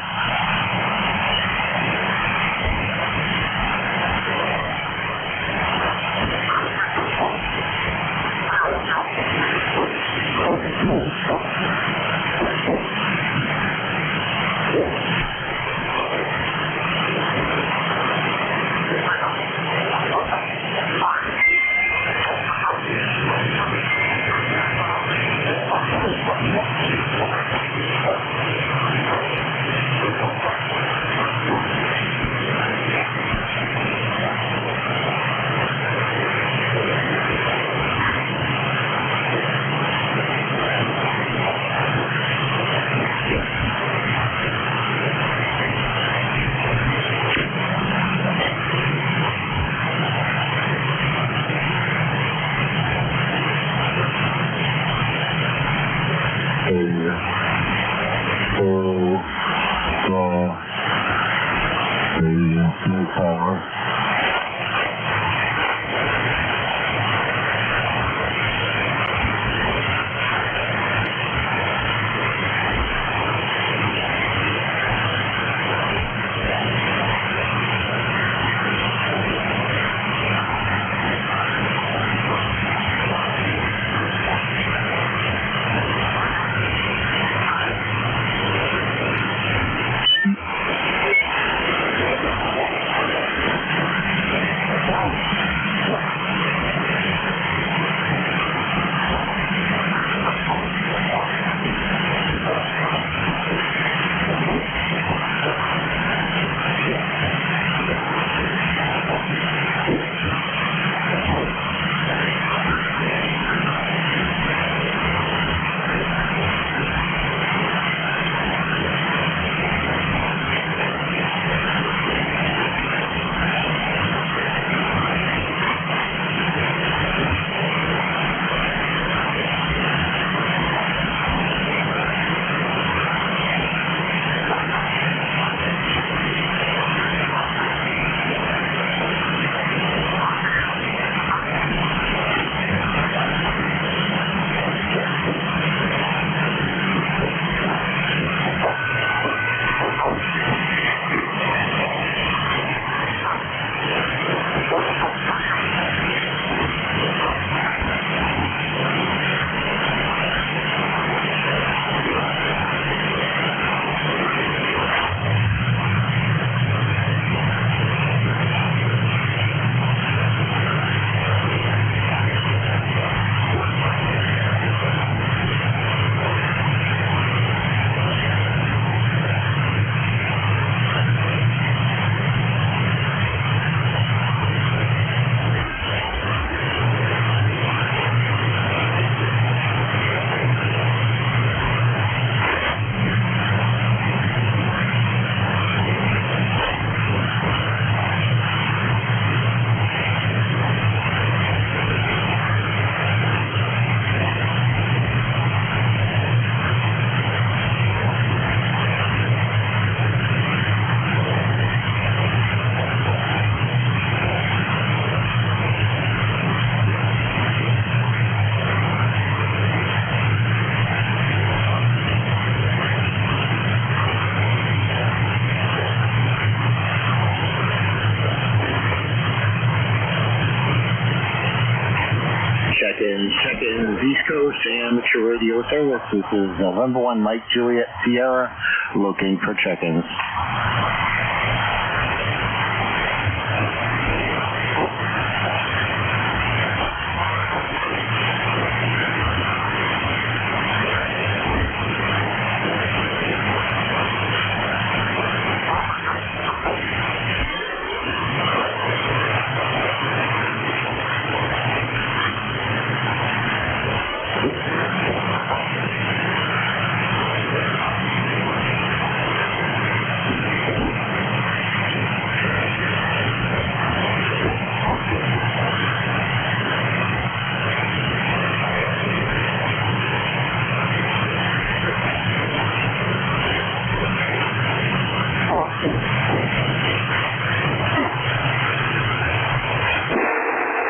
Check-ins East Coast Amateur Radio Service. This is November 1 Mike Juliet Sierra, looking for check-ins.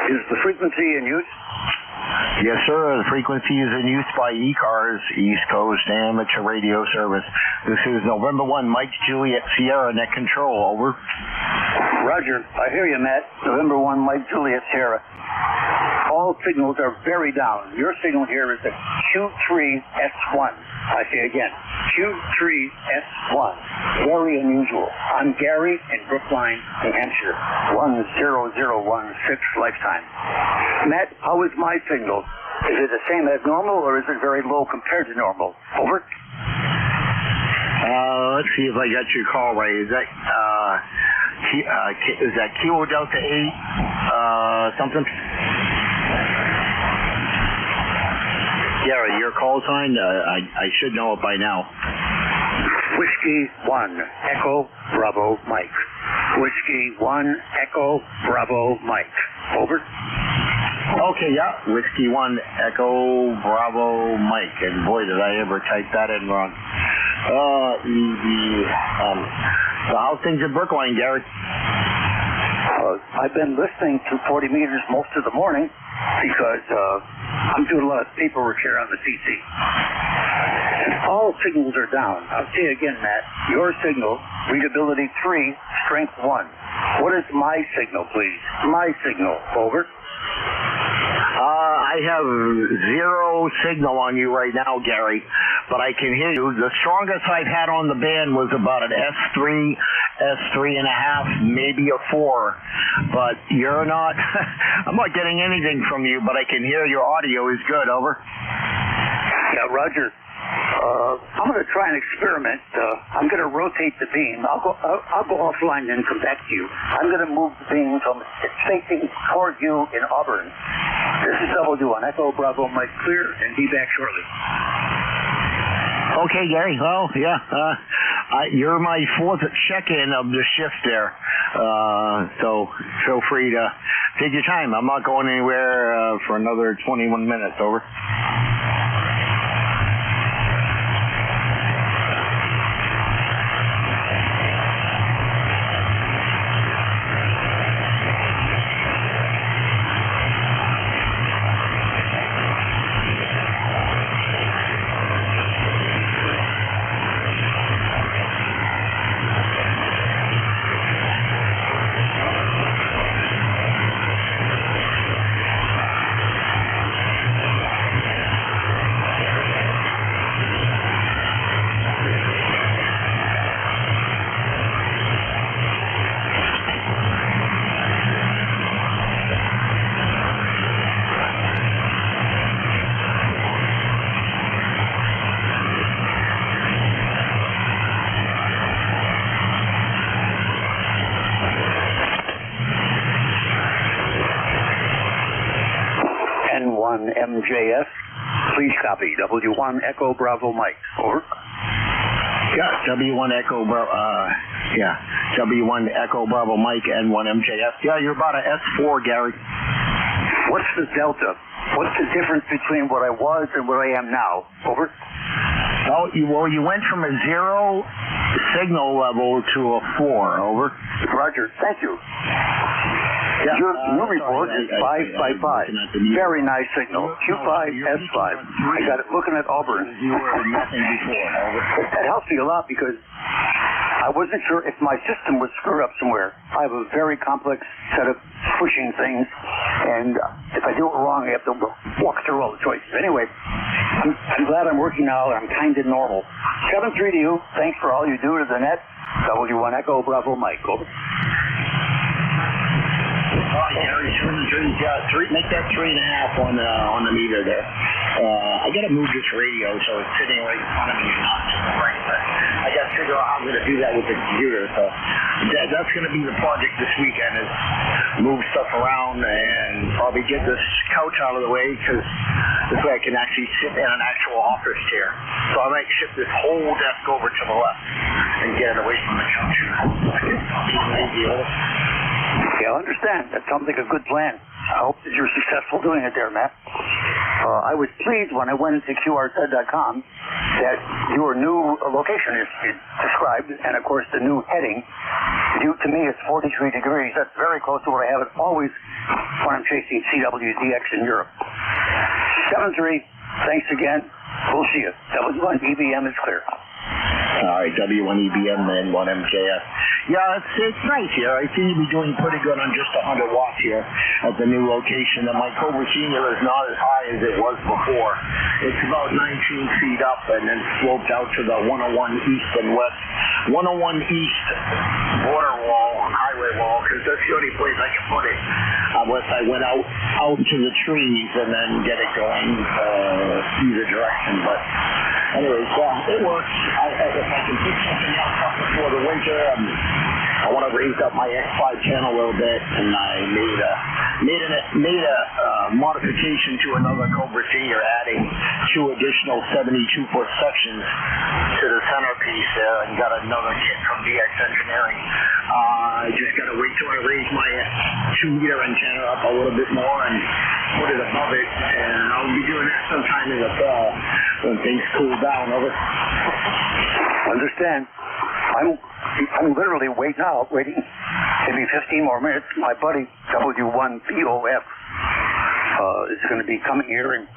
Is the frequency in use?
Yes, sir. The frequency is in use by ECARS, East Coast Amateur Radio Service. This is November 1, Mike Juliet Sierra, net control. Over.
Roger. I hear you, Matt. November 1, Mike Juliet Sierra. All signals are very down. Your signal here is a Q3S1. I say again, Q3S1. Very unusual. I'm Gary in Brookline, New Hampshire. 10016 lifetime. Matt, how is my signal? Is it the same as normal, or is it very low compared to normal? Over.
Let's see if I got your call right. Is that Kilo Delta 8 something? Gary, your call sign? I should know it by now.
Whiskey 1, Echo, Bravo, Mike. Whiskey 1, Echo, Bravo, Mike. Over.
Okay, yeah. Whiskey 1, Echo, Bravo, Mike. And boy, did I ever type that in wrong. So how's things in Brookline, Gary?
I've been listening to 40 meters most of the morning because I'm doing a lot of paperwork here on the PC. And all signals are down. I'll say again, Matt, your signal, readability 3, strength 1. What is my signal, please? My signal. Over.
I have zero signal on you right now, Gary, but I can hear you. The strongest I've had on the band was about an S3, S3.5, maybe a 4, but you're not, I'm not getting anything from you, but I can hear your audio is good. Over.
Yeah, Roger. I'm going to try an experiment. I'm going to rotate the beam. I'll go offline and come back to you. I'm going to move the beam from it's facing toward you in Auburn. This is W1 Echo Bravo Mike clear, and be back shortly.
Okay, Gary. Well, yeah. You're my fourth check-in of the shift there. So feel free to take your time. I'm not going anywhere for another 21 minutes. Over. MJS, please copy. W1 Echo Bravo Mike. Over. Yeah, W1 Echo W1 Echo Bravo Mike and 1 MJS. Yeah, you're about an S4, Gary.
What's the delta? What's the difference between what I was and what I am now? Over.
Oh, you went from a 0 signal level to a 4. Over.
Roger. Thank you.
Yeah,
your report is 555. Very nice signal. Q5S5. I got it looking at Auburn.
You were nothing before.
That helps me a lot because I wasn't sure if my system would screw up somewhere. I have a very complex set of pushing things, and if I do it wrong, I have to walk through all the choices. Anyway, I'm glad I'm working now, and I'm kind of normal. 7-3 to you. Thanks for all you do to the net. W1 Echo Bravo Mike. Over.
Gary, make that 3.5 on the meter there. I got to move this radio so it's sitting right in front of me, not to the right. But I got to figure out how I'm going to do that with the computer. So that's going to be the project this weekend: is move stuff around and probably get this couch out of the way, because this way I can actually sit in an actual office chair. So I might shift this whole desk over to the left and get it away from the couch.
Yeah, I understand. That sounds like a good plan. I hope that you're successful doing it there, Matt. I was pleased when I went into QRZ.com that your new location is described, and of course the new heading. To me, it's 43 degrees. That's very close to what I have it always when I'm chasing CWDX in Europe. 7-3. Thanks again. We'll see you. W1 EBM is clear.
All right, W1EBM then 1MJF. Yeah, it's nice here. I seem to be doing pretty good on just 100 watts here at the new location. And my Cobra Senior is not as high as it was before. It's about 19 feet up and then sloped out to the 101 east and west. 101 east border wall, highway wall, because that's the only place I can put it. Unless I went out to the trees and then get it going either direction. But anyways, it works. If I can pick something else up before the winter, I want to raise up my X5 channel a little bit, and I made a modification to another Cobra Senior, adding 2 additional 72-foot sections to the centerpiece there, and got another kit from DX Engineering. I just got to wait till I raise my 2-meter antenna up a little bit more and put it above it, and I'll be doing that sometime in the fall when things cool down. Over.
Understand. I'm literally waiting maybe 15 more minutes. My buddy W1BOF is going to be coming here and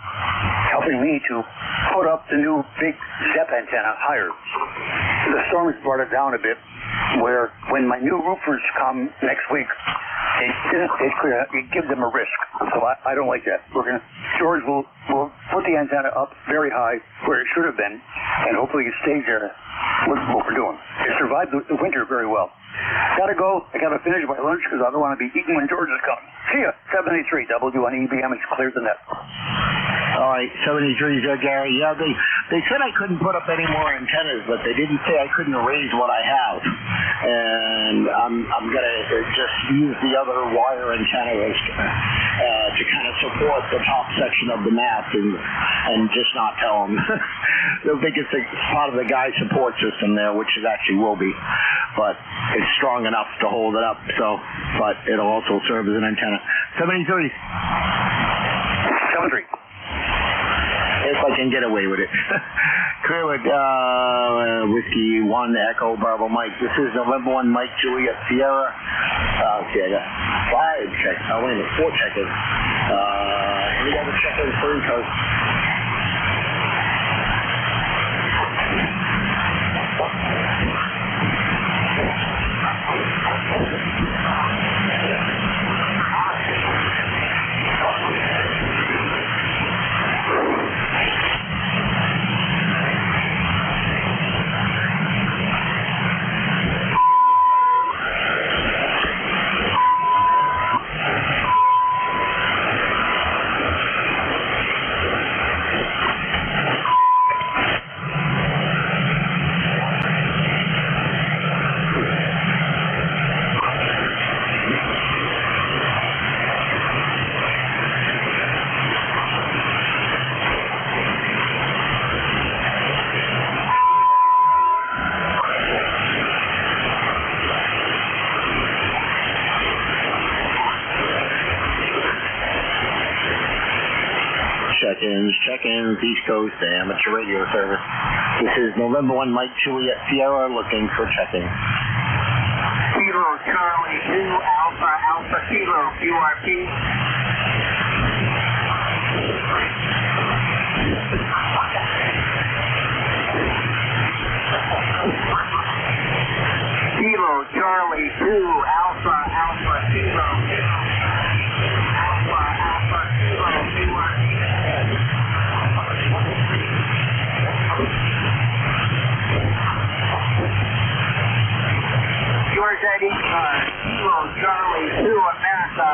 helping me to put up the new big ZEP antenna higher. The storm has brought it down a bit, where when my new roofers come next week, it gives them a risk. So I don't like that. George will put the antenna up very high where it should have been, and hopefully it stays there. What we're doing. It survived the winter very well. Gotta go. I gotta finish my lunch because I don't want to be eating when George is coming. See ya. 73 W1EBM is cleared the net.
All right, 73 Gary. Yeah, they said I couldn't put up any more antennas, but they didn't say I couldn't raise what I have. And I'm gonna just use the other wire antennas to kind of support the top section of the mast and just not tell them. They'll think it's part of the guy support system there, which it actually will be, but it's strong enough to hold it up. So, but it'll also serve as an antenna. 73.
73.
If I can get away with it. Clear with Whiskey 1 Echo Bravo Mike. This is November 1 Mike Juliet Sierra. Okay, I got 5 checkers. Oh, wait a minute, 4 checkers. Here we got the checkers for ECARS. Check-ins, East Coast Amateur Radio Service. This is November 1 Mike Juliet Sierra looking for check-in.
Kilo Charlie 2 Alpha Kilo QRP. Kilo Charlie 2 Alpha Kilo. Alpha Kilo QRP. George Eddie, Kilo Charlie 2 America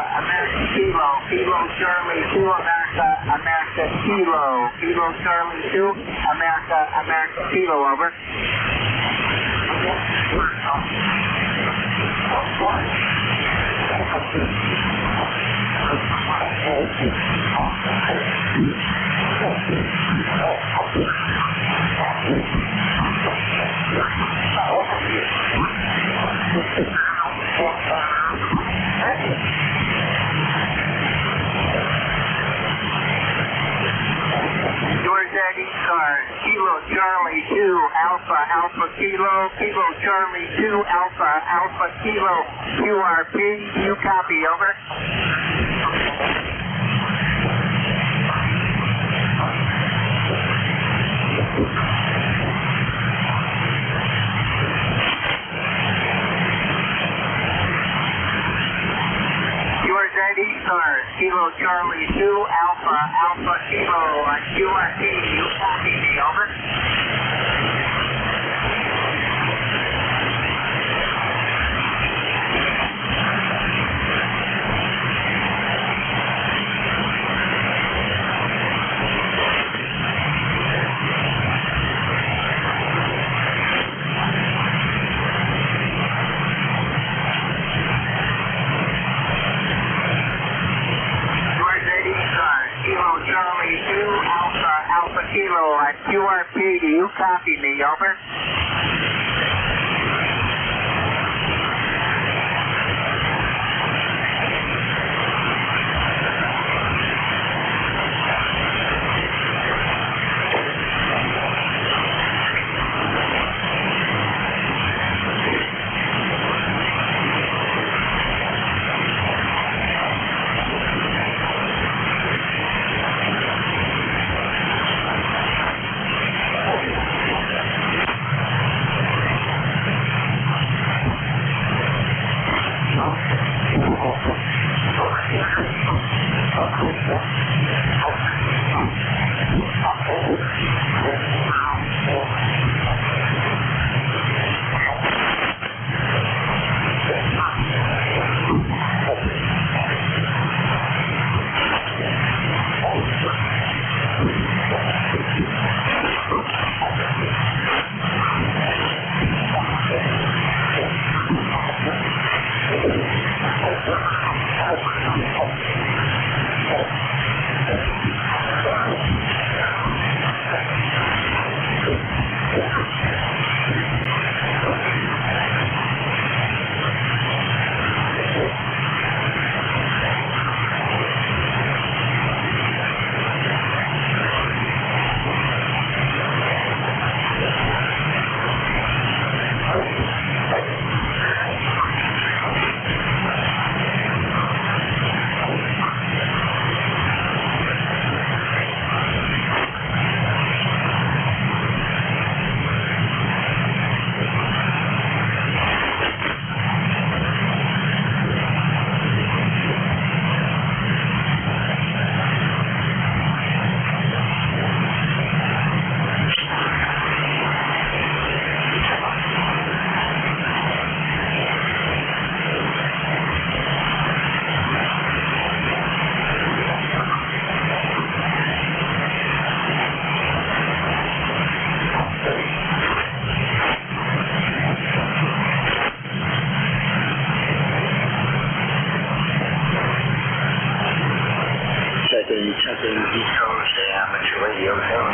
Kilo. Kilo Charlie 2 America Kilo. Kilo Charlie 2 America Kilo, over. George Eddie, Kilo Charlie 2 Alpha Kilo. Kilo Charlie 2 Alpha Kilo QRP. You copy, over.
Alpha Kilo on QRT, you copy me, over. Kilo on QRP, do you copy me, over?
Checking East Coast amateur radio show.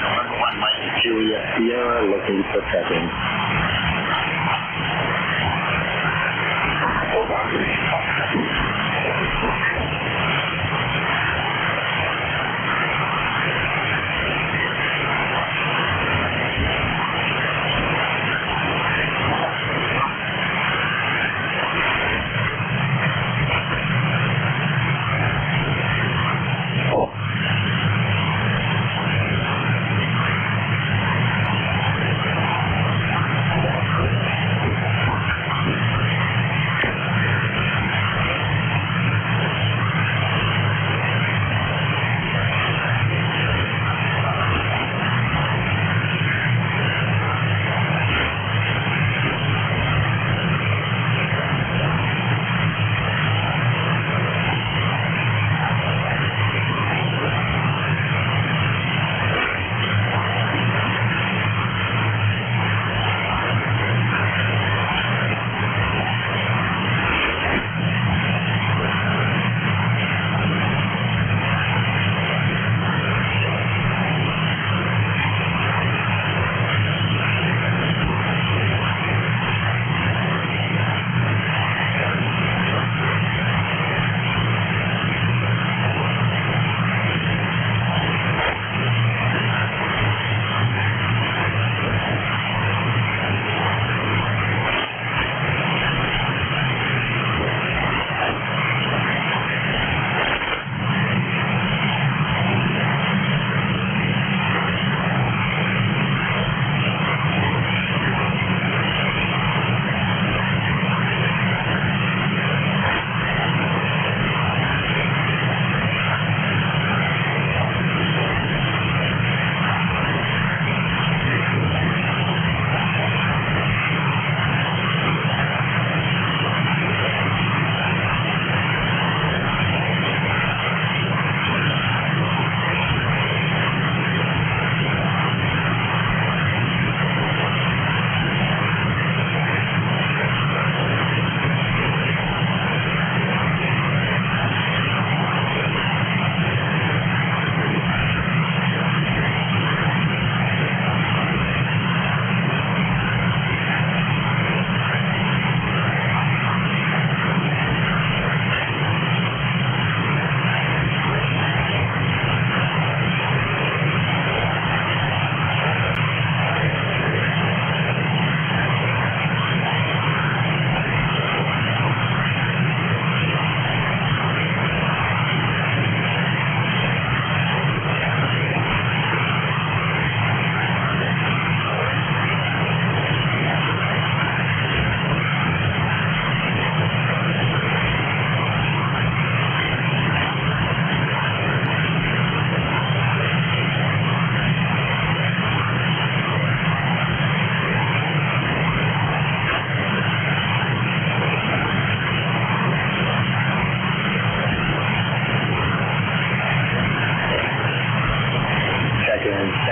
Number 1 Mike Juliet Sierra looking for checking.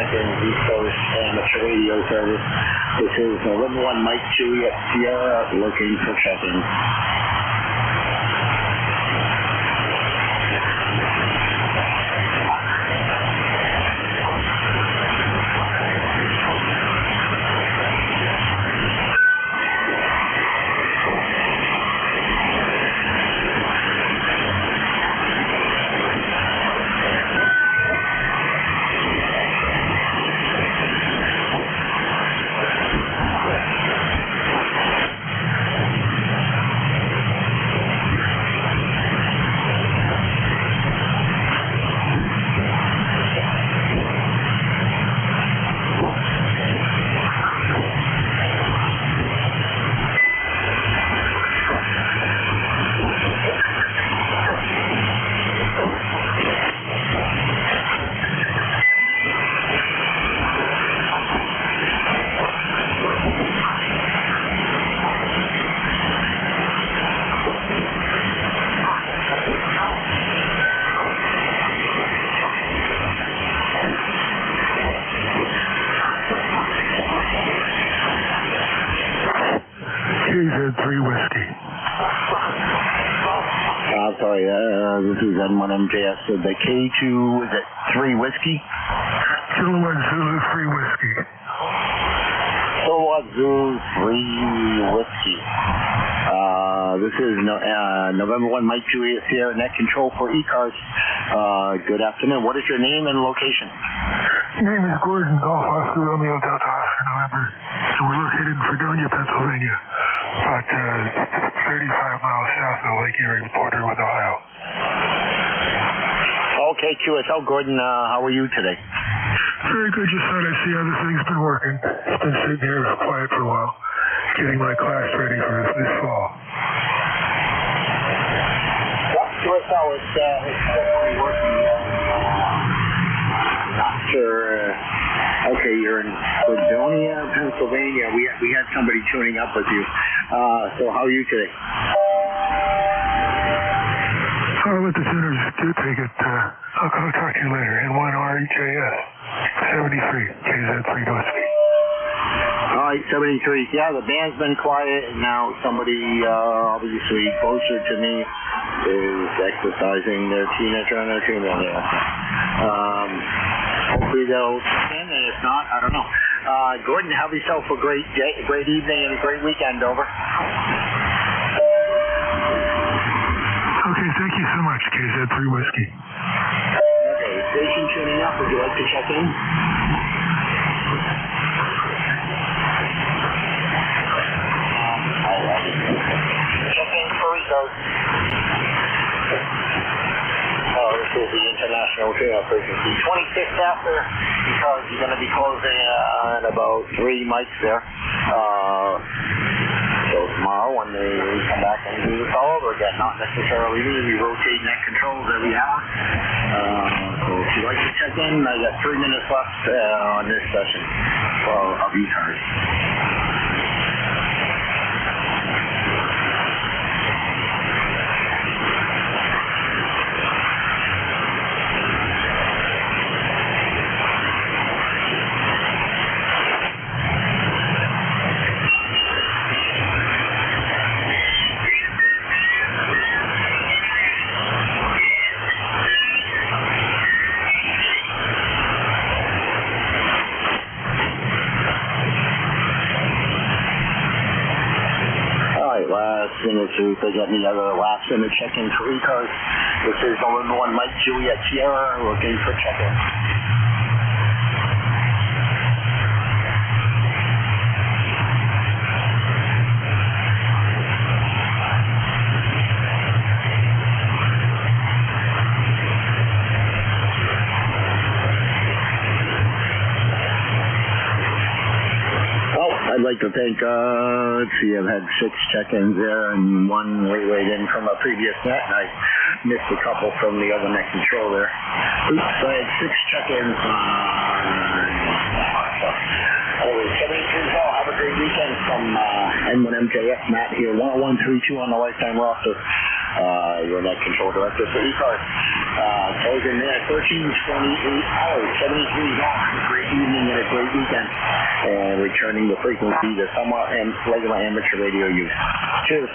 check-ins, East Coast amateur radio service. This is November 1 Mike Juliet Sierra looking for check-ins.
KZ3 Whiskey.
I'm sorry, this is N1MJS. The K2, is it 3 Whiskey?
Kilowatt Zulu 3 Whiskey.
Kilowatt Zulu 3 Whiskey. This is November 1 Mike Juliet Sierra Net Control for ECARS. Good afternoon. What is your name and location?
Name is Gordon, Golf Oscar Romeo Delta Oscar November. So we're located in Fredonia, Pennsylvania, about 35 miles south of the Lake Erie border with Ohio.
Okay, QSL Gordon, how are you today?
Very good. Just thought I'd see how this thing's been working. It's been sitting here quiet for a while, getting my class ready for this fall.
QSL is definitely working. Not sure. Okay, you're in Fredonia, Pennsylvania. We had somebody tuning up with you. So how are you today?
I'll let the tuners take it. I'll talk to you later. N1RHAS 73 KZ3 Whiskey.
All right, 73. Yeah, the band's been quiet, and now somebody obviously closer to me is exercising their teenager on their tuner there. Hopefully they'll check in, and if not, I don't know. Gordon, have yourself a great day, great evening, and a great weekend. Over.
Okay, thank you so much, KZ3 Whiskey.
Okay, station tuning up. Would you like to check in? Check in for Rico's. This is the international tune-up frequency. 26 after, because you're going to be closing in about 3 mics there. So tomorrow when they come back and do this all over again, not necessarily me, we rotate net controls every hour. So if you'd like to check in, I got 3 minutes left on this session of ECARS. If they get any other last minute check-in for ECARS. This is November 1 Mike Juliet Sierra looking for check-in. I'd like to thank, let's see, I've had 6 check-ins there and 1 way in from a previous net, and I missed a couple from the other net control there. Oops, I had 6 check-ins Anyway, 73 well, have a great weekend from N1MJS, Matt here, 10132 on the lifetime roster, your net control director for ECARS. Closing in at 13:28 hours, 73 gone. Great evening and a great weekend. And returning the frequency to somewhat and regular amateur radio use. Cheers.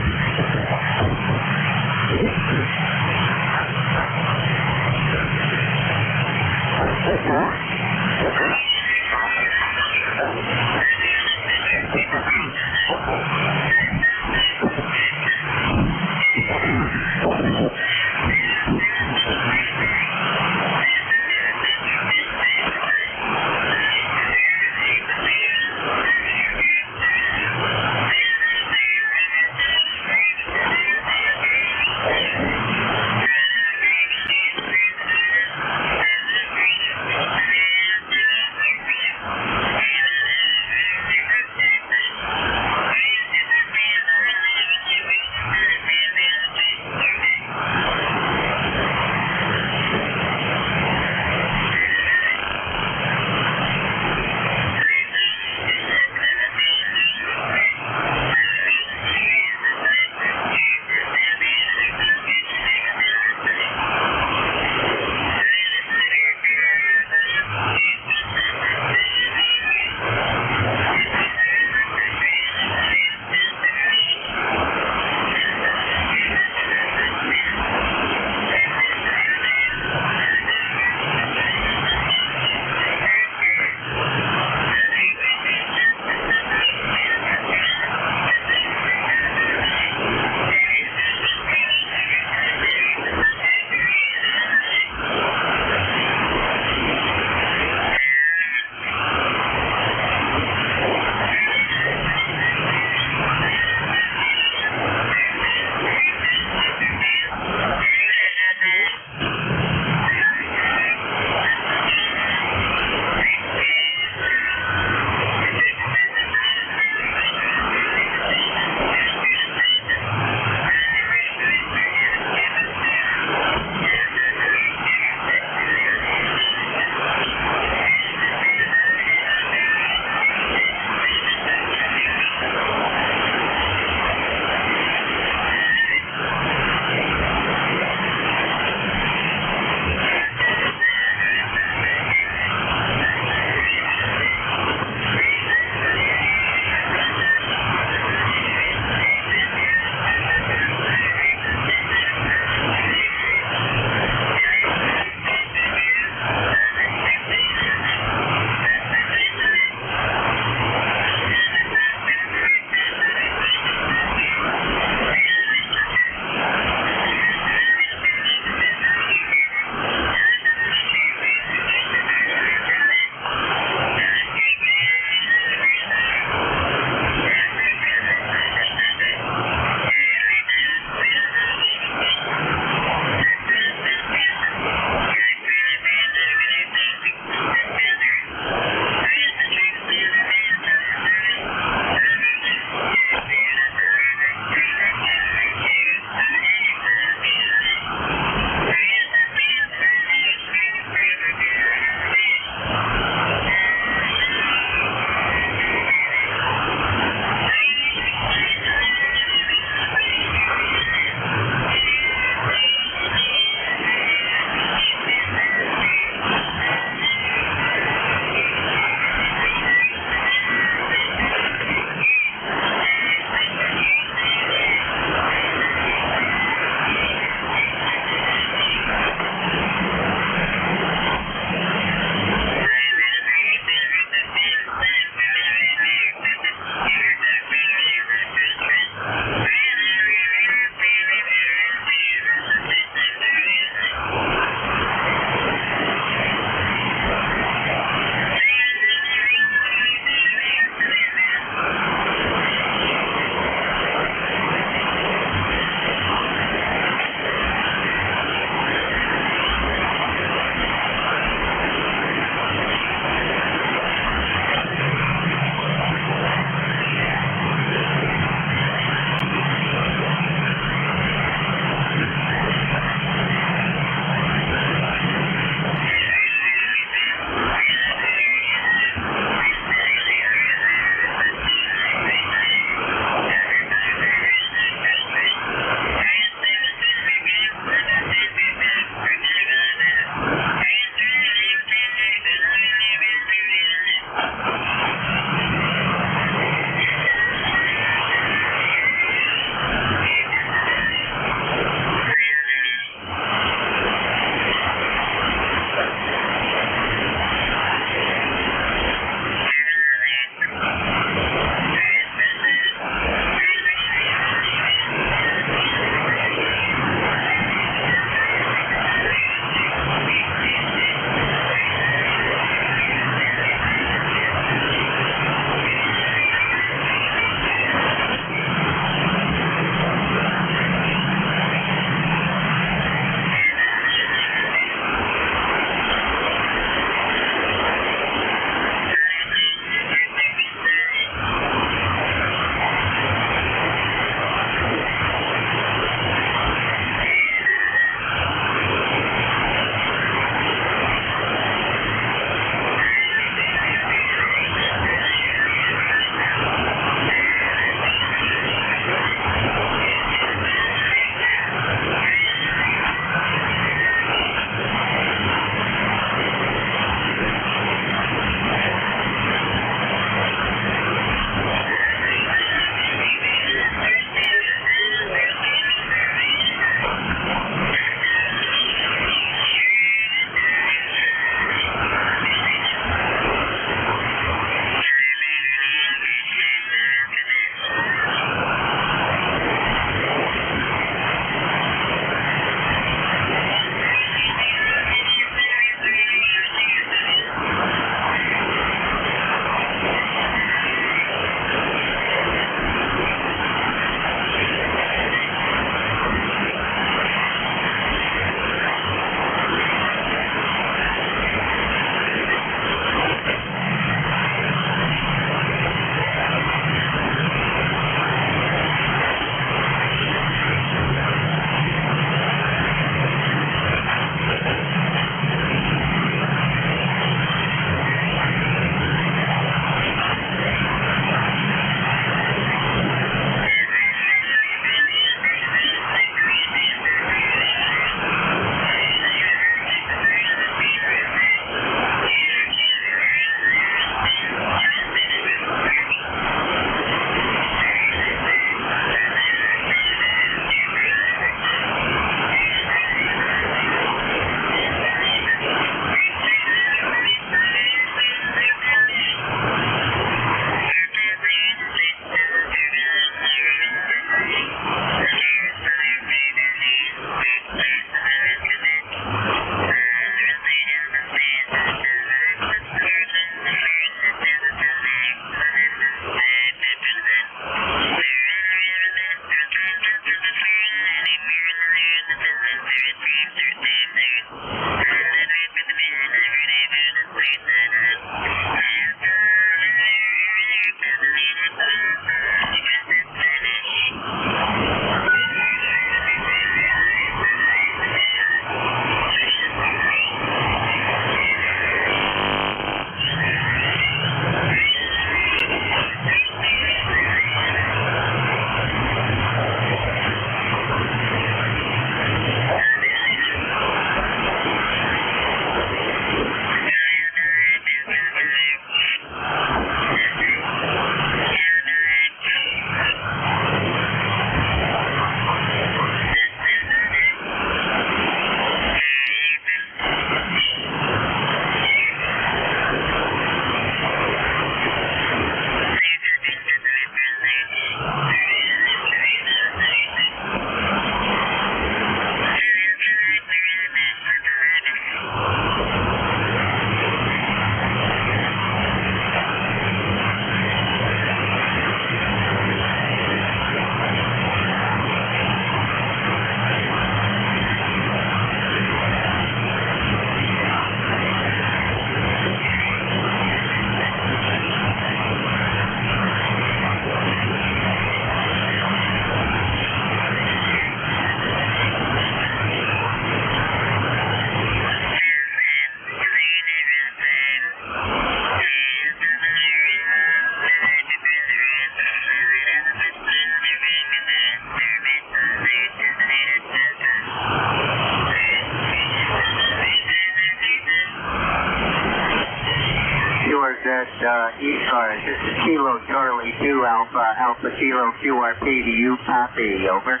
ECARS. This is Kilo Charlie 2 Alpha, Alpha Kilo QRP. Do you copy? Over.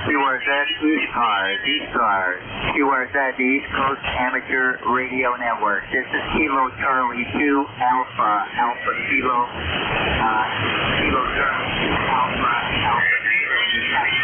QRZ ECARS. QRZ, the East Coast Amateur Radio Network. This is Kilo Charlie 2 Alpha, Alpha Kilo, Kilo Charlie 2 Alpha, Alpha Kilo.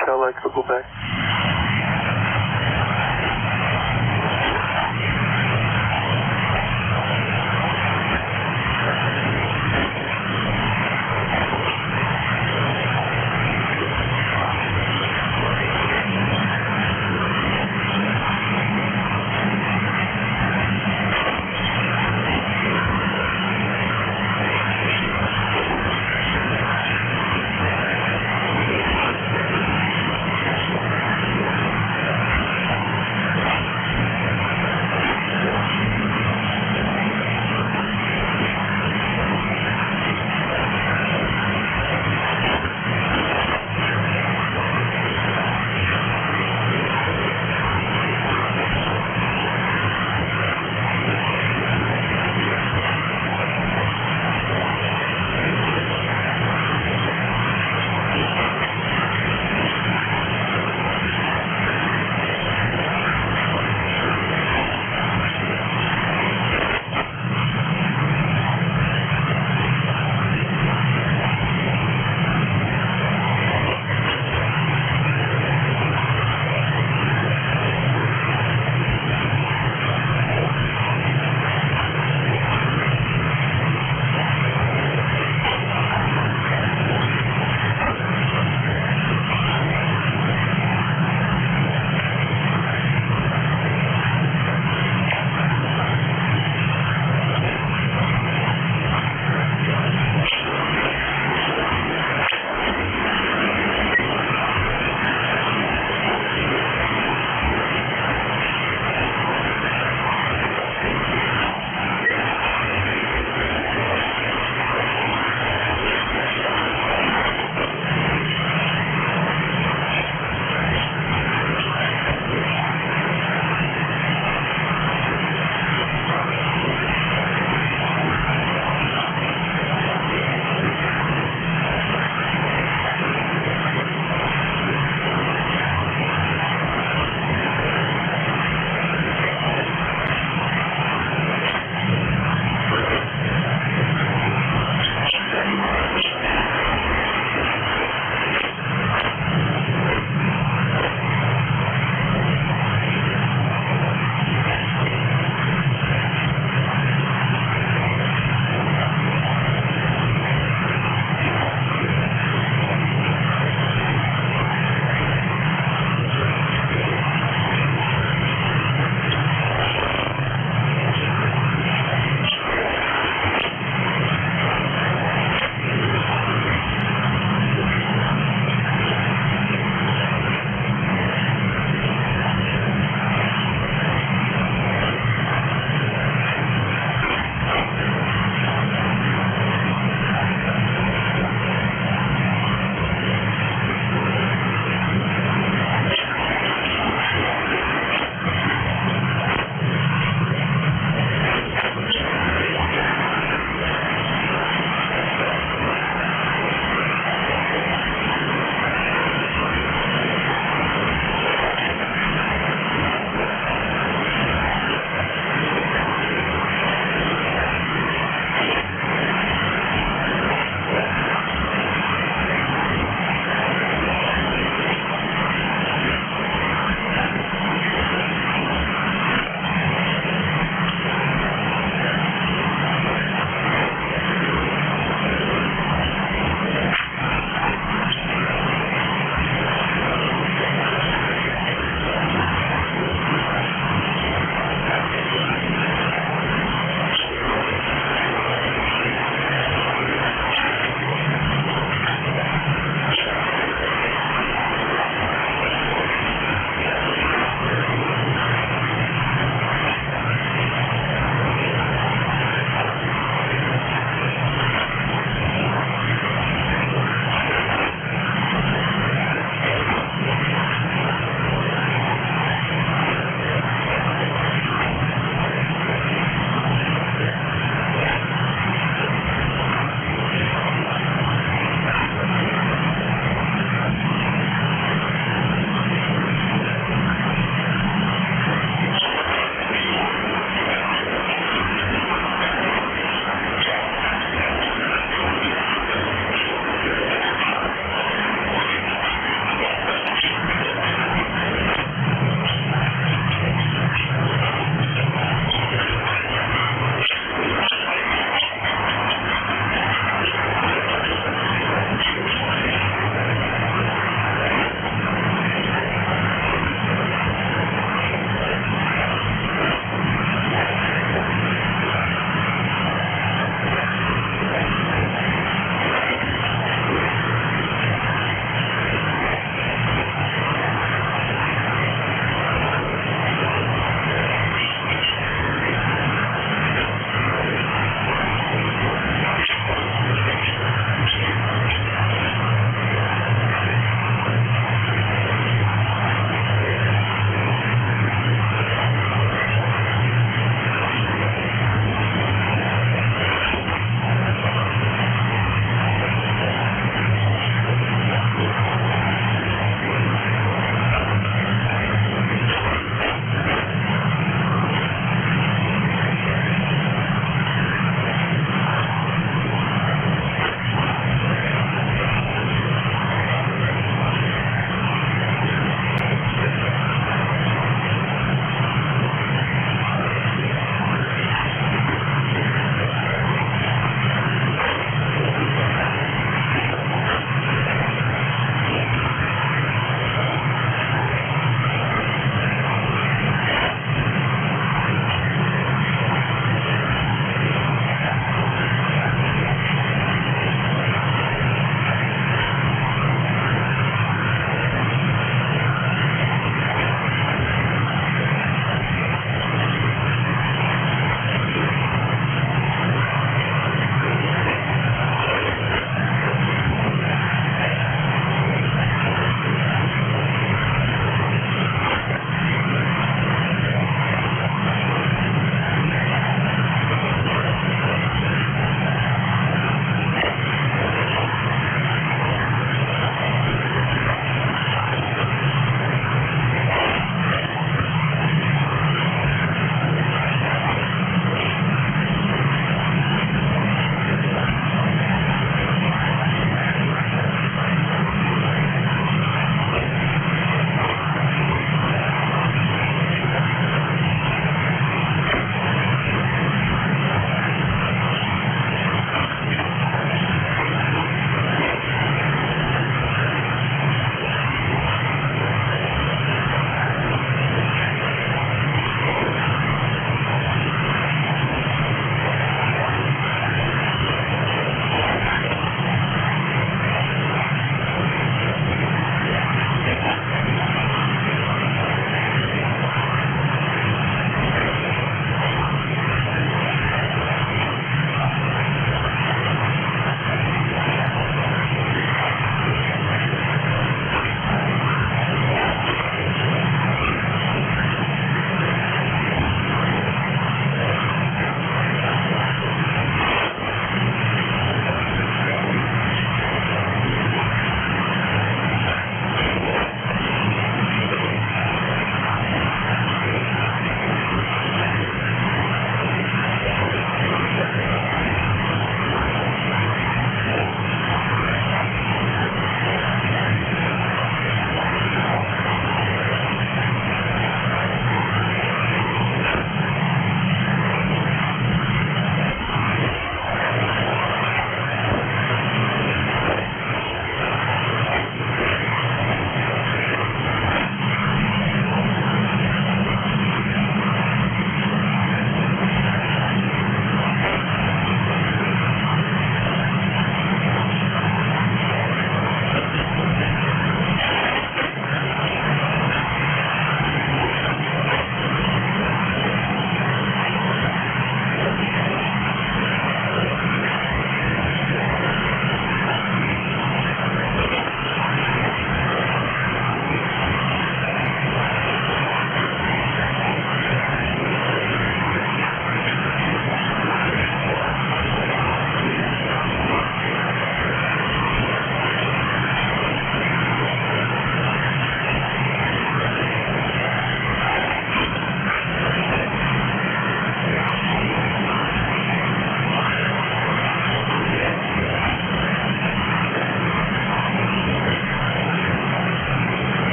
Hotel Echo Quebec.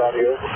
Copy, over.